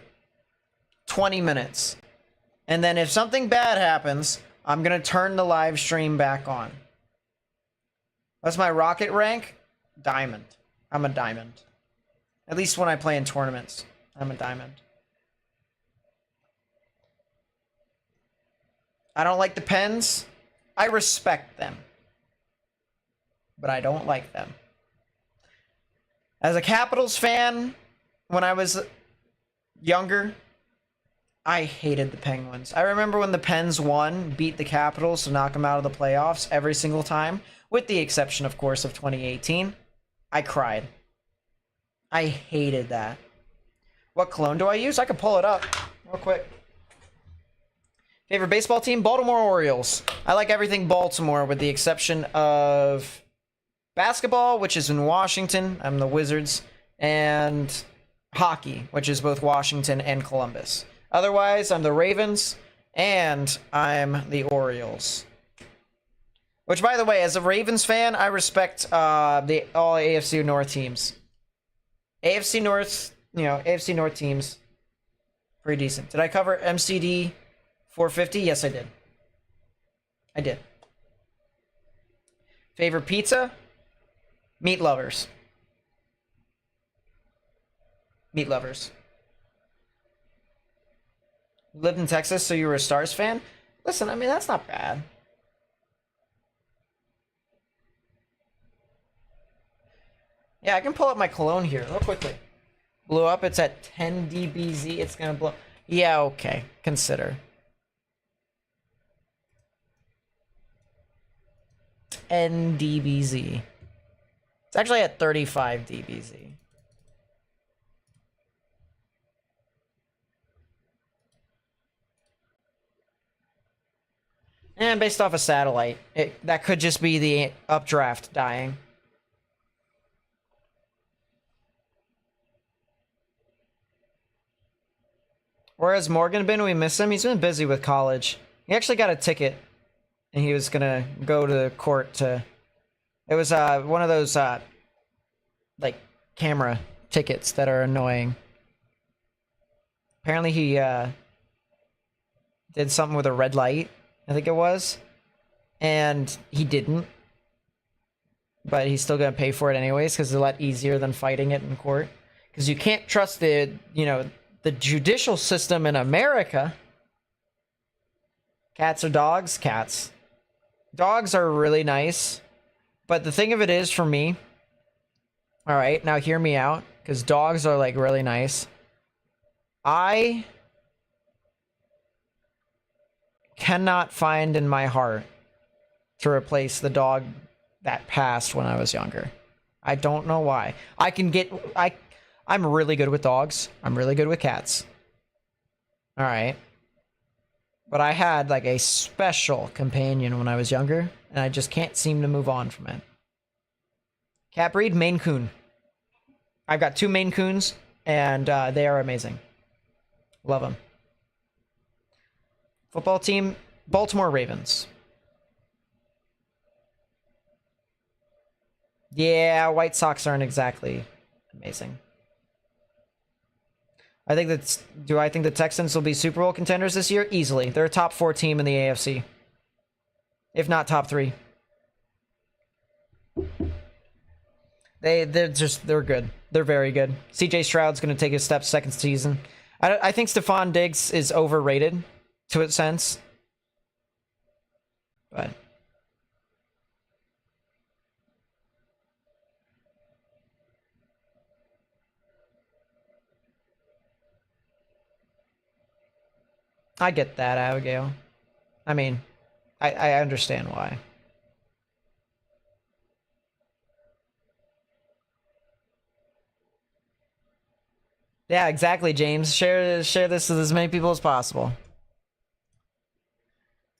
S1: 20 minutes. And then if something bad happens, I'm going to turn the live stream back on. What's my Rocket rank? Diamond. I'm a diamond. At least when I play in tournaments, I'm a diamond. I don't like the Pens. I respect them. But I don't like them. As a Capitals fan, when I was younger, I hated the Penguins. I remember when the Pens beat the Capitals to knock them out of the playoffs every single time, with the exception, of course, of 2018. I cried. I hated that. What cologne do I use? I can pull it up real quick. Favorite baseball team? Baltimore Orioles. I like everything Baltimore with the exception of basketball, which is in Washington. I'm the Wizards. And hockey, which is both Washington and Columbus. Otherwise, I'm the Ravens and I'm the Orioles. Which, by the way, as a Ravens fan, I respect all AFC North teams. AFC North, AFC North teams, pretty decent. Did I cover MCD 450? Yes, I did. I did. Favorite pizza? Meat lovers. Meat lovers. Lived in Texas, so you were a Stars fan? Listen, I mean, that's not bad. Yeah, I can pull up my cologne here real quickly. Blew up, it's at 10 dBz. It's gonna blow. Yeah, okay. Consider. 10 dBz. It's actually at 35 dBz. And based off a satellite, that could just be the updraft dying. Where has Morgan been? We miss him. He's been busy with college. He actually got a ticket, and he was gonna go to court to. It was one of those like camera tickets that are annoying. Apparently, he did something with a red light, I think it was, and he didn't. But he's still gonna pay for it anyways because it's a lot easier than fighting it in court. Because you can't trust the the judicial system in America. Cats or dogs? Cats. Dogs are really nice. But the thing of it is, for me, alright, now hear me out, because dogs are like really nice. I cannot find in my heart to replace the dog that passed when I was younger. I don't know why. I'm really good with dogs. I'm really good with cats. All right. But I had like a special companion when I was younger, and I just can't seem to move on from it. Cat breed, Maine Coon. I've got 2 Maine Coons, and they are amazing. Love them. Football team, Baltimore Ravens. Yeah, White Sox aren't exactly amazing. Do I think the Texans will be Super Bowl contenders this year? Easily. They're a top 4 team in the AFC. If not top 3. They're good. They're very good. CJ Stroud's going to take a step second season. I think Stephon Diggs is overrated to a sense. But I get that, Abigail. I mean, I understand why. Yeah, exactly, James. Share this with as many people as possible.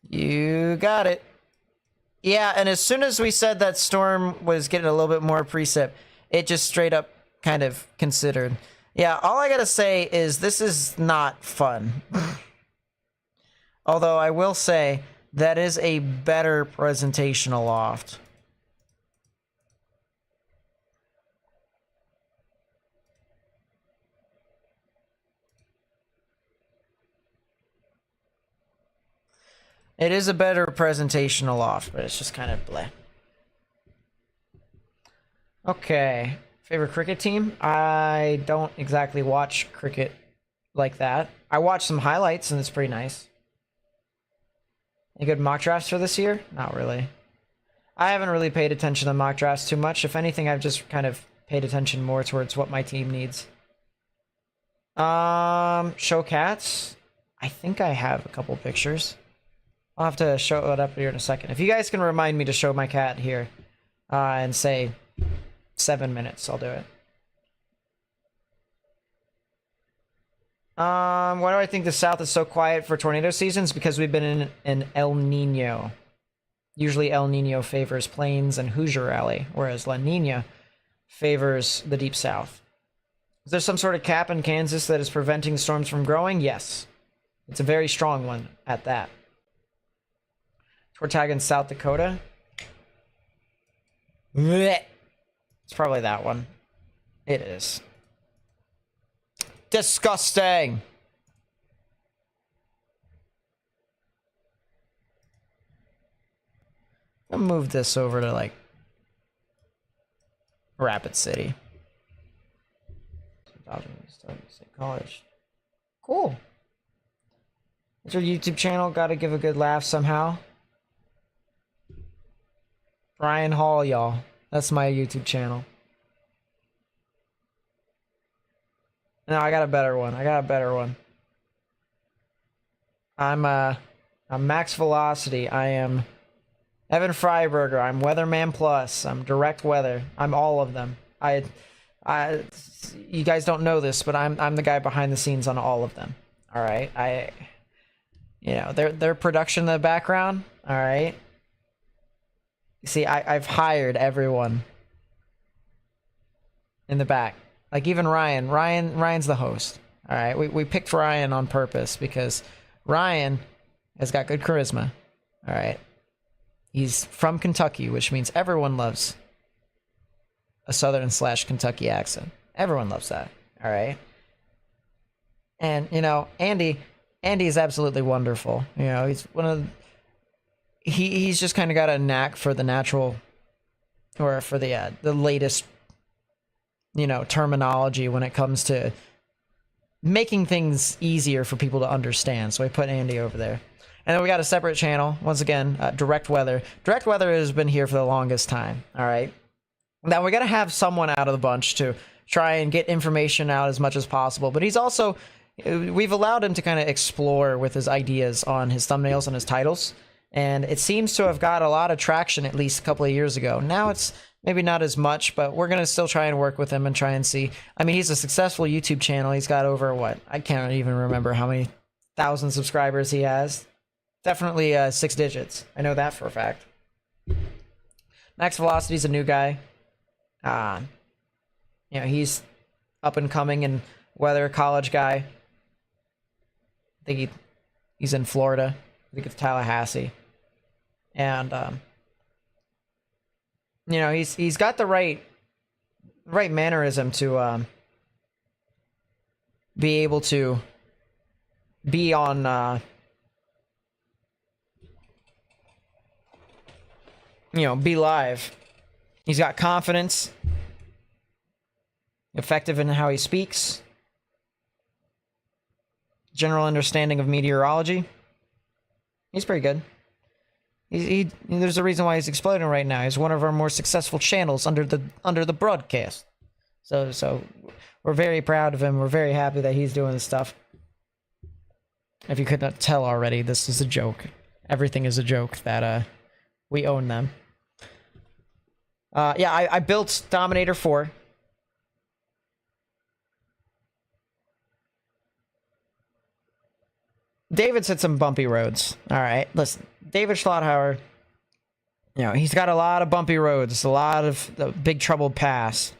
S1: You got it. Yeah, and as soon as we said that Storm was getting a little bit more precip, it just straight up kind of considered. Yeah, all I gotta say is this is not fun. Although I will say that is a better presentation aloft. It is a better presentation aloft, but it's just kind of bleh. Okay. Favorite cricket team? I don't exactly watch cricket like that. I watch some highlights and it's pretty nice. Any good mock drafts for this year? Not really. I haven't really paid attention to mock drafts too much. If anything, I've just kind of paid attention more towards what my team needs. Show cats. I think I have a couple pictures. I'll have to show it up here in a second. If you guys can remind me to show my cat here, and say 7 minutes, I'll do it. Why do I think the South is so quiet for tornado seasons? Because we've been in an El Nino. Usually El Nino favors Plains and Hoosier Alley, whereas La Nina favors the Deep South. Is there some sort of cap in Kansas that is preventing storms from growing? Yes. It's a very strong one at that. We're tagging South Dakota. Blech. It's probably that one. It is. Disgusting. I'll move this over to like Rapid City. State College. Cool. It's your YouTube channel. Got to give a good laugh somehow. Brian Hall, y'all. That's my YouTube channel. No, I got a better one. I'm Max Velocity. I am Evan Freiberger. I'm Weatherman Plus. I'm Direct Weather. I'm all of them. You guys don't know this, but I'm the guy behind the scenes on all of them. All right. You know, their production in the background. All right. You see, I've hired everyone in the back. Like even Ryan. Ryan's the host. All right. We picked Ryan on purpose because Ryan has got good charisma. All right. He's from Kentucky, which means everyone loves a Southern / Kentucky accent. Everyone loves that. All right. And, you know, Andy is absolutely wonderful. You know, he's one of he's just kind of got a knack for the natural, or for the latest, you know, terminology when it comes to making things easier for people to understand. So I put Andy over there. And then we got a separate channel, once again, Direct Weather. Direct Weather has been here for the longest time, all right? Now, we got to have someone out of the bunch to try and get information out as much as possible. But he's also, we've allowed him to kind of explore with his ideas on his thumbnails and his titles. And it seems to have got a lot of traction at least a couple of years ago. Now it's maybe not as much, but we're going to still try and work with him and try and see. I mean, he's a successful YouTube channel. He's got over, what? I can't even remember how many thousand subscribers he has. Definitely 6 digits. I know that for a fact. Max Velocity's a new guy. You know, he's up and coming and weather, college guy. I think he's in Florida. I think it's Tallahassee. And you know, he's got the right mannerism to be able to be on you know, be live. He's got confidence, effective in how he speaks, general understanding of meteorology. He's pretty good. There's a reason why he's exploding right now. He's one of our more successful channels under the broadcast. So we're very proud of him. We're very happy that he's doing this stuff. If you could not tell already, this is a joke. everything is a joke that we own them. Yeah, I built Dominator 4. David's hit some bumpy roads. All right, listen, David Schlotthauer, you know, he's got a lot of bumpy roads, a lot of the big troubled past.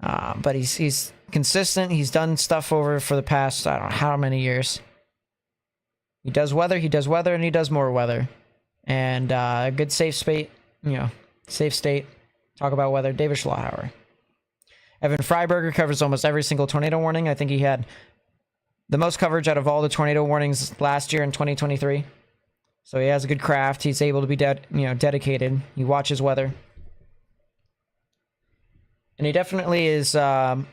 S1: But he's consistent. He's done stuff over for the past, I don't know how many years. He does weather, and he does more weather. And a good safe state, you know, safe state. Talk about weather. David Schlotthauer. Evan Freiberger covers almost every single tornado warning. I think he had the most coverage out of all the tornado warnings last year in 2023. So he has a good craft. He's able to be dedicated. He watches weather. And he definitely is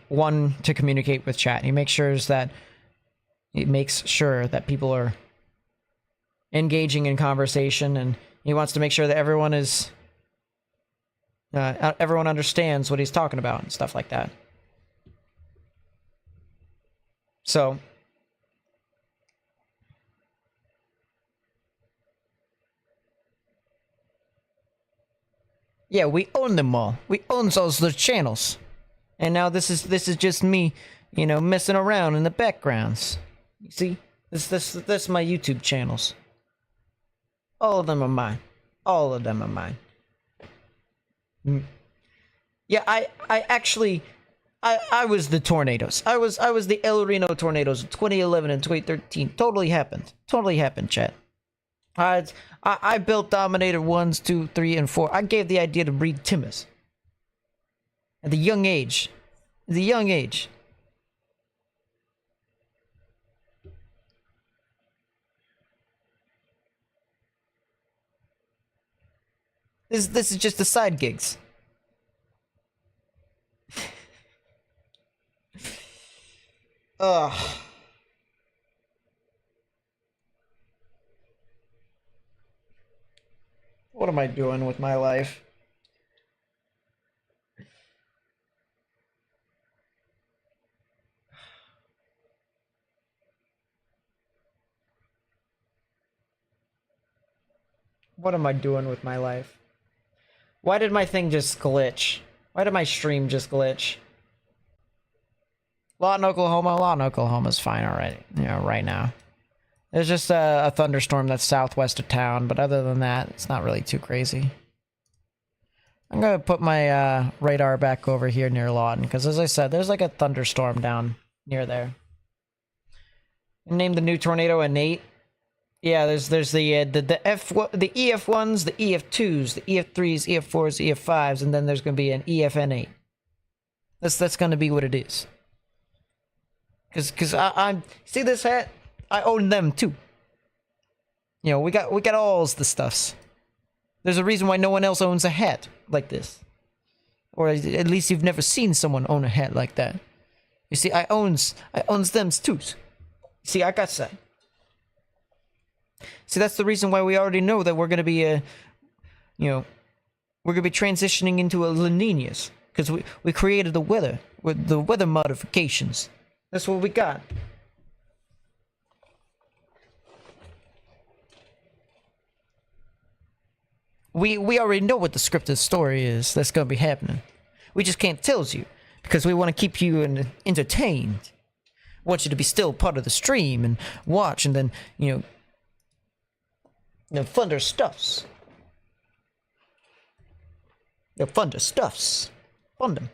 S1: one to communicate with chat. He makes sure that people are engaging in conversation, and he wants to make sure that everyone understands what he's talking about and stuff like that. So yeah, we own them all. We own those their channels. And now this is just me, you know, messing around in the backgrounds. You see? This my YouTube channels. All of them are mine. All of them are mine. Yeah, I actually I was the Tornadoes. I was the El Reno Tornadoes in 2011 and 2013. Totally happened. Totally happened, chat. I built Dominator 1s, 2, 3, and 4. I gave the idea to breed Timbers. At the young age. At the young age. This is just the side gigs. Ugh. What am I doing with my life? What am I doing with my life? Why did my thing just glitch? Why did my stream just glitch? Lawton, Oklahoma. Lawton, Oklahoma's fine already. You know, right now. There's just a thunderstorm that's southwest of town, but other than that, it's not really too crazy. I'm gonna put my radar back over here near Lawton, because as I said, there's like a thunderstorm down near there. Name the new tornado a Nate. Yeah, there's the EF1s, the EF2s, the EF3s, EF4s, EF5s, and then there's gonna be an EFN8. That's gonna be what it is. Cause I see this hat. I own them too. You know, we got all the stuffs. There's a reason why no one else owns a hat like this, or at least you've never seen someone own a hat like that. You see, I owns them too. See, I got that. See, that's the reason why we already know that we're gonna be we're gonna be transitioning into a La Niñas, because we created the weather with the weather modifications. That's what we got. We already know what the scripted story is that's gonna be happening. We just can't tell you because we want to keep you entertained. Want you to be still part of the stream and watch, and then funder stuffs. Funder stuffs. Fund them.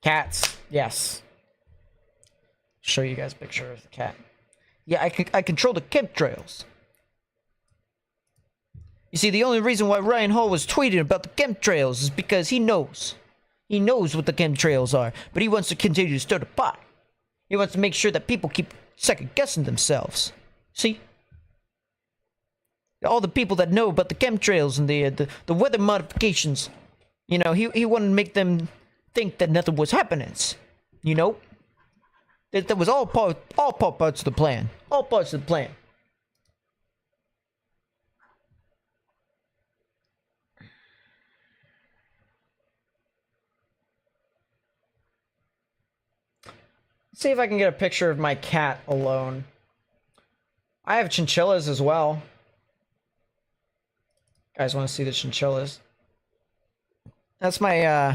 S1: Cats, yes. Show you guys a picture of the cat. Yeah, I control the chemtrails. You see, the only reason why Ryan Hall was tweeting about the chemtrails is because he knows. He knows what the chemtrails are, but he wants to continue to stir the pot. He wants to make sure that people keep second-guessing themselves. See? All the people that know about the chemtrails and the weather modifications, he wanted to make them think that nothing was happening. That was all parts of the plan. All parts of the plan. See if I can get a picture of my cat alone. I have chinchillas as well. Guys want to see the chinchillas? That's my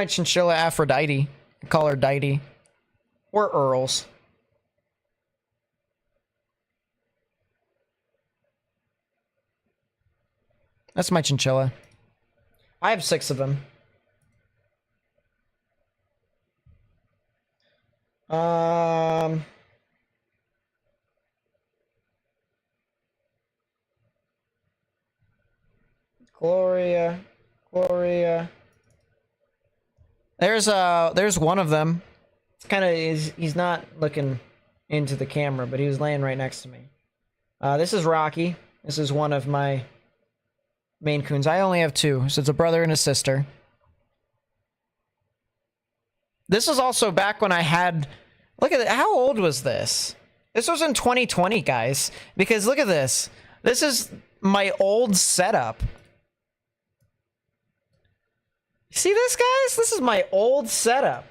S1: chinchilla Aphrodite. I call her Deity. Or Earls. That's my chinchilla. I have 6 of them. Gloria. There's one of them. It's kind of he's not looking into the camera, but he was laying right next to me. This is Rocky. This is one of my Maine Coons. I only have 2, so it's a brother and a sister. This is also back when I had... Look at it. How old was this? This was in 2020, guys. Because look at this. This is my old setup. See this, guys? This is my old setup.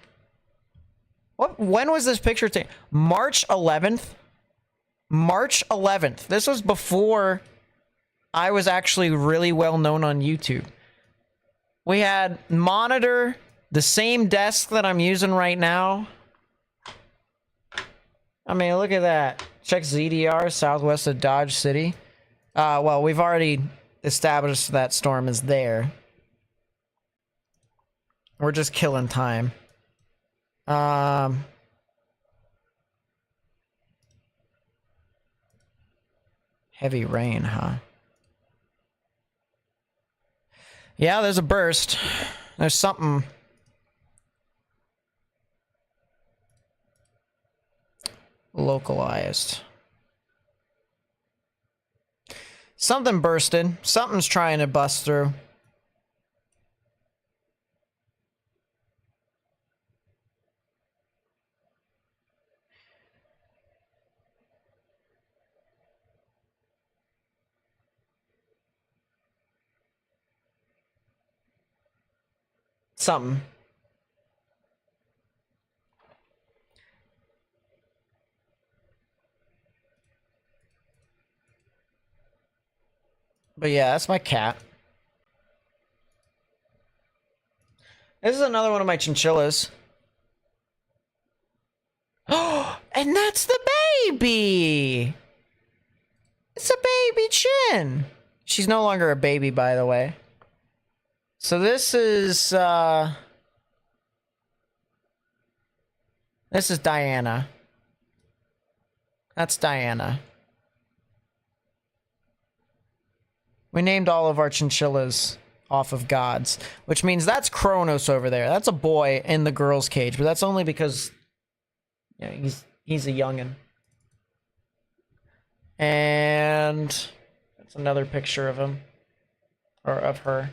S1: When was this picture taken? March 11th? March 11th. This was before I was actually really well known on YouTube. We had monitor, the same desk that I'm using right now. I mean, look at that. Check ZDR, southwest of Dodge City. Well, we've already established that storm is there. We're just killing time. Heavy rain, huh? Yeah, there's a burst. There's something. Localized. Something bursted. Something's trying to bust through. Something. But yeah, that's my cat. This is another one of my chinchillas. Oh, and that's the baby! It's a baby chin! She's no longer a baby, by the way. So this is Diana. That's Diana. We named all of our chinchillas off of gods, which means that's Kronos over there. That's a boy in the girl's cage, but that's only because he's a youngin'. And that's another picture of him or of her.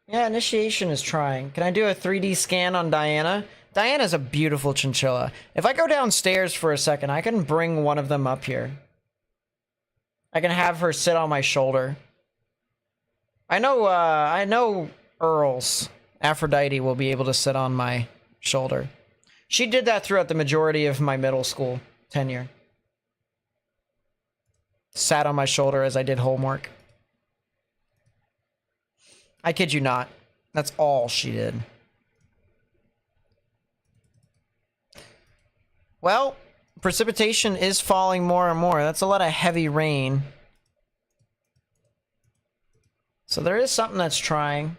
S1: Yeah, initiation is trying. Can I do a 3D scan on Diana? Diana's a beautiful chinchilla. If I go downstairs for a second, I can bring one of them up here. I can have her sit on my shoulder. I know Earls, Aphrodite, will be able to sit on my shoulder. She did that throughout the majority of my middle school tenure. Sat on my shoulder as I did homework. I kid you not. That's all she did. Well, precipitation is falling more and more. That's a lot of heavy rain. So there is something that's trying.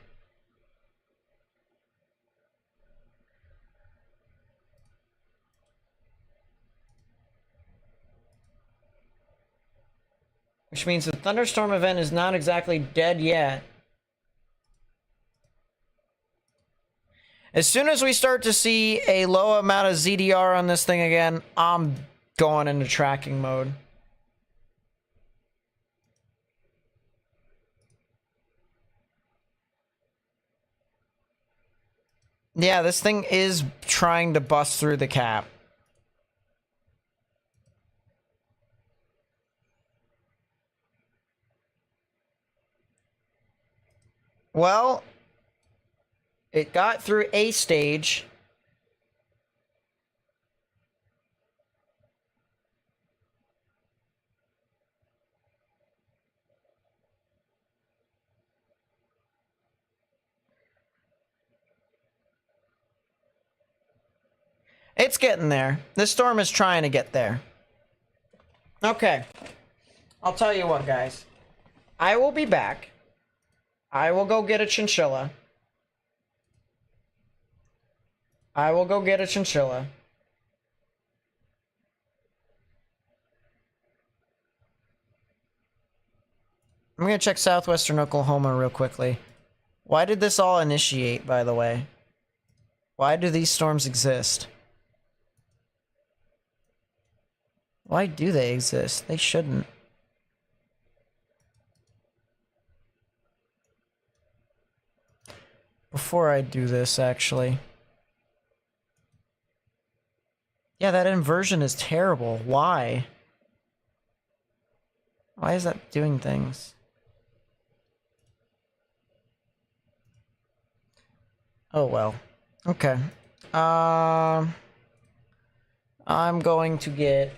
S1: Which means the thunderstorm event is not exactly dead yet. As soon as we start to see a low amount of ZDR on this thing again, I'm going into tracking mode. Yeah, this thing is trying to bust through the cap. Well, it got through a stage. It's getting there. This storm is trying to get there. Okay. I'll tell you what, guys. I will be back. I will go get a chinchilla. I will go get a chinchilla. I'm gonna check southwestern Oklahoma real quickly. Why did this all initiate, by the way? Why do these storms exist? Why do they exist? They shouldn't. Before I do this, actually. Yeah, that inversion is terrible. Why? Why is that doing things? Oh well. Okay. I'm going to get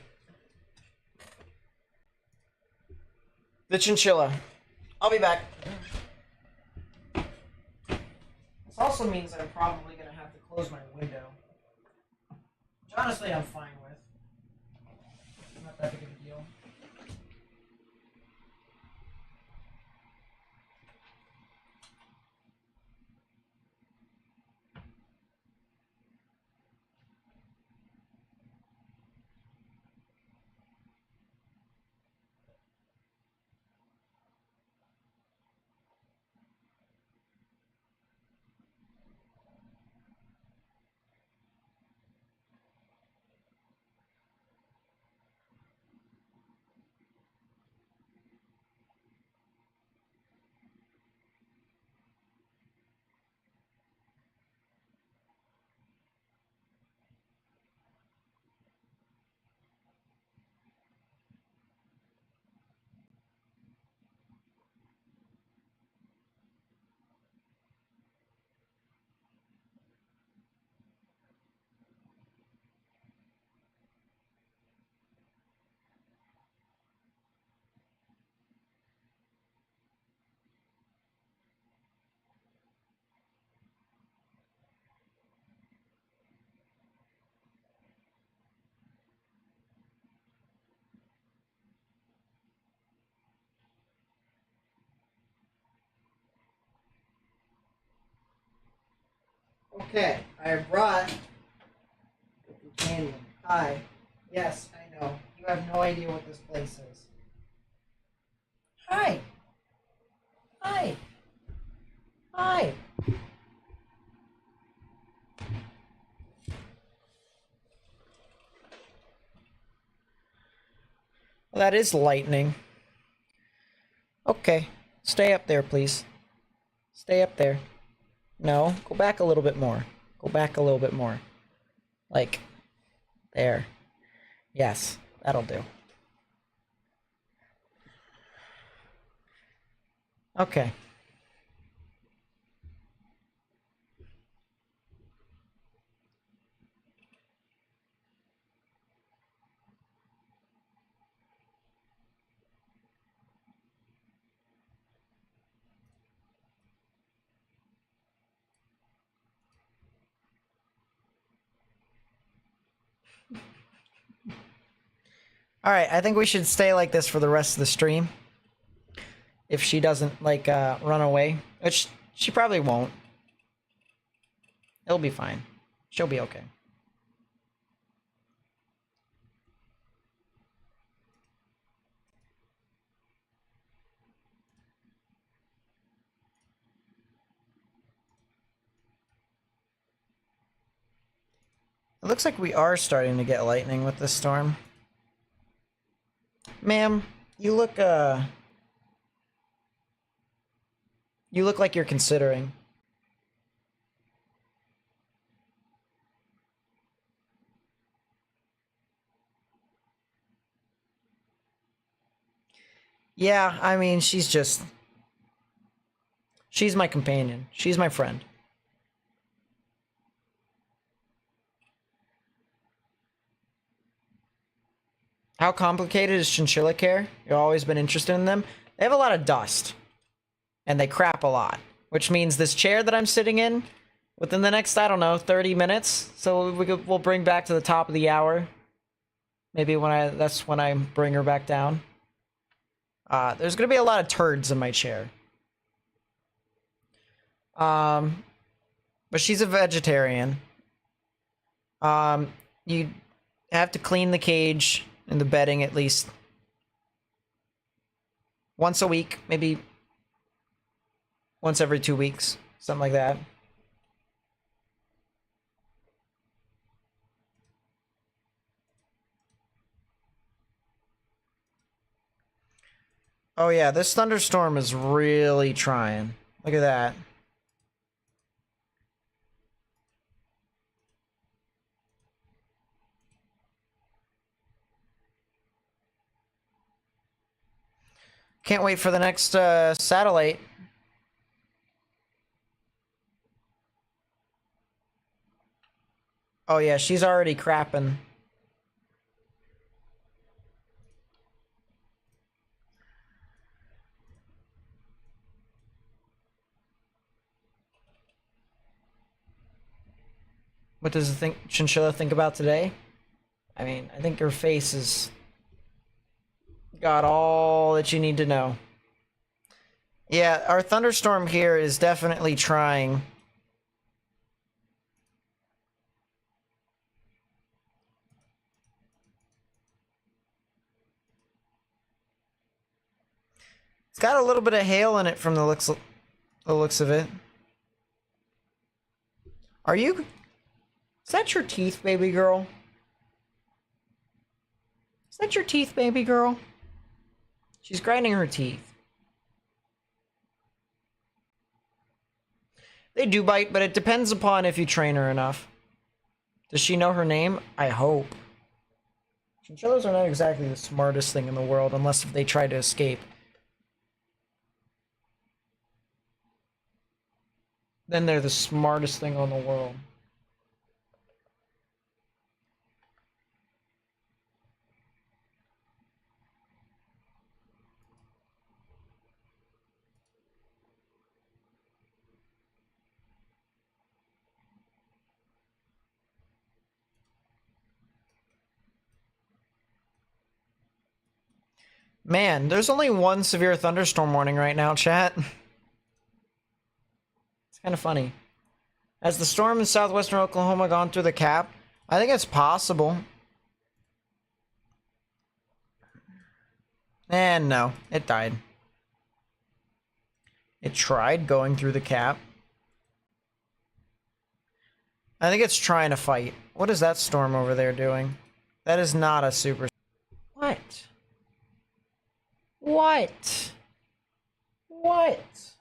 S1: the chinchilla. I'll be back. This also means that I'm probably going to have to close my window. Which honestly I'm fine with. It's not that big of a deal. Okay, I brought the companion. Hi. Yes, I know. You have no idea what this place is. Hi. Hi. Hi. Well, that is lightning. Okay. Stay up there, please. Stay up there. No, go back a little bit more. Go back a little bit more. Like, there. Yes, that'll do. Okay. Alright, I think we should stay like this for the rest of the stream. If she doesn't, like, run away. Which, she probably won't. It'll be fine. She'll be okay. It looks like we are starting to get lightning with this storm. Ma'am, you look like you're considering. Yeah, I mean, she's my companion. She's my friend. How complicated is chinchilla care? You've always been interested in them? They have a lot of dust. And they crap a lot. Which means this chair that I'm sitting in, within the next, I don't know, 30 minutes, so we'll bring back to the top of the hour. Maybe that's when I bring her back down. There's gonna be a lot of turds in my chair. But she's a vegetarian. You have to clean the cage and the bedding at least once a week, maybe once every 2 weeks, something like that. Oh yeah, this thunderstorm is really trying. Look at that. Can't wait for the next satellite. Oh yeah, she's already crapping. What does the chinchilla think about today? I mean, I think her face has got all that you need to know. Yeah, our thunderstorm here is definitely trying. It's got a little bit of hail in it from the looks of it. Are you? Is that your teeth, baby girl? Is that your teeth, baby girl? She's grinding her teeth. They do bite, but it depends upon if you train her enough. Does she know her name? I hope. Chinchillas are not exactly the smartest thing in the world unless if they try to escape. Then they're the smartest thing on the world. Man, there's only one severe thunderstorm warning right now, chat. It's kind of funny. Has the storm in southwestern Oklahoma gone through the cap? I think it's possible. And no, it died. It tried going through the cap. I think it's trying to fight. What is that storm over there doing? That is not a super... What? What? What?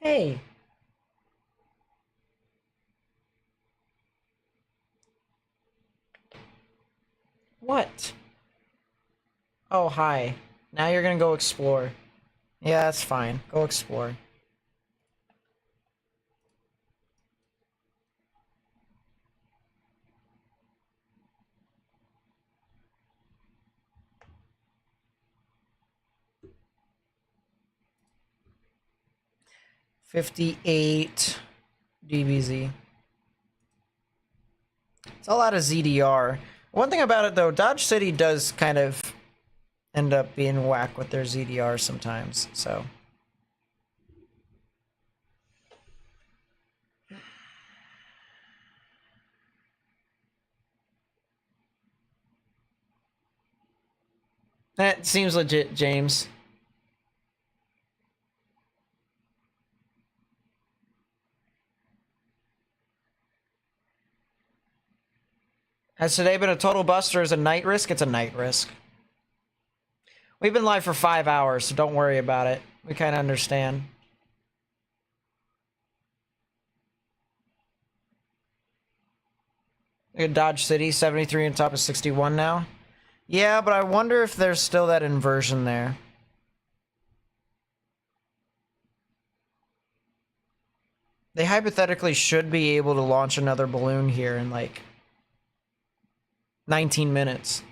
S1: Hey. What? Oh, hi. Now you're gonna go explore. Yeah, that's fine. Go explore. $58 DBZ. It's a lot of ZDR. One thing about it though, Dodge City does kind of end up being whack with their ZDR sometimes, so. That seems legit, James. Has today been a total bust or is a night risk? It's a night risk. We've been live for 5 hours, so don't worry about it. We kind of understand. Look at Dodge City, 73 on top of 61 now. Yeah, but I wonder if there's still that inversion there. They hypothetically should be able to launch another balloon here in like 19 minutes.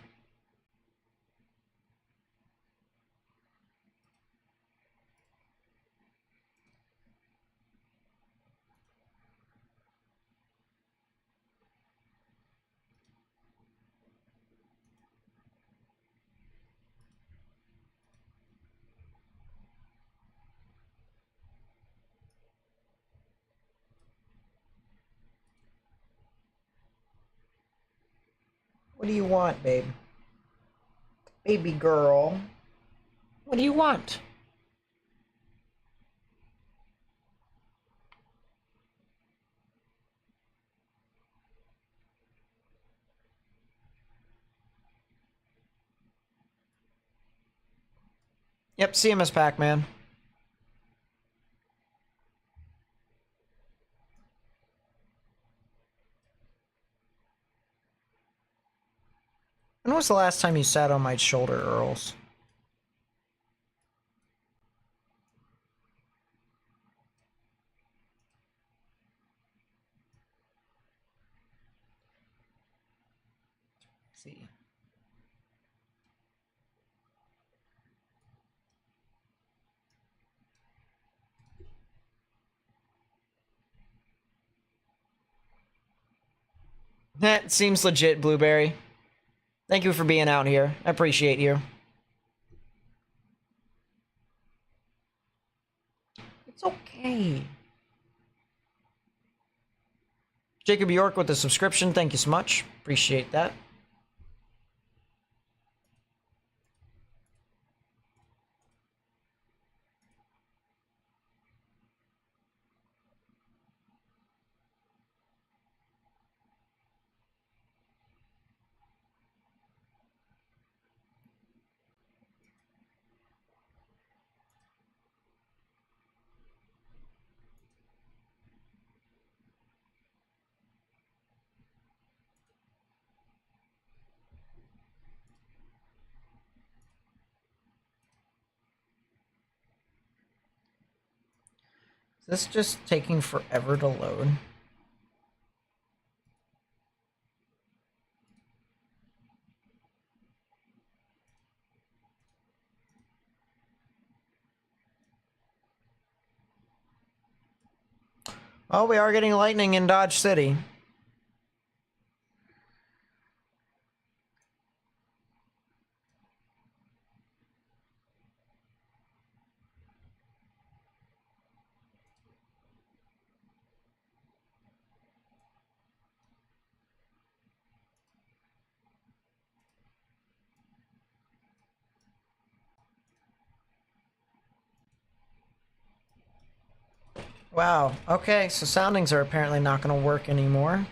S1: What do you want, babe? Baby girl. What do you want? Yep, CMS Pac-Man. When was the last time you sat on my shoulder, Earls? Let's see. That seems legit, Blueberry. Thank you for being out here. I appreciate you. It's okay. Jacob York with the subscription. Thank you so much. Appreciate that. Is this just taking forever to load? Oh, we are getting lightning in Dodge City. Wow. Okay, so soundings are apparently not going to work anymore.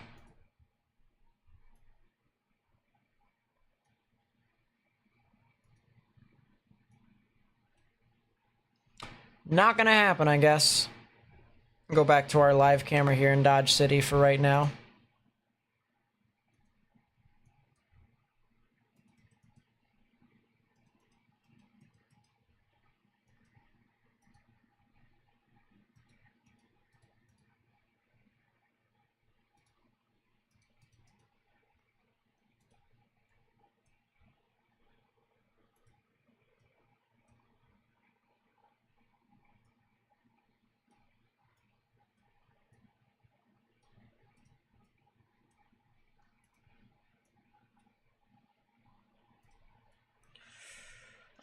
S1: Not going to happen, I guess. Go back to our live camera here in Dodge City for right now.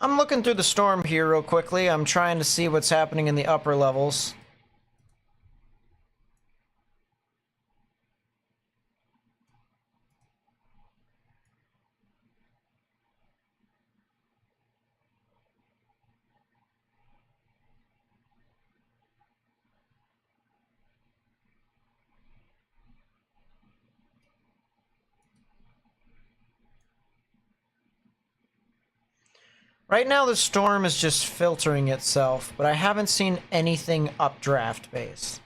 S1: I'm looking through the storm here real quickly. I'm trying to see what's happening in the upper levels. Right now the storm is just filtering itself, but I haven't seen anything updraft based.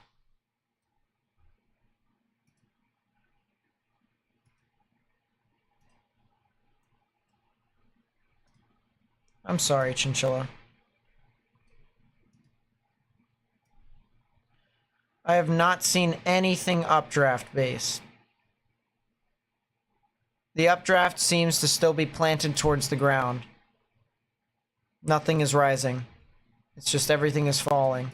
S1: I'm sorry, Chinchilla. I have not seen anything updraft based. The updraft seems to still be planted towards the ground. Nothing is rising. It's just everything is falling.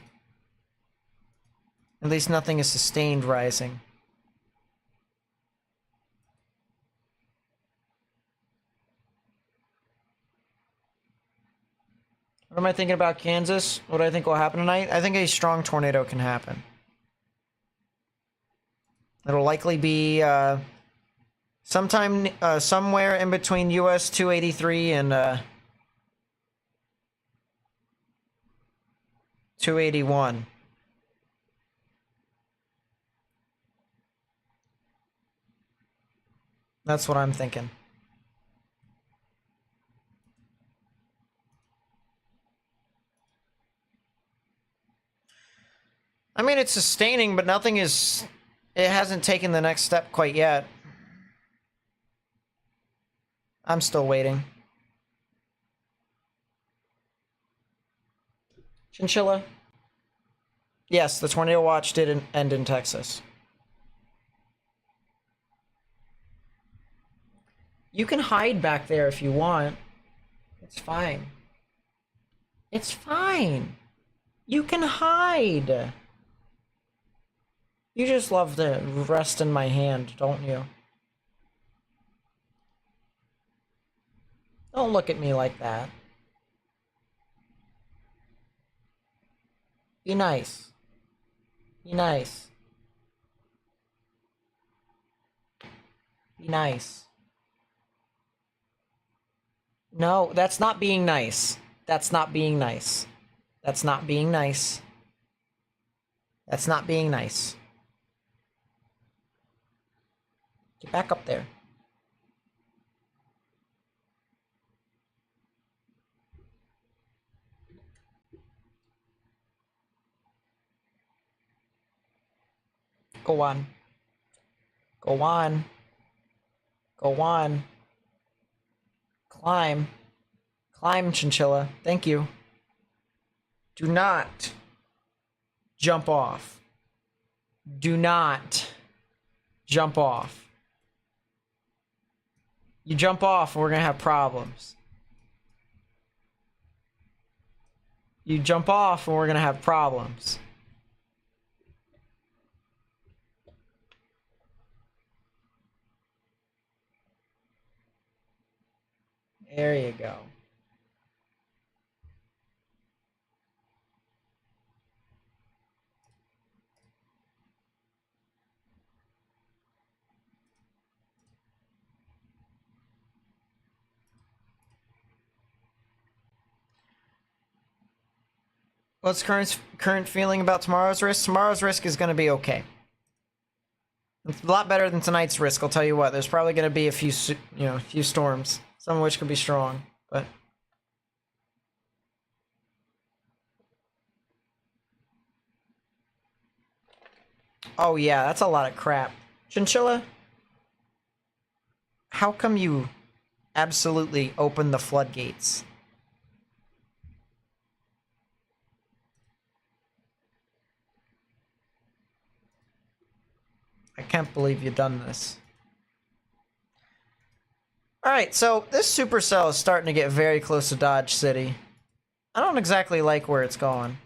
S1: At least nothing is sustained rising. What am I thinking about Kansas? What do I think will happen tonight? I think a strong tornado can happen. It'll likely be sometime somewhere in between US 283 and 281. That's what I'm thinking. I mean, it's sustaining, but nothing is... It hasn't taken the next step quite yet. I'm still waiting. Chinchilla? Yes, the tornado watch did end in Texas. You can hide back there if you want. It's fine. It's fine. You can hide. You just love to rest in my hand, don't you? Don't look at me like that. Be nice. Be nice. Be nice. No, that's not being nice. That's not being nice. That's not being nice. That's not being nice. Get back up there. Go on. Go on. Go on. Climb. Climb, Chinchilla. Thank you. Do not jump off. Do not jump off. You jump off, we're gonna have problems. You jump off, and we're gonna have problems. There you go. What's current feeling about tomorrow's risk? Tomorrow's risk is going to be okay. It's a lot better than tonight's risk. I'll tell you what. There's probably going to be a few, a few storms, some of which could be strong, but. Oh yeah, that's a lot of crap. Chinchilla, how come you absolutely opened the floodgates? I can't believe you've done this. Alright, so this supercell is starting to get very close to Dodge City. I don't exactly like where it's going.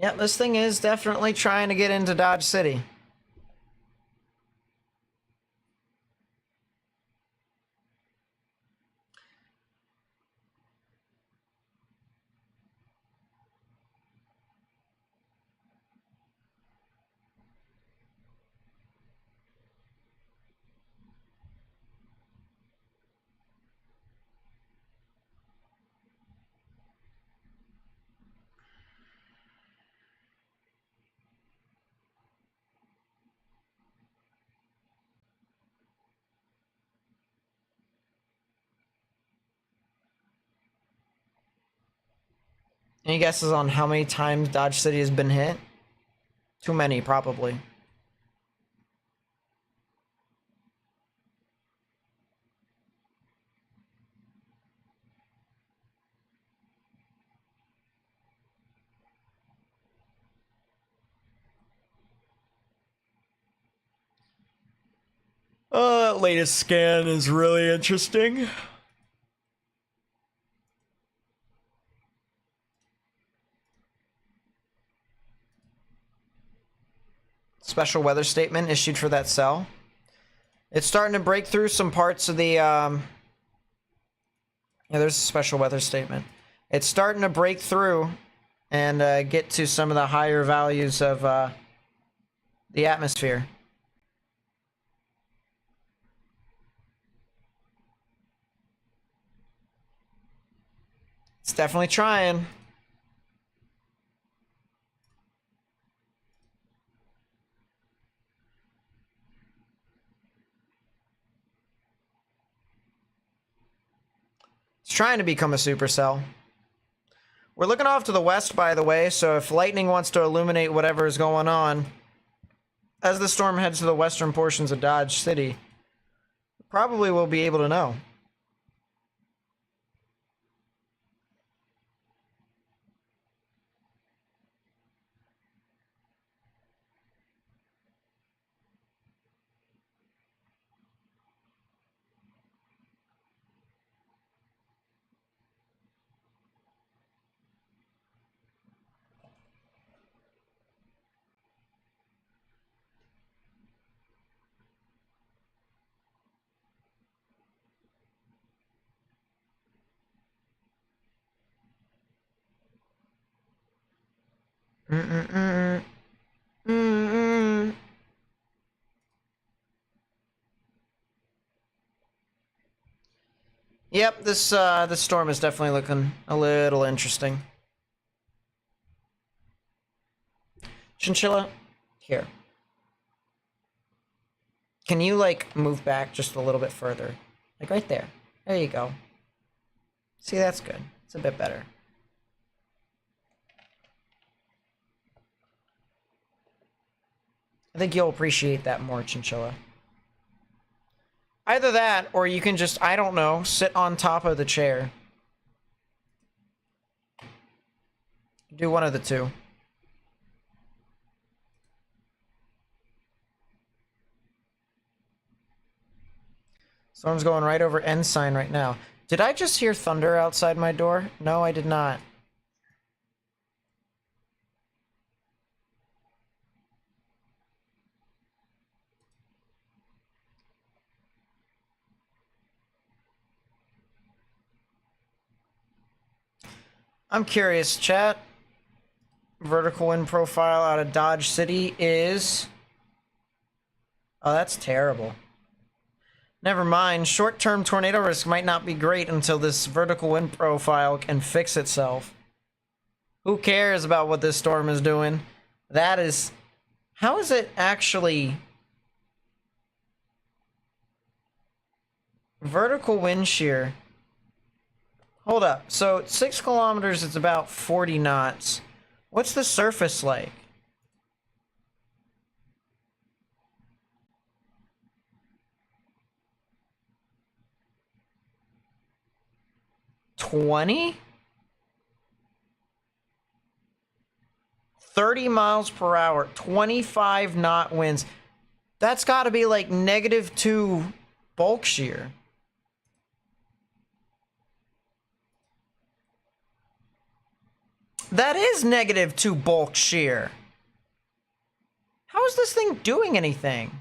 S1: Yep, this thing is definitely trying to get into Dodge City. Any guesses on how many times Dodge City has been hit? Too many, probably. Oh, that latest scan is really interesting. Special weather statement issued for that cell. It's starting to break through some parts of the, yeah, there's a special weather statement. It's starting to break through and get to some of the higher values of the atmosphere. It's definitely trying. It's trying to become a supercell. We're looking off to the west, by the way, so if lightning wants to illuminate whatever is going on, as the storm heads to the western portions of Dodge City, probably will be able to know. Mm-mm-mm. Mm-mm. Yep, this storm is definitely looking a little interesting. Chinchilla, here. Can you, like, move back just a little bit further? Like, right there. There you go. See, that's good. It's a bit better. I think you'll appreciate that more, Chinchilla. Either that, or you can just, I don't know, sit on top of the chair. Do one of the two. Storm's going right over Ensign right now. Did I just hear thunder outside my door? No, I did not. I'm curious, chat. Vertical wind profile out of Dodge City is... Oh, that's terrible. Never mind. Short-term tornado risk might not be great until this vertical wind profile can fix itself. Who cares about what this storm is doing? That is... How is it actually... Vertical wind shear. Hold up. So, 6 kilometers, it's about 40 knots. What's the surface like? $20? 30 miles per hour, 25 knot winds. That's got to be like -2 bulk shear. That is -2 bulk shear. How is this thing doing anything?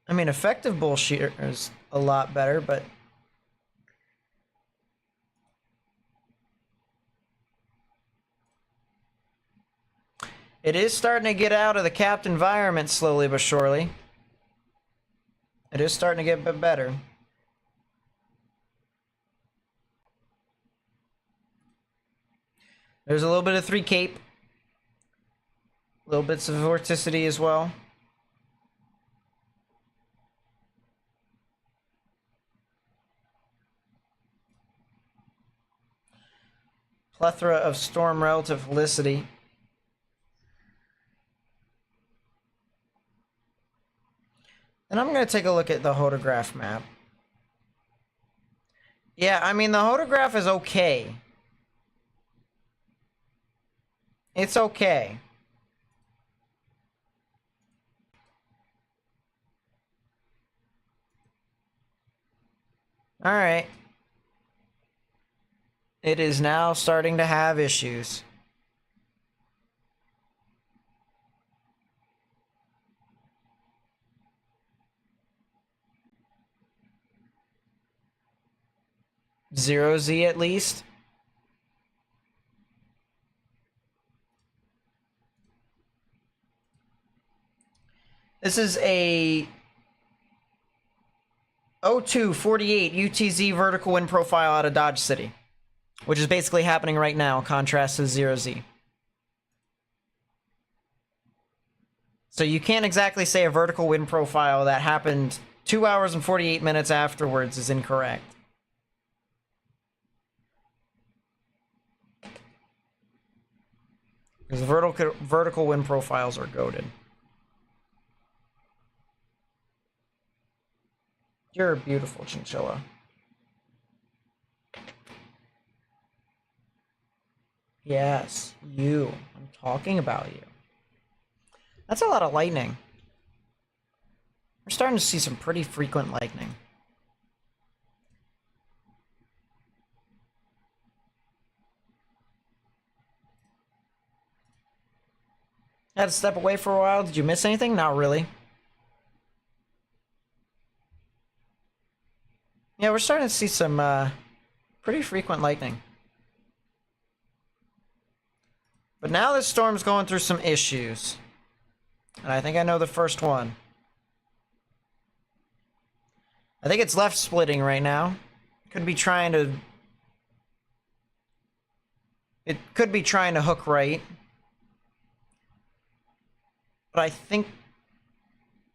S1: I mean, effective bulk shear is a lot better, but... It is starting to get out of the capped environment slowly but surely. It is starting to get a bit better. There's a little bit of 3 Cape. Little bits of vorticity as well. plethora of storm relative felicity. And I'm going to take a look at the hodograph map. Yeah, I mean, the hodograph is okay. It's okay. Alright. It is now starting to have issues. Zero Z at least. This is a 0248 UTZ vertical wind profile out of Dodge City, which is basically happening right now, contrast to 0Z. So you can't exactly say a vertical wind profile that happened 2 hours and 48 minutes afterwards is incorrect. Because vertical wind profiles are goated. You're a beautiful chinchilla. Yes, you. I'm talking about you. That's a lot of lightning. We're starting to see some pretty frequent lightning. Had to step away for a while. Did you miss anything? Not really. Yeah, we're starting to see some pretty frequent lightning. But now this storm's going through some issues. And I think I know the first one. I think it's left splitting right now. Could be trying to... It could be trying to hook right. But I think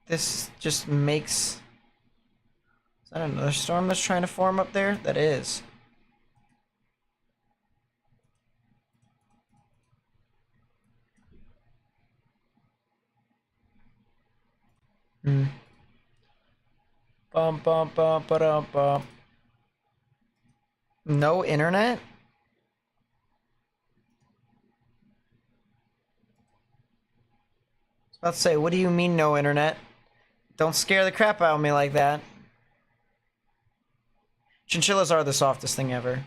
S1: this just makes... Is that another storm that's trying to form up there? That is. Hmm. Bum bum bum ba bum. No internet? I was about to say, what do you mean no internet? Don't scare the crap out of me like that. Chinchillas are the softest thing ever.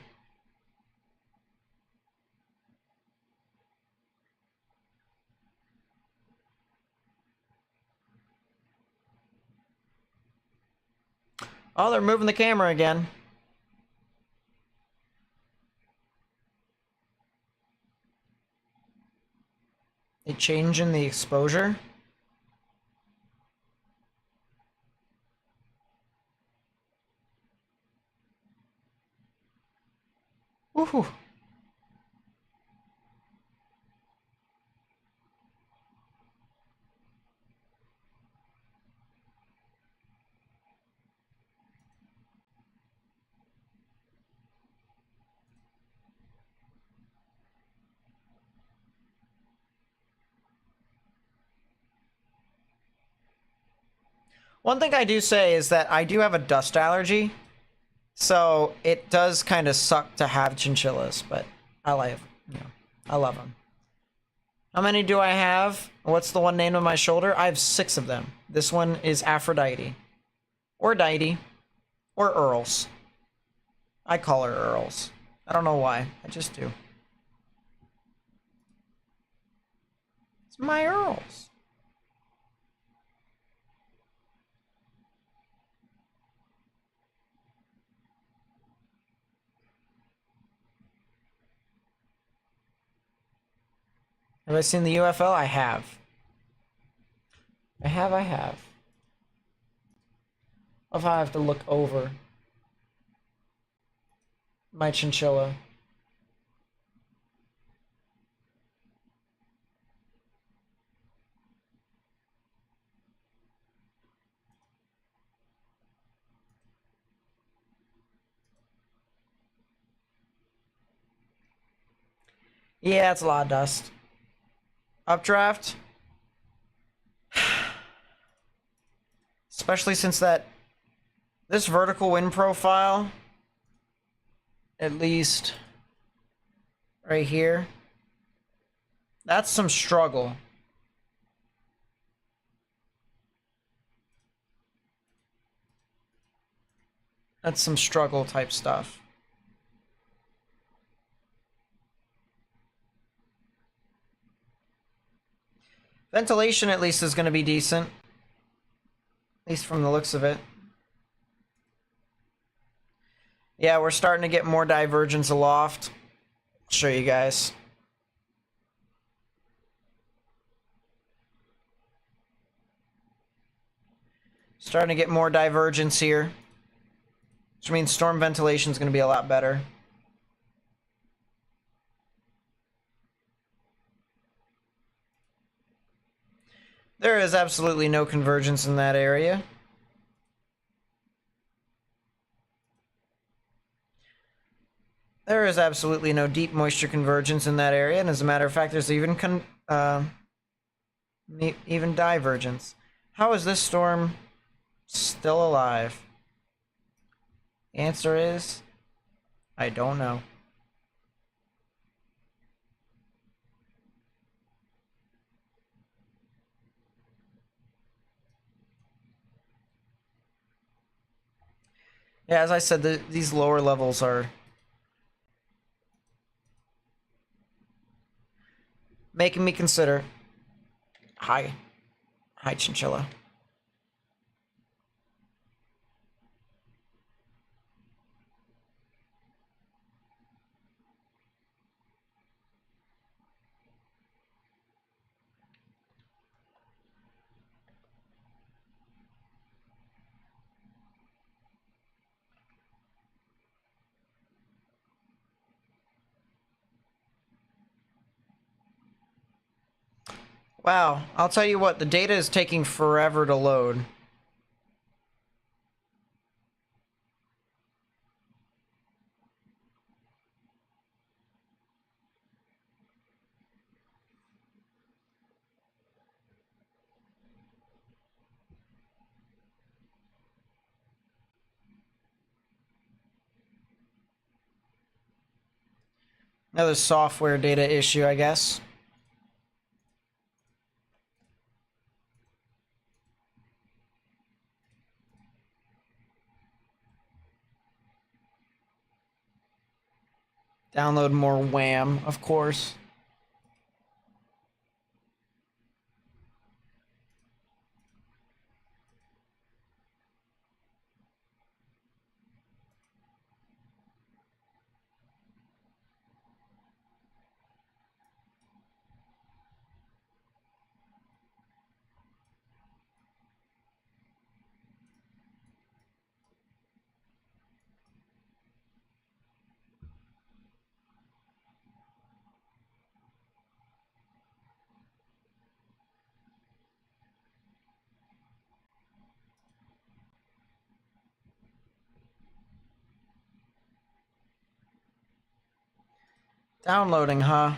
S1: Oh, they're moving the camera again. They changing the exposure? Woohoo. One thing I do say is that I do have a dust allergy, so it does kind of suck to have chinchillas, but I I love them. How many do I have? What's the one named on my shoulder? I have 6 of them. This one is Aphrodite. Or Deity. Or Earls. I call her Earls. I don't know why. I just do. It's my Earls. Have I seen the UFO? I have. I have. If I have to look over my chinchilla. Yeah, it's a lot of dust. Updraft. Especially since this vertical wind profile, at least right here, that's some struggle. That's some struggle type stuff. Ventilation at least is going to be decent. At least from the looks of it. Yeah, we're starting to get more divergence aloft. I'll show you guys. Starting to get more divergence here. Which means storm ventilation is going to be a lot better. There is absolutely no convergence in that area. There is absolutely no deep moisture convergence in that area, and as a matter of fact, there's even divergence. How is this storm still alive? The answer is, I don't know. Yeah, as I said, these lower levels are making me consider hi chinchilla. Wow, I'll tell you what, the data is taking forever to load. Another software data issue, I guess. Download more WAM, of course. Downloading, huh?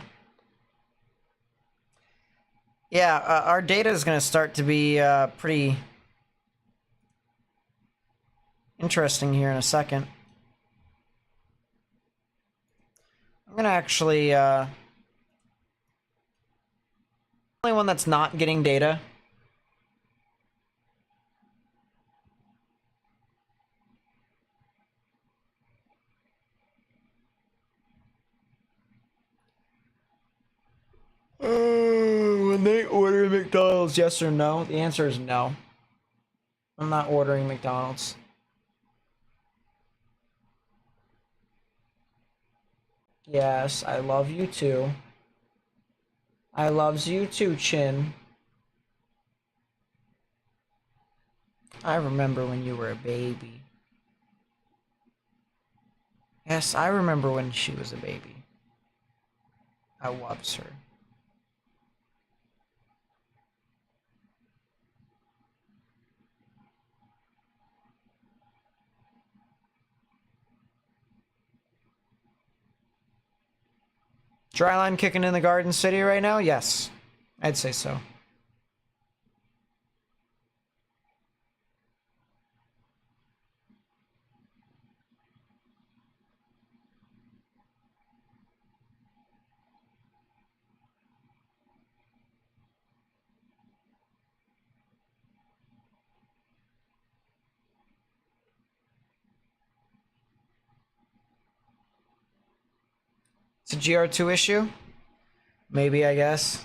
S1: Yeah, our data is going to start to be pretty interesting here in a second. I'm going to actually... only one that's not getting data. When they order McDonald's, yes or no? The answer is no. I'm not ordering McDonald's. Yes, I love you too. I loves you too, Chin. I remember when you were a baby. Yes, I remember when she was a baby. I loves her. Dryline kicking in the Garden City right now? Yes, I'd say so. It's a GR2 issue? Maybe, I guess.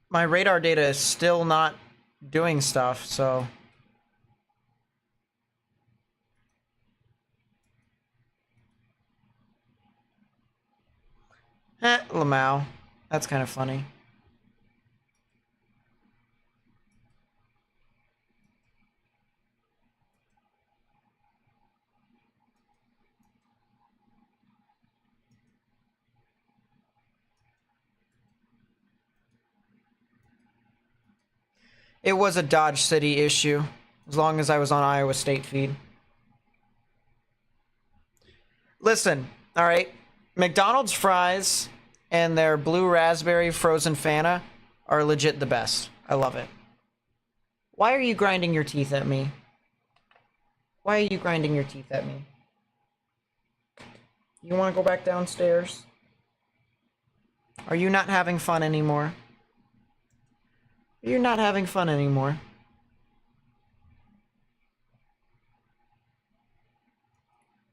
S1: My radar data is still not doing stuff, so... Lamau. That's kind of funny. It was a Dodge City issue, as long as I was on Iowa State feed. Listen, alright, McDonald's fries and their blue raspberry frozen Fanta are legit the best. I love it. Why are you grinding your teeth at me? Why are you grinding your teeth at me? You want to go back downstairs? Are you not having fun anymore? You're not having fun anymore.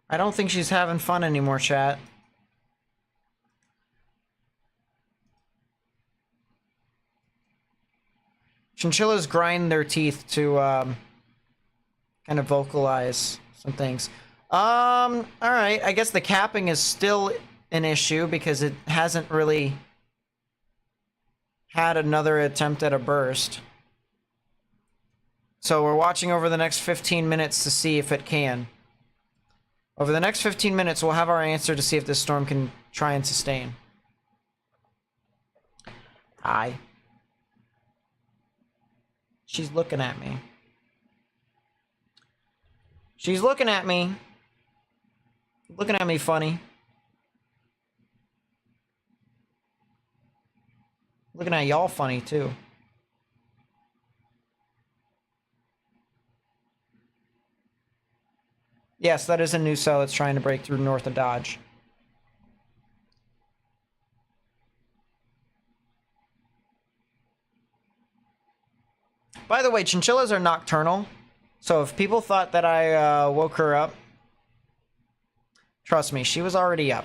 S1: I don't think she's having fun anymore, chat. Chinchillas grind their teeth to kind of vocalize some things. Alright, I guess the capping is still an issue because it hasn't really had another attempt at a burst. So we're watching over the next 15 minutes to see if it can. Over the next 15 minutes, we'll have our answer to see if this storm can try and sustain. Hi. She's looking at me. She's looking at me. Looking at me funny. Looking at y'all funny, too. Yes, that is a new cell that's trying to break through north of Dodge. By the way, chinchillas are nocturnal. So if people thought that I woke her up, trust me, she was already up.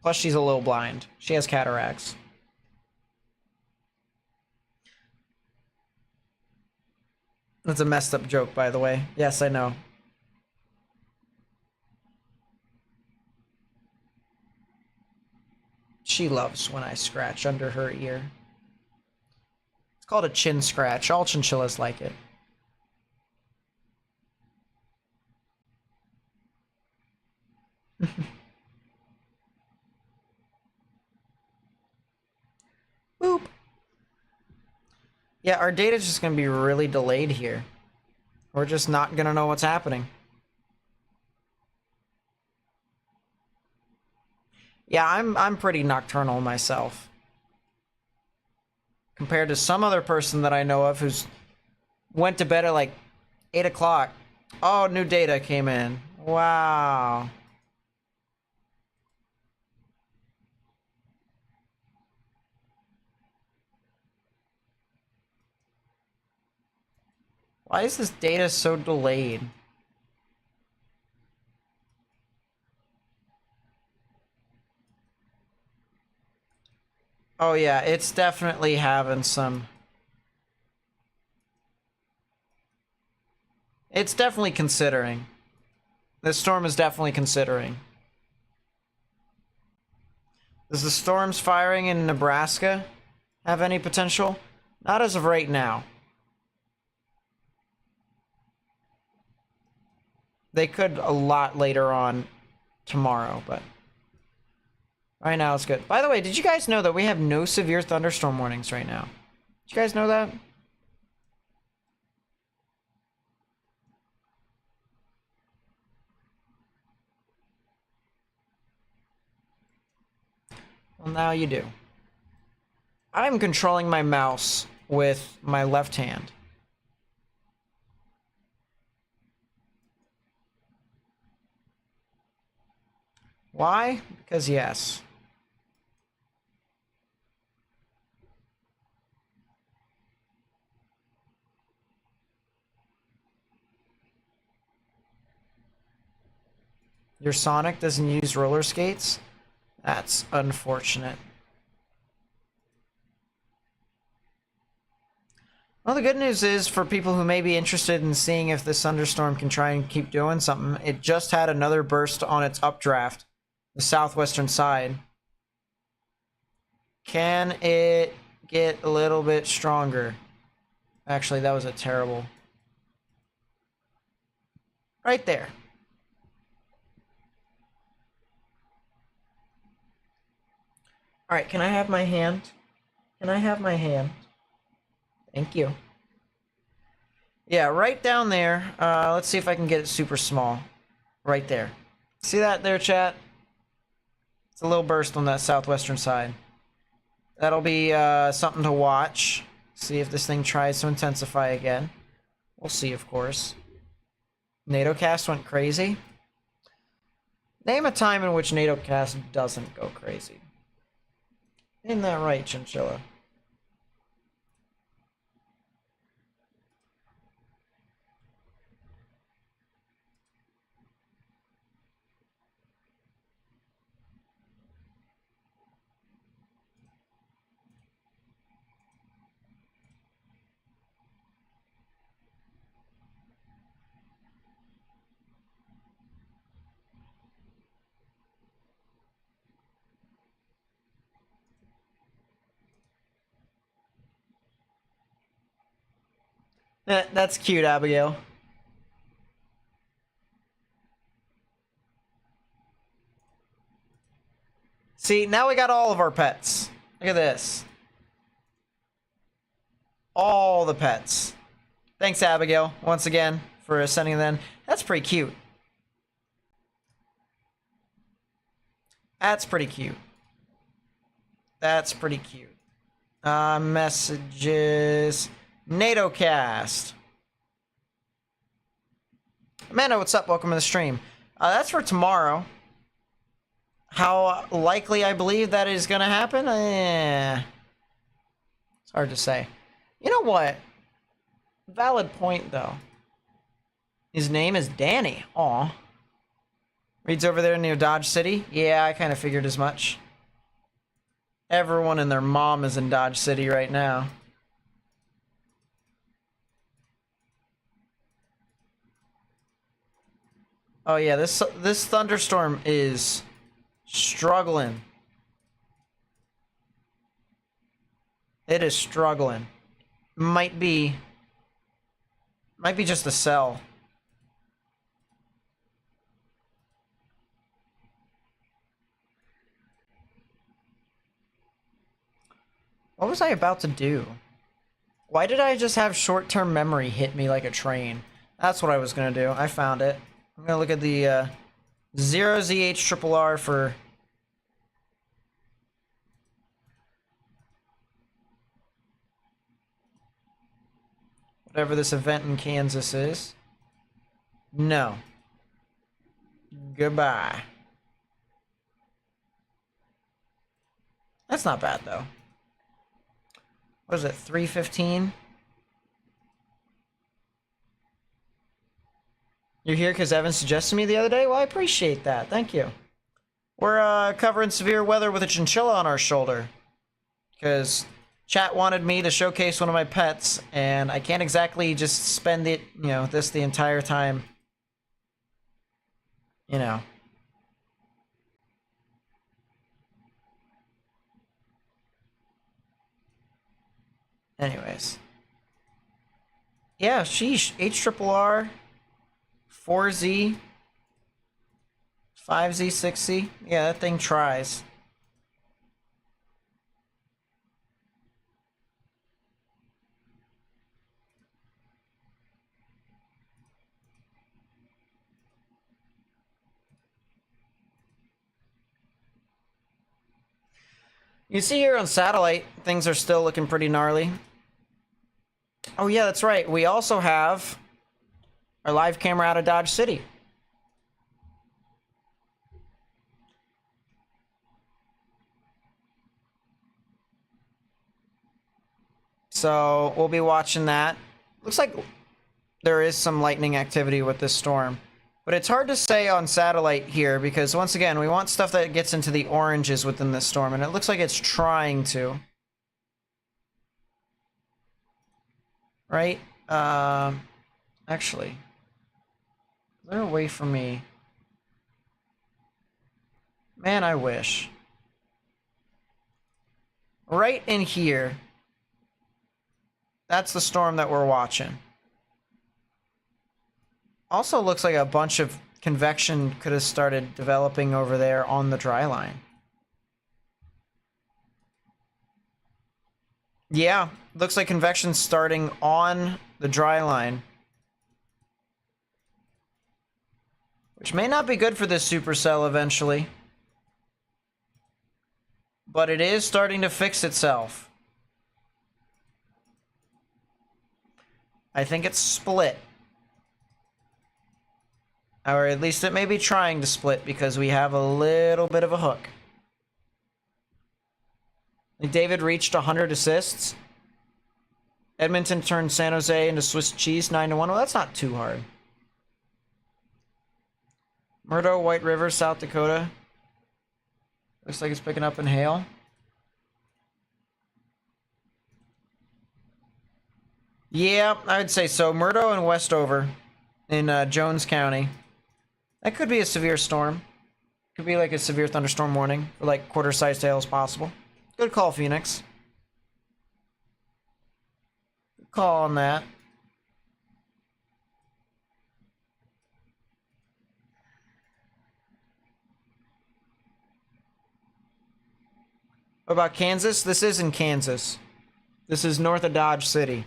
S1: Plus, she's a little blind. She has cataracts. That's a messed up joke, by the way. Yes, I know. She loves when I scratch under her ear. It's called a chin scratch. All chinchillas like it. Boop. Yeah, our data's just gonna be really delayed here. We're just not gonna know what's happening. Yeah, I'm pretty nocturnal myself. Compared to some other person that I know of who's went to bed at like 8 o'clock. Oh, new data came in. Wow. Why is this data so delayed? Oh yeah, it's definitely having some... It's definitely considering. This storm is definitely considering. Does the storms firing in Nebraska have any potential? Not as of right now. They could a lot later on tomorrow, but right now it's good. By the way, did you guys know that we have no severe thunderstorm warnings right now? Did you guys know that? Well, now you do. I'm controlling my mouse with my left hand. Why? Because yes. Your Sonic doesn't use roller skates? That's unfortunate. Well, the good news is for people who may be interested in seeing if this thunderstorm can try and keep doing something, it just had another burst on its updraft, the southwestern side. Can it get a little bit stronger? Actually, that was a terrible... Right there. Alright, can I have my hand? Can I have my hand? Thank you. Yeah, right down there. Let's see if I can get it super small. Right there. See that there, chat? It's a little burst on that southwestern side. That'll be something to watch. See if this thing tries to intensify again. We'll see, of course. NATOcast went crazy. Name a time in which NATOcast doesn't go crazy. Isn't that right, Chinchilla? That's cute, Abigail. See, now we got all of our pets. Look at this. All the pets. Thanks, Abigail, once again, for sending them. That's pretty cute. That's pretty cute. That's pretty cute. Messages. NATOcast. Amanda, what's up? Welcome to the stream. That's for tomorrow. How likely I believe that is going to happen? It's hard to say. You know what? Valid point, though. His name is Danny. Aw. Reed's over there near Dodge City? Yeah, I kind of figured as much. Everyone and their mom is in Dodge City right now. Oh yeah, this thunderstorm is struggling. It is struggling. Might be just a cell. What was I about to do? Why did I just have short-term memory hit me like a train? That's what I was gonna do. I found it. I'm gonna look at the 0ZH for whatever this event in Kansas is. No. Goodbye. That's not bad, though. What is it, 3:15? You're here because Evan suggested me the other day? Well, I appreciate that. Thank you. We're covering severe weather with a chinchilla on our shoulder. Because chat wanted me to showcase one of my pets, and I can't exactly just spend it, this the entire time. Anyways. Yeah, sheesh. HRRR, 4Z, 5Z, 6Z. Yeah, that thing tries. You see here on satellite, things are still looking pretty gnarly. Oh yeah, that's right. We also have our live camera out of Dodge City. So we'll be watching that. Looks like there is some lightning activity with this storm. But it's hard to say on satellite here because, once again, we want stuff that gets into the oranges within this storm, and it looks like it's trying to. Right? Actually, is there a way for me? Man, I wish. Right in here. That's the storm that we're watching. Also looks like a bunch of convection could have started developing over there on the dry line. Yeah, looks like convection starting on the dry line. Which may not be good for this supercell eventually. But it is starting to fix itself. I think it's split. Or at least it may be trying to split because we have a little bit of a hook. David reached 100 assists. Edmonton turned San Jose into Swiss cheese 9-1. Well, that's not too hard. Murdo, White River, South Dakota. Looks like it's picking up in hail. Yeah, I would say so. Murdo and Westover in Jones County. That could be a severe storm. Could be like a severe thunderstorm warning for like quarter-sized hail as possible. Good call, Phoenix. Good call on that. What about Kansas? This is in Kansas. This is north of Dodge City.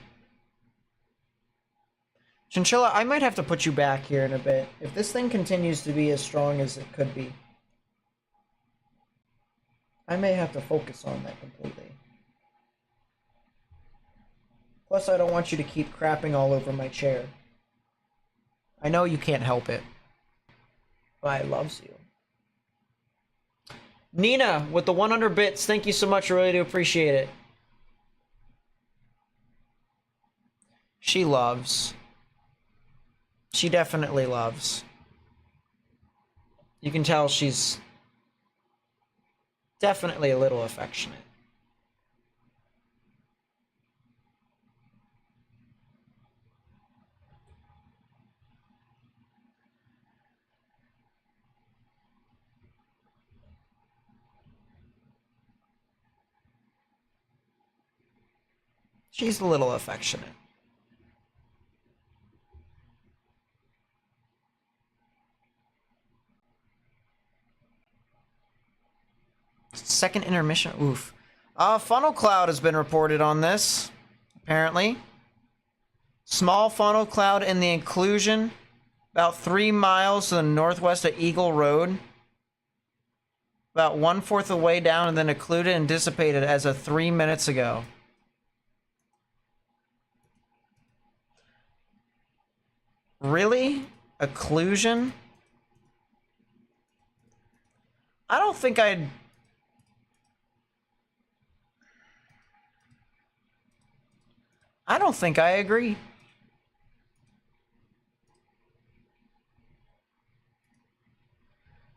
S1: Chinchilla, I might have to put you back here in a bit. If this thing continues to be as strong as it could be, I may have to focus on that completely. Plus, I don't want you to keep crapping all over my chair. I know you can't help it, but I loves you. Nina, with the 100 bits, thank you so much. I really do appreciate it. She loves. She definitely loves. You can tell she's definitely a little affectionate. She's a little affectionate. Second intermission. Oof. Funnel cloud has been reported on this, apparently. Small funnel cloud in the inclusion, about 3 miles to the northwest of Eagle Road. About 1/4 of the way down and then occluded and dissipated as of 3 minutes ago. Really? Occlusion? I don't think I agree.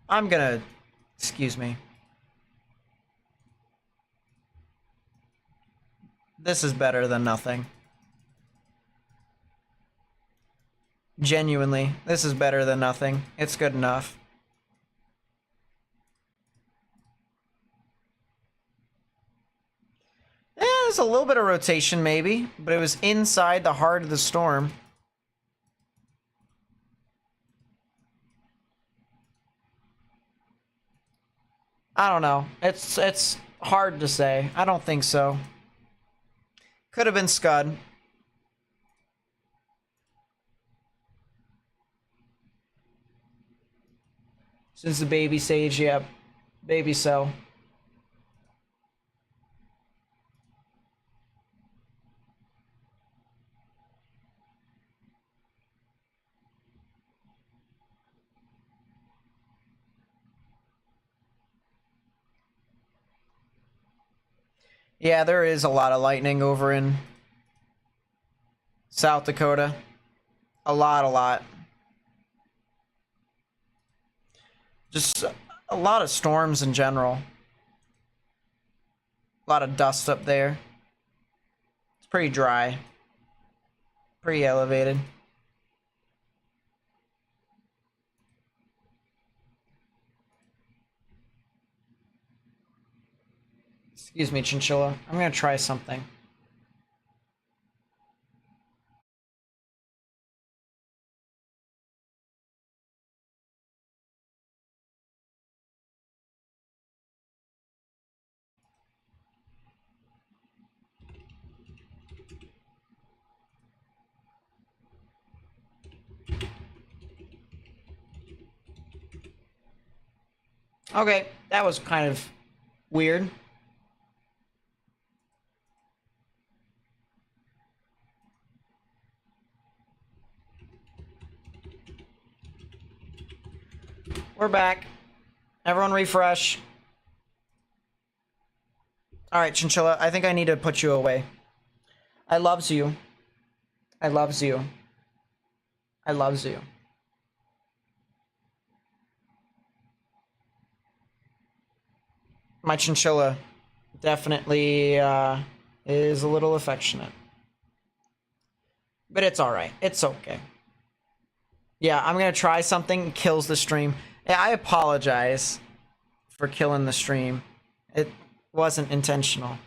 S1: I'm gonna... Excuse me. This is better than nothing. Genuinely, this is better than nothing. It's good enough. There's a little bit of rotation maybe, but it was inside the heart of the storm. I don't know. It's hard to say. I don't think so. Could have been Scud. Since the baby sage, yep. Baby cell. Yeah, there is a lot of lightning over in South Dakota. A lot. Just a lot of storms in general. A lot of dust up there. It's pretty dry. Pretty elevated. Excuse me, Chinchilla. I'm gonna try something. Okay, that was kind of weird. We're back. Everyone refresh. Alright, Chinchilla, I think I need to put you away. I loves you. I loves you. I loves you. My Chinchilla definitely is a little affectionate. But it's alright. It's okay. Yeah, I'm gonna try something. Kills the stream. Yeah, I apologize for killing the stream. It wasn't intentional.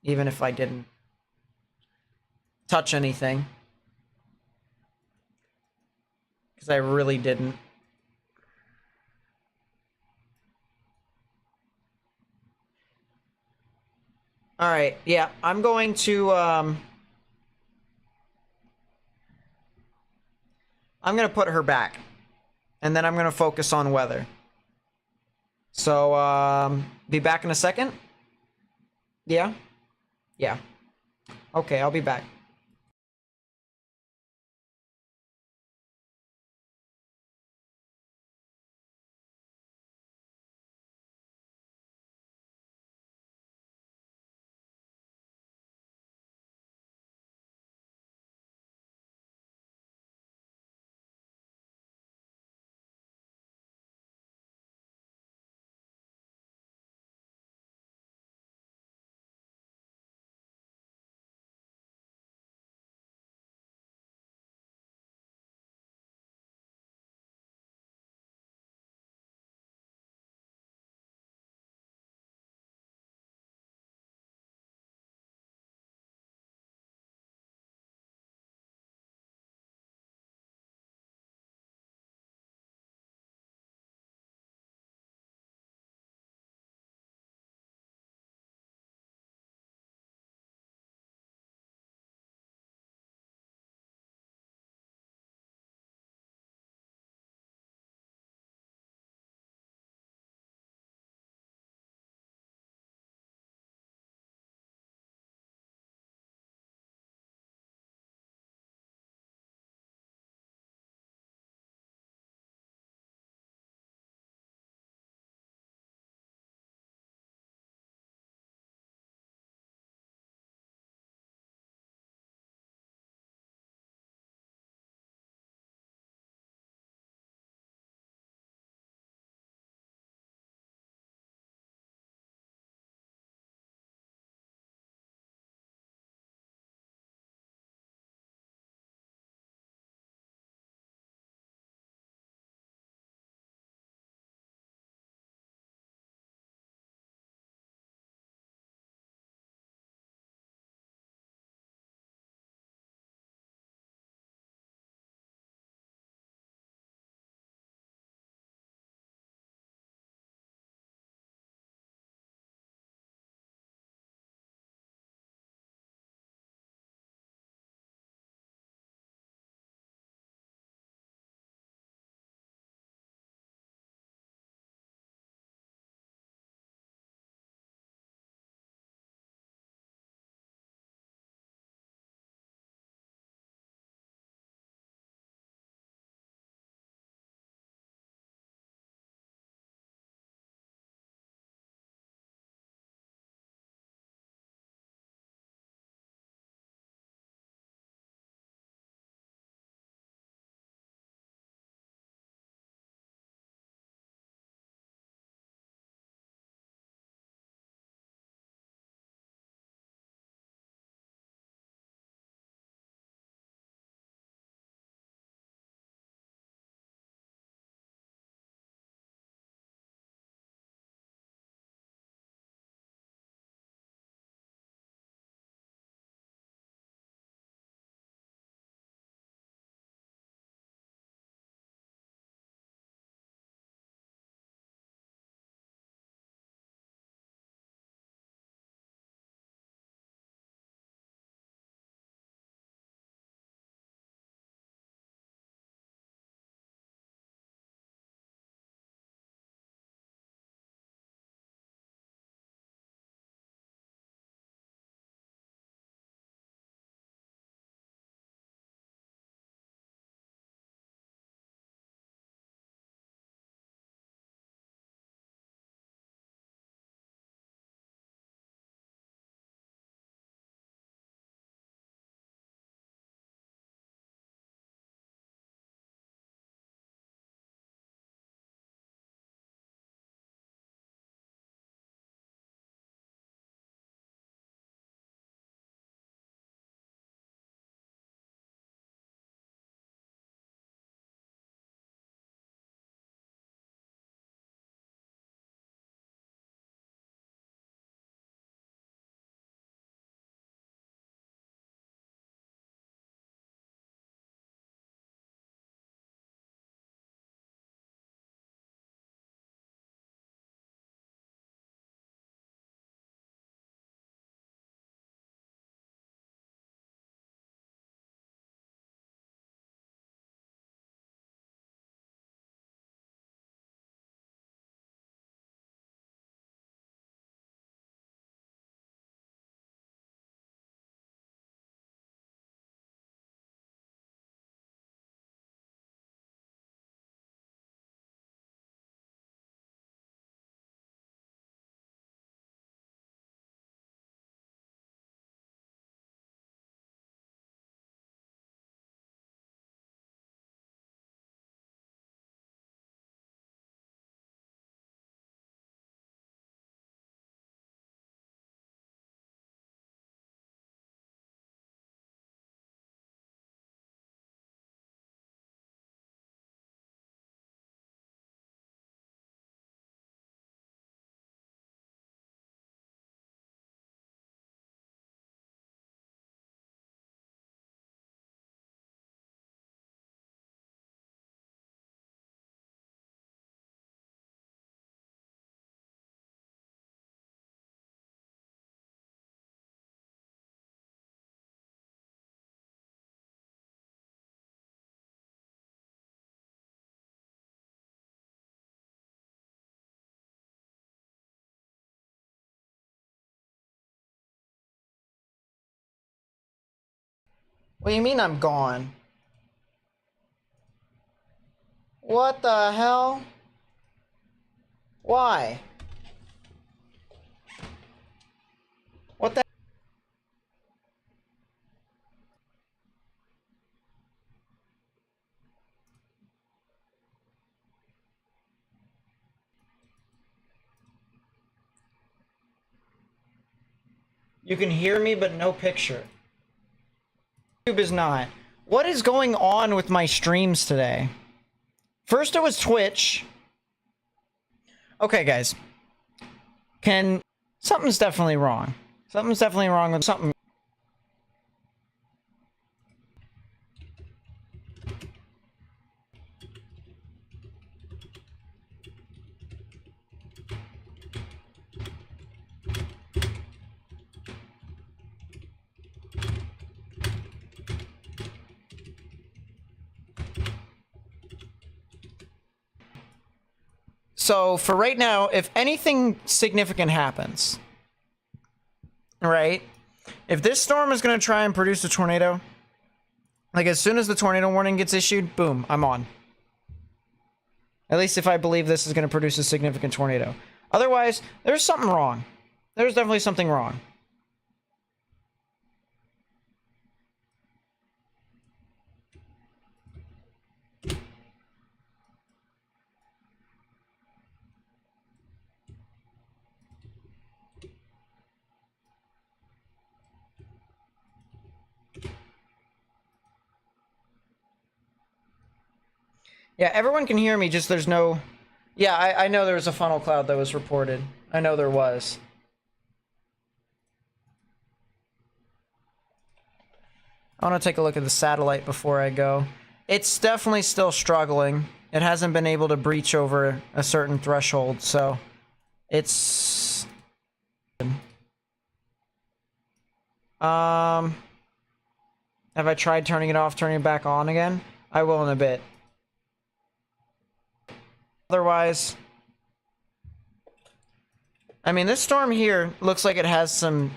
S1: Even if I didn't touch anything. Because I really didn't. Alright, yeah, I'm going to, I'm gonna put her back. And then I'm gonna focus on weather. So, be back in a second? Yeah? Yeah. Okay, I'll be back. What do you mean I'm gone? What the hell? Why? What the? You can hear me, but no picture. YouTube is not. What is going on with my streams today? First it was Twitch. Okay, guys. Something's definitely wrong. Something's definitely wrong with something. So for right now, if anything significant happens, right? If this storm is going to try and produce a tornado, like as soon as the tornado warning gets issued, boom, I'm on. At least if I believe this is going to produce a significant tornado. Otherwise, there's something wrong. There's definitely something wrong. Yeah, everyone can hear me, just there's no... Yeah, I know there was a funnel cloud that was reported. I know there was. I want to take a look at the satellite before I go. It's definitely still struggling. It hasn't been able to breach over a certain threshold, so... It's... Have I tried turning it off, turning it back on again? I will in a bit. Otherwise, I mean, this storm here looks like it has some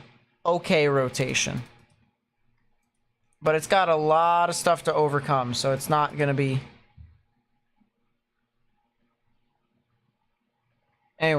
S1: okay rotation. But it's got a lot of stuff to overcome, so it's not going to be